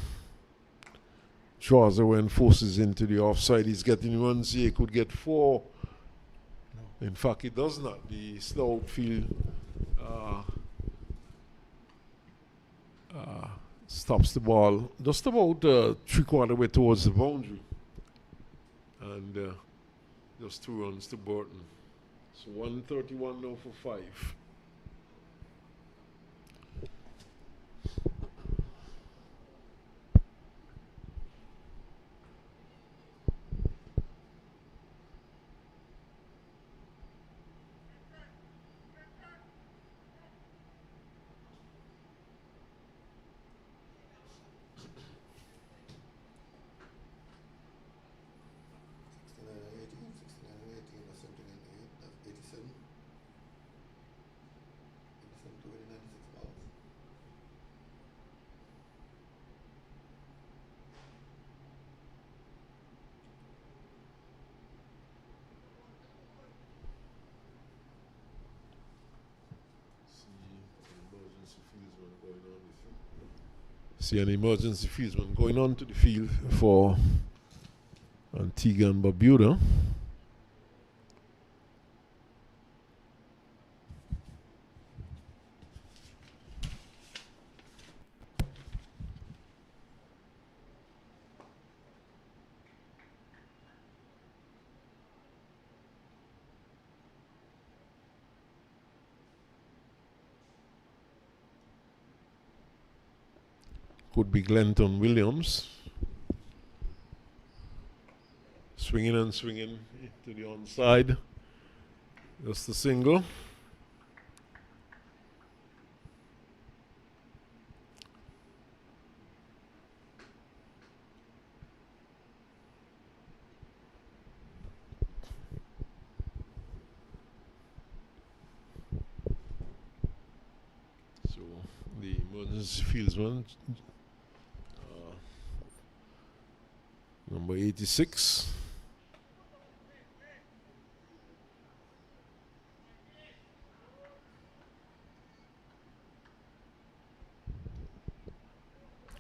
draws away and forces into the offside. He's getting runs here. He could get 4. No. In fact, he does not. The slow outfield stops the ball just about 3/4 way towards the boundary. And just 2 runs to Burton. So 131 now for 5. See an emergency fieldsman going on to the field for Antigua and Barbuda. Could be Glenton Williams. Swinging and swinging to the onside. Just a single. So the emergency fieldsman, number 86.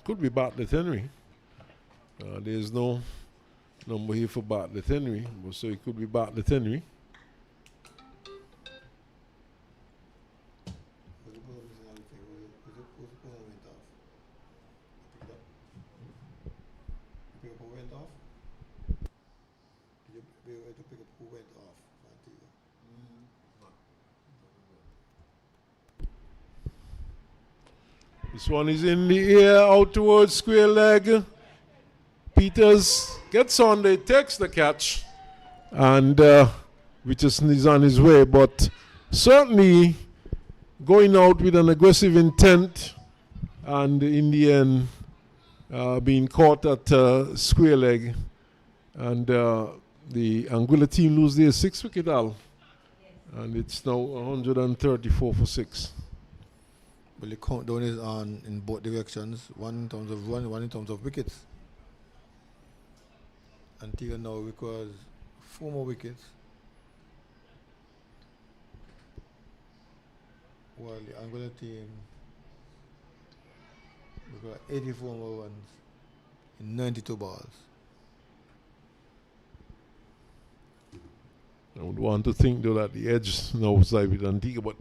Could be Bartlett Henry. There's no number here for Bartlett Henry, so it could be Bartlett Henry. This one is in the air, out towards square leg. Peters gets on there, takes the catch, and Richardson is on his way, but certainly going out with an aggressive intent, and in the end being caught at square leg, and the Anguilla team lose their 6th wicket, Al, and it's now 134 for 6. Well, the countdown is on in both directions, one in terms of run, one in terms of wickets. Antigua now requires 4 more wickets, while the Anguilla team requires 84 more runs in 92 balls. I would want to think though that the edge now side with Antigua, but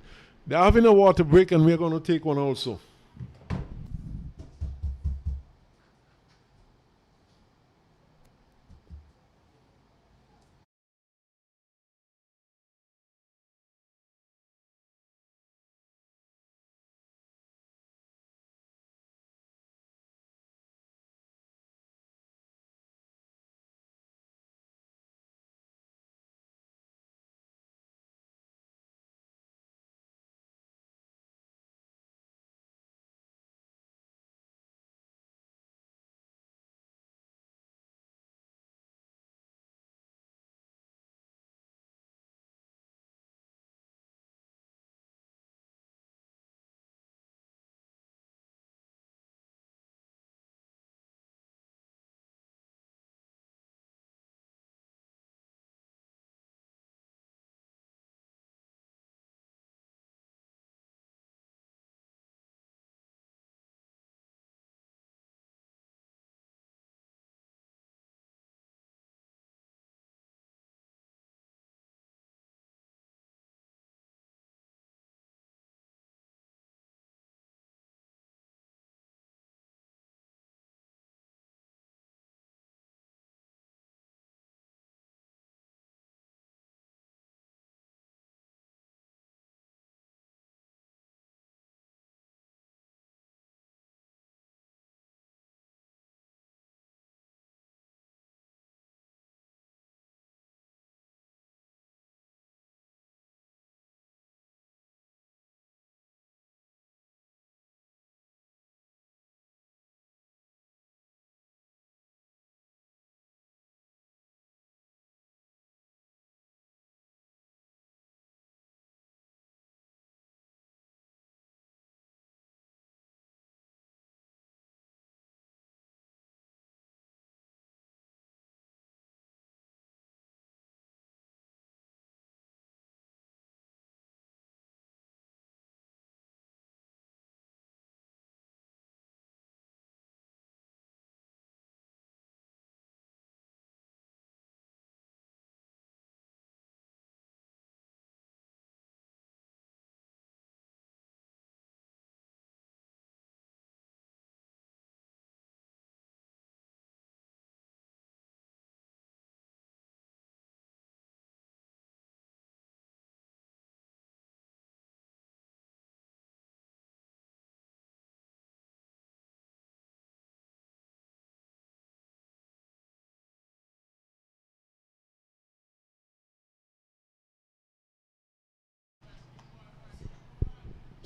they're having a water break and we're going to take one also.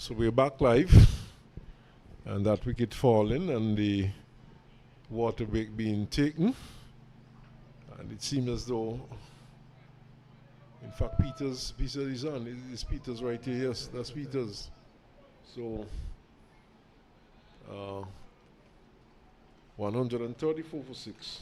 So we're back live, and that wicket falling, and the water break being taken, and it seems as though, in fact, Peters is on. Is Peters right here? Yes, that's Peters. So 134 for 6.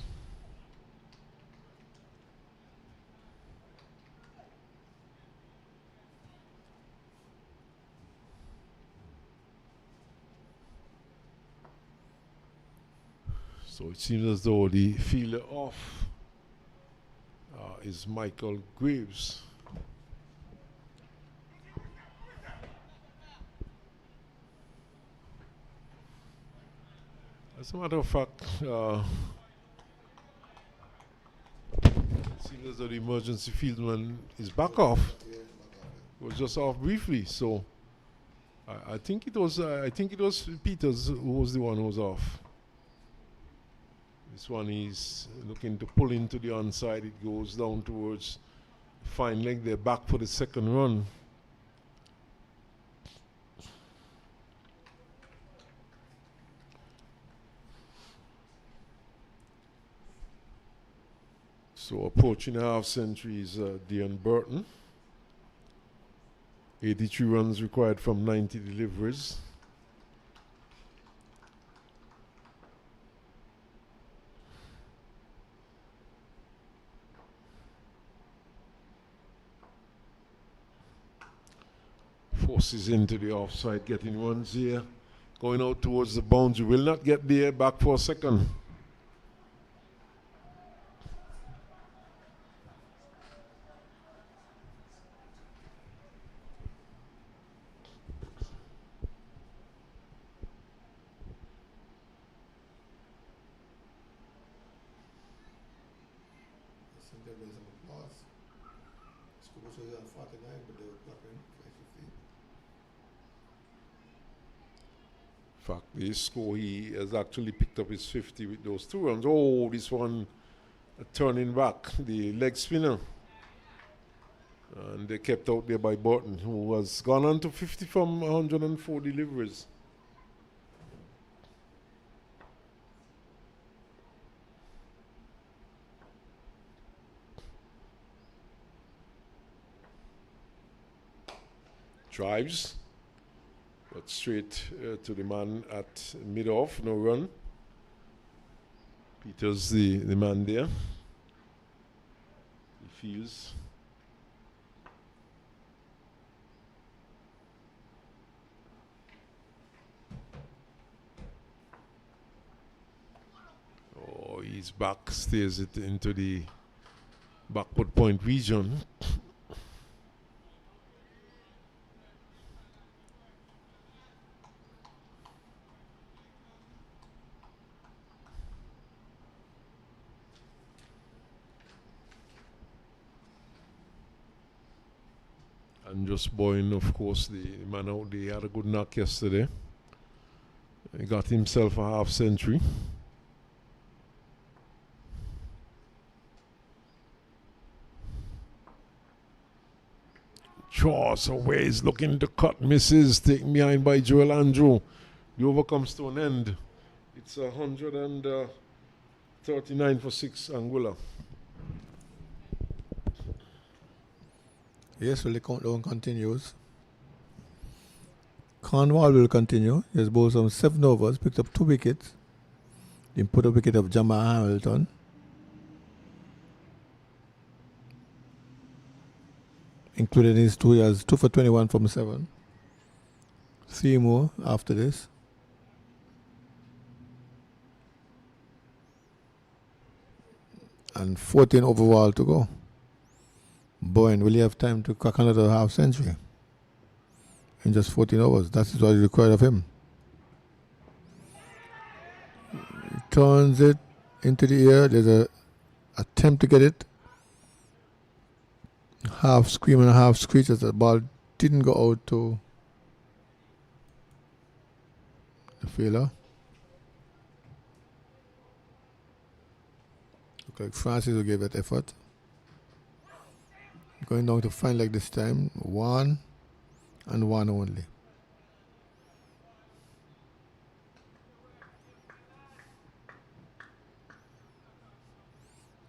So it seems as though the fielder off is Michael Graves. As a matter of fact, it seems as though the emergency fieldman is back off. Was just off briefly, so I think it was Peters who was the one who was off. This one is looking to pull into the onside. It goes down towards fine leg. They're back for the second run. So approaching a half century is Dean Burton. 83 runs required from 90 deliveries. Forces into the offside, getting runs here. Going out towards the boundary. Will not get there. Back for a second. In fact, the score, he has actually picked up his 50 with those 2 runs. Oh, this one turning back, the leg spinner. And they kept out there by Burton, who has gone on to 50 from 104 deliveries. Drives. But straight to the man at mid-off, no run. Peters, the man there. He fields. Oh, he's back, steers it into the backward point region. And just Boyne, of course, the man out there had a good knock yesterday. He got himself a half century. Charles away is looking to cut, misses, taken behind by Joel Andrew. The over comes to an end. It's 139 for 6, Anguilla. Yes, well, the countdown continues. Cornwall will continue. He has bowled some 7 overs, picked up 2 wickets. Then put a wicket of Jamal Hamilton. Including his 2 years, 2 for 21 from 7. 3 more after this. And 14 overall to go. Boyne, will he have time to crack another half century in just 14 overs? That's what is required of him. He turns it into the air. There's a attempt to get it. Half scream and half screech as the ball didn't go out to the fielder. Look like Francis will give that effort. Going down to fine leg this time. 1 and 1 only.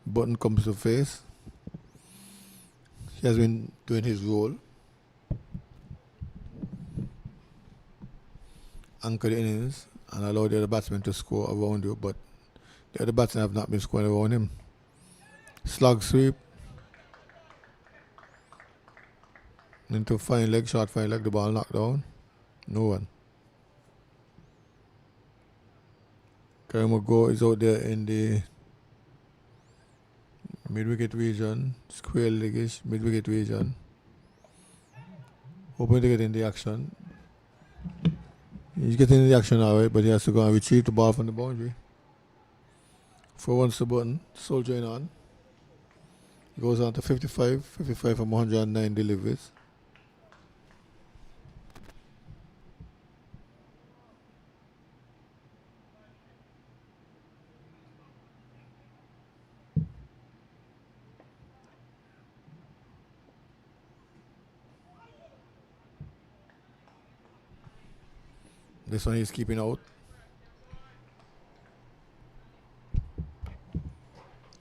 Button comes to face. He has been doing his role. Anchor the innings and allow the other batsmen to score around you, but the other batsmen have not been scoring around him. Slug sweep into fine leg, short fine leg, the ball knocked down. No one. Karimago is out there in the mid-wicket region, square leggish, mid-wicket region. Hoping to get in the action. He's getting in the action alright, but he has to go and retrieve the ball from the boundary. 4 runs to Button, soldiering on. He goes on to 55 from 109 deliveries. This one he's keeping out.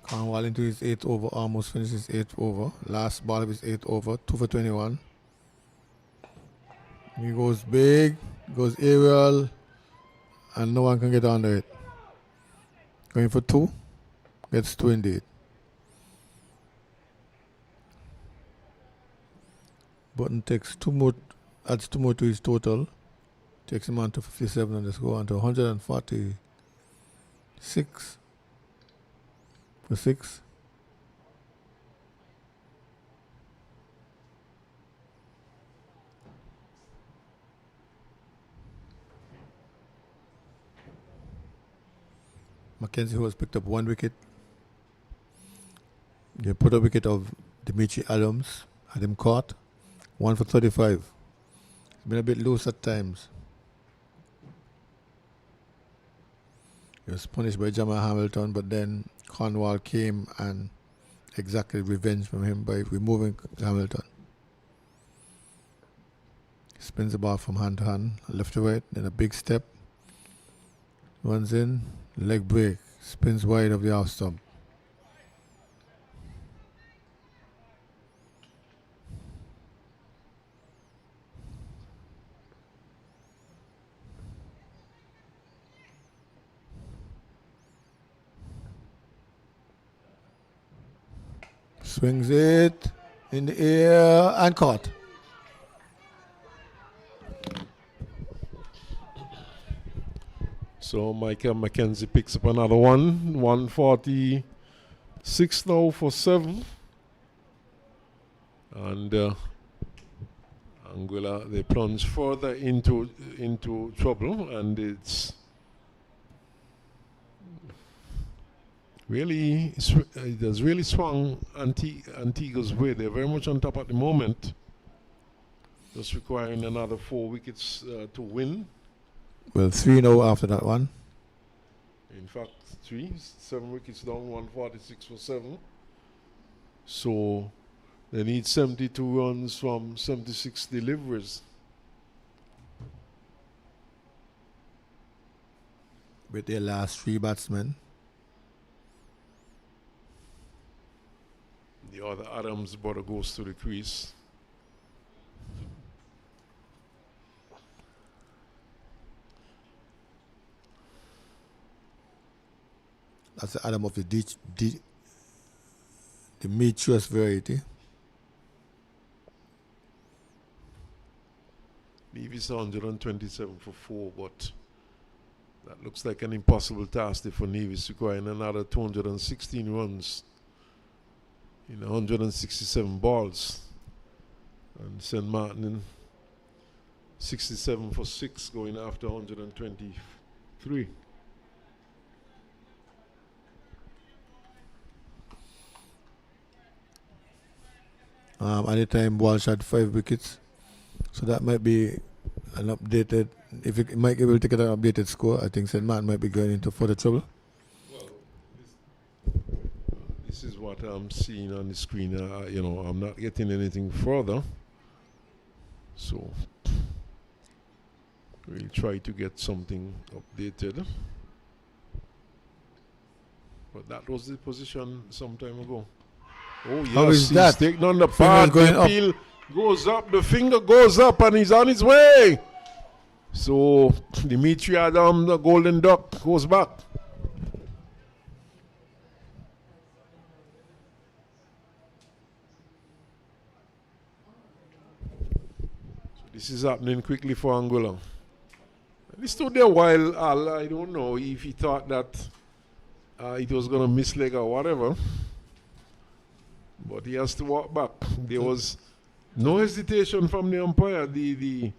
Cornwall into his 8th over, almost finished his 8th over. Last ball of his 8th over, 2 for 21. He goes big, goes aerial, and no one can get under it. Going for 2, gets 2 indeed. Button takes 2 more, adds 2 more to his total. Takes him on to 57 and let's go on to 146 for 6. Mackenzie, who has picked up 1 wicket. They put a wicket of Dimitri Adams, had him caught. 1 for 35. It's been a bit loose at times. He was punished by Jamal Hamilton, but then Cornwall came and exacted revenge from him by removing Hamilton. Spins the ball from hand to hand, left to right, then a big step. Runs in, leg break, spins wide of the off stump. Swings it in the air and caught. So Michael Mackenzie picks up another one. 146 now for 7. And Anguilla, they plunge further into trouble, and it's really, it has really swung Antigua's way. They're very much on top at the moment. Just requiring another 4 wickets to win. Well, 3 now after that one. In fact, 7 wickets down, 146 for 7. So they need 72 runs from 76 deliveries. With their last 3 batsmen. The other Adams brother goes to the crease. That's the Adam of the Demetrius variety. Leavy's 127 for 4, but that looks like an impossible task for Nevis, requiring another 216 runs in 167 balls. And St. Martin 67 for 6, going after 123. Anytime Walsh had 5 wickets. So that might be an updated, if it might be able to get an updated score, I think St. Martin might be going into further trouble. Well, this is what I'm seeing on the screen. I'm not getting anything further. So we'll try to get something updated. But that was the position some time ago. Oh yes, How is he's that? taking on the Finger pad. going The up. appeal goes up. The finger goes up, and he's on his way. So Dimitri Adam, the golden duck, goes back. This is happening quickly for Anguilla. He stood there a while. I don't know if he thought that it was going to miss leg or whatever. But he has to walk back. There was no hesitation from the umpire. The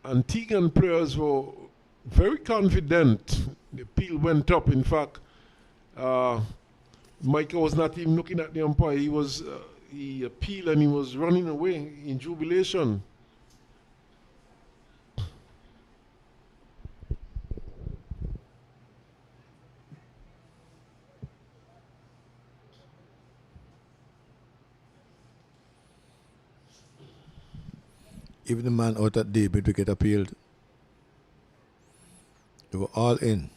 Antiguan players were very confident. The appeal went up. In fact, Michael was not even looking at the umpire. He appealed and he was running away in jubilation. Even the man out at deep wicket appealed. They were all in.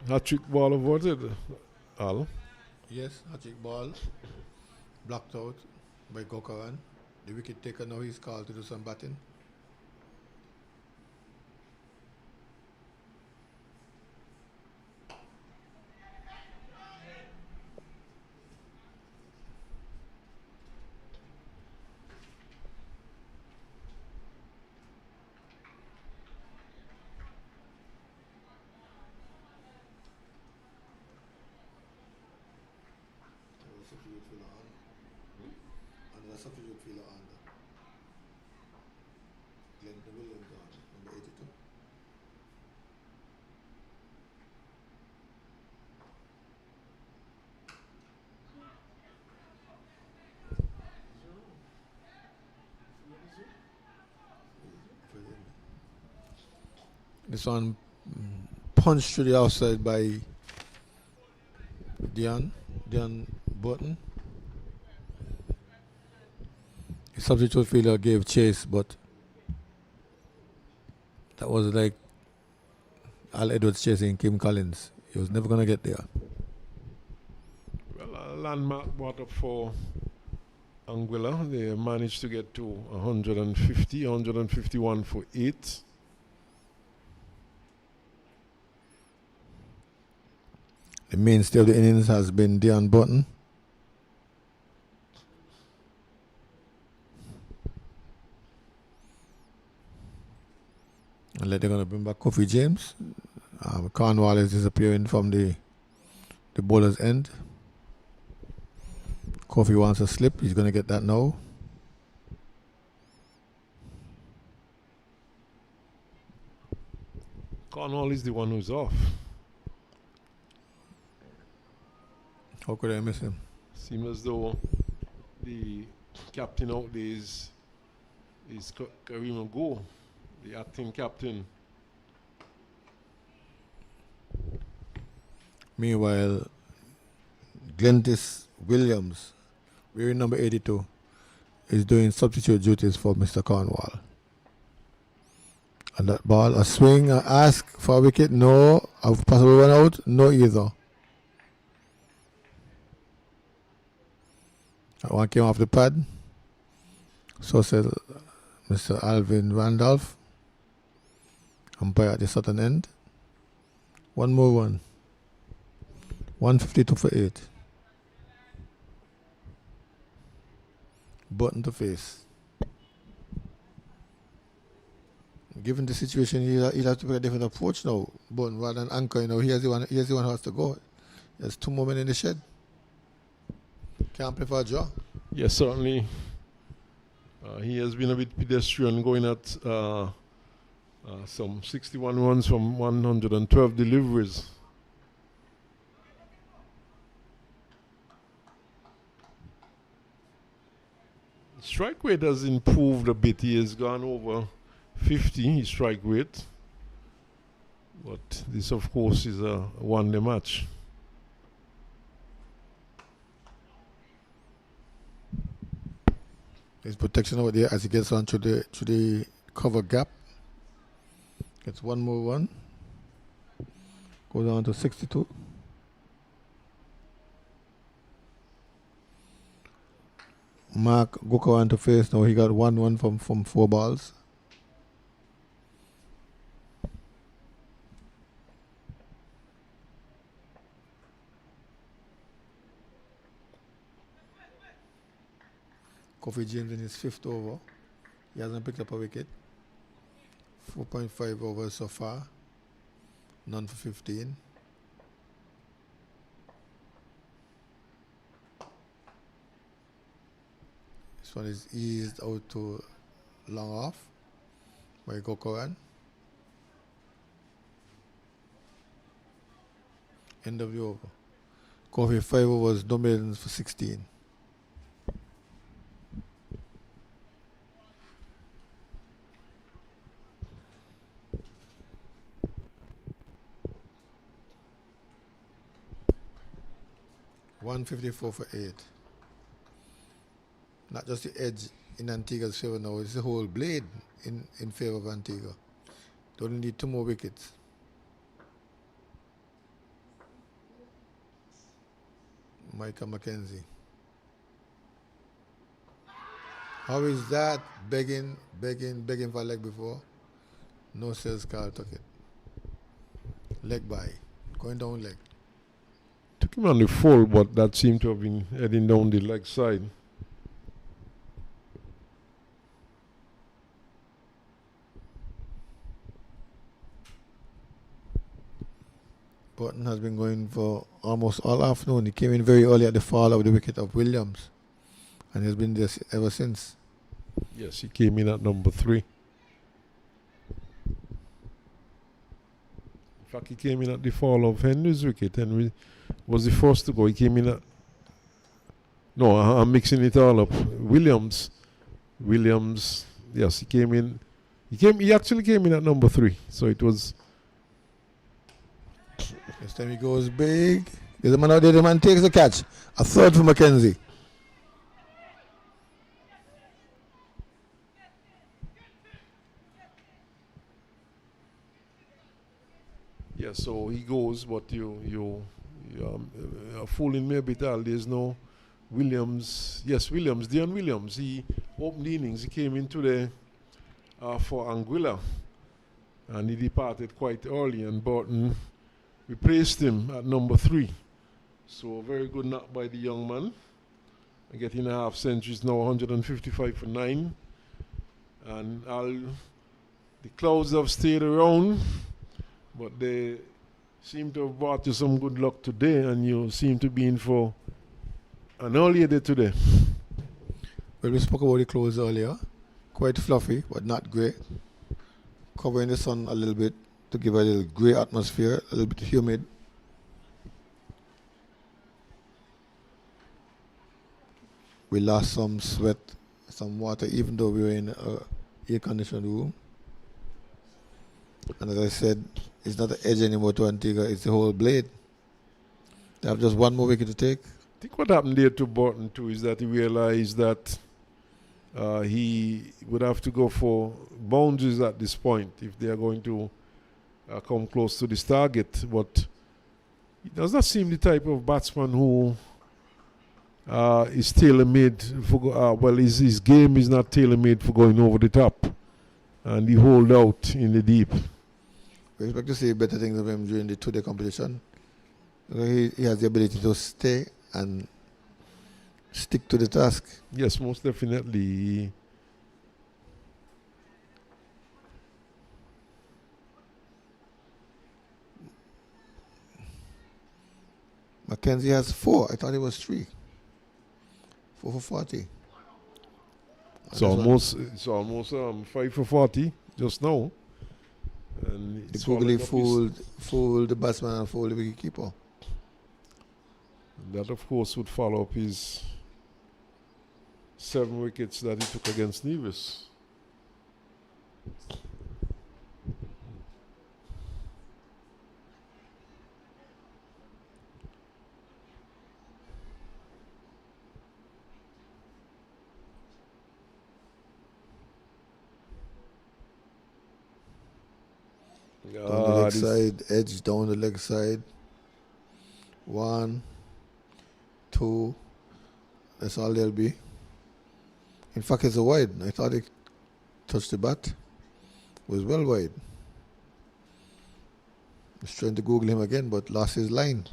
Hat-trick ball avoided, Al. Yes, hat-trick ball. Blocked out by Gokaran. The wicket taker now he's called to do some batting. Substitute fielder on Glenn Williams on number 82. This one punched to the outside by Dion Burton. The substitute fielder gave chase, but that was like Al Edwards chasing Kim Collins. He was never going to get there. Well, a landmark brought up for Anguilla. They managed to get to 150, 151 for 8. The mainstay of the innings has been Dion Burton. And they're going to bring back Kofi James. Cornwall is disappearing from the bowler's end. Kofi wants a slip. He's going to get that now. Cornwall is the one who's off. How could I miss him? Seems as though the captain out there is Kareem Go, the acting captain. Meanwhile, Glentis Williams, wearing number 82, is doing substitute duties for Mr. Cornwall. And that ball, a swing, a ask for a wicket, no. A possible run out, no either. That one came off the pad. So said Mr. Alvin Randolph, umpire at the southern end. One more one. 152 for 8. Button to face. Given the situation, he'll have to play a different approach now. Button rather than anchor, here's the one who has to go. There's 2 more men in the shed. Can't play for a draw. Yes, certainly. He has been a bit pedestrian going at Some 61 runs from 112 deliveries. Strike rate has improved a bit. He has gone over 50, his strike rate. But this, of course, is a one-day match. His protection over there as he gets on to the cover gap. Gets one more one. Goes on to 62. Mark Goko on to face now. He got 1-1 from 4 balls. Kofi James in his 5th over. He hasn't picked up a wicket. 4.5 overs so far. None for 15. This one is eased out to long off by Gokoran. End of the over. Kofi 5 overs, no maidens for 16. $154 for 8. Not just the edge in Antigua's favor now, it's the whole blade in favor of Antigua. They only need 2 more wickets. Micah McKenzie. How is that? Begging for a leg before. No sales, Carl took it. Leg by. Going down leg. Took him on the full, but that seemed to have been heading down the leg side. Burton has been going for almost all afternoon. He came in very early at the fall of the wicket of Williams, and has been there ever since. Yes, he came in at number 3. In fact, he came in at the fall of Henry's wicket. Henry was the first to go. He came in at... No, I'm mixing it all up. Williams, yes, he came in. He actually came in at number 3. So it was... This time he goes big. There's a man out there, the man takes the catch. A third for McKenzie. Yeah, so he goes, but you are fooling me a bit, Al. There's no Williams. Yes, Williams, Dion Williams. He opened the innings. He came into the for Anguilla, and he departed quite early. And Burton replaced him at number 3. So a very good knock by the young man. Getting a half centuries now, 155 for 9. And the clouds have stayed around, but they seem to have brought you some good luck today, and you seem to be in for an earlier day today. Well, we spoke about the clothes earlier. Quite fluffy, but not grey. Covering the sun a little bit to give a little grey atmosphere, a little bit humid. We lost some sweat, some water, even though we were in an air-conditioned room. And as I said, it's not the edge anymore to Antigua, it's the whole blade. They have just 1 more wicket to take. I think what happened there to Burton too is that he realized that he would have to go for boundaries at this point if they are going to come close to this target. But he does not seem the type of batsman who is tailor-made for, well, his game is not tailor-made for going over the top. And he hold out in the deep. We expect to see better things of him during the 2-day competition. He has the ability to stay and stick to the task. Yes, most definitely. Mackenzie has 4. I thought it was 3. 4 for 40. It's almost 5 for 40 just now. And The it's googly following up fooled the batsman and fooled the wicketkeeper. that, of course, would follow up his 7 wickets that he took against Nevis. Down the leg side, edge down the leg side. 1, 2. That's all there'll be. In fact, it's a wide. I thought it touched the bat. It was well wide. I was trying to Google him again, but lost his line.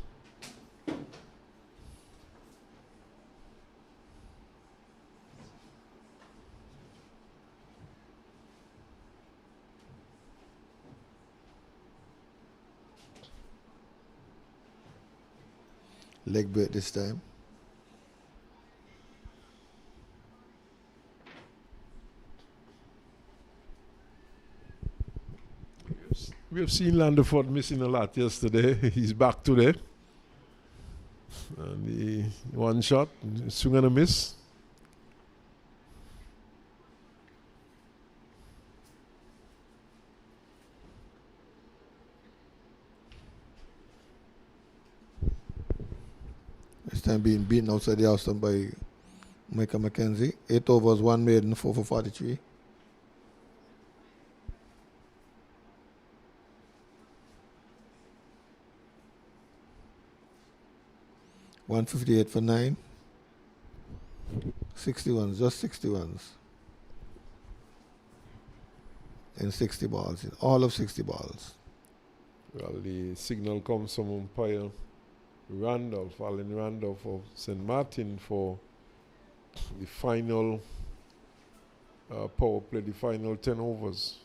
Leg break this time. We have seen Landeford missing a lot yesterday. He's back today. And the one shot, swing and a miss. This time being beaten outside the house by Michael McKenzie. 8 overs, 1 maiden, 4 for 43. $158 for 9. 61s, just 61s. And 60 balls, all of 60 balls. Well, the signal comes from umpire Randolph, Alan Randolph of St. Martin for the final power play, the final 10 overs.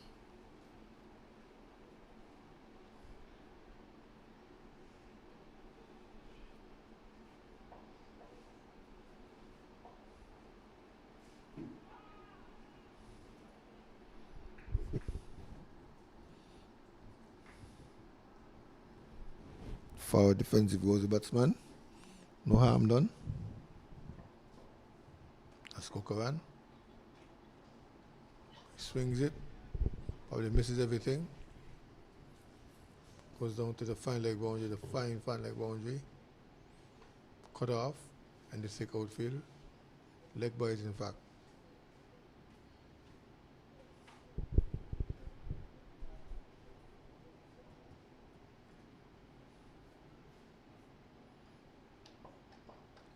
Forward defensive goes the batsman. No harm done. That's Cocoran. Swings it. Probably misses everything. Goes down to the fine leg boundary, the fine leg boundary. Cut off. And the thick outfield. Leg boys, in fact.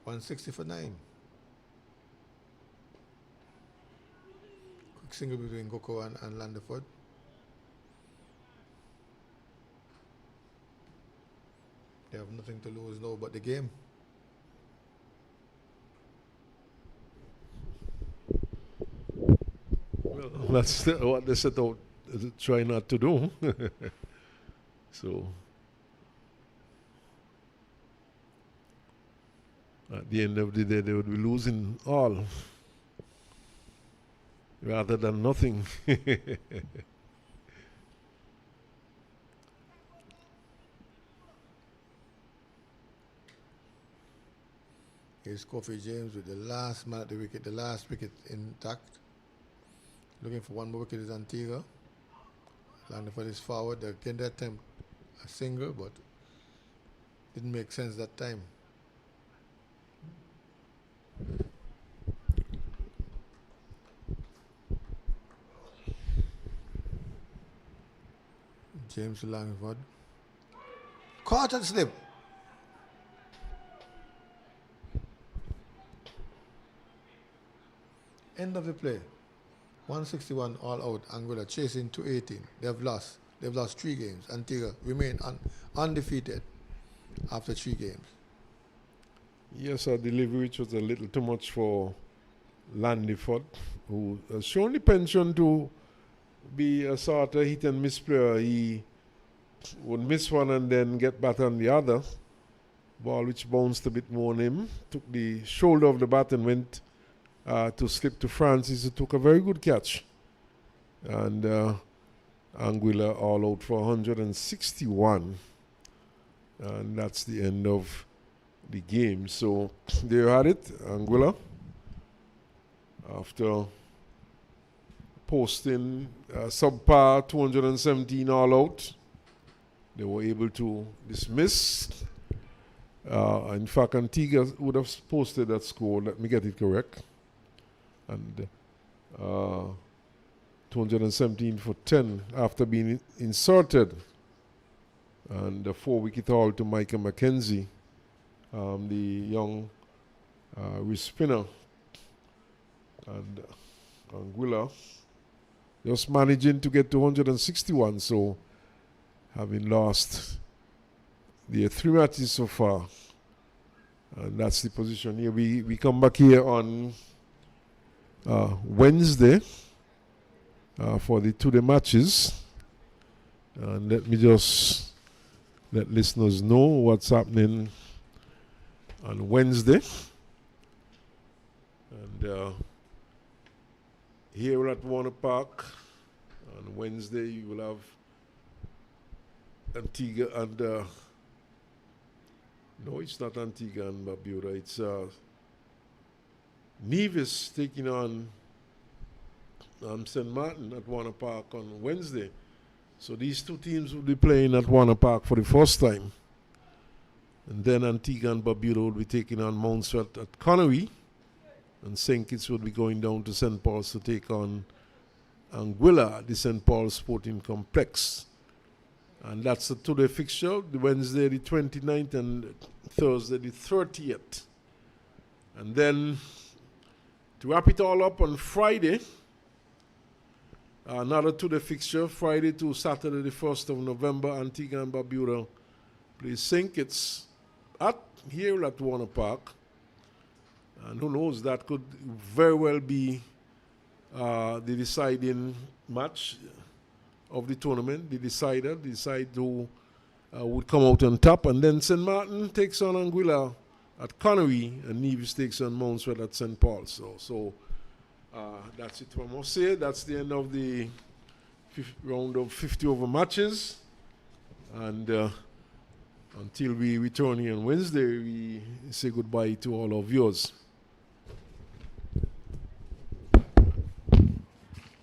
$160 for 9. Quick single between Goko and Landeford. They have nothing to lose now but the game. Well, that's what they set out to try not to do. So, at the end of the day, they would be losing all rather than nothing. Here's Kofi James with the last man at the wicket, the last wicket intact. Looking for one more wicket is Antigua. Landeford is forward. Again, they attempt a single, but didn't make sense that time. James Langford. Caught and slip. End of the play. 161 all out. Anguilla chasing 218. They've lost. They've lost 3 games. Antigua remain undefeated after 3 games. Yes, our delivery which was a little too much for Landeford, who has shown the penchant to be a sort of hit and miss player. He would miss one and then get back on the other. Ball which bounced a bit more on him. Took the shoulder of the bat and went to slip to Francis, who took a very good catch. And Anguilla all out for 161. And that's the end of the game. So there you had it. Anguilla, after posting subpar 217 all out, they were able to dismiss. In fact, Antigua would have posted that score. Let me get it correct. And 217 for 10 after being inserted. And a 4-wicket haul to Micah McKenzie, the young wrist spinner. And Anguilla just managing to get to 161. So having lost the 3 matches so far. And that's the position here. We come back here on Wednesday for the 2-day matches. And let me just let listeners know what's happening on Wednesday. And here at Warner Park on Wednesday, you will have Antigua and no, it's not Antigua and Barbuda. It's Nevis taking on St. Martin at Warner Park on Wednesday. So these two teams will be playing at Warner Park for the first time. And then Antigua and Barbuda will be taking on Montserrat at Connery. And St. Kitts will be going down to St. Paul's to take on Anguilla at the St. Paul's Sporting Complex. And that's a 2-day fixture, the Wednesday the 29th and Thursday the 30th. And then to wrap it all up on Friday, another 2-day fixture, Friday to Saturday the 1st of November, Antigua and Barbuda plays St. Kitts here at Warner Park. And who knows, that could very well be the deciding match of the tournament, the decider, decide who would come out on top. And then St. Martin takes on Anguilla at Connery, and Nevis takes on Montserrat at St. Paul's. So that's it from us here. That's the end of the round of 50 over matches. And until we return here on Wednesday, we say goodbye to all our viewers.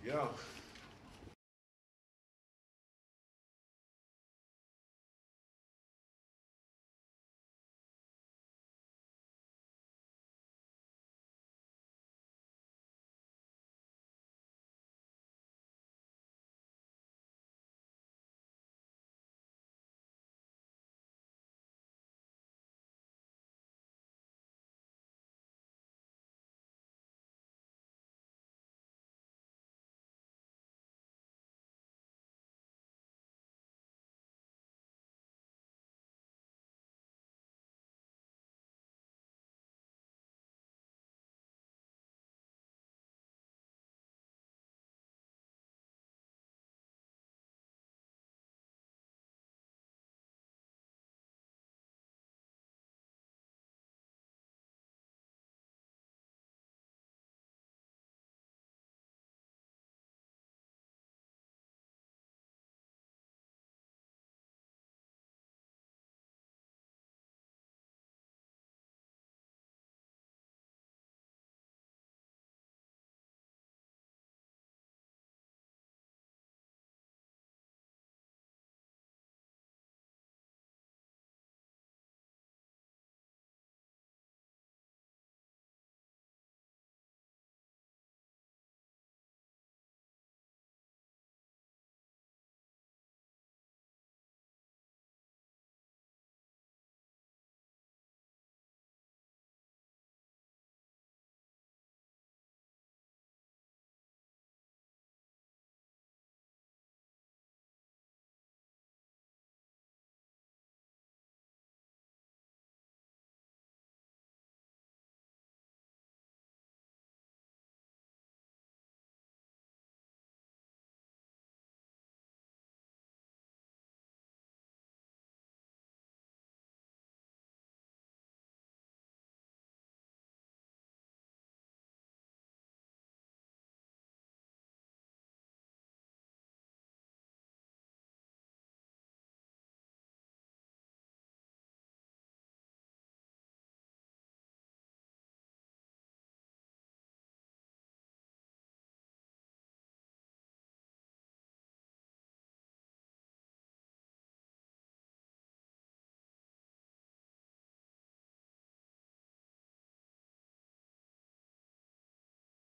Yeah.